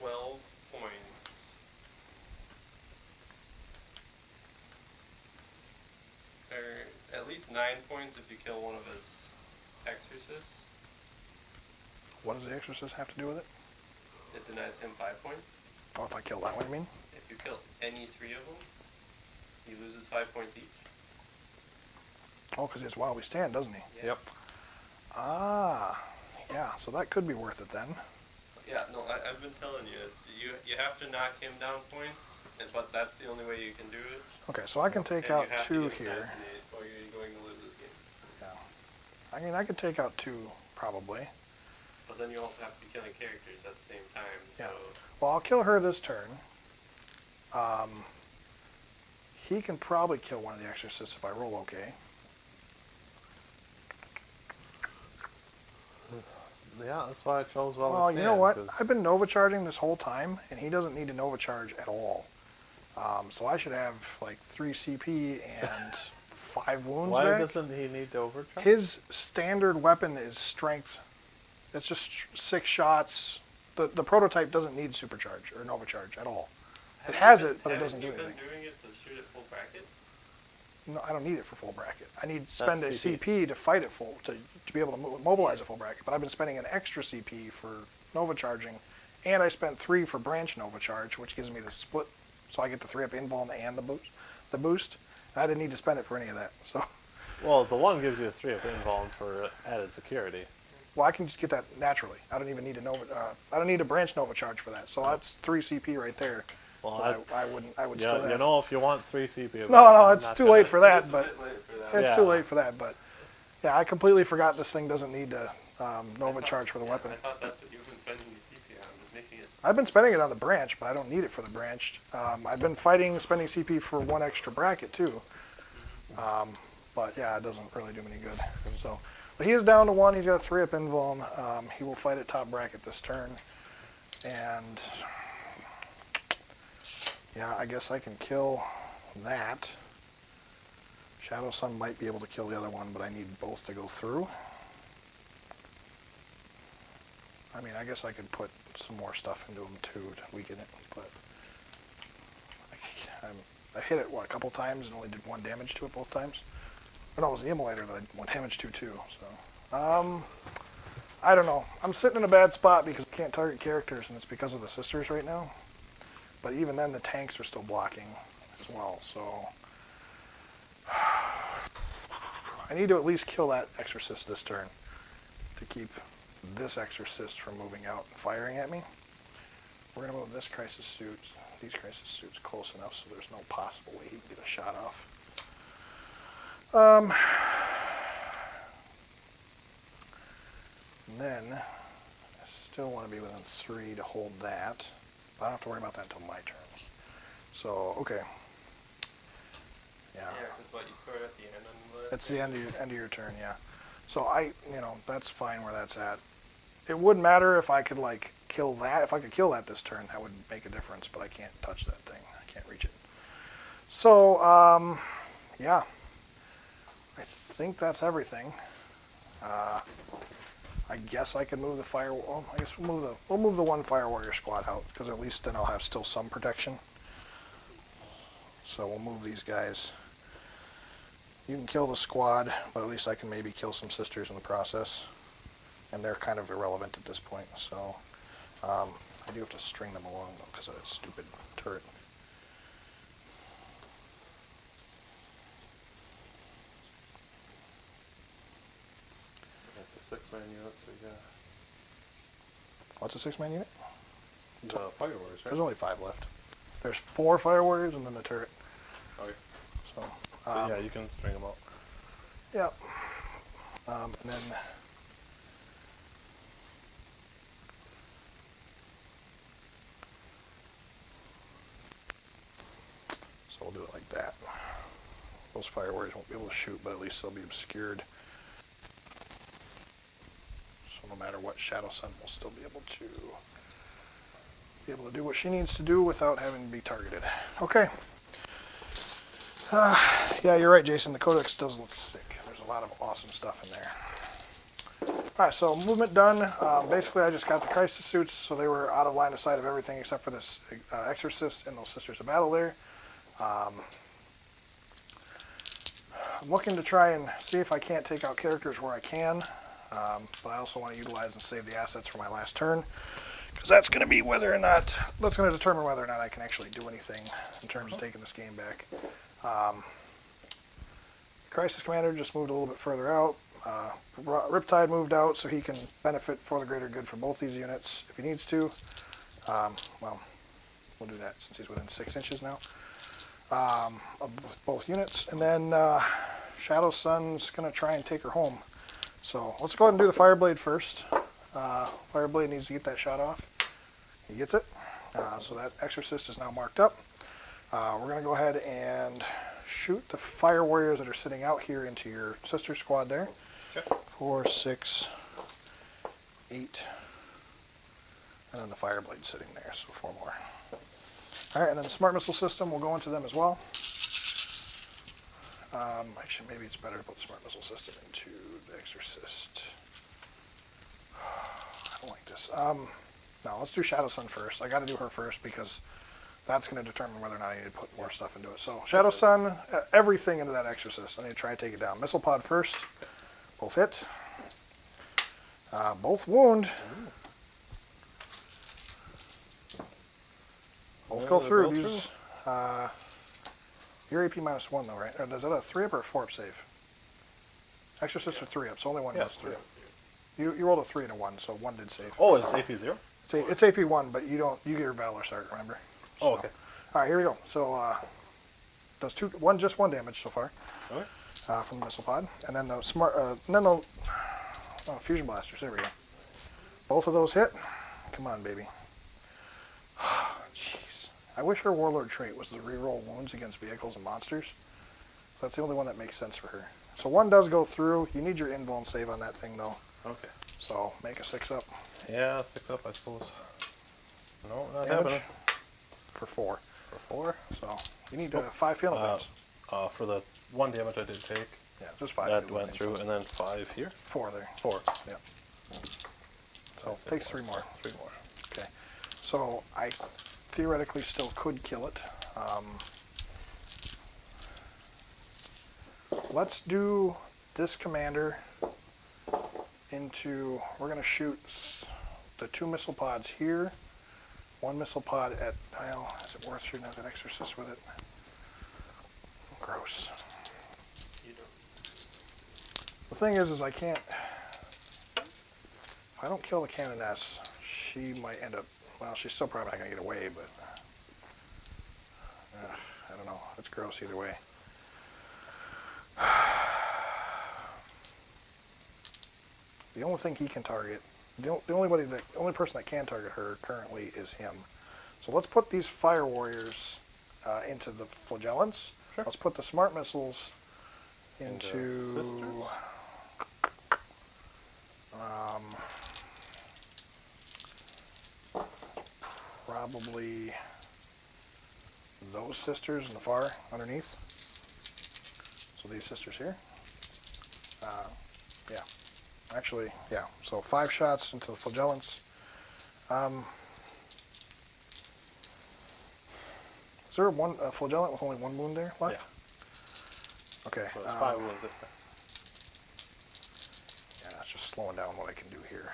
12 points. Or at least 9 points if you kill one of his exorcists. What does the exorcist have to do with it? It denies him 5 points. Oh, if I kill that one, you mean? If you kill any 3 of them, he loses 5 points each. Oh, because it's while we stand, doesn't he? Yeah. Yep. Ah, yeah, so that could be worth it then. Yeah, no, I've been telling you, it's you have to knock him down points, but that's the only way you can do it. Okay, so I can take And out you have 2 to get here. assassinated or you're going to lose this game. Yeah. I mean, I could take out 2, probably. But then you also have to be killing characters at the same time, so... Yeah. Well, I'll kill her this turn. He can probably kill one of the exorcists if I roll okay. Yeah, that's why I chose Well, you know what? I've been Nova charging this whole time, and he doesn't need to Nova charge at all. So I should have like 3 CP and 5 wounds Why back. doesn't he need to overcharge? His standard weapon is strength. It's just 6 shots. The prototype doesn't need supercharge or Nova charge at all. It has it, but it doesn't do anything. Have you been doing it to shoot at full bracket? No, I don't need it for full bracket. I need to spend a CP. CP to fight it full, to be able to mobilize a full bracket. But I've been spending an extra CP for Nova charging, and I spent 3 for branch Nova charge, which gives me the split, so I get the 3-up invuln and the boost. And I didn't need to spend it for any of that. So, Well, the one gives you a 3-up invuln for added security. well, I can just get that naturally. I don't even need a Nova. I don't need a branch Nova charge for that. So that's 3 CP right there. Well, I would yeah, still have. you know, if you want 3 CP. No, it's too late for It's that. a But bit late for that. it's Yeah. too late for that. But yeah, I completely forgot this thing doesn't need to Nova charge for the weapon. I thought that's what you've been spending the CP on, was making it... I've been spending it on the branch, but I don't need it for the branched. I've been spending CP for 1 extra bracket too. But yeah, it doesn't really do me any good. So, but he is down to 1. He's got a 3-up invuln. He will fight at top bracket this turn. And yeah, I guess I can kill that. Shadowsun might be able to kill the other one, but I need both to go through. I mean, I guess I could put some more stuff into him too to weaken it, but I hit it, what, a couple times and only did 1 damage to it both times? Or no, it was the immolator that I did 1 damage to too, so. I don't know. I'm sitting in a bad spot because I can't target characters, and it's because of the sisters right now. But even then, the tanks are still blocking as well, so. I need to at least kill that exorcist this turn to keep this exorcist from moving out and firing at me. We're going to move this crisis suit, these crisis suits close enough so there's no possible way he can get a shot off. And then, I still want to be within 3 to hold that. But I don't have to worry about that until my turn. So, okay. Yeah. Yeah, because what, you scored at the end on the last It's the game? end of your turn, yeah. So that's fine where that's at. It wouldn't matter if I could, like, kill that. If I could kill that this turn, that would make a difference, but I can't touch that thing. I can't reach it. So, yeah. I think that's everything. I guess I can move the fire. Well, I guess we'll move the one fire warrior squad out because at least then I'll have still some protection. So we'll move these guys. You can kill the squad, but at least I can maybe kill some sisters in the process, and they're kind of irrelevant at this point. So I do have to string them along though because of that stupid turret. That's a 6-man unit, so you got. What's a 6-man unit? Fire warriors, right? There's only 5 left. There's 4 fire warriors and then the turret. Okay. So, So yeah, you can string them out. yeah. And then so we'll do it like that. Those fire warriors won't be able to shoot, but at least they'll be obscured. So no matter what, Shadowsun will still be able to do what she needs to do without having to be targeted. Okay. Yeah, you're right, Jason. The Codex does look sick. There's a lot of awesome stuff in there. Alright, so movement done. Basically, I just got the crisis suits, so they were out of line of sight of everything except for this Exorcist and those Sisters of Battle there. I'm looking to try and see if I can't take out characters where I can, but I also want to utilize and save the assets for my last turn, because that's going to be that's going to determine whether or not I can actually do anything in terms of taking this game back. Crisis Commander just moved a little bit further out. Riptide moved out so he can benefit for the greater good for both these units if he needs to. Well, we'll do that since he's within 6 inches now of both units. And then Shadowsun's going to try and take her home. So let's go ahead and do the Fireblade first. Fireblade needs to get that shot off. He gets it. So that Exorcist is now marked up. We're going to go ahead and shoot the Fire Warriors that are sitting out here into your sister squad there. Okay. 4, 6, 8. And then the Fireblade sitting there, so 4 more. Alright, and then the Smart Missile System will go into them as well. Actually, maybe it's better to put the Smart Missile System into the Exorcist. I don't like this. No, let's do Shadowsun first. I got to do her first because that's going to determine whether or not I need to put more stuff into it. So Shadowsun, everything into that Exorcist. I need to try and take it down. Missile Pod first. Both hit. Both wound. Both go through. Use your AP -1 though, right? Or is that a 3-up or a 4-up save? Exorcists are 3-up, so only one goes through. You rolled a 3 and a 1, so 1 did save. Oh, it's AP 0? It's AP 1, but you get your Valor Start, remember? So, oh, okay. All right, here we go. So does just one damage so far. Okay. From the missile pod, and then the fusion blasters. There we go. Both of those hit. Come on, baby. Jeez. I wish her warlord trait was the reroll wounds against vehicles and monsters. So that's the only one that makes sense for her. So 1 does go through. You need your invuln save on that thing though. Okay. So make a 6-up. Yeah, 6-up, I suppose. No, not Damage happening. for 4. For 4? So you need 5 feeling points. For the 1 damage I did take. Yeah, just 5. That went through, and then 5 here. 4 there. 4. Yeah. So takes 3 more. 3 more. Okay. So I theoretically still could kill it. Let's do this commander into. We're going to shoot the 2 missile pods here. 1 missile pod at. Well, is it worth shooting at that Exorcist with it? Gross. You don't. The thing is I can't. If I don't kill the Canoness, she might end up. Well, she's still probably not going to get away, but I don't know. It's gross either way. The only thing he can target, the only person that can target her currently is him. So let's put these Fire Warriors into the Flagellants. Sure. Let's put the Smart Missiles into. Sisters. probably those sisters in the far underneath. So these sisters here. Yeah. Actually, yeah. So 5 shots into the flagellants. Is there one flagellant with only 1 wound there left? Yeah. Okay. So it's 5 wounds. Yeah, it's just slowing down what I can do here.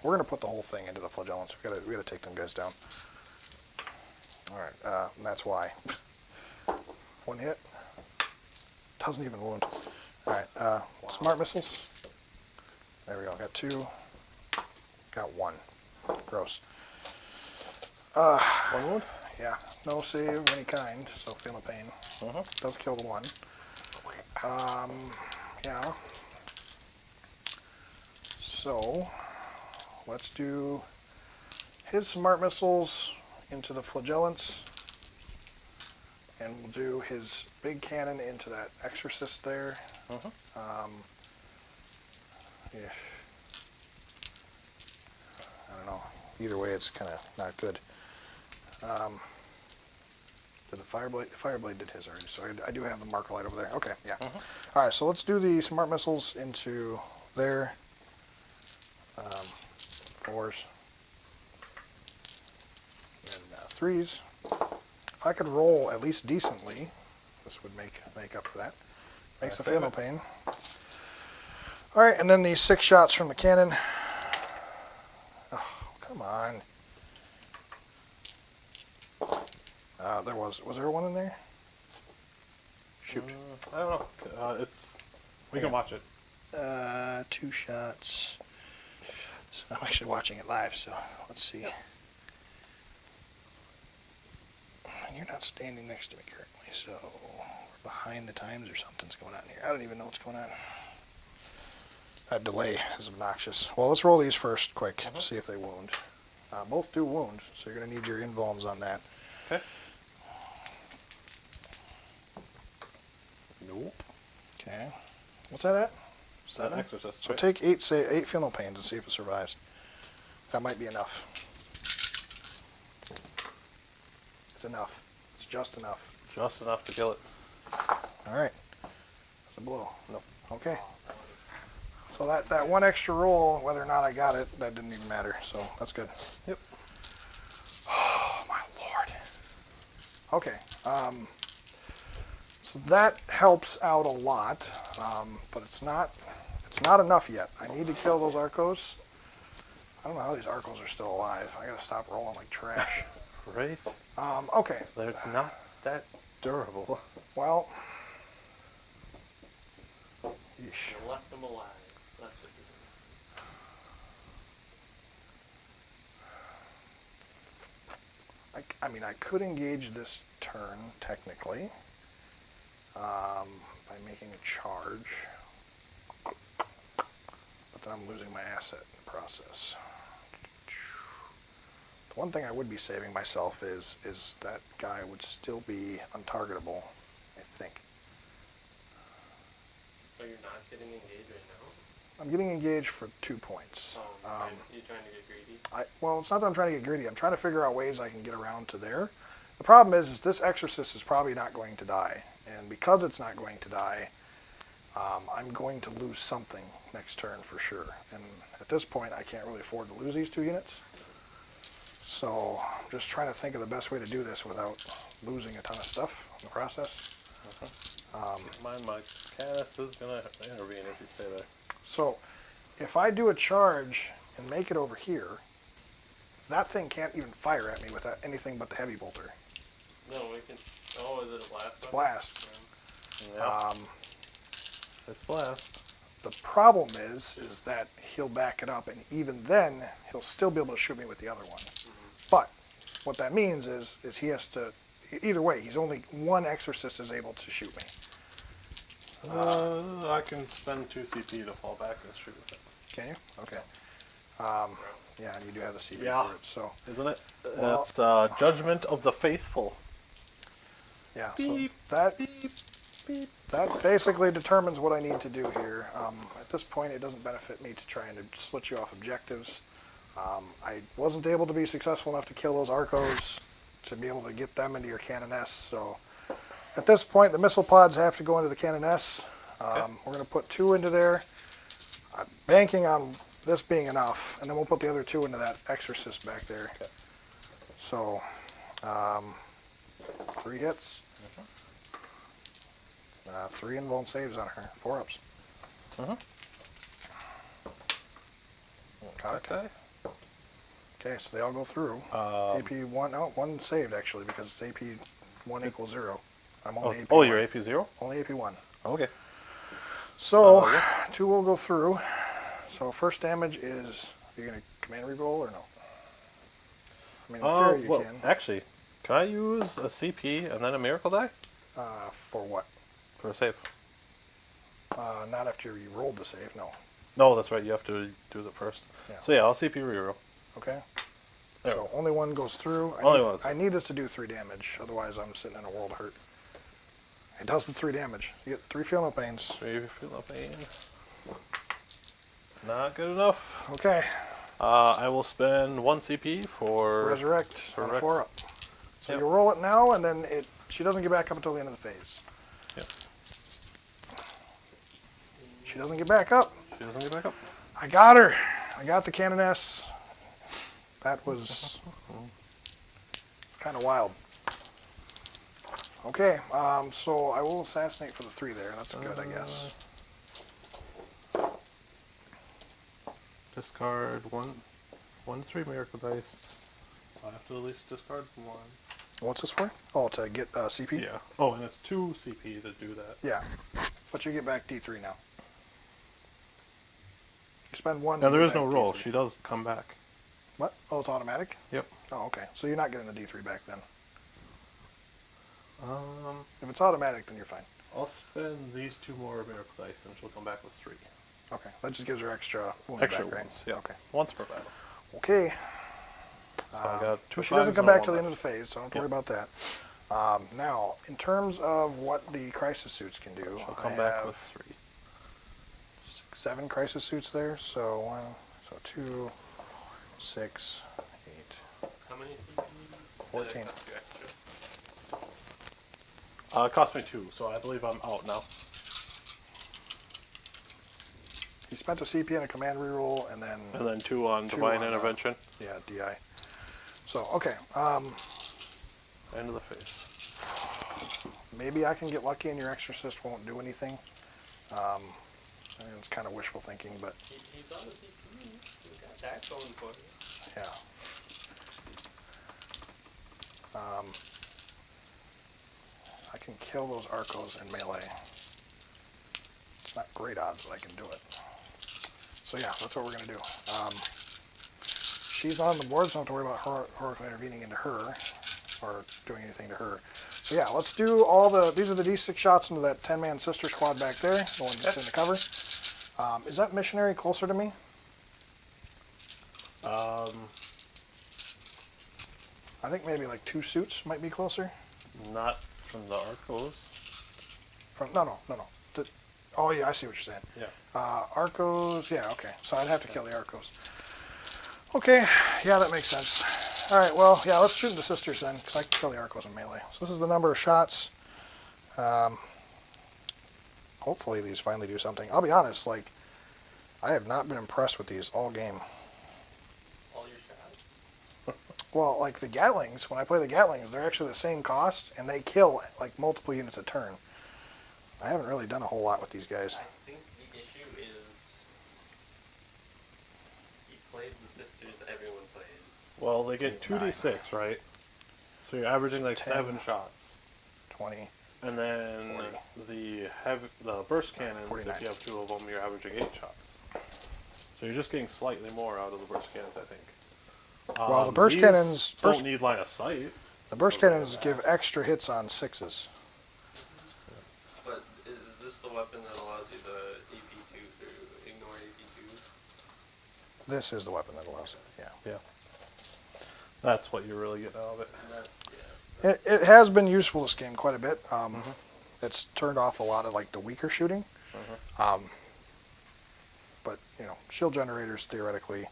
We're gonna put the whole thing into the flagellants. We gotta take them guys down. All right, and that's why. 1 hit. Doesn't even wound. All right, smart missiles. There we go. Got 2. Got 1. Gross. 1 wound? Yeah, no save of any kind, so feel no pain. Does kill the 1. Yeah. So, let's do his smart missiles into the flagellants, and we'll do his big cannon into that exorcist there. Ish. I don't know. Either way, it's kind of not good. Did the Fireblade? Fireblade did his already, so I do have the Markalite over there. Okay, yeah. All right, so let's do the smart missiles into there. 4s and 3s. If I could roll at least decently, this would make up for that. Makes the feel no pain. All right, and then these 6 shots from the cannon. Oh, come on. Was there one in there? Shoot. I don't know. We can watch it. 2 shots. So I'm actually watching it live, so let's see. And you're not standing next to me currently, so we're behind the times or something's going on here. I don't even know what's going on. That delay is obnoxious. Well, let's roll these first quick, see if they wound. Both do wound, so you're going to need your invulns on that. Okay. Nope. Okay. What's that at? Is that 7? exorcist? So right? take 8 feel no pains and see if it survives. That might be enough. It's enough. It's just enough. Just enough to kill it. All right. It's a blow. Nope. Okay. So that 1 extra roll, whether or not I got it, that didn't even matter. So that's good. Yep. Oh my lord. Okay. So that helps out a lot, but it's not enough yet. I need to kill those Arcos. I don't know how these Arcos are still alive. I gotta stop rolling like trash. Right? Okay. They're not that durable. Well. Yeesh. You left them alive. That's what you're doing. I mean, I could engage this turn, technically, by making a charge, but then I'm losing my asset in the process. The one thing I would be saving myself is that guy would still be untargetable, I think. Oh, you're not getting engaged right now? I'm getting engaged for 2 points. Oh, you're trying to get greedy? Well, it's not that I'm trying to get greedy. I'm trying to figure out ways I can get around to there. The problem is this exorcist is probably not going to die. And because it's not going to die, I'm going to lose something next turn for sure. And at this point, I can't really afford to lose these 2 units. So I'm just trying to think of the best way to do this without losing a ton of stuff in the process. My Canis is going to intervene if you say that. So if I do a charge and make it over here, that thing can't even fire at me with anything but the heavy bolter. No, we can. Oh, is it a blast? It's blast. Yeah. It's blast. The problem is that he'll back it up, and even then, he'll still be able to shoot me with the other one. But what that means is he has to. Either way, he's only 1 exorcist is able to shoot me. I can spend 2 CP to fall back and shoot with it. Can you? Okay. Yeah, and you do have the CP Yeah. for it. So Isn't it? Well- It's Judgment of the Faithful. yeah, Beep, so that beep, beep. that basically determines what I need to do here. At this point, it doesn't benefit me to try and split you off objectives. I wasn't able to be successful enough to kill those Arcos to be able to get them into your canoness. So at this point, the missile pods have to go into the canoness. We're going to put 2 into there, banking on this being enough, and then we'll put the other 2 into that exorcist back there. Okay. So 3 hits. 3 invuln saves on her. 4 ups. Okay. Okay, so they all go through. AP 1, no, 1 saved actually because it's AP 1 equals 0. I'm only AP 1. You're AP 0? Only AP 1. Okay. So 2 will go through. So first damage is, you're going to command reroll or no? I mean, in theory you can. Actually, can I use a CP and then a miracle die? For what? For a save. Not after you rolled the save, no. No, that's right. You have to do that first. Yeah. So yeah, I'll CP reroll. Okay. There. So only 1 goes through. I need this to do 3 damage, otherwise I'm sitting in a world of hurt. It does the 3 damage. You get 3 feel no pains. 3 feel no pain. Not good enough. Okay. I will spend 1 CP for Resurrect on a 4 up. So Yep. you roll it now, and then she doesn't get back up until the end of the phase. Yep. She doesn't get back up. She doesn't get back up. I got her. I got the canoness. That was kind of wild. Okay, so I will assassinate for the 3 there. That's good, I guess. Discard 1 to 3 miracle dice. I have to at least discard 1. What's this for? Oh, to get CP? Yeah. Oh, and it's 2 CP to do that. Yeah. But you get back D3 now. You spend 1. Now to there get is no back roll. D3. She does come back. What? Oh, it's automatic? Yep. Oh, okay. So you're not getting the D3 back then. Um, If it's automatic, then you're fine. I'll spend these 2 more miracle dice, and she'll come back with 3. Okay. That just gives her extra wound Extra back, right? ones. Yeah. Okay. Once per battle. Okay. So I got 2 But she doesn't come back till the end of the phase. phase, so don't worry about that. Now, in terms of what the crisis suits can do, She'll I come back have with 3. 7 crisis suits there. So 2, 6, 8. How many CP? 14. Did it cost you extra? It cost me 2, so I believe I'm out now. He spent a CP and a command reroll, and then 2 on 2 divine on, intervention. yeah, DI. So okay, End of the phase. maybe I can get lucky and your exorcist won't do anything. I mean, it's kind of wishful thinking, but He's on the CP. He's got that going for you. yeah. I can kill those Arcos in melee. It's not great odds, but I can do it. So yeah, that's what we're gonna do. She's not on the board, so I don't have to worry about her intervening into her or doing anything to her. So yeah, let's do all these are the D6 shots into that 10-man sister squad back there, the one that's in the cover. Is that missionary closer to me? I think maybe like 2 suits might be closer. Not from the Arcos. No. Oh yeah, I see what you're saying. Yeah. Arcos, yeah, okay. So I'd have to kill the Arcos. Okay, yeah, that makes sense. All right, well, yeah, let's shoot the sisters then, because I can kill the Arcos in melee. So this is the number of shots. Hopefully these finally do something. I'll be honest, like, I have not been impressed with these all game. All your shots. Well, like the Gatlings, when I play the Gatlings, they're actually the same cost, and they kill like multiple units a turn. I haven't really done a whole lot with these guys. I think the issue is you played the sisters that everyone plays. Well, they get 2d6, right? So you're averaging like 10. 7 shots. 20. And then 40. the burst cannons, 49. if you have 2 of them, you're averaging 8 shots. So you're just getting slightly more out of the burst cannons, I think. Well, the burst these cannons don't need line of sight. The burst cannons give extra hits on 6s. But is this the weapon that allows you the AP2 to ignore AP2? This is the weapon that allows it, yeah. Yeah. That's what you're really getting out of it. And that's, It has been useful this game quite a bit. It's turned off a lot of like the weaker shooting. But, you know, shield generators theoretically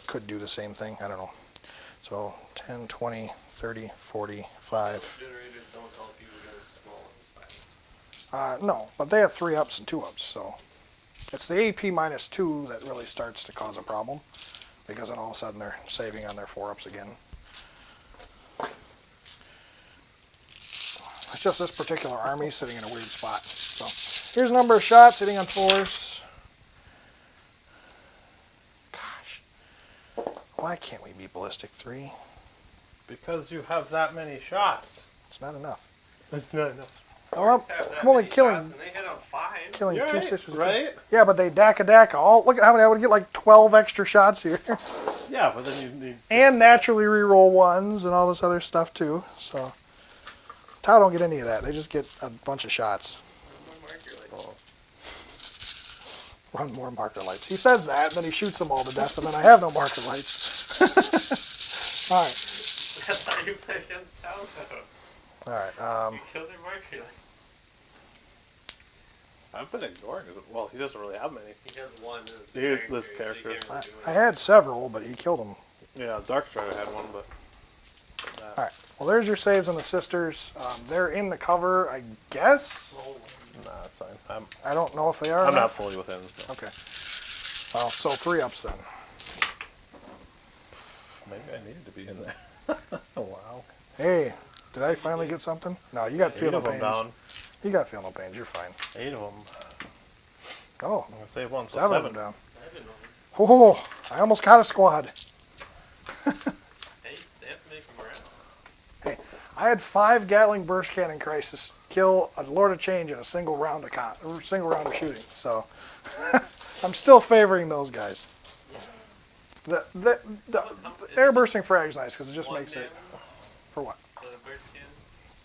could do the same thing. I don't know. So 10, 20, 30, 40, 5. Generators don't help you against small arms fighting. No, but they have 3 ups and 2 ups, so it's the AP minus 2 that really starts to cause a problem, because then all of a sudden they're saving on their 4 ups again. It's just this particular army sitting in a weird spot. So here's a number of shots hitting on 4s. Gosh, why can't we be ballistic 3? Because you have that many shots. It's not enough. It's not enough. Oh, Have that I'm only many killing shots and they hit on 5. killing You're 2 right, sisters. right? Yeah, but they daka. Oh, look at how many I would get, like 12 extra shots here. Yeah, but then you need. And naturally reroll 1s and all this other stuff too. So Tau don't get any of that. They just get a bunch of shots. Run more marker lights. He says that, and then he shoots them all to death, and then I have no marker lights. All right. That's how you play against Tau, though. All right. You kill their marker lights. I've been ignoring it. Well, he doesn't really have many. He has one. And it's He- a this character, so you character. can't really do I anything. had several, but he killed them. Yeah, Darkstrider had one, but. All right. Well, there's your saves on the sisters. They're in the cover, I guess. Nah, it's fine. I don't know if they are. or I'm not fully within. So. Okay. Well, so 3 ups then. Maybe I needed to be in there. Oh, wow. Hey, did I finally get something? No, you got 8 feel no of them pains. down. You got feel no pains. You're fine. 8 of them. Oh, I'm gonna save one, so 7 of 7. them down. I didn't know. Oh, I almost got a squad. They have to make them around. Hey, I had 5 Gatling burst cannon crisis kill a Lord of Change in a single round of shooting. So I'm still favoring those guys. The air bursting frag's nice because it just One makes it damage, for what? the burst cannon.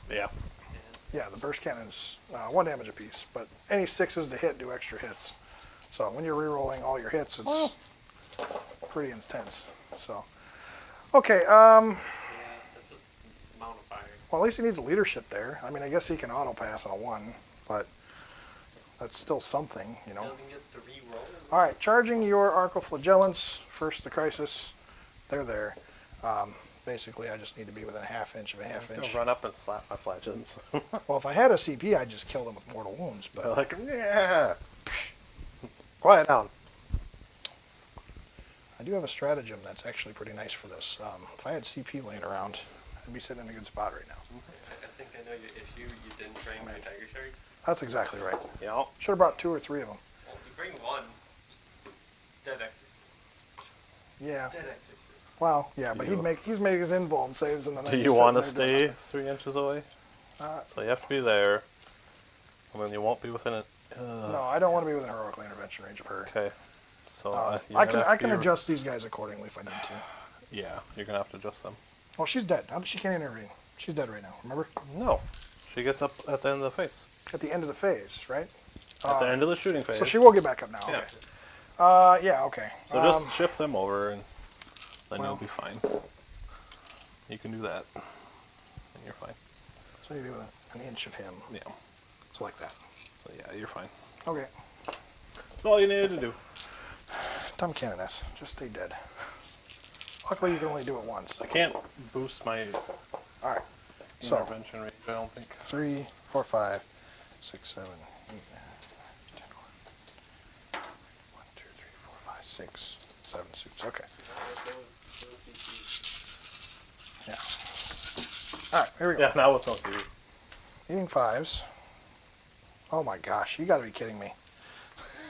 Yeah. Yeah, the burst cannon's 1 damage apiece, but any 6s to hit do extra hits. So when you're re-rolling all your hits, it's pretty intense. So, okay, Yeah, that's just amount of fire. well, at least he needs a leadership there. I mean, I guess he can auto pass on a 1, but that's still something, you know. Doesn't get the re-roll. All right, charging your Arcoflagellants, first the Crisis, they're there. Basically, I just need to be within a ½ inch of a ½ I'm inch. gonna run up and slap my flagellants. Well, if I had a CP, I'd just kill them with mortal wounds, They're but like, yeah. Quiet down. I do have a stratagem that's actually pretty nice for this. If I had CP laying around, I'd be sitting in a good spot right now. I think I know your issue. You didn't train your Tiger Shark. That's exactly right. Yeah. Should have brought 2 or 3 of them. Well, you bring one. Dead Exorcist. Yeah. Dead Exorcist. Well, yeah, but he's making his invuln saves and then Do you want to stay 3 inches away? So you have to be there. And then you won't be within it. No, I don't want to be within heroically intervention range of her. Okay. So I can adjust these guys accordingly if I need to. Yeah, you're gonna have to adjust them. Well, she's dead. She can't intervene. She's dead right now. Remember? No, she gets up at the end of the phase. At the end of the phase, right? At the end of the shooting phase. So she will get back up now. Yeah. Okay. Yeah. Okay. So just shift them over, and then well. you'll be fine. You can do that, and you're fine. So you do an inch of him. Yeah. So like that. So yeah, you're fine. Okay. That's all you needed to do. Dumb canoness. Just stay dead. Luckily, you can only do it once. I can't boost my All right. So intervention range. I don't think. 3, 4, 5, 6, 7, 8, 9, 10, 1, 2, 3, 4, 5, 6, 7 suits. Okay. Those CPs. Yeah. All right. Here we go. Yeah, now it's no TV. Eating 5s. Oh my gosh, you gotta be kidding me.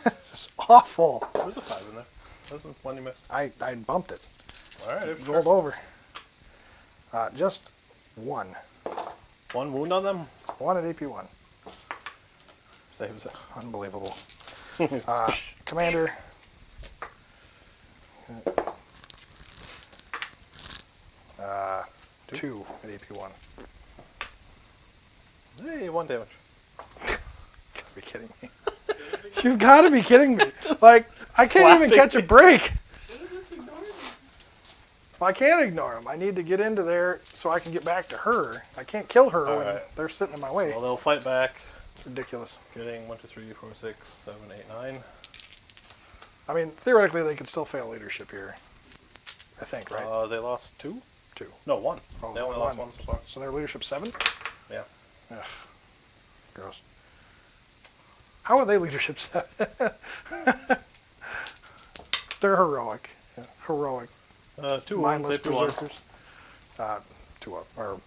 It's awful. There's a 5 in there. There's one you missed. I bumped it. All right. It rolled over. Just 1. 1 wound on them. 1 at AP1. Saves it. Unbelievable. Commander. 2 at AP1. Hey, 1 damage. Gotta be kidding me. You've got to be kidding me. Like, I can't even slapping catch a break. Just ignore them. Well, I can't ignore them. I need to get into there so I can get back to her. I can't kill her when right. they're sitting in my way. Well, they'll fight back. It's ridiculous. Getting 1, 2, 3, 4, 6, 7, 8, 9. I mean, theoretically, they could still fail leadership here. I think, right? They lost 2? 2. No, 1. Oh, They only lost 1 so far. So their leadership 7? Yeah. Ugh. Gross. How are they leadership 7? They're heroic. Yeah, heroic. 2 Mindless wounds, 1. berserkers. 2 up. Or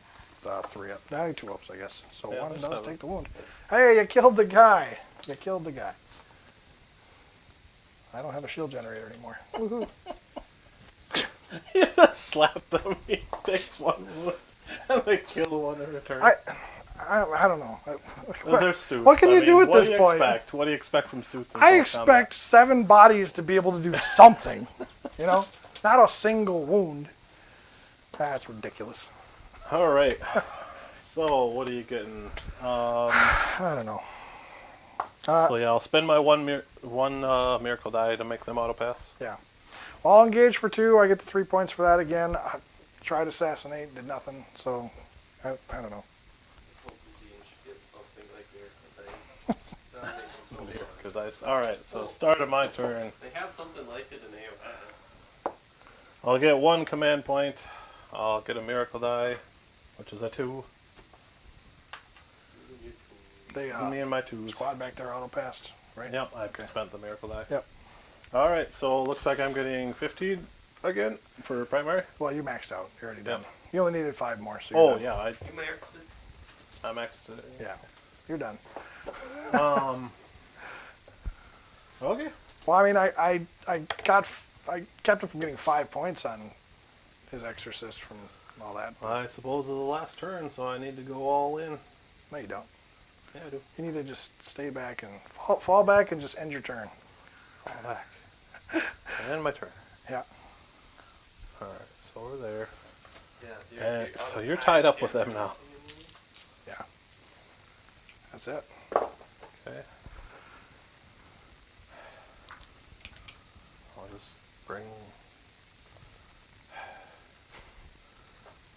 3 up. 2 ups, I guess. So Yeah, 1 there's does 7. take the wound. Hey, you killed the guy. You killed the guy. I don't have a shield generator anymore. Woohoo. You just slap them, he takes 1 wound, and they kill 1 in return. I don't know. They're suits. What can you do at this point? What do you expect from suits? in I close expect combat? 7 bodies to be able to do something. You know? Not a single wound. That's ridiculous. All right. So what are you getting? I don't know. So yeah, I'll spend my one miracle die to make them auto pass. Yeah. Well, I'll engage for 2. I get the 3 points for that again. I tried assassinate, did nothing. So, I don't know. Hope Zine should get something like Miracle Dice. That'll make them so fun. Because all right. So start of my turn. They have something like it in AOS. I'll get 1 command point. I'll get a miracle die, which is a 2. They Me and my 2s. squad back there auto passed, right? Yep, I spent the miracle die. Yep. All right, so it looks like I'm getting 15 again for primary. Well, you maxed out. You're already done. Yep. You only needed 5 more, so you're Oh done. yeah, You max it. I maxed it. Yeah. You're done. Okay. Well, I mean, I kept him from getting 5 points on his exorcist from all that. I suppose it's the last turn, so I need to go all in. No, you don't. Yeah, I do. You need to just stay back and fall back and just end your turn. Fall back. And my turn. Yeah. All right, so we're there. Yeah. And out so of you're time, tied up can't with them do now. anything anymore. Yeah. That's it. Okay. I'll just bring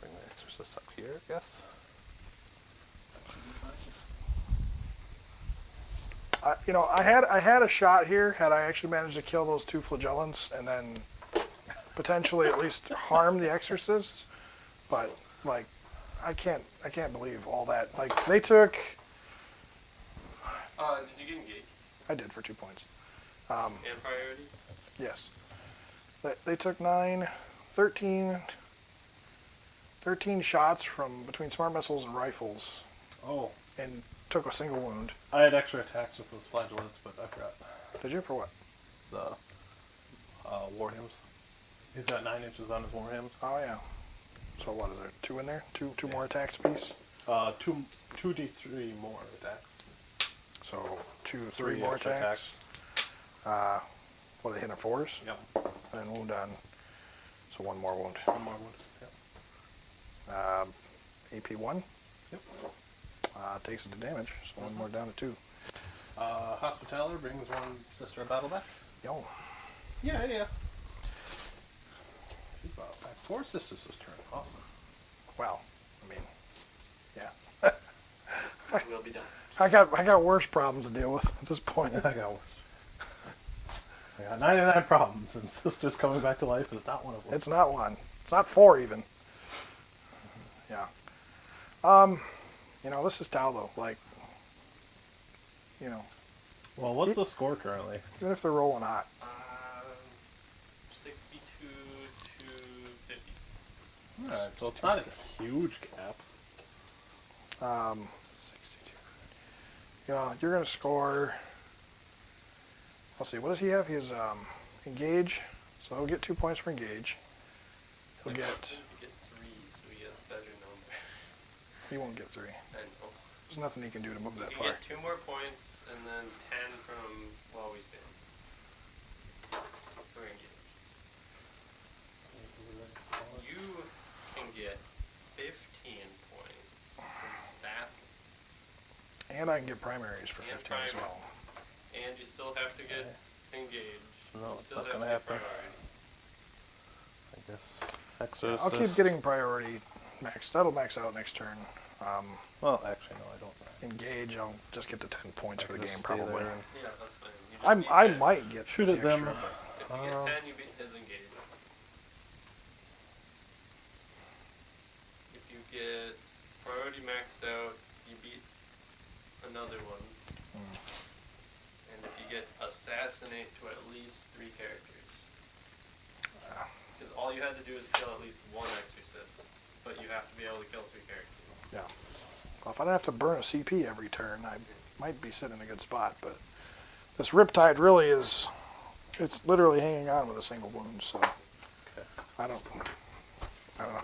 the exorcist up here, I guess. You know, I had a shot here had I actually managed to kill those 2 flagellants and then potentially at least harm the exorcists, but like I can't believe all that. Like they took. Did you get engaged? I did for 2 points. And priority? Yes. They took 9, 13 shots from between smart missiles and rifles Oh. and took a single wound. I had extra attacks with those flagellants, but I forgot Did you? For what? the war hymns. He's got 9 inches on his war hymns. Oh yeah. So what is there? 2 in there? Two more attacks apiece? 2d3 more attacks. So 3 3 more extra attacks. What are they hitting 4s? Yep. And wound on. So 1 more wound. 1 more wound. Yep. AP 1. Yep. Takes it to damage. So 1 more down to 2. Hospitaller brings 1 sister of battle back. Yo. Yeah. She's brought back 4 sisters this turn. Awesome. Well, I mean, yeah. We'll be done. I got worse problems to deal with at this point. I got worse. I got 99 problems, and sisters coming back to life is not one of them. It's not 1. It's not 4 even. Yeah. You know, this is Tau though. Like, you know, Well, what's the score currently? even if they're rolling hot. 62 to 50. Alright, so it's not a huge gap. 62. Yeah, you're gonna score. Let's see. What does he have? He has engage. So he'll get 2 points for engage. He'll get. You get 3, so he has a better number. He won't get 3. I know. There's nothing he can do to move that You far. get 2 more points, and then 10 from while we stand. For engage. You can get 15 points from assassin, And I can get primaries for And 15 as well. and you still have to get engaged. No, You it's still not have gonna to get happen. priority. I guess. Exorcist. I'll keep getting priority max. That'll max out next turn. Well, actually, no, I don't. Engage. I'll just get the 10 points I for the can game just stay probably. there and Yeah, that's fine. You just need I 10. might get shoot the at them. extra, but If you get 10, you beat his engage. get priority maxed out, you beat another one. And if you get assassinate to at least 3 characters. Because all you had to do is kill at least one exorcist, but you have to be able to kill 3 characters. Yeah. Well, if I don't have to burn a CP every turn, I might be sitting in a good spot. But this Riptide really is, it's literally hanging on with a single wound. So I don't know.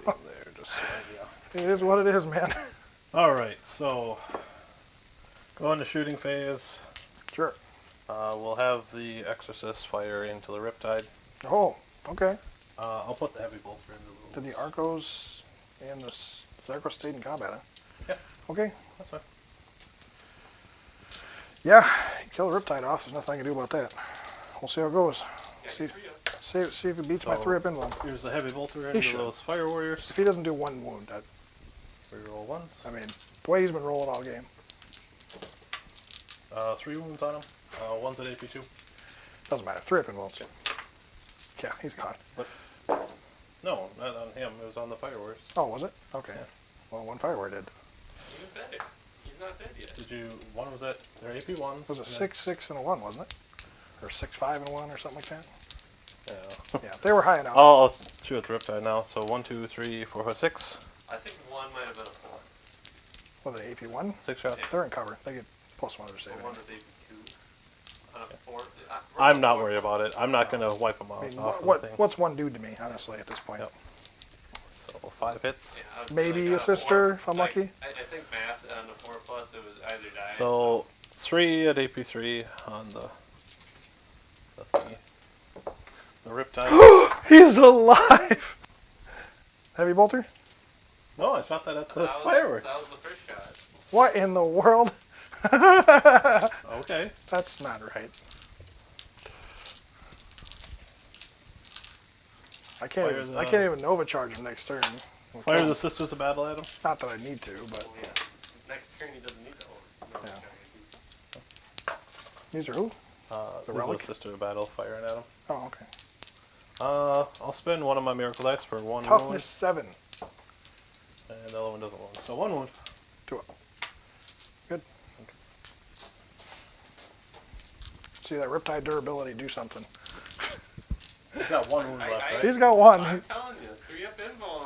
There, just yeah. It is what it is, man. All right, so go into shooting phase. Sure. We'll have the exorcist fire into the Riptide. Oh, okay. I'll put the heavy bolter into the. Did the Arcos and the Arcos stayed in combat, huh? Yeah. Okay. That's fine. Yeah, you kill the Riptide off. There's nothing I can do about that. We'll see how it goes. Yeah, See, for you. see if it beats my So- 3-up invuln. Here's the heavy bolter He into should. those fire warriors. If he doesn't do 1 wound, Reroll ones. I mean, the way he's been rolling all game. 3 wounds on him. One's at AP2. Doesn't matter. 3-up invulns. Yeah, he's gone. No, not on him. It was on the fire warriors. Oh, was it? Okay. Yeah. Well, 1 Fireware did. Even better. He's not dead yet. Did you? One was at their AP ones. It was a 6-6 and a 1, wasn't it? Or 6-5 and a 1 or something like that? Yeah. Yeah, they were high enough. I'll shoot at the Riptide now. So 1, 2, 3, 4, 5, 6. I think 1 might have been a 4. What are they, AP1? 6 shots. They're in cover. They get +1 to their Or saving. 1 was AP2. On a 4. I'm not worried about it. I'm not gonna wipe them I out mean, off of the thing. what's 1 dude to me, honestly, at this point? Yep. So 5 hits. Yeah, I was Maybe like, a sister, 4, if I'm like, lucky. I think math on the 4+, it was either die. So 3 at AP3 on the thingy. The Riptide. He's alive! Heavy bolter? No, I shot that at the that fireworks. was the first shot. What in the world? Okay. That's not right. I can't even Nova charge him next turn. Fire the Sisters of Battle at him. Not that I need to, but Oh, yeah. Next turn he doesn't need to hold. No, Yeah. these are who? The relic? Sister of Battle firing at him. Oh, okay. I'll spend one of my Miracle Dice for 1 Toughness wound, 7. and the other one doesn't wound. So 1 wound. 2 up. Good. See that Riptide durability do something. He's got 1 wound left, right? He's got 1. I'm telling you, 3-up invul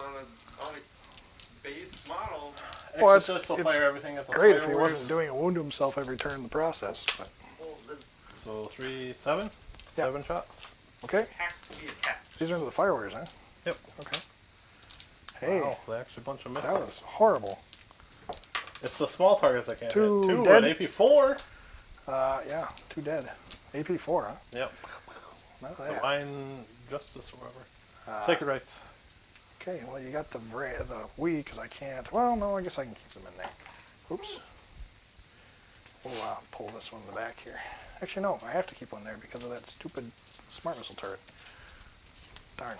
on a base model. Well, it's- Exorcist will it's fire everything at the Great if fire he warriors. wasn't doing a wound to himself every turn in the process. But Well, this So 3, 7? Yeah. 7 shots. okay, has to be a cat. these are into the fire warriors, huh? Yep. Okay. Hey, Wow, they actually a bunch of misses. that was horrible. It's the small targets I can't Two hit. 2 dead? at AP4. Yeah, 2 dead. AP4, huh? Yep. Not bad. Divine Justice or whatever. Sacred Rites. Okay, well, you got the we, because I can't. Well, no, I guess I can keep them in there. Oops. We'll pull this one in the back here. Actually, no, I have to keep one there because of that stupid smart missile turret. Darn.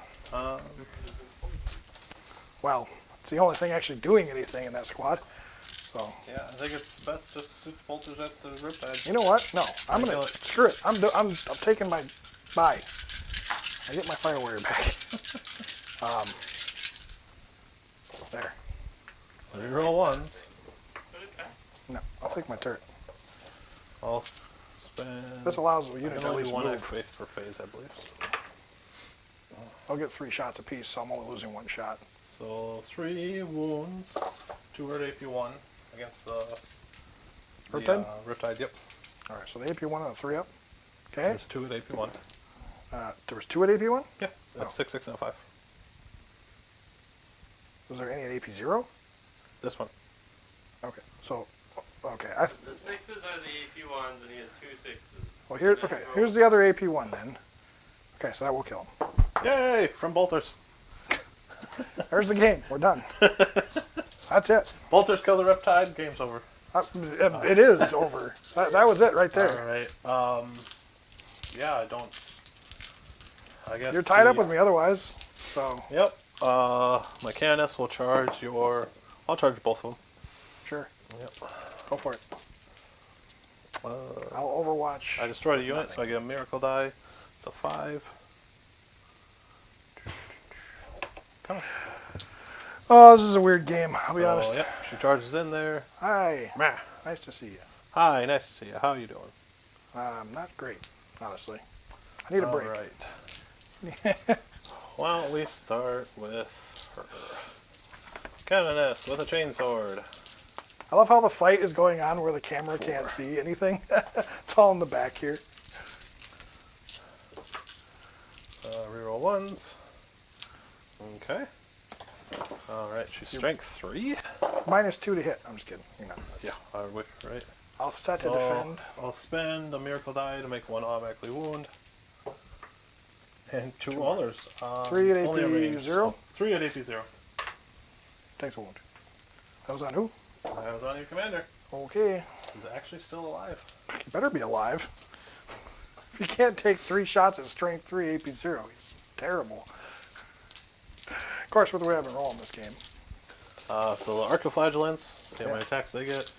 Well, it's the only thing actually doing anything in that squad. So, Yeah, I think it's best just to shoot the bolters at the Riptide. you know what? No, I'm Kill gonna it. screw it. I'm taking my bye. I get my fire warrior back. There. Reroll 1. Put it back. No, I'll take my turret. I'll spend. This allows the I unit can to at only least do 1 move. phase per phase, I believe. I'll get 3 shots apiece, so I'm only losing 1 shot. So 3 wounds, 2 at AP1 against the Riptide? Riptide, yep. All right, so the AP1 and a 3-up. Okay. There's 2 at AP1. There was 2 at AP1? Yeah, that's 6, 6, and a 5. Was there any at AP0? This one. Okay, so, okay. The 6s are the AP ones, and he has 2 6s. Well, here, And then okay, roll- here's the other AP1 then. Okay, so that will kill him. Yay! From bolters. There's the game. We're done. That's it. Bolters kill the Riptide. Game's over. It is over. That was it right there. All right. Yeah, I don't. I guess You're tied up with me otherwise. So, Yep. My Canis will charge your. I'll charge both of them. sure. Yep. Go for it. I'll overwatch. I destroyed a with unit, so I nothing. get a miracle die. It's a 5. Come on. Oh, this is a weird game. I'll be So, honest. yep, she charges in there. Hi. Meh. Nice to see you. Hi, nice to see you. How you doing? Not great, honestly. I need a break. All right. Why don't we start with her? Canoness with a chainsword. I love how the fight is going on where the camera can't see anything. It's all in the back here. Reroll ones. Okay. All right, she's strength 3. -2 to hit. I'm just kidding. You're not. Yeah, I wish, right? I'll set to So, defend. I'll spend a miracle die to make 1 automatically wound. And 2 others. 3 at only a AP range. 0. 3 at AP 0. Takes a wound. That was on who? I was on your commander. Okay. He's actually still alive. You better be alive. If you can't take 3 shots at strength 3 AP 0, he's terrible. Of course, with the way I've been rolling this game. So the Arcoflagellants, see how Yeah. many attacks they get.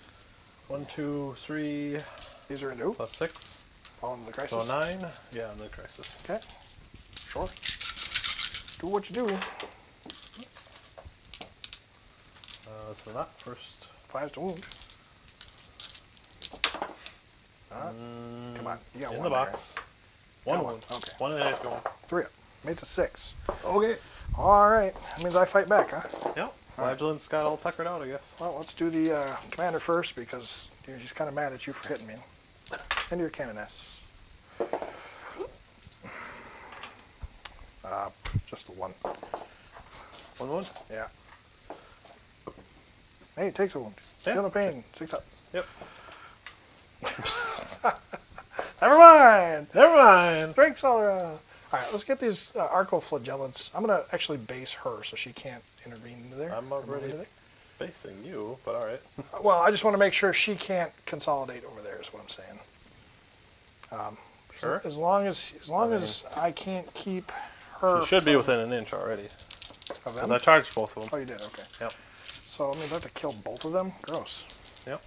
1, 2, 3, These are into who? plus 6. All in the crisis. So 9. Yeah, in the crisis. Okay. Sure. Do what you do. So that first. 5's to wound. Come on. You got In one the box. there. 1 Got one, wound. okay. 1 and 8 going. 3 up. Mate's a 6. Okay. All right. That means I fight back, huh? Yep. Flagellant's got all tuckered out, I guess. Well, let's do the commander first because he's kind of mad at you for hitting me. And your canoness. Just the 1. 1 wound? Yeah. Hey, it takes a wound. Yeah. Feel no pain. 6 up. Yep. Never mind. Never mind. Drinks all around. All right, let's get these arcoflagellants. I'm going to actually base her so she can't intervene into there. I'm already facing you, but alright. Well, I just want to make sure she can't consolidate over there is what I'm saying. Sure. As long as I can't keep her You should be within an inch already. of Because them. I charged both of Oh, them. you did. Okay. Yep. So it means I have to kill both of them. Gross. Yep.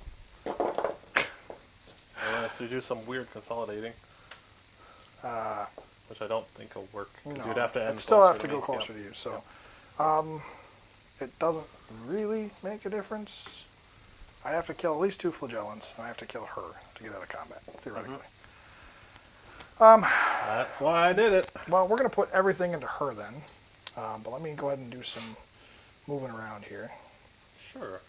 Unless you do some weird consolidating. Which I don't think will work. 'Cause No, you'd have to end I'd still closer have to me. go closer Yep. to you. So, it doesn't really make a difference. I have to kill at least 2 flagellants, and I have to kill her to get out of combat, theoretically. That's why I did it. Well, we're going to put everything into her then. But let me go ahead and do some moving around here. Sure.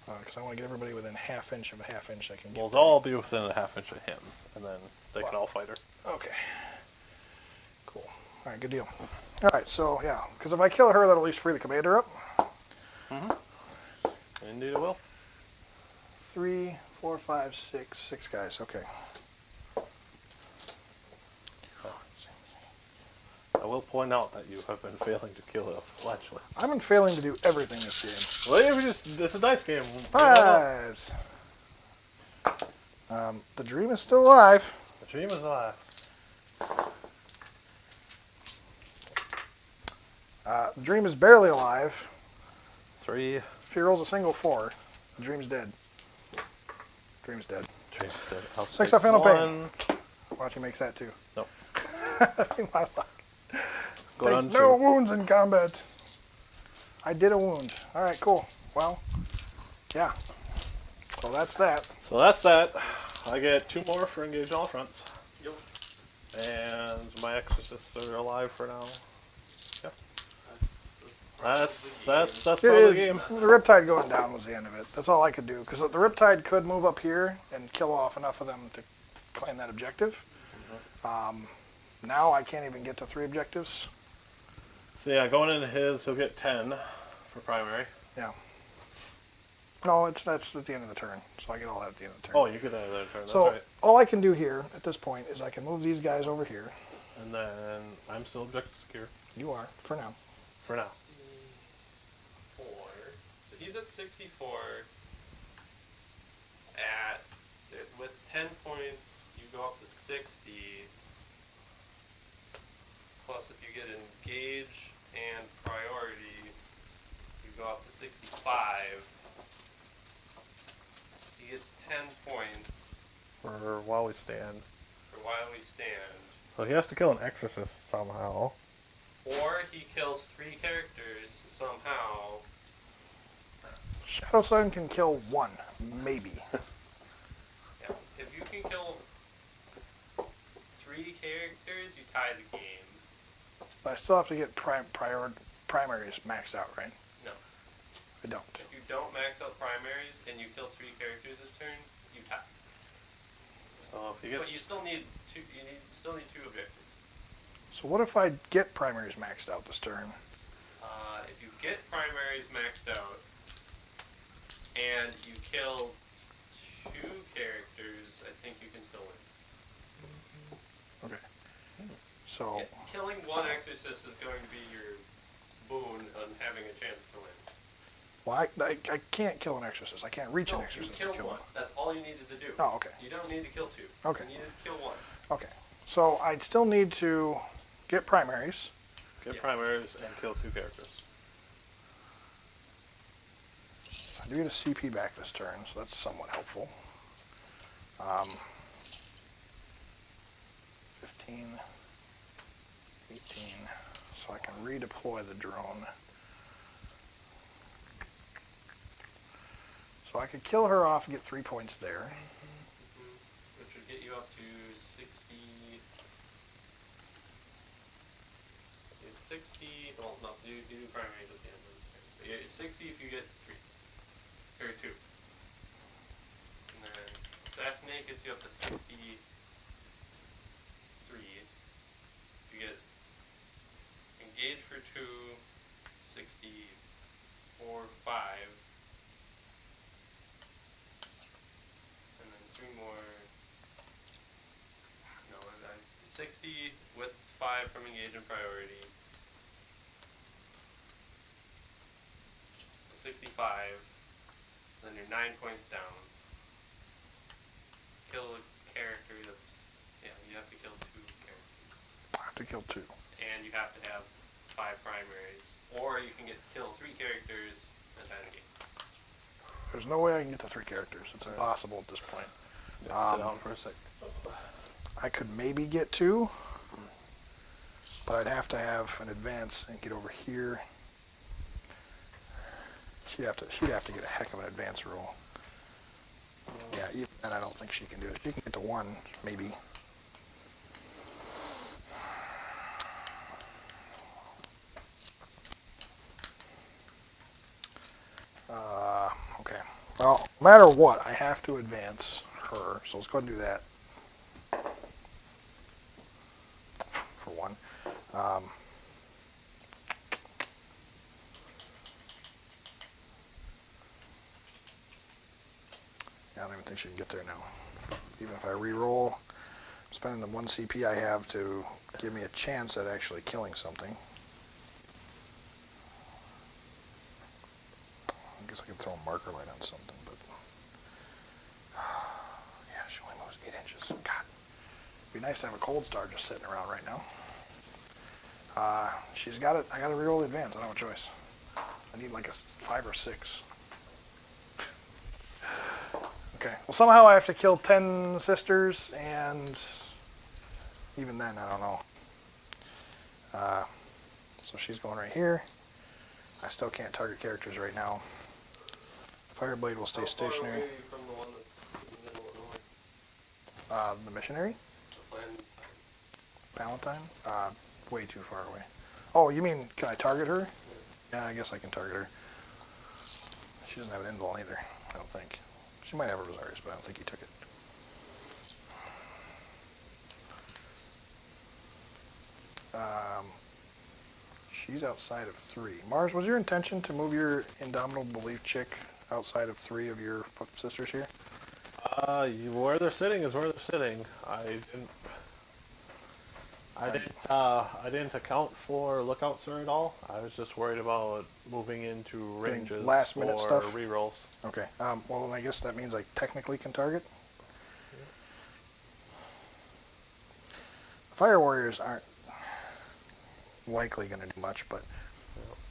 Because I want to get everybody within half inch of a half inch I can get. We'll all be within a half inch of him. And then they can all fight her. Okay. Cool. All right, good deal. All right, so yeah, because if I kill her, that'll at least free the commander up. Indeed it will. 3, 4, 5, 6. 6 guys. Okay. I will point out that you have been failing to kill a flatulent. I've been failing to do everything this game. Well, if you just, it's a dice game. 5s. The dream is still alive. The dream is alive. The dream is barely alive. 3. If he rolls a single 4, the dream's dead. Dream's dead. Dream's dead. I'll 6 take up, final one. pain. Watch, he makes that too. Nope. My luck. Go Takes down no to wounds in combat. I did a wound. All right, cool. Well, yeah. So that's that. So that's that. I get 2 more for engage all fronts. Yep. And my exorcists are alive for now. Yep. That's That's It part of the is. game. The Riptide going down was the end of it. That's all I could do. Because the Riptide could move up here and kill off enough of them to claim that objective. Now I can't even get to 3 objectives. So yeah, going into his, he'll get 10 for primary. Yeah. No, that's at the end of the turn. So I get all that at the end of the turn. Oh, you get that other turn. That's so right. all I can do here at this point is I can move these guys over here. And then I'm still objective secure You are, for now. for now. 64. So he's at 64. At with 10 points, you go up to 60. Plus, if you get engage and priority, you go up to 65. He gets 10 points For while we stand. for while we stand. So he has to kill an exorcist somehow. Or he kills 3 characters somehow Shadowsun can kill one, maybe. Yeah. If you can kill 3 characters, you tie the game. But I still have to get primaries maxed out, right? No. I don't. If you don't max out primaries and you kill 3 characters this turn, you tie. So if you get But you still need 2. Still need 2 objectives. So what if I get primaries maxed out this turn? If you get primaries maxed out and you kill 2 characters, I think you can still win. Okay. So Yeah, killing 1 exorcist is going to be your boon on having a chance to win. well, I can't kill an exorcist. I can't reach an No, you exorcist to kill kill 1. one. That's all you needed to do. Oh, okay. You don't need to kill 2. Okay. You need to kill 1. Okay. So I'd still need to get primaries. get Yeah. primaries and kill 2 characters. I do get a CP back this turn, so that's somewhat helpful. 15, 18, so I can redeploy the drone. So I could kill her off and get 3 points there. Which would get you up to 60. So it's 60. Well, no, you do primaries at the end of the turn. So it's 60 if you get 3. Or 2. And then assassinate gets you up to 63. You get engage for 2, 64, 5. And then 3 more. No, 60 with 5 from engage and priority. So 65. Then you're 9 points down. Kill a character that's, yeah, you have to kill 2 characters. I have to kill 2. And you have to have 5 primaries. Or you can kill 3 characters and tie the game. There's no way I can get to 3 characters. It's impossible at this point. Sit down for a sec. I could maybe get 2, but I'd have to have an advance and get over here. She'd have to get a heck of an advance roll. Yeah, even then I don't think she can do it. She can get to 1, maybe. Okay. Well, no matter what, I have to advance her. So let's go ahead and do that. For 1. I don't even think she can get there now. Even if I re-roll, I'm spending the 1 CP I have to give me a chance at actually killing something. I guess I could throw a marker light on something, but yeah, she only moves 8 inches. God, it'd be nice to have a cold star just sitting around right now. She's got it. I got to re-roll the advance. I don't have a choice. I need like a 5 or 6. Okay. Well, somehow I have to kill 10 sisters, and even then, I don't know. So she's going right here. I still can't target characters right now. Fireblade will stay stationary. How far away from the one that's in the middle of nowhere? The missionary? The planned time? Palatine? Way too far away. Oh, you mean, can I target her? Yeah, I guess I can target her. She doesn't have an invul either, I don't think. She might have a Rosarius, but I don't think he took it. She's outside of 3. Mars, was your intention to move your Indomitable Belief chick outside of 3 of your sisters here? Where they're sitting is where they're sitting. I didn't account for Lookout Sir at all. I was just worried about moving into Getting ranges last-minute or stuff? rerolls. Okay. Well, then I guess that means I technically can target. Fire Warriors aren't likely going to do much, but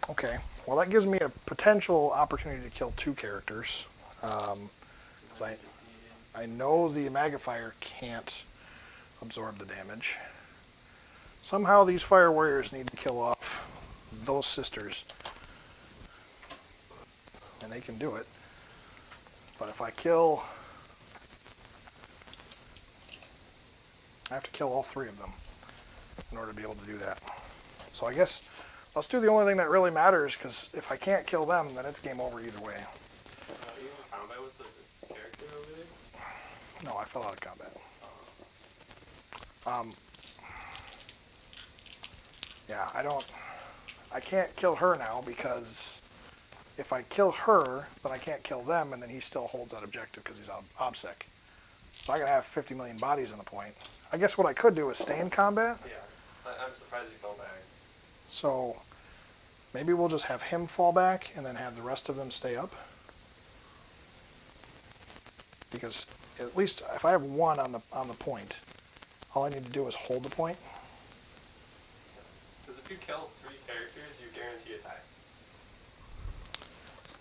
okay. Well, that gives me a potential opportunity to kill 2 characters. 'Cause I know the Magnifier can't absorb the damage. Somehow these Fire Warriors need to kill off those sisters. And and they can do it. But if I kill... I have to kill all 3 of them in order to be able to do that. So I guess let's do the only thing that really matters, because if I can't kill them, then it's game over either way. Are you in combat with the character over there? No, I fell out of combat. Yeah, I can't kill her now, because if I kill her, then I can't kill them, and then he still holds that objective because he's OBSEC. So I gotta have 50 million bodies in the point. I guess what I could do is stay in combat. Yeah. I'm surprised you fell back. So maybe we'll just have him fall back and then have the rest of them stay up. Because at least if I have 1 on the point, all I need to do is hold the point. Because if you kill 3 characters, you guarantee a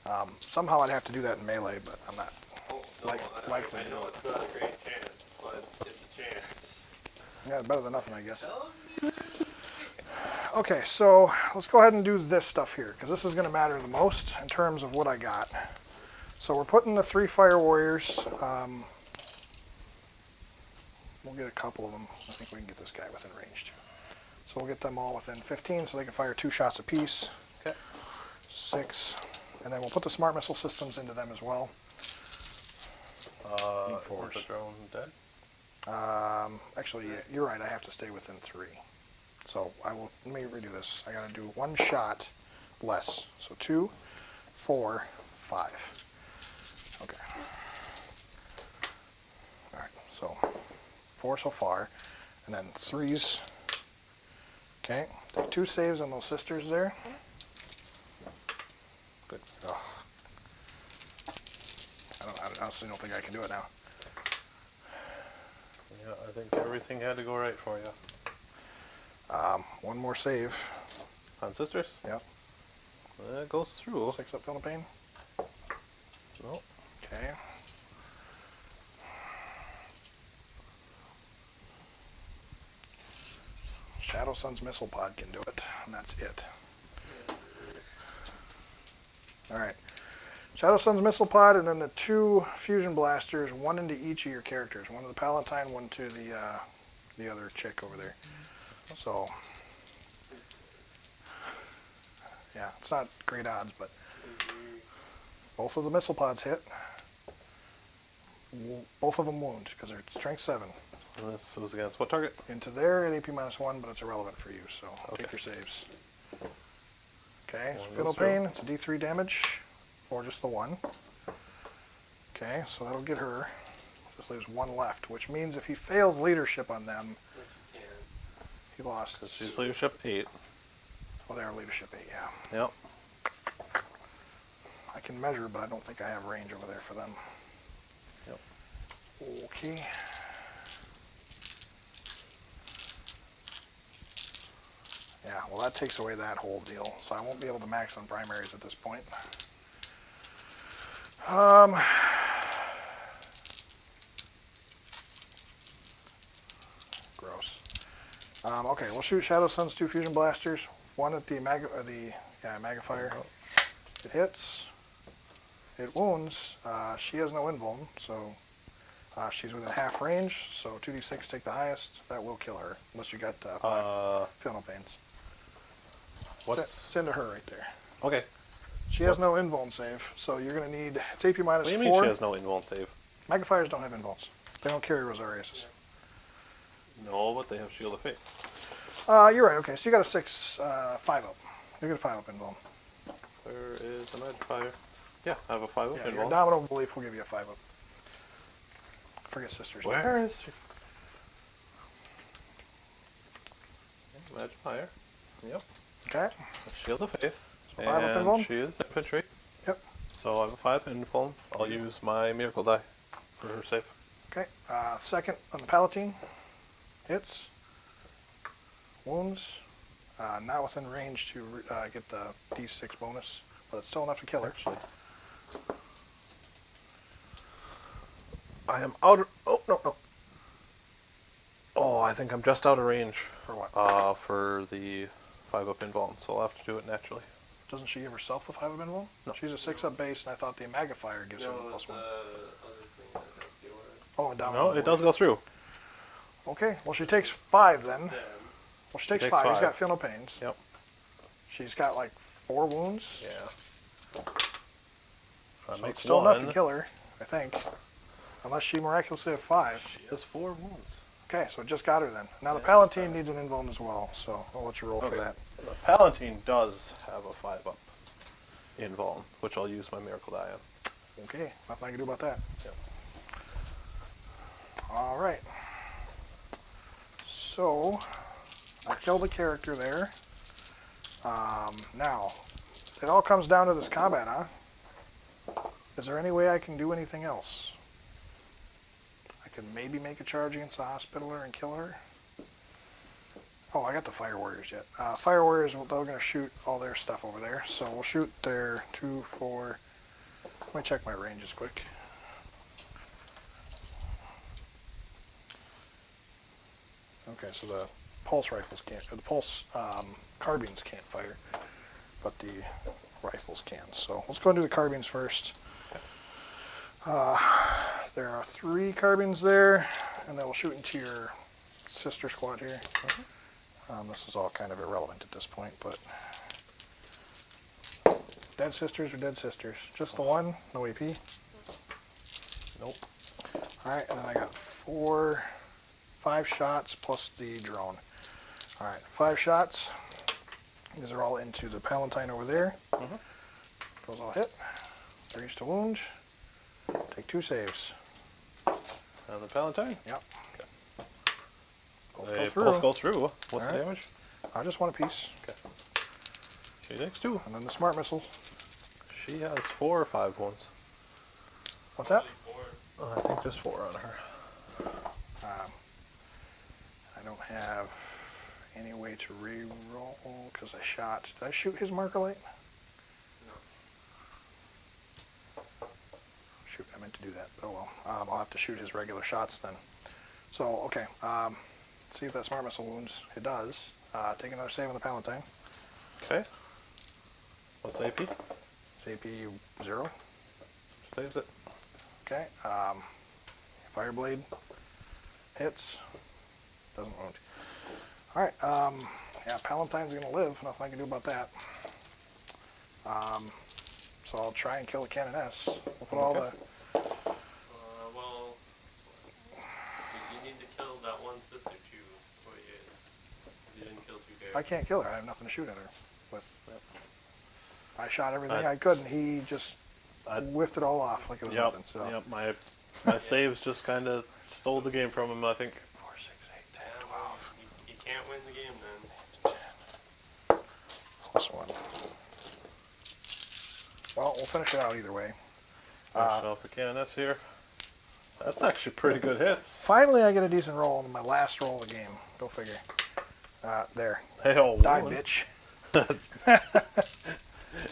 tie. Somehow I'd have to do that in melee, but I'm not Oh, no, likely I to know do it. it's not a great chance, but it's a chance. Yeah, better than nothing, I guess. Okay, so let's go ahead and do this stuff here, because this is going to matter the most in terms of what I got. So we're putting the 3 fire warriors. We'll get a couple of them. I think we can get this guy within range too. So we'll get them all within 15, so they can fire 2 shots apiece. Okay. 6, and then we'll put the smart missile systems into them as well. Is the drone dead? Actually, you're right. I have to stay within 3. So let me redo this. I gotta do 1 shot less. So 2, 4, 5. Okay. All right. So 4 so far, and then 3s. Okay. Take 2 saves on those sisters there. Good. Ugh. I honestly don't think I can do it now. Yeah, I think everything had to go right for you. 1 more save. On sisters? Yep. It goes through. 6 up feeling pain. No. Okay. Shadowsun's missile pod can do it, and that's it. Alright. Shadowsun's missile pod, and then the 2 fusion blasters, 1 into each of your characters. 1 to the Palatine, 1 to the other chick over there. So, yeah, it's not great odds, but both of the missile pods hit. Both of them wound, because they're strength 7. And this was against what target? Into there at AP -1, but it's irrelevant for you, so Okay. take your saves. Okay, so One Fatal goes through. Pain, it's a D3 damage, or just the 1. Okay, so that'll get her. Just leaves 1 left, which means if he fails leadership on them, Yeah. he lost his... She's leadership 8. Well, they are leadership 8, yeah. Yep. I can measure, but I don't think I have range over there for them. Yep. Okay. Yeah, well that takes away that whole deal, so I won't be able to max on primaries at this point. Gross. Okay, we'll shoot Shadowsun's 2 fusion blasters. 1 at the magnifier. It hits. It wounds. She has no invuln, so she's within half range. So 2d6, take the highest. That will kill her, unless you got 5 feel no pains. What's... It's into her right there. Okay. She has no invuln save, so you're going to need... It's AP -4. What do you mean she has no invuln save? Magnifiers don't have invulns. They don't carry Rosariuses. No, but they have Shield of Faith. You're right, okay. So you got a 6, 5 up. You get a 5 up invuln. Where is the Magnifier? Yeah, I have a 5 up Yeah, your invuln. Indomitable Belief will give you a 5 up. Forget Sisters. Where is she? Magnifier. Yep. Okay. Shield of Faith. So 5 up invuln? And she is infantry. Yep. So I have a 5 invuln. I'll use my miracle die for her save. Okay. Second on the Palatine. Hits. Wounds. Not within range to get the D6 bonus, but it's still enough to kill her. Actually, I am out of... Oh, no. Oh, I think I'm just out of range. For what? For the 5 up invuln, so I'll have to do it naturally. Doesn't she give herself the 5 of invuln? No. She's a 6-up base, and I thought the Magnifier gives her No, it's +1. the other thing that has the order. Oh, and down. No, it does go through. Okay, well she takes 5 then. Then, Well, she takes takes 5. He's 5. got feel no pains. Yep. She's got like 4 wounds. Yeah. So it's still enough to kill her, I think. Unless she miraculously has 5. She has 4 wounds. Okay, so it just got her then. Now the Palatine needs an invuln as well, so I'll let you roll for that. The Palatine does have a 5-up invuln, which I'll use my miracle die on. Okay, nothing I can do about that. Yep. All right. So I killed a character there. Now it all comes down to this combat, huh? Is there any way I can do anything else? I could maybe make a charge against the Hospitaller and kill her. Oh, I got the Fire Warriors yet. Fire Warriors, they're going to shoot all their stuff over there. So we'll shoot their 2, 4. Let me check my ranges quick. Okay, so the pulse rifles can't, the pulse carbines can't fire, but the rifles can. So let's go and do the carbines first. There are 3 carbines there, and then we'll shoot into your sister squad here. This is all kind of irrelevant at this point, but dead sisters are dead sisters. Just the one, no AP. Nope. All right, and then I got 5 shots plus the drone. All right, 5 shots. These are all into the Palatine over there. Those all hit. 3 to wound. Take 2 saves. And the Palatine? Yep. Both They go both through. go through. What's All the right. damage? Just one apiece. Okay. She takes 2. And then the smart missile. She has 4 or 5 wounds. What's that? only 4. I think just 4 on her. I don't have any way to re-roll because I shot. Did I shoot his marker light? No. Shoot, I meant to do that. Oh well. I'll have to shoot his regular shots then. So, okay. See if that smart missile wounds. It does. Take another save on the Palatine. Okay. What's the AP? It's AP 0. Saves it. Okay. Fireblade hits. Doesn't wound. All right. Yeah, Palatine's gonna live. Nothing I can do about that. So I'll try and kill the Canoness. We'll put all the. Well, you need to kill that one sister too. Because you didn't kill 2 I characters. can't kill her. I have nothing to shoot at her with. Yep. I shot everything I could, and he just whiffed it all off like it was Yep. nothing. So. Yep. My saves just kind of stole the game from him, I think. 4, 6, 8, 10, Yeah, 12. you can't win the game then. 10. +1. Well, we'll finish it out either way. Finish off the Canoness here. That's actually pretty good hits. Finally, I get a decent roll in my last roll of the game. Go figure. There. Hey, oh, Die, woman. bitch.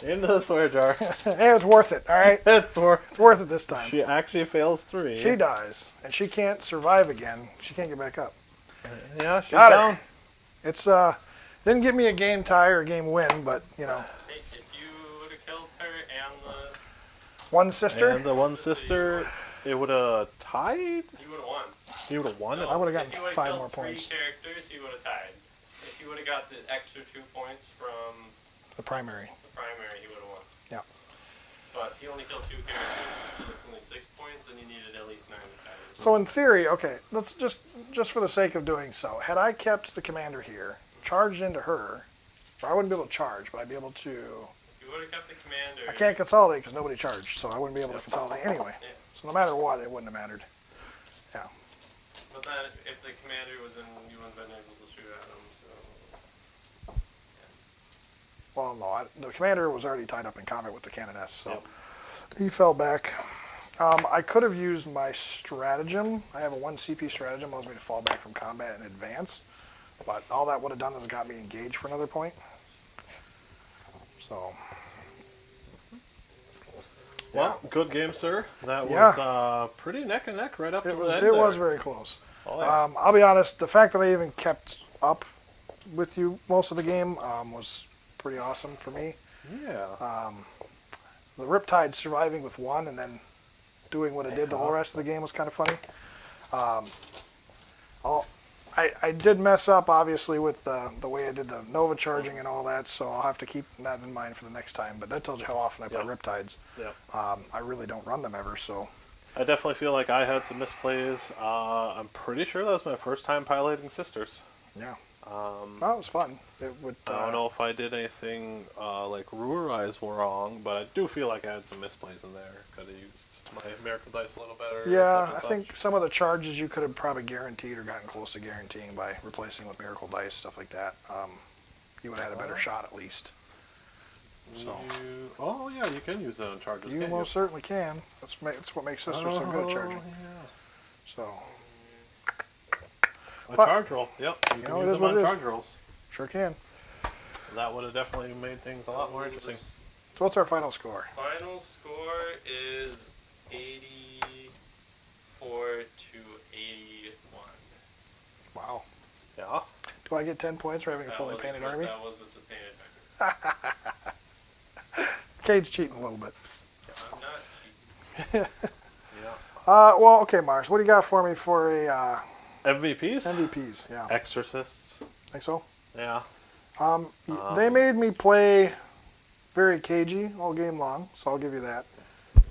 Into the swear jar. Hey, it's worth it, all right? It's worth. It's worth it this time. She actually fails 3. She dies, and she can't survive again. She can't get back up. Yeah, she's Got her. down. It's didn't give me a game tie or a game win, but you know, Hey, if you would have killed her and the, one sister. And the one sister, it would have tied. you would have won. You would have won it. I would've gotten If you would've 5 killed more 3 points. characters, you would have tied. If you would have got the extra 2 points from The primary. the primary, he would have won. Yeah. But he only killed 2 characters, so it's only 6 points, then you needed at least 9 to tie. So in theory, okay, let's just for the sake of doing so, had I kept the commander here, charged into her, or I wouldn't be able to charge, but I'd be able to. If you would have kept the commander, I can't consolidate because nobody charged, so I wouldn't be able to consolidate anyway. Yeah. So no matter what, it wouldn't have mattered. Yeah. But then if the commander was in, you wouldn't have been able to shoot at him. So Well, no, the commander was already tied up in combat with the Canoness, so Yep. he fell back. I could have used my stratagem. I have a 1 CP stratagem, allows me to fall back from combat in advance. But all that would have done is got me engaged for another point. So, Well, good game, sir. That Yeah. was pretty neck and neck right up to it the end was there. very close. Oh, yeah. I'll be honest, the fact that I even kept up with you most of the game was pretty awesome for me. Yeah. The Riptide surviving with 1 and then doing what it did the whole rest of the game was kind of funny. I did mess up, obviously, with the way I did the Nova charging and all that, so I'll have to keep that in mind for the next time. But that tells you how often I play Riptides. Yeah. I really don't run them ever, so... I definitely feel like I had some misplays. I'm pretty sure that was my first time piloting Sisters. Yeah. Well, it was fun. It would, I don't know if I did anything like Ruhr-wise wrong, but I do feel like I had some misplays in there. Could have used my Miracle Dice a little better. Yeah, I think some of the charges you could have probably guaranteed or gotten close to guaranteeing by replacing with Miracle Dice, stuff like that. You would have had a better shot at least. So Oh yeah, you can use that on charges. you can't most certainly can. That's what makes Sisters so good at charging. Yeah. So A But- charge roll. Yep. You can know, it use is them what on it is. charge rolls. sure can. That would have definitely made things a lot more interesting. So what's our final score? Final score is 84 to 81. Wow. Yeah. Do I get 10 points for having a fully painted army? That was with the painted army. Cade's cheating a little bit. I'm not cheating. Yeah. Well, okay, Mars. What do you got for me for a MVPs? MVPs? Yeah, Exorcists. think so. Yeah. They made me play very cagey all game long, so I'll give you that.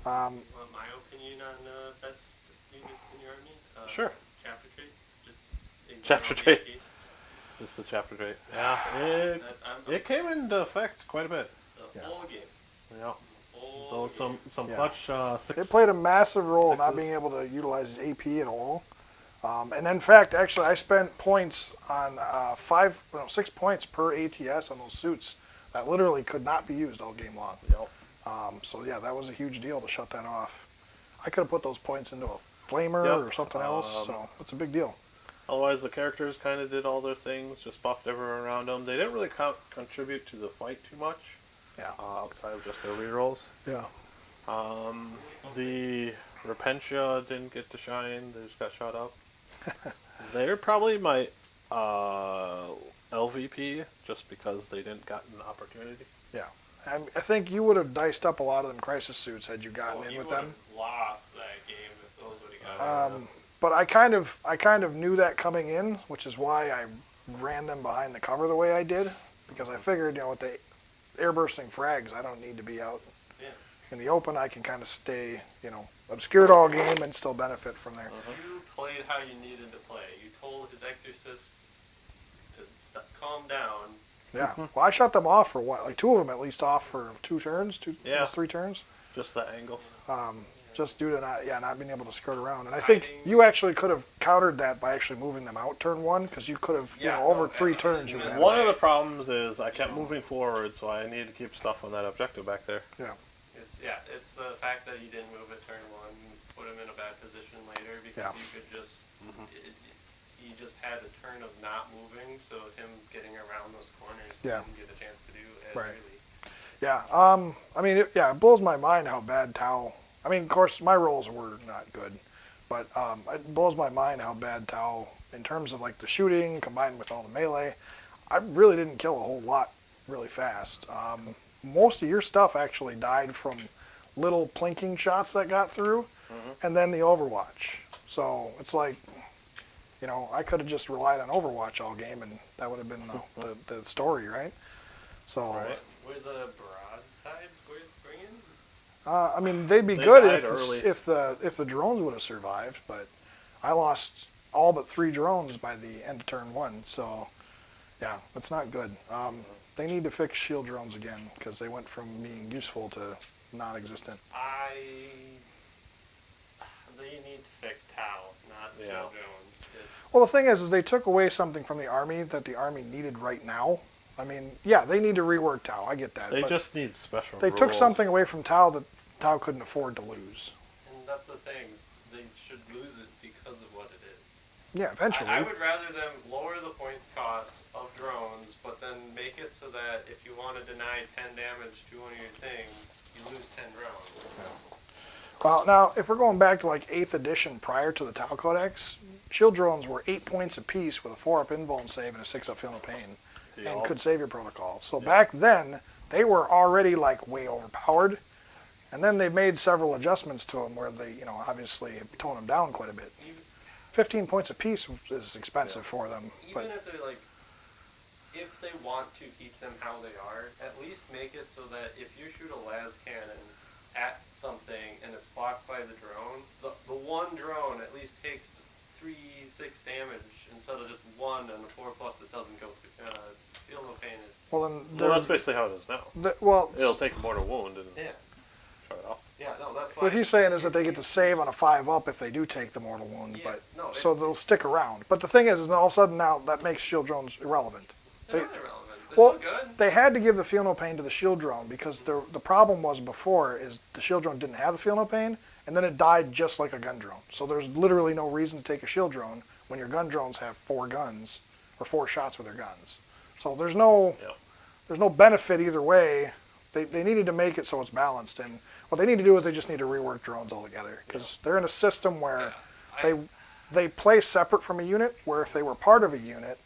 Want my opinion on best unit in your army? Sure. Chapter trait? Just ignore Chapter the trait. AP. Just the chapter trait. Yeah. It, I'm it came into effect quite a bit. the Yeah. whole game. Yeah. Whole Those game. some Yeah. clutch six. It played a massive role not Sixes. being able to utilize his AP at all. And in fact, actually, I spent points on 6 points per ATS on those suits that literally could not be used all game long. Yep. So yeah, that was a huge deal to shut that off. I could have put those points into a flamer Yep. or something else, so it's a big deal. Otherwise, the characters kind of did all their things, just buffed everyone around them. They didn't really contribute to the fight too much, Yeah. outside of just their rerolls. Yeah. The Repentia didn't get to shine; they just got shot up. They're probably my LVP, just because they didn't get an opportunity. Yeah. I think you would have diced up a lot of them crisis suits had you gotten in You with would them. have lost that game if those would have got But I kind of knew that coming in, which is why I ran them behind the cover the way I did, because I figured, with the air bursting frags, I don't need to be out Yeah. in the open. I can kind of stay, obscured all game and still benefit from there. You played how you needed to play. You told his exorcist to calm down. Yeah. Well, I shut them off for what, like 2 of them at least off for 2 turns, Yeah. almost 3 turns. Just the angles. Just due to not being able to skirt around. And I think you actually could have countered that by actually moving them out turn 1, because you could have, over 3 turns. You would have. One of the problems is I kept moving forward, so I needed to keep stuff on that objective back there. Yeah. It's the fact that you didn't move it turn 1, put him in a bad position later because Yeah. you could just he just had a turn of not moving, so him getting around those corners he Yeah. didn't get a chance to do as Right. early. Yeah. I mean, it blows my mind how bad Tau. I mean, of course, my rolls were not good, but it blows my mind how bad Tau, in terms of like the shooting combined with all the melee, I really didn't kill a whole lot really fast. Most of your stuff actually died from little plinking shots that got through, and then the Overwatch. So it's like, I could have just relied on Overwatch all game, and that would have been the story, right? So. Right. Were the broadsides worth bringing? I mean, they'd be They good died if the drones would have survived, but I lost all but 3 drones by the end of turn 1. So, yeah, that's not good. They need to fix shield drones again, because they went from being useful to non-existent. They need to fix Tau, not Yeah. Jill Jones. Well, the thing is they took away something from the army that the army needed right now. I mean, yeah, they need to rework Tau. I get that. They but just need special they took rules. something away from Tau that Tau couldn't afford to lose. And that's the thing. They should lose it because of what it is. Yeah, eventually. I would rather them lower the points cost of drones, but then make it so that if you want to deny 10 damage to one of your things, you lose 10 drones. Well, now, if we're going back to like 8th edition prior to the Tau Codex, shield drones were 8 points apiece with a 4-up invuln save and a 6-up feel no pain, and Yup. could save your protocol. So back then, they were already like way overpowered. And then they made several adjustments to them where they, obviously toned them down quite a bit. 15 points apiece is expensive for them. Even if they're like, if they want to keep them how they are, at least make it so that if you shoot a las cannon at something and it's blocked by the drone, the one drone at least takes 3-6 damage instead of just 1 and the 4+ it doesn't go through. Feel no pain. Well, that's basically how it is now. It'll take a mortal wound and shut it off. Yeah, no, that's why. What he's saying is that they get to save on a 5-up if they do take the mortal wound, so they'll stick around. But the thing is all of a sudden now that makes shield drones irrelevant. They're not irrelevant. They're still good. They had to give the feel no pain to the shield drone because the problem was before is the shield drone didn't have the feel no pain, and then it died just like a gun drone. So there's literally no reason to take a shield drone when your gun drones have 4 guns or 4 shots with their guns. So there's no benefit either way. They needed to make it so it's balanced, and what they need to do is they just need to rework drones altogether because they're in a system where they play separate from a unit, where if they were part of a unit,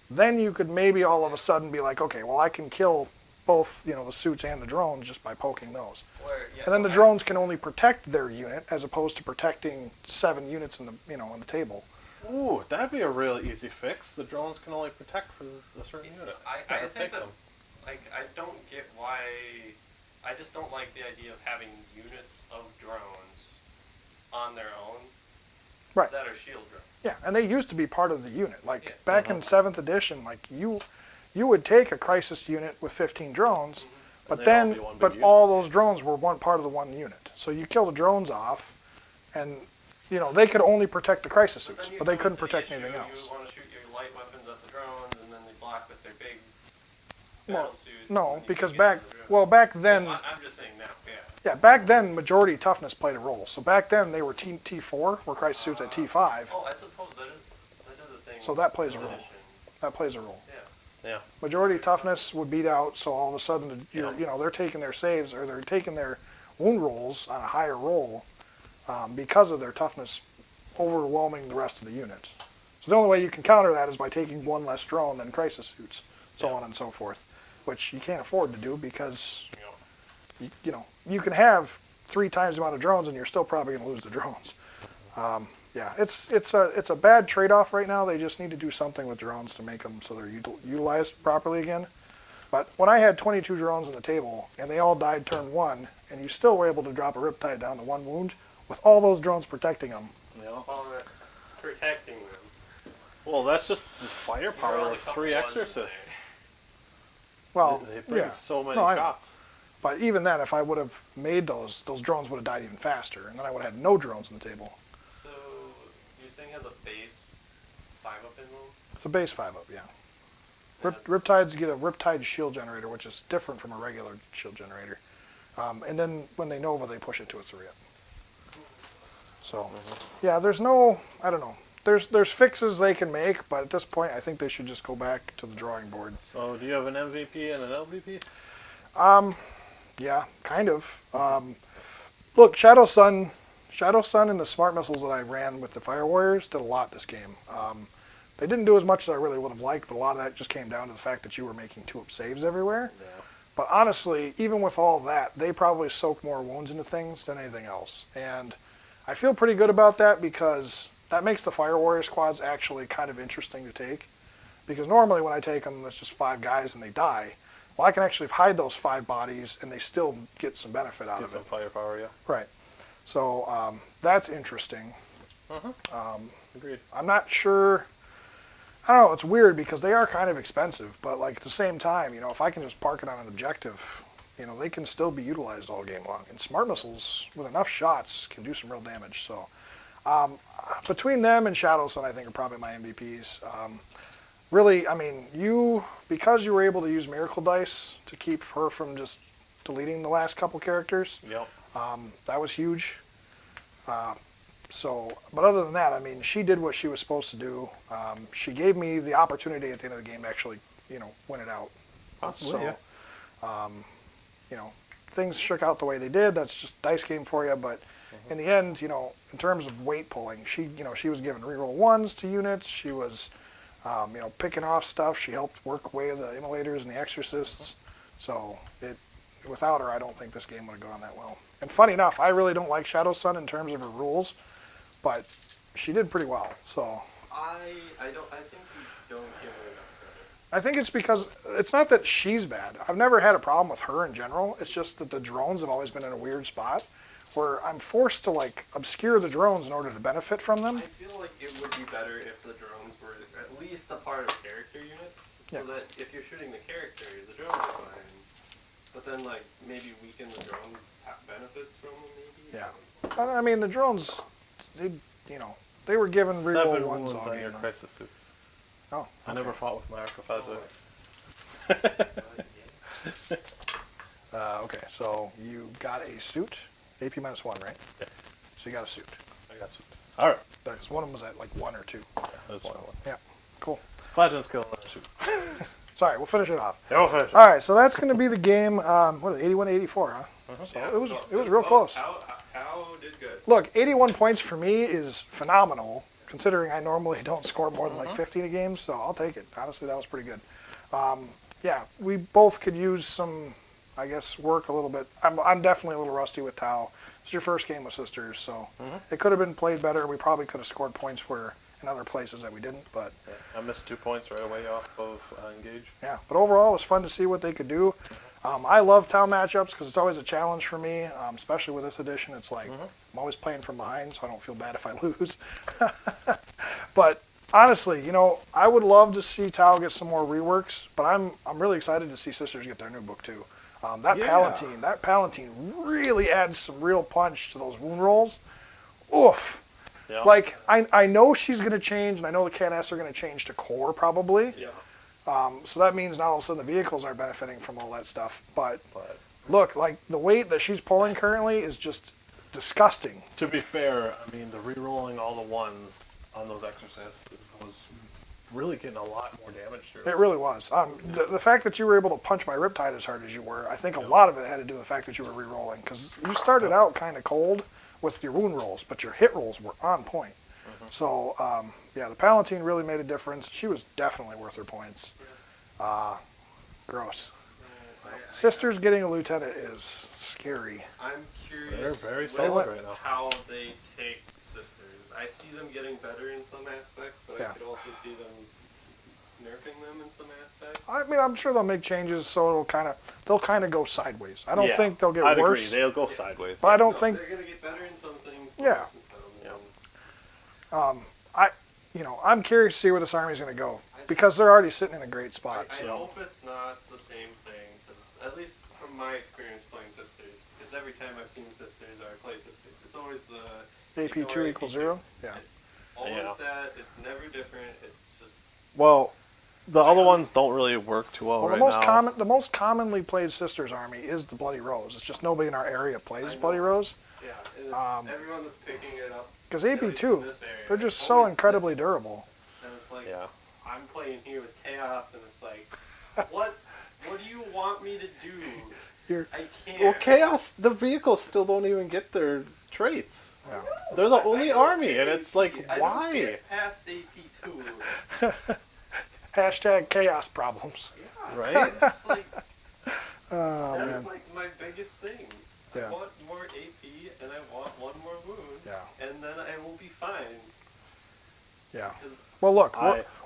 then you could maybe all of a sudden be like, okay, well I can kill both the suits and the drones just by poking those. And then the drones can only protect their unit as opposed to protecting 7 units in the on the table. Ooh, that'd be a really easy fix. The drones can only protect for the certain unit. I think that, I don't get why. I just don't like the idea of having units of drones on their own that are shield drones. Yeah, and they used to be part of the unit. Like back in 7th edition, like you would take a crisis unit with 15 drones, but all those drones were one part of the one unit. So you kill the drones off, and they could only protect the crisis suits, but they couldn't protect anything else. You want to shoot your light weapons at the drones, and then they block with their big battle suits. No, because back then. I'm just saying now. Yeah, back then majority toughness played a role. So back then they were T4, where crisis suits at T5. Oh, I suppose that is a thing. So that plays a role. That plays a role. Yeah. Majority toughness would beat out, so all of a sudden they're taking their saves or they're taking their wound rolls on a higher roll because of their toughness overwhelming the rest of the units. So the only way you can counter that is by taking 1 less drone than crisis suits, so on and so forth, which you can't afford to do because you can have 3 times the amount of drones and you're still probably going to lose the drones. It's a bad trade-off right now. They just need to do something with drones to make them so they're utilized properly again. But when I had 22 drones on the table and they all died turn 1, and you still were able to drop a Riptide down to 1 wound with all those drones protecting them. Protecting them. Well, that's just the firepower of 3 exorcists. Well, they bring so many shots. But even then, if I would have made those drones would have died even faster, and then I would have had no drones on the table. So, your thing has a base 5-up in them? It's a base 5-up, yeah. Riptides get a Riptide shield generator, which is different from a regular shield generator. And then when they Nova, they push it to a 3-up. So, yeah, there's no, I don't know. There's fixes they can make, but at this point, I think they should just go back to the drawing board. So, do you have an MVP and an LVP? Yeah, kind of. Look, Shadowsun and the smart missiles that I ran with the Fire Warriors did a lot this game. They didn't do as much as I really would have liked, but a lot of that just came down to the fact that you were making 2-up saves everywhere. Yeah. But honestly, even with all that, they probably soak more wounds into things than anything else. And I feel pretty good about that because that makes the Fire Warrior squads actually kind of interesting to take. Because normally when I take them, it's just 5 guys and they die. Well, I can actually hide those 5 bodies and they still get some benefit out of it. Get some firepower, yeah. Right. So that's interesting. Agreed. I'm not sure. I don't know. It's weird because they are kind of expensive, but like at the same time, if I can just park it on an objective, they can still be utilized all game long. And smart missiles with enough shots can do some real damage. So between them and Shadowsun, I think are probably my MVPs. Really, I mean, because you were able to use Miracle Dice to keep her from just deleting the last couple characters. Yep. That was huge. But other than that, I mean, she did what she was supposed to do. She gave me the opportunity at the end of the game to actually, win it out. Possibly, Things shook out the way they did. That's just dice game for you. But in the end, in terms of weight pulling, she was given reroll 1s to units. She was, picking off stuff. She helped work away the immolators and the exorcists. So without her, I don't think this game would have gone that well. And funny enough, I really don't like Shadowsun in terms of her rules, but she did pretty well. So I think you don't give her enough credit. I think it's because it's not that she's bad. I've never had a problem with her in general. It's just that the drones have always been in a weird spot where I'm forced to like obscure the drones in order to benefit from them. I feel like it would be better if the drones were at least a part of character units, so that if you're shooting the character, the drones are fine. But then like maybe weaken the drone benefits from them, maybe. Yeah, I mean the drones, they were given reroll 7 ones wounds all on your game. crisis suits. Oh, okay. I never fought with my archipelagics. Okay, so you got a suit, AP -1, right? Yeah. So you got a suit. I got suit. All right. Because one of them was at like 1 or 2. That's one. Yeah, cool. Platinum skill on suit. Sorry, we'll finish it off. You'll finish it. All right, so that's going to be the game. What is it, 81 to 84, huh? So Yeah, it was real close. How did good? Look, 81 points for me is phenomenal, considering I normally don't score more than like 50 in a game, so I'll take it. Honestly, that was pretty good. Yeah, we both could use some, I guess, work a little bit. I'm definitely a little rusty with Tau. It's your first game with Sisters, so it could have been played better. We probably could have scored points in other places that we didn't, but Yeah, I missed 2 points right away off of engage. yeah. But overall, it was fun to see what they could do. I love Tau matchups because it's always a challenge for me, especially with this edition. It's like I'm always playing from behind, so I don't feel bad if I lose. But honestly, I would love to see Tau get some more reworks, but I'm really excited to see Sisters get their new book too. That Palatine really adds some real punch to those wound rolls. Oof. Yeah. Like, I know she's going to change, and I know the Canes are going to change to core probably. Yeah. So that means now all of a sudden the vehicles are benefiting from all that stuff. But look, like the weight that she's pulling currently is just disgusting. To be fair, I mean, the re-rolling all the ones on those exorcists was really getting a lot more damage to her. It really was. The fact that you were able to punch my Riptide as hard as you were, I think a lot of it had to do with the fact that you were re-rolling. Because you started out kind of cold with your wound rolls, but your hit rolls were on point. So, yeah, the Palatine really made a difference. She was definitely worth her points. Gross. Sisters getting a lieutenant is scary. I'm curious They're very with solid right now. how they take Sisters. I see them getting better in some aspects, but Yeah. I could also see them nerfing them in some aspects. I mean, I'm sure they'll make changes, so they'll kind of go sideways. I don't think they'll get I'd worse, agree. They'll go sideways. but I don't No, think. they're gonna get better in some things. But Yeah. worse in some. I'm curious to see where this army's going to go because they're already sitting in a great spot. I So hope it's not the same thing, because at least from my experience playing Sisters, because every time I've seen Sisters or I play Sisters, it's always the AP2 equals 0. Yeah. It's always that. It's never different. It's just Well, the other ones don't really work too well, Well, right now. the most commonly played Sisters army is the Bloody Rose. It's just nobody in our area plays I Bloody know. Rose yeah. And it's everyone that's picking it up. because at least in AP2 this area, they're just it's so always incredibly this. durable. And it's like Yeah. I'm playing here with Chaos, and it's like, what do you want me to do? You're- I can't. Well, Chaos, the vehicles still don't even get their traits. Yeah. They're the only I don't army, get and it's like, I don't why? get past AP2. Hashtag chaos problems. Yeah. Right? It's like Oh that's man. like my biggest thing. Yeah. I want more AP and I want one more wound. Yeah. And then I will be fine. Yeah. 'Cause Well, look,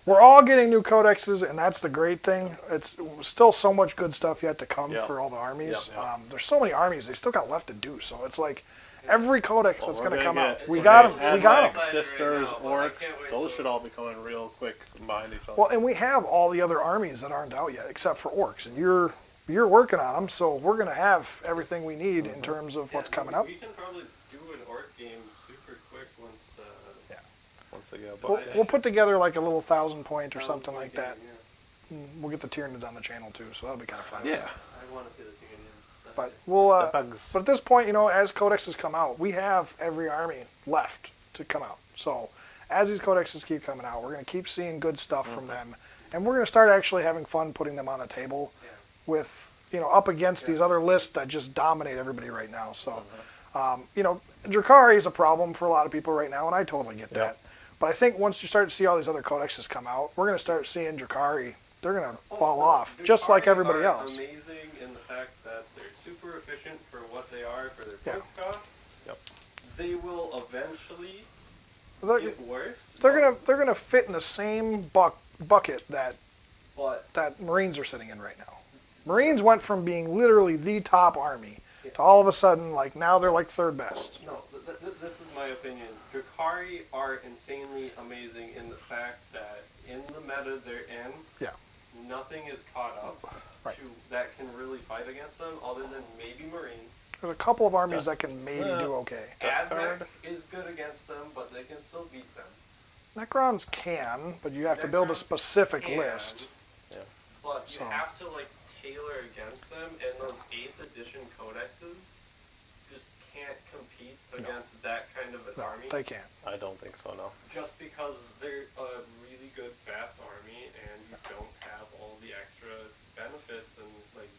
we're all getting new codexes, and that's the great thing. It's still so much good stuff yet to come Yeah. for all the armies. Yeah. There's so many armies they still got left to do. So it's like every codex that's We're going to come gonna out, get- we we're got gonna them. We add, got like, them. Right Sisters, now, but I orcs, can't wait those till- should all be coming real quick behind each other. Well, and we have all the other armies that aren't out yet, except for orcs, and you're working on them. So we're going to have everything we need in terms of what's coming up. We can probably do an orc game super quick once. Once they get We'll put together like a little 1,000 point or something like game, that. Yeah. We'll get the Tyranids on the channel too, so that'll be kind of fun. Yeah. I want to see the Tyranids. But we'll. The bugs. But at this point, as codexes come out, we have every army left to come out. So as these codexes keep coming out, we're going to keep seeing good stuff from them, and we're going to start actually having fun putting them on the table with up against these other lists that just dominate everybody right now. So Drakari is a problem for a lot of people right now, and I totally get that. But I think once you start to see all these other codexes come out, we're going to start seeing Drakari. fall off, just like everybody are else. Amazing in the fact that they're super efficient for what they are for their points cost. Yep. They will eventually get worse. They're gonna fit in the same bucket that But Marines are sitting in right now. Marines went from being literally the top army to all of a sudden, like, now they're like third best. no, this is my opinion. Drakari are insanely amazing in the fact that in the meta they're in, Yeah. nothing is caught up Right. to that can really fight against them, other than maybe Marines. There's a couple of armies that can maybe do okay. Admech is good against them, but they can still beat them. Necrons can, but you have to build a Necrons specific can, list. But you So- have to like tailor against them, and those 8th edition codexes just can't compete against that kind of an No, army. they can't. I don't think so. No. Just because they're a really good fast army, and you don't have all the extra benefits and like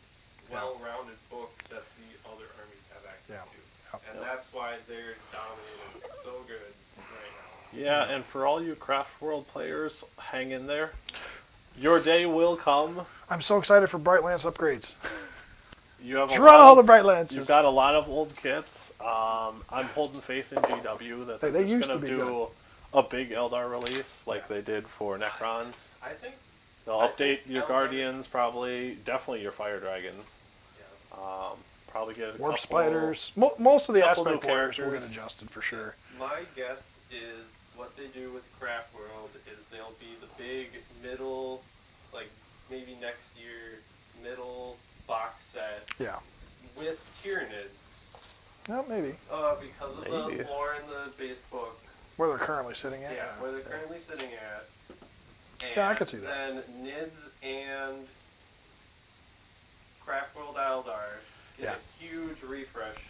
well-rounded book that the other armies have access to. And that's why they're dominating so good right now. Yeah, and for all you Craft World players, hang in there. Your day will come. I'm so excited for Bright Lance upgrades. You have Just run all the Bright You've Lances. got a lot of old kits. I'm holding faith in GW that They they're used just to going be to do a big Eldar release like they did for Necrons. I think They'll I update think your Eldar- Guardians, probably, definitely your Fire Dragons. yeah. Probably get a Warp couple, spiders. Most of the couple aspect new warriors will get characters. adjusted for sure. My guess is what they do with Craft World is they'll be the big middle, like maybe next year, middle box set Yeah. with Tyranids. Well, maybe. Because of Maybe. the lore in the base book. Where they're currently sitting at. Yeah, where they're currently sitting at. And Yeah, I could see that. then Nids and Craft World Eldar get Yeah. a huge refresh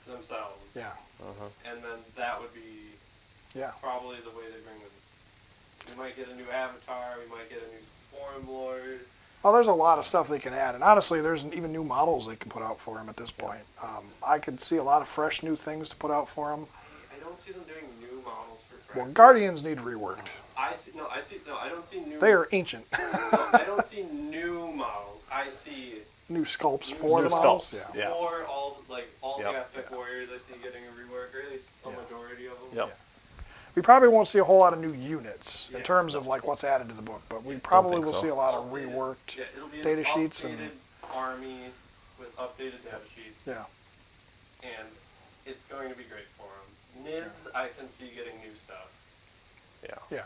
themselves. Yeah. And then that would be Yeah. probably the way they bring them. We might get a new avatar, we might get a new Forum Lord. Oh, there's a lot of stuff they can add, and honestly, there's even new models they can put out for him at this point. I could see a lot of fresh new things to put out for him. I don't see them doing new models for Craft. Well, Guardians need reworked. I don't see new. They are ancient. No, I don't see new models. I see New sculpts for the New models. sculpts. Yeah. Yeah. for all the Yep. aspect warriors. I see getting a rework, or at least a majority of them. Yep. We probably won't see a whole lot of new units in Yeah. terms of like what's added to the book, but we probably think will so. see a lot of Updated. reworked Yeah, it'll be data an sheets updated and army with updated data sheets. yeah. And it's going to be great for them. Nids, I can see getting new stuff. Yeah. Yeah.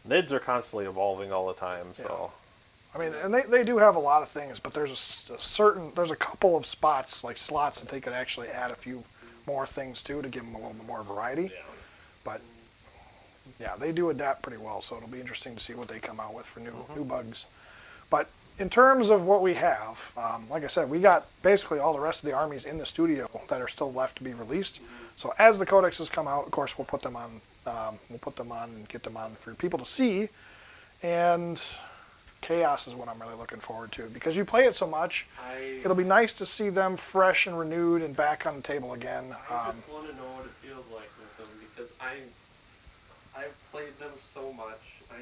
Nids are constantly evolving all the time, so. I mean, and they do have a lot of things, but there's there's a couple of spots, like slots, that they could actually add a few more things to give them a little bit more variety. Yeah. But yeah, they do adapt pretty well, so it'll be interesting to see what they come out with for new bugs. But in terms of what we have, like I said, we got basically all the rest of the armies in the studio that are still left to be released. So as the codexes come out, of course, we'll put them on. And get them on for people to see. And Chaos is what I'm really looking forward to, because you play it so much. It'll be nice to see them fresh and renewed and back on the table again. I just want to know what it feels like with them, because I've played them so much. I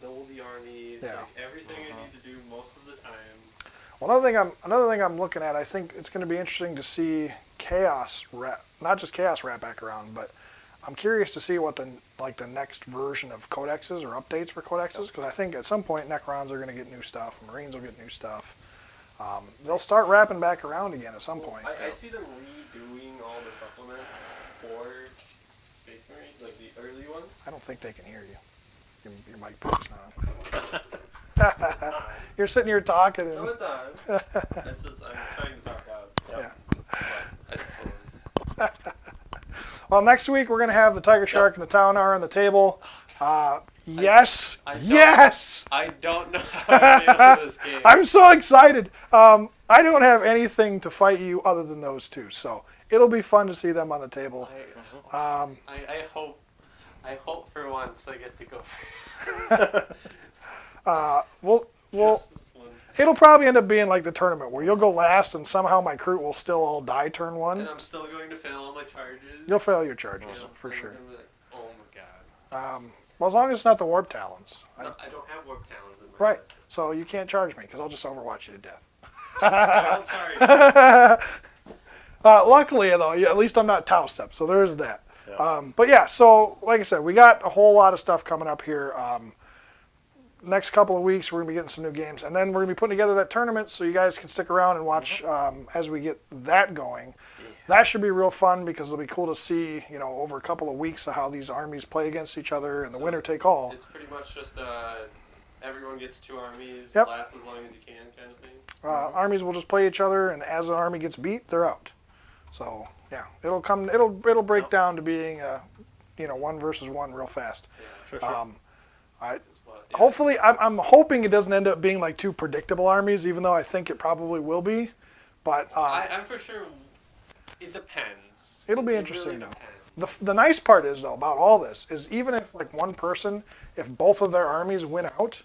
know the army, Yeah. like everything I need to do most of the time. Well, another thing I'm looking at, I think it's going to be interesting to see Chaos not just Chaos wrap back around, but I'm curious to see what the next version of codexes or updates for codexes, because I think at some point Necrons are going to get new stuff, Marines will get new stuff. They'll start wrapping back around again at some point. I see them redoing all the supplements for Space Marines, like the early ones. I don't think they can hear you. Your mic picks on. You're sitting here talking. So And, it's on. That's just, I'm trying to talk out. yeah. But I suppose. Well, next week we're going to have the Tiger Shark and the Taunar on the table. Yes. Yes. I don't know how I feel for this game. I'm so excited. I don't have anything to fight you other than those two, so it'll be fun to see them on the table. I hope for once I get to go We'll just this one. it'll probably end up being like the tournament where you'll go last and somehow my crew will still all die turn And one. I'm still going to fail all my charges. You'll fail your charges Yeah, for I'm sure. gonna be like, oh my god. Well, as long as it's not the warp talons. No, I don't have warp talons in my Right. list. So you can't charge me because I'll just overwatch you to death. I'll charge you. Luckily, though, at least I'm not Tau Step, so there's that. Yeah. But yeah, so like I said, we got a whole lot of stuff coming up here. Next couple of weeks, we're going to be getting some new games. And then we're going to be putting together that tournament so you guys can stick around and watch as we get that going. Yeah. That should be real fun because it'll be cool to see, over a couple of weeks of how these armies play against each other and the winner take all. It's pretty much just everyone gets 2 armies, Yep. last as long as you can kind of thing. Armies will just play each other, and as an army gets beat, they're out. So yeah, it'll break down to being 1 versus 1 real fast. Yeah. Sure. Hopefully, I'm hoping it doesn't end up being like 2 predictable armies, even though I think it probably will be. But I'm for sure. It depends. It'll be It interesting really though. The nice part is though about all this is even if like one person, if both of their armies win out,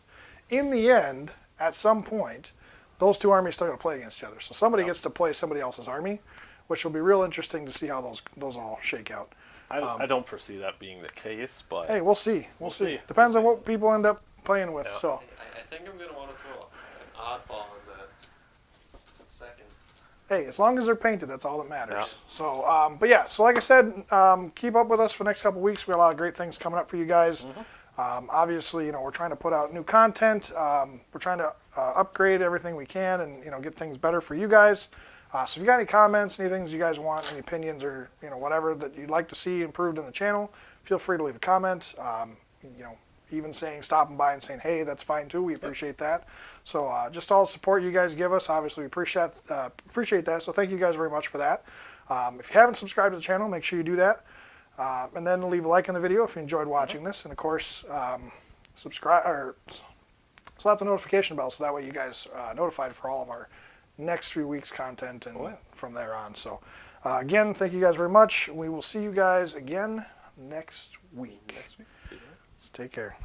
in the end, at some point, those 2 armies still got to play against each other. So somebody gets to play somebody else's army, which will be real interesting to see how those all shake out. I don't foresee that being the case, but Hey, we'll see. We'll see. see. Depends on what people end up playing with. Yeah. So. I think I'm going to want to throw an oddball in that second. Hey, as long as they're painted, that's all that matters. Yeah. So, but yeah, so like I said, keep up with us for the next couple of weeks. We got a lot of great things coming up for you guys. Obviously, we're trying to put out new content. We're trying to upgrade everything we can and, get things better for you guys. So if you got any comments, any things you guys want, any opinions or, whatever that you'd like to see improved in the channel, feel free to leave a comment. Even stopping by and saying, hey, that's fine too. We appreciate that. So just all the support you guys give us, obviously we appreciate that. So thank you guys very much for that. If you haven't subscribed to the channel, make sure you do that. And then leave a like on the video if you enjoyed watching this. And of course, subscribe or slap the notification bell so that way you guys are notified for all of our next few weeks content and from there on. So again, thank you guys very much. We will see you guys again next week. Take care.